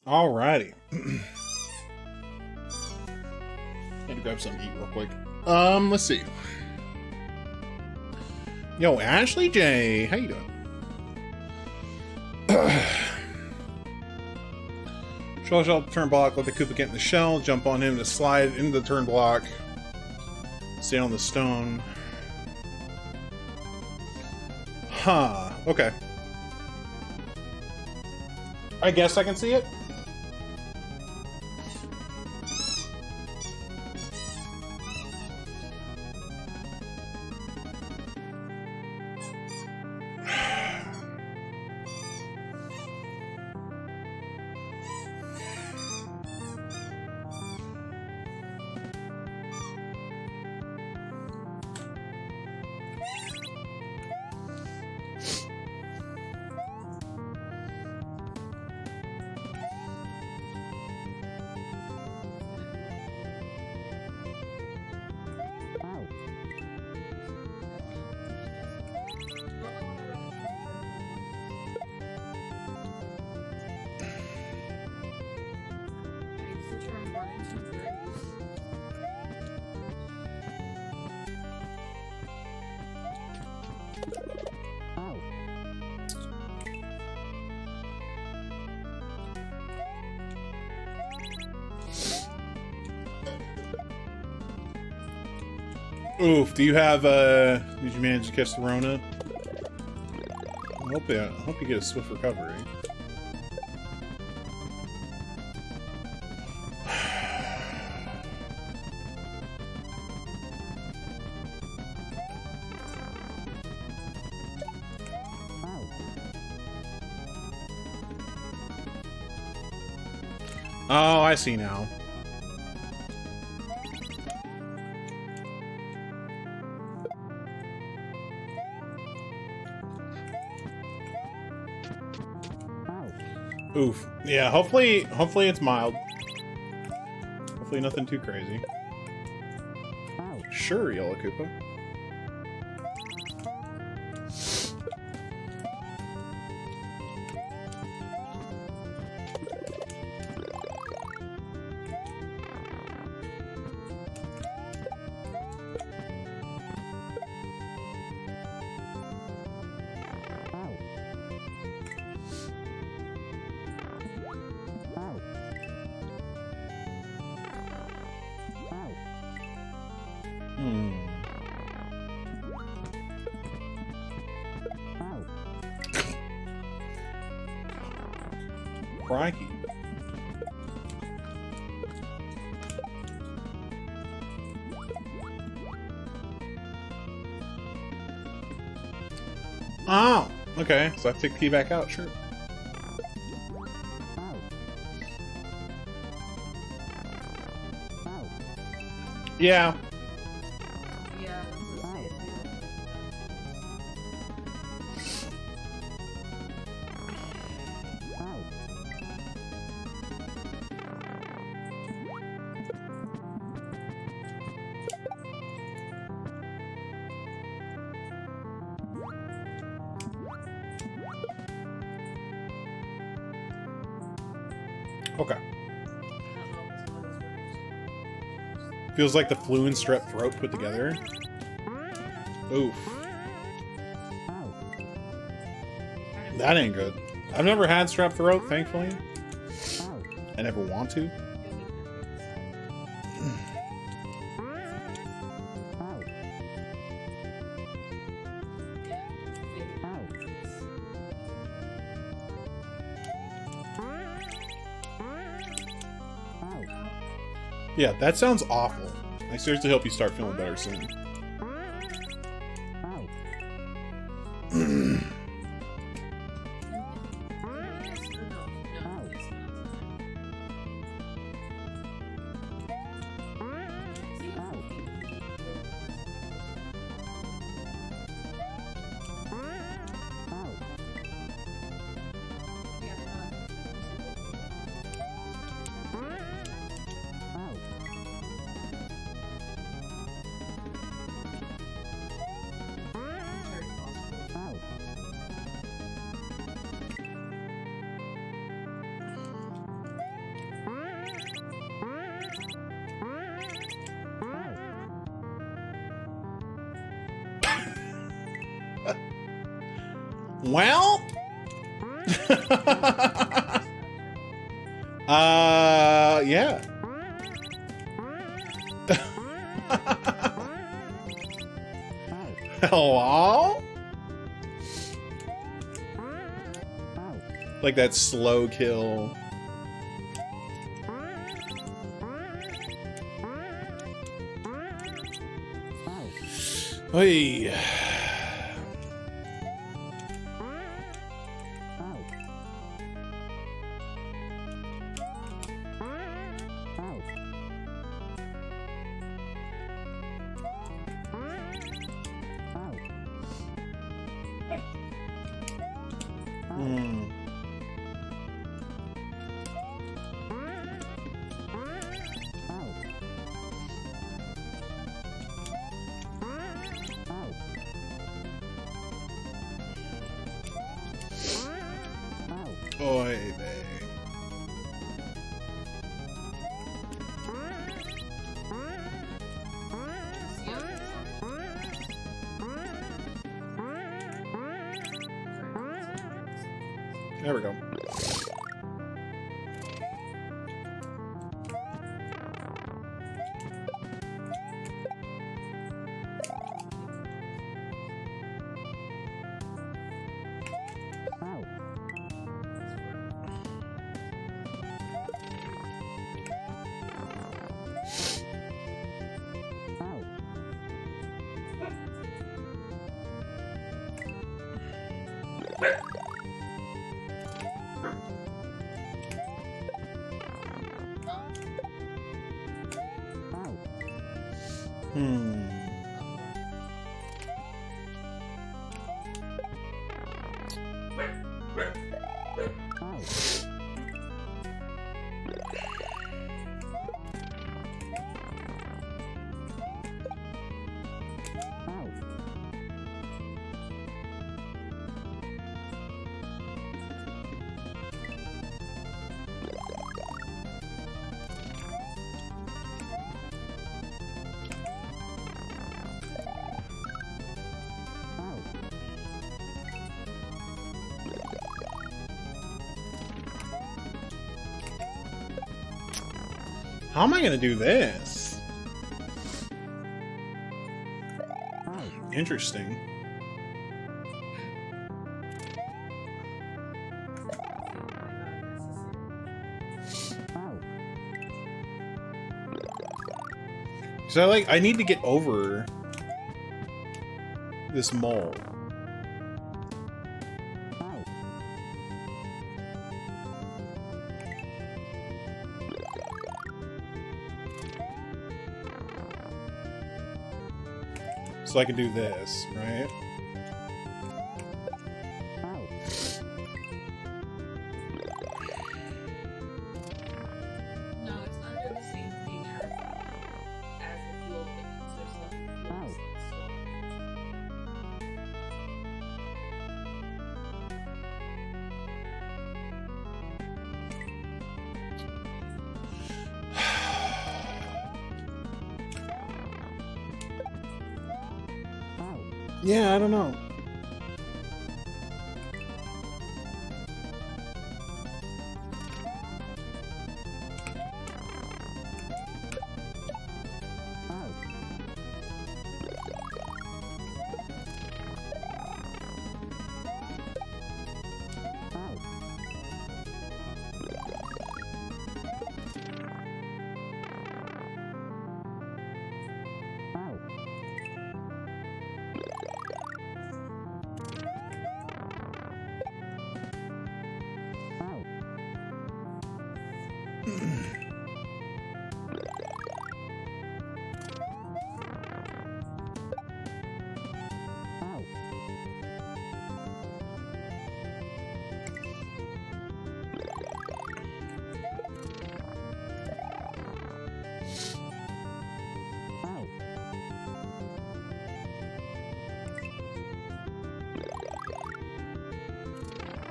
Alrighty. Need to grab something to eat real quick. Let's see. Yo, Ashley J, how you doing? Shell turn block, let the Koopa get in the shell, jump on him to slide into the turn block. Stay on the stone. Huh, okay. I guess I can see it. Oof, do you have, did you manage to catch the Rona? I hope you get a swift recovery. Oh, I see now. Oof. Yeah, hopefully it's mild. Hopefully nothing too crazy. Sure, Yellow Koopa. Crikey. Oh, okay. So I have to take the key back out, sure. Yeah. Yeah, this is it. Okay. Feels like the flu and strep throat put together. Oof. That ain't good. I've never had strep throat, thankfully. I never want to. Yeah, that sounds awful. I seriously hope you start feeling better soon. Well, yeah. Hello? Like that slow kill. Hey. Oy vey. There we go. How am I gonna do this? Interesting. So I need to get over this mole. So I can do this, right? No, it's under the same thing as the fuel things. There's nothing fuel stored. Yeah, I don't know.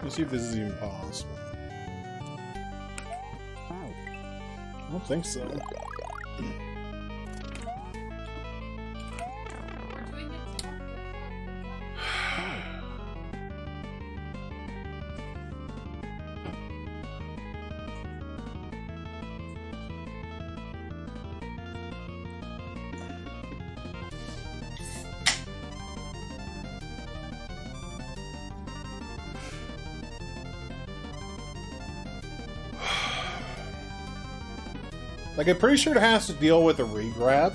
Let's see if this is even possible. I don't think so. We're doing it tomorrow. Like, I'm pretty sure it has to deal with a regrab,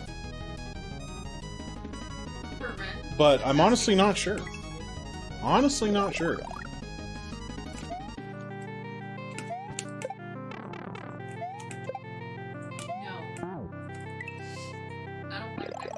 For Ren. but I'm honestly not sure. Honestly not sure. No. I don't like that.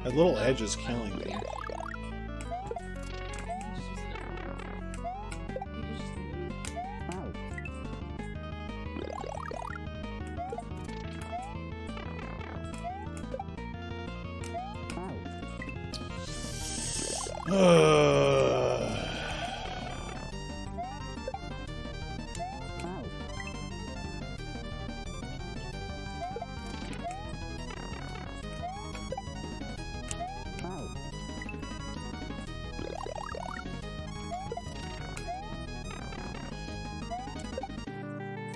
That little edge is killing me.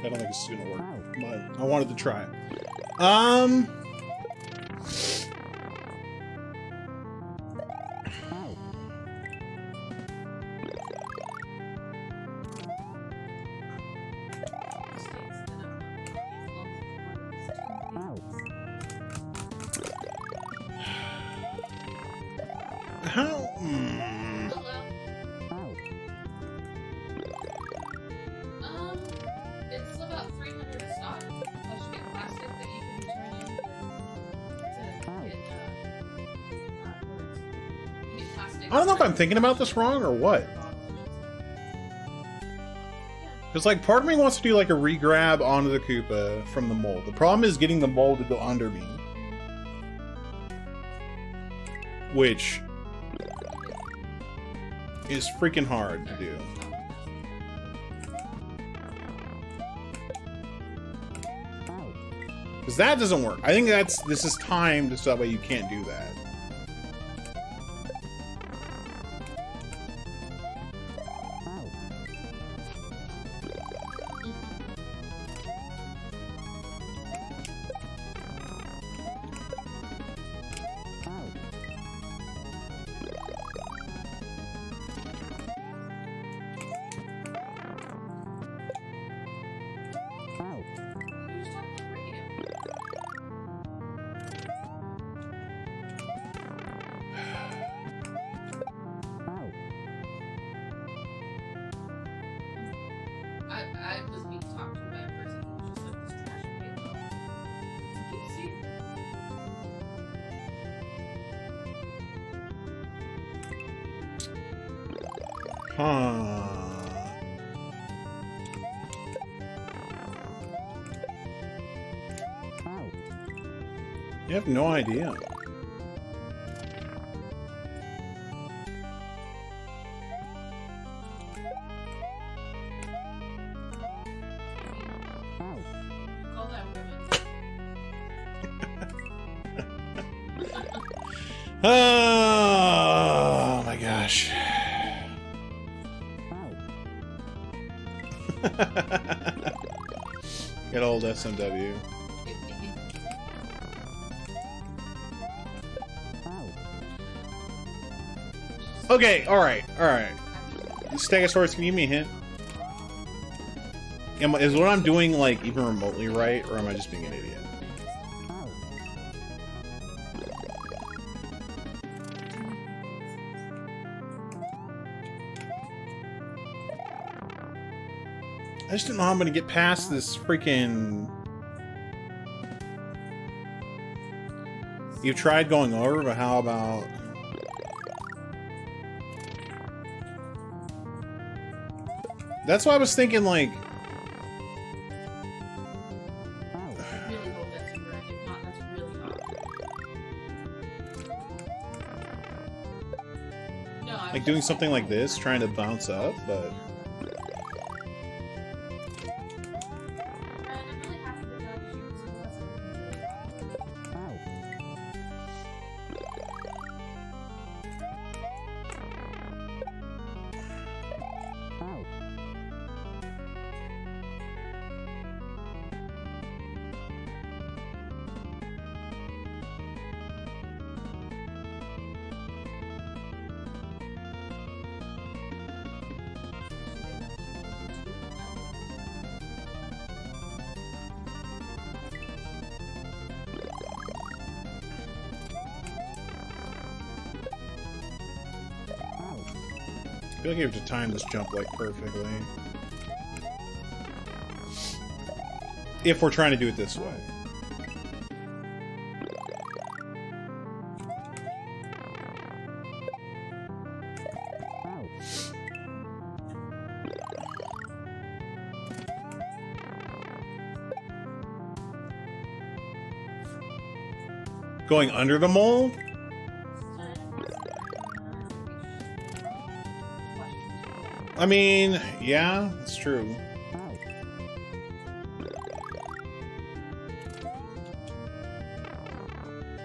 I don't think this is gonna work, but I wanted to try it. How? It's about 300 stock. Plus you get plastic that you can turn in to get plastic. I don't know if I'm thinking about this wrong or what. It's like part of me wants to do like a re-grab onto the Koopa from the mold. The problem is getting the mold to go under me. Which is freaking hard to do. Because that doesn't work. I think this is timed so that way you can't do that. I was being talked to by a person who was just like this trash paper. Keep seeing. Huh. You have no idea. Call that women. Oh my gosh. Good old SMW. Okay, alright. Stegosaurus, can you give me a hint? Is what I'm doing, like, even remotely right, or am I just being an idiot? I just don't know how I'm gonna get past this freaking... You tried going over, but how about... That's why I was thinking, like... Really hope that's correct. If not, that's really hot. No, I Like doing something like this, trying to bounce up, but... I'm really happy with that. She was really hot. I feel like you have to time this jump, like, perfectly. If we're trying to do it this way. Going under the mold? I mean, yeah, it's true.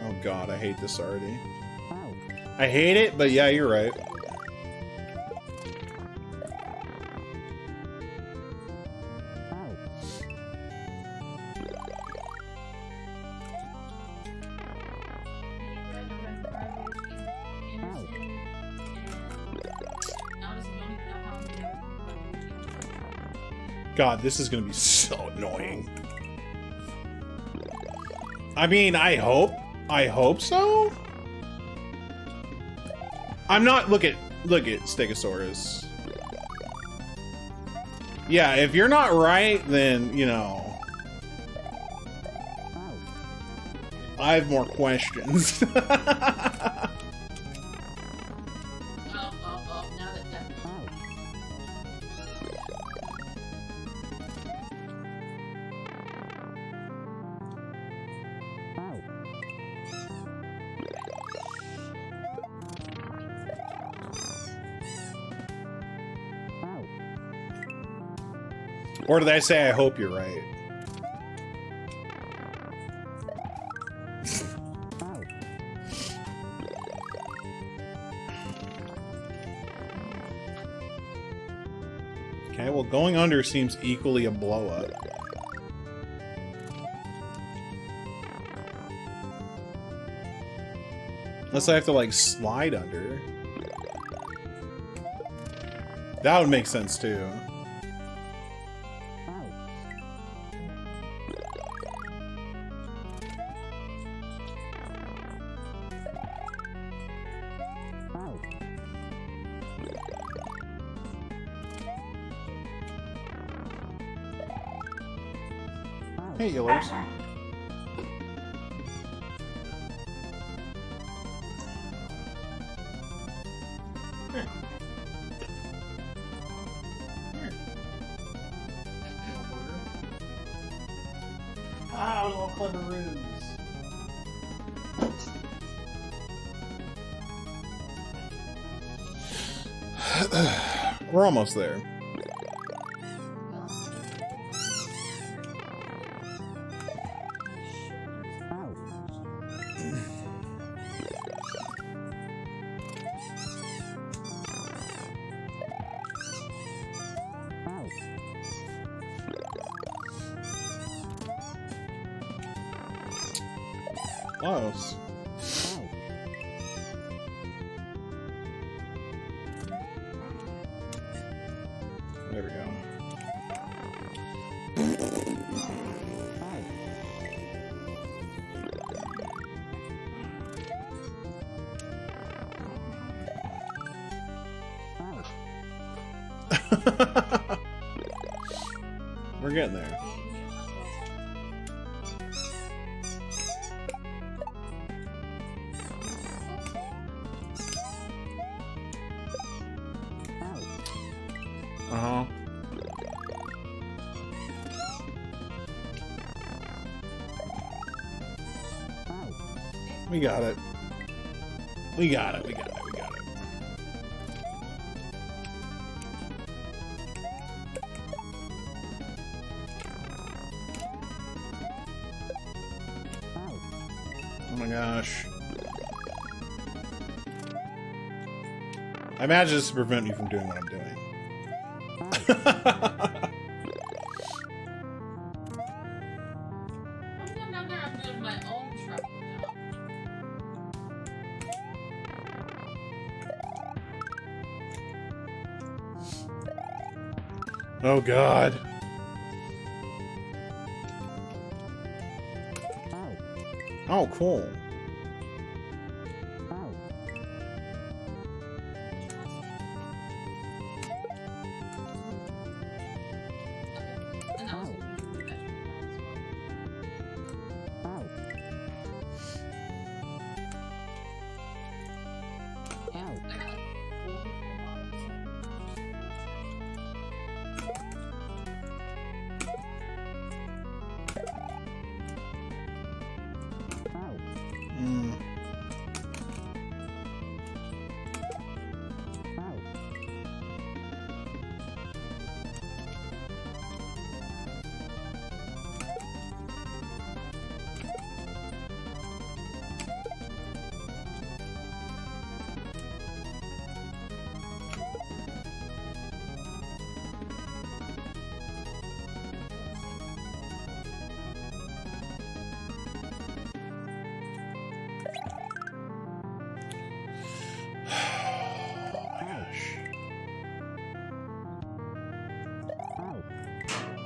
Oh god, I hate this already. I hate it, but yeah, you're right. God, this is gonna be so annoying. I mean, I hope so? I'm not, look at Stegosaurus. Yeah, if you're not right, then, you know, I have more questions. Or did I say I hope you're right? Okay, well, going under seems equally a blow up. Unless I have to, like, slide under. That would make sense, too. Hey, Yillers. Ah, little clever ruse. We're almost there. Close. There we go. We're getting there. Uh-huh. We got it. We got it. We got it. We got it. Oh my gosh. I imagine this to prevent me from doing what I'm doing. I'm going down there, I'm doing my own truck now. Oh god. Oh, cool. And that was Mm.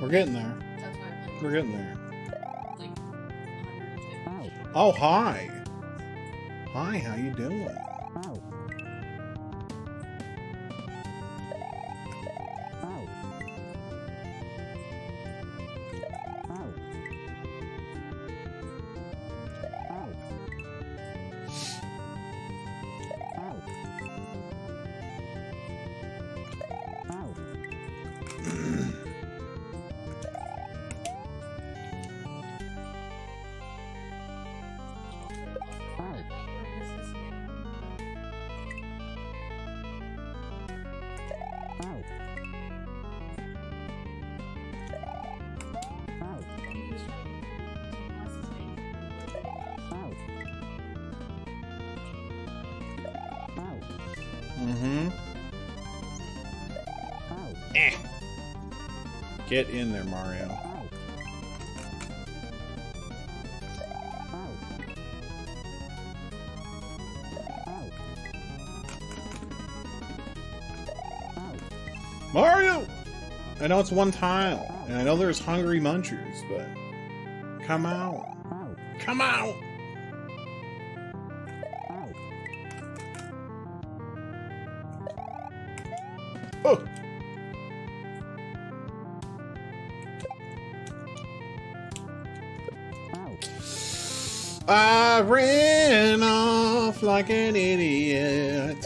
We're getting there. that's why I'm like, We're getting there. like 150. Oh, hi. Hi, how you doing? Mm-hmm. Eh. Get in there, Mario. Mario! I know it's one tile, and I know there's hungry munchers, but come out. Come out! Oh! I ran off like an idiot.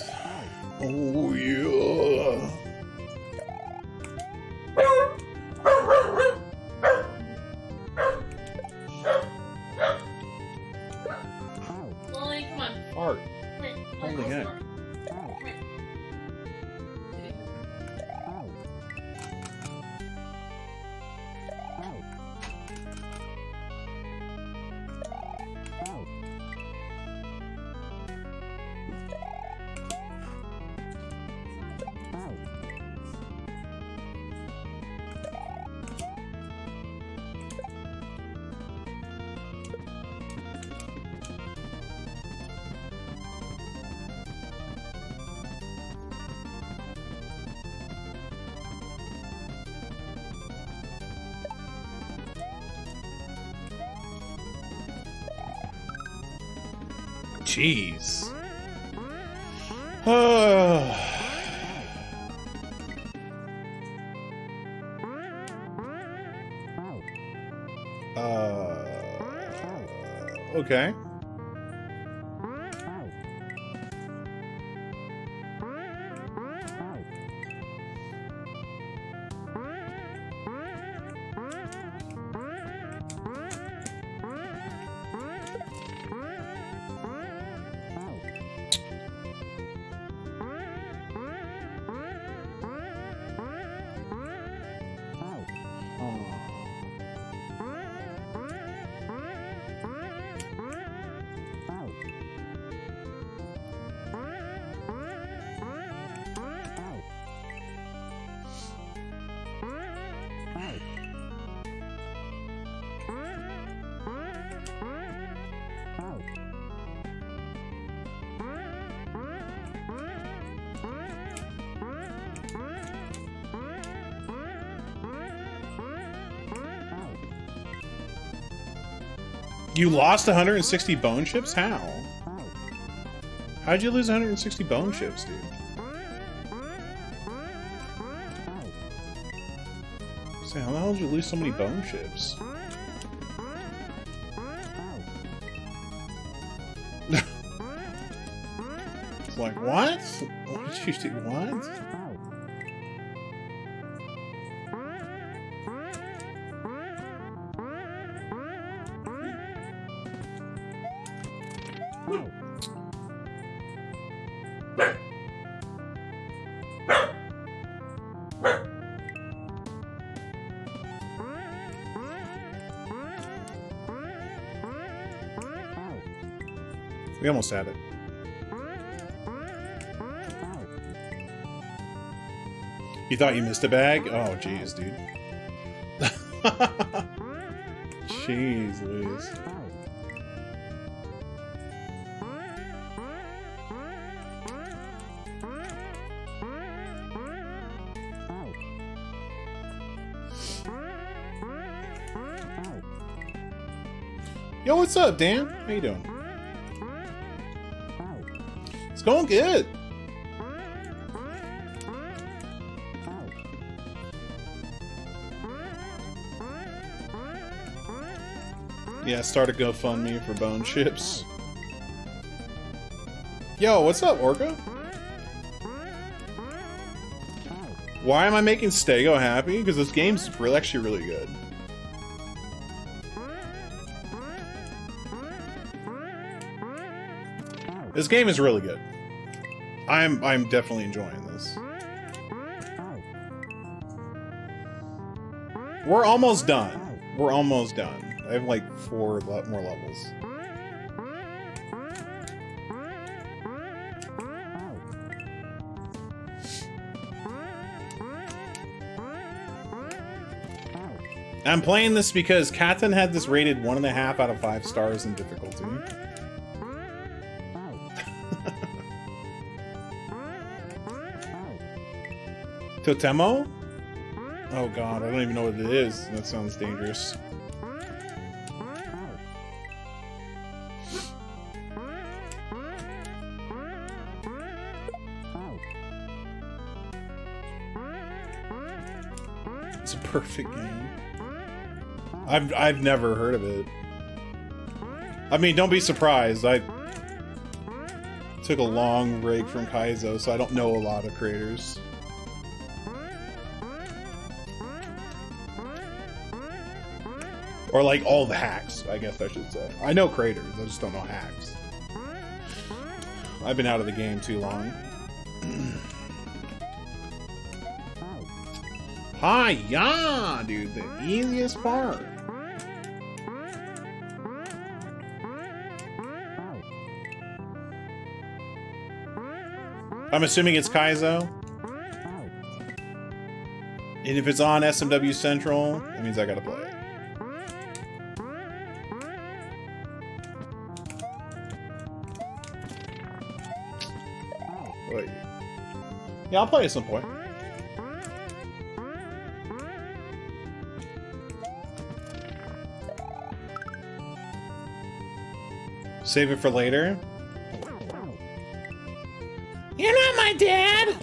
Oh, yeah. Lily, come on. Art. Come here. Come Holy on, heck. Come here. Jeez. Okay. You lost 160 bone chips? How? How'd you lose 160 bone chips, dude? Say, how the hell did you lose so many bone chips? It's like, what? What did you do? What? We almost had it. You thought you missed a bag? Oh, jeez, dude. Jeez, Louise. Yo, what's up, Dan? How you doing? It's going good. Yeah, start a GoFundMe for bone chips. Yo, what's up, Orca? Why am I making Stego happy? Because this game's actually really good. This game is really good. I'm definitely enjoying this. We're almost done. We're almost done. I have like 4 more levels. I'm playing this because Katten had this rated 1.5 out of 5 stars in difficulty. Totemo? Oh god, I don't even know what it is. That sounds dangerous. It's a perfect game. I've never heard of it. I mean, don't be surprised. I took a long break from Kaizo, so I don't know a lot of creators. Or like all the hacks, I guess I should say. I know creators, I just don't know hacks. I've been out of the game too long. Hi-ya, dude, the easiest part. I'm assuming it's Kaizo. And if it's on SMWCentral, that means I gotta play it. Wait. Yeah, I'll play at some point. Save it for later. You're not my dad!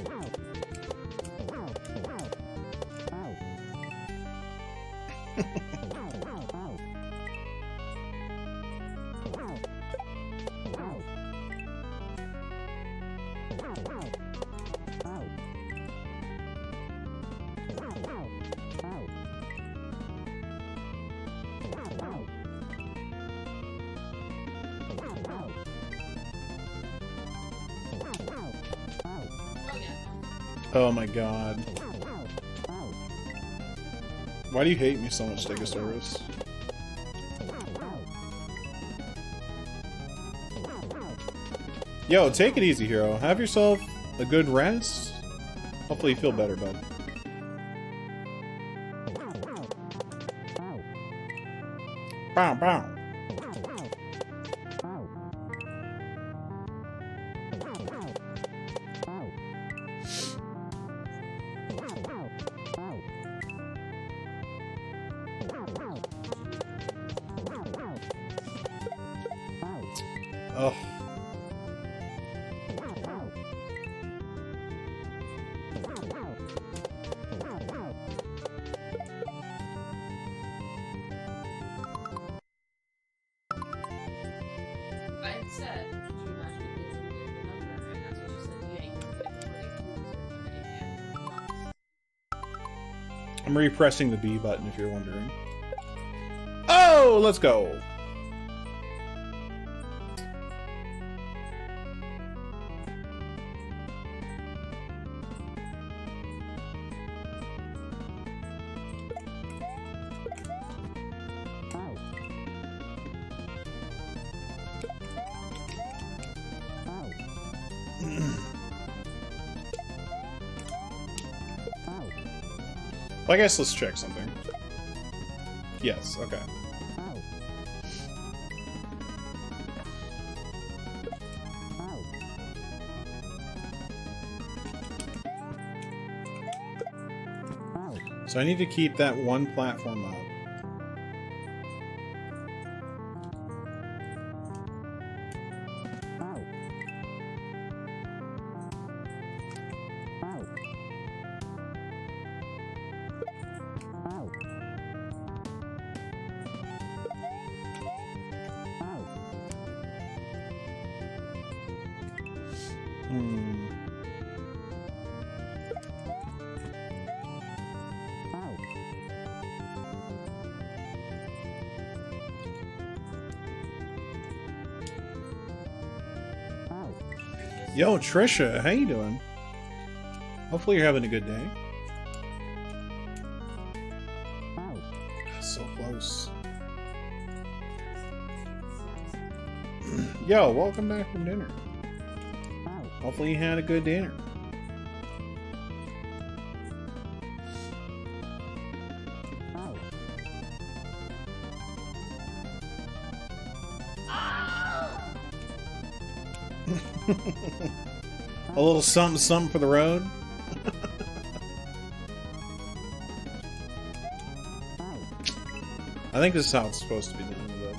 Oh my god. Why do you hate me so much, Stegosaurus? Yo, take it easy, hero. Have yourself a good rest. Hopefully you feel better, bud. Bow, bow. Oh. I had said, could you imagine if they didn't get the number? And that's what she said, yeah, you can get it before they do. I'm repressing the B button if you're wondering. Oh, let's go. Well, I guess let's check something. Yes, okay. So I need to keep that one platform up. Yo, Trisha, how you doing? Hopefully you're having a good day. So close. Yo, welcome back from dinner. Hopefully you had a good dinner. A little something something for the road. I think this is how it's supposed to be done, but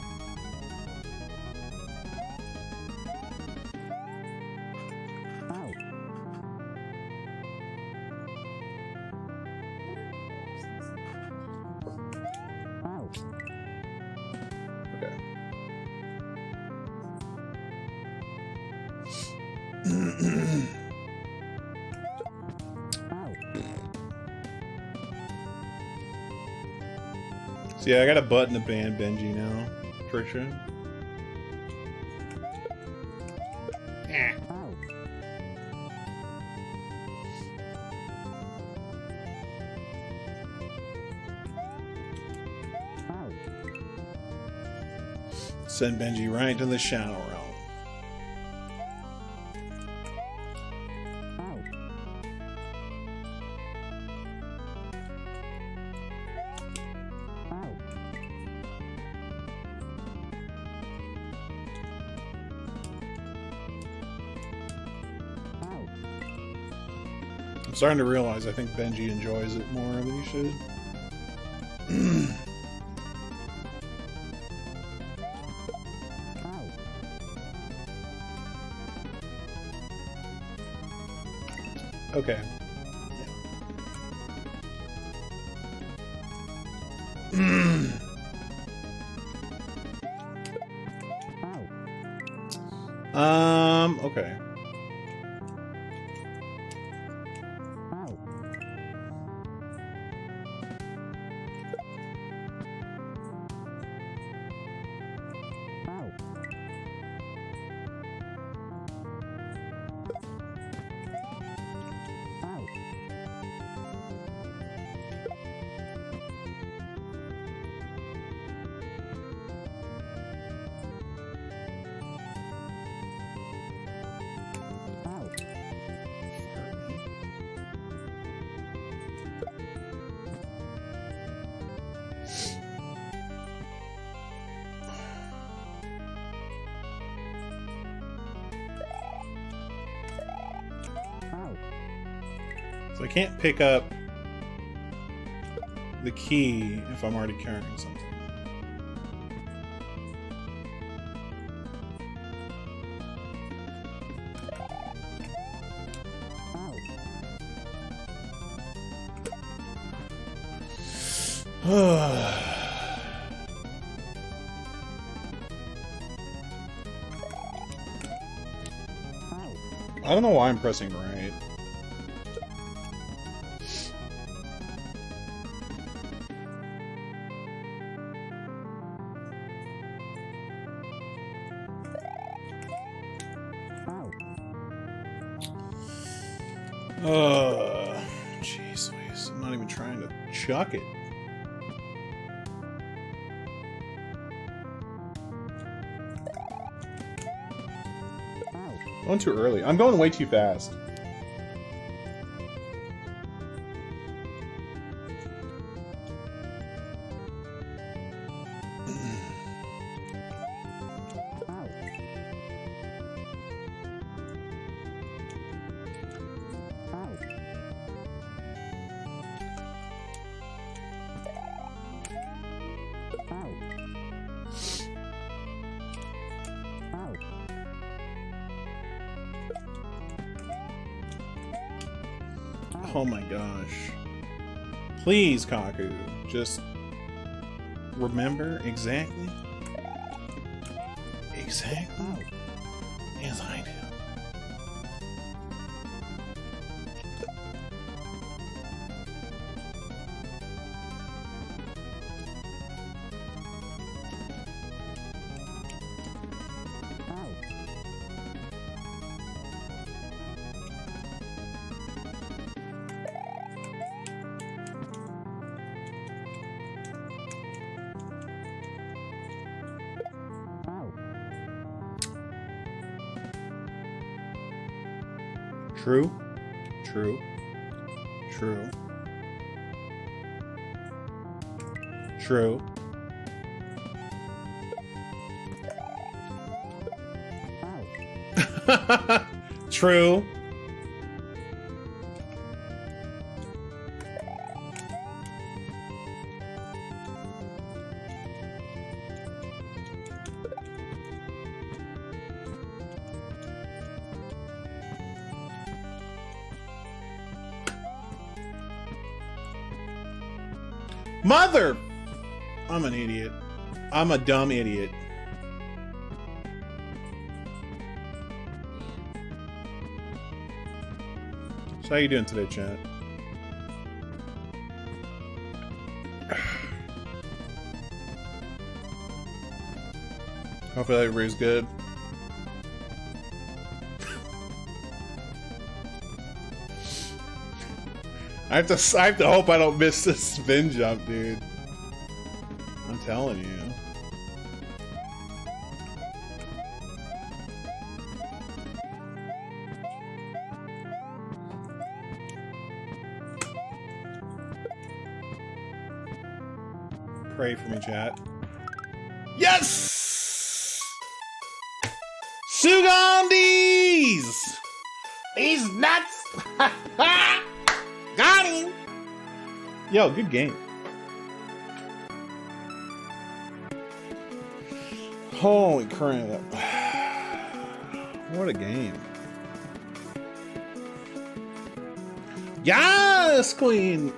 so yeah, I got a button to ban Benji now, Trisha. Send Benji right to the shadow realm. I'm starting to realize I think Benji enjoys it more than he should. Okay. Okay. So I can't pick up the key if I'm already carrying something. I don't know why I'm pressing right. Jeez Louise, I'm not even trying to chuck it. Going too early. I'm going way too fast. Oh my gosh. Please, Kaku, just remember exactly as I do. True. True. True. True. True. Mother! I'm an idiot. I'm a dumb idiot. So how you doing today, chat? Hopefully everybody's good. I have to hope I don't miss this spin jump, dude. I'm telling you. Pray for me, chat. Yes! Sugandis! He's nuts! Got him! Yo, good game. Holy crap. What a game. Yes, Queen!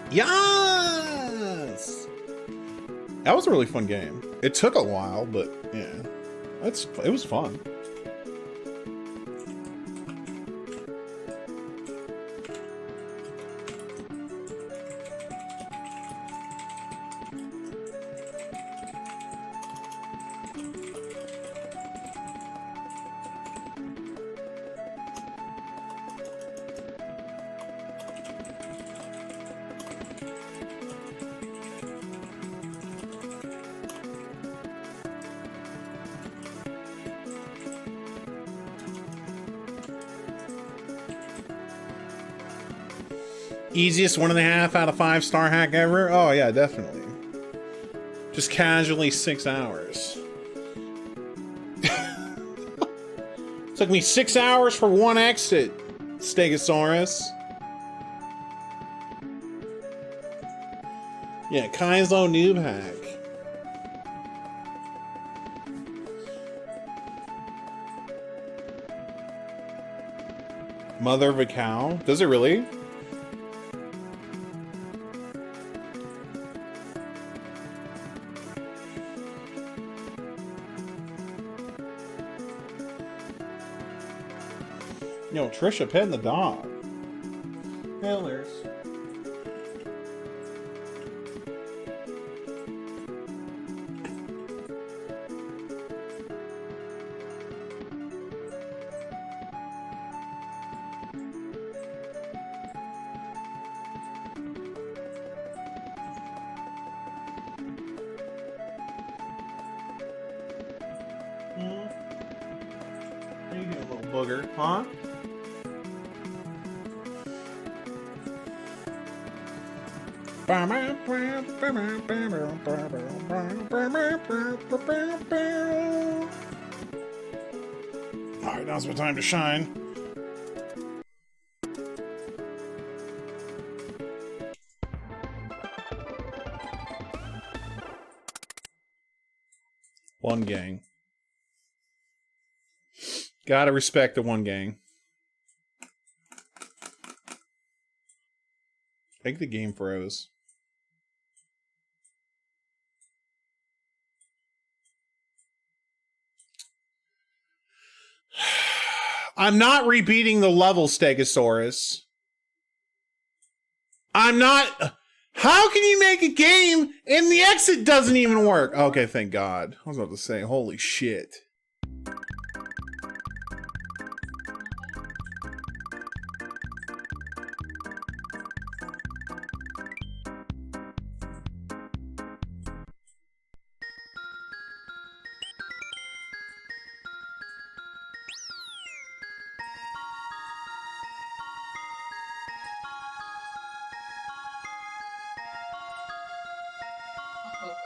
Yes! That was a really fun game. It took a while, but yeah. It was fun. Easiest 1.5 out of 5 star hack ever? Oh yeah, definitely. Just casually 6 hours. Took me 6 hours for one exit, Stegosaurus. Yeah, Kaizo noob hack. Mother of a cow? Does it really? Yo, Trisha petting the dog. Hellers. How you doing, little booger? Huh? Alright, now's my time to shine. One gang. Gotta respect the one gang. Take the game froze. I'm not repeating the level, Stegosaurus. I'm not. How can you make a game and the exit doesn't even work? Okay, thank God. I was about to say, holy shit. Oh god.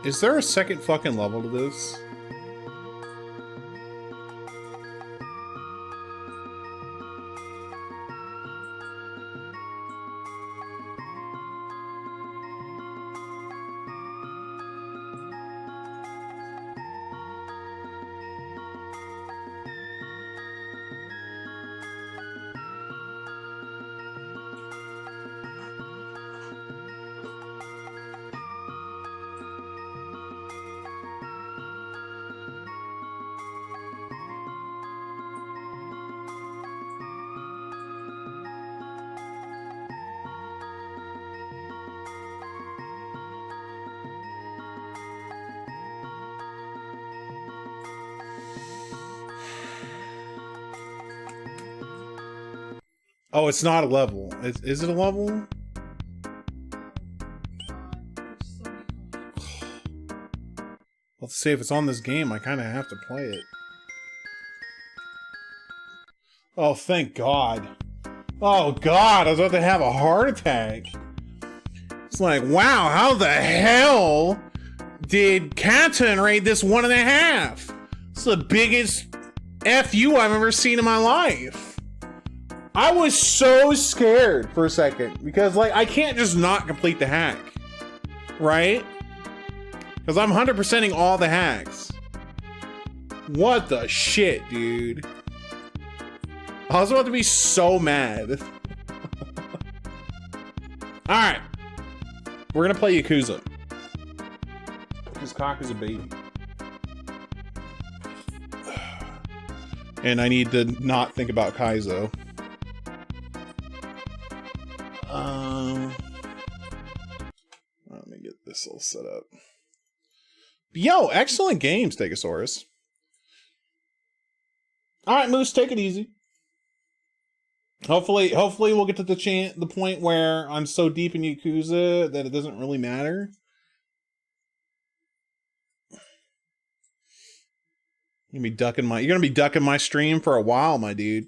Is there a second fucking level to this? Oh, it's not a level. Is it a level? Let's see if it's on this game. I kind of have to play it. Oh, thank God. Oh, God. I was about to have a heart attack. It's like, wow, how the hell did Captain rate this 1.5? It's the biggest FU I've ever seen in my life. I was so scared for a second because, like, I can't just not complete the hack, right? Because I'm 100%ing all the hacks. What the shit, dude? I was about to be so mad. Alright. We're gonna play Yakuza. Because Kaku's a baby. And I need to not think about Kaizo. Let me get this all set up. Yo, excellent game, Stegosaurus. Alright, Moose, take it easy. Hopefully we'll get to the point where I'm so deep in Yakuza that it doesn't really matter. You're gonna be ducking my stream for a while, my dude.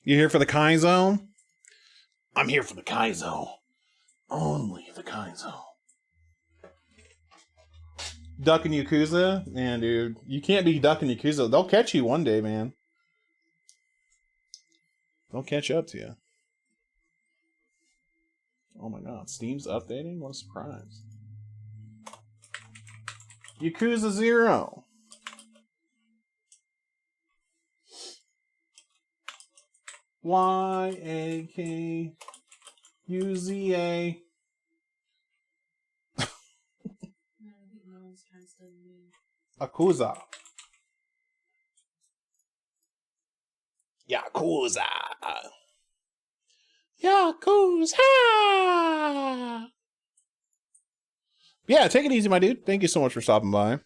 You here for the Kaizo? I'm here for the Kaizo. Only the Kaizo. Ducking Yakuza? Man, dude. You can't be ducking Yakuza. They'll catch you one day, man. They'll catch up to you. Oh my god. Steam's updating? What a surprise. Yakuza 0. YAKUZA. Akuza. Yakuza. Yakuza. Yeah, take it easy, my dude. Thank you so much for stopping by.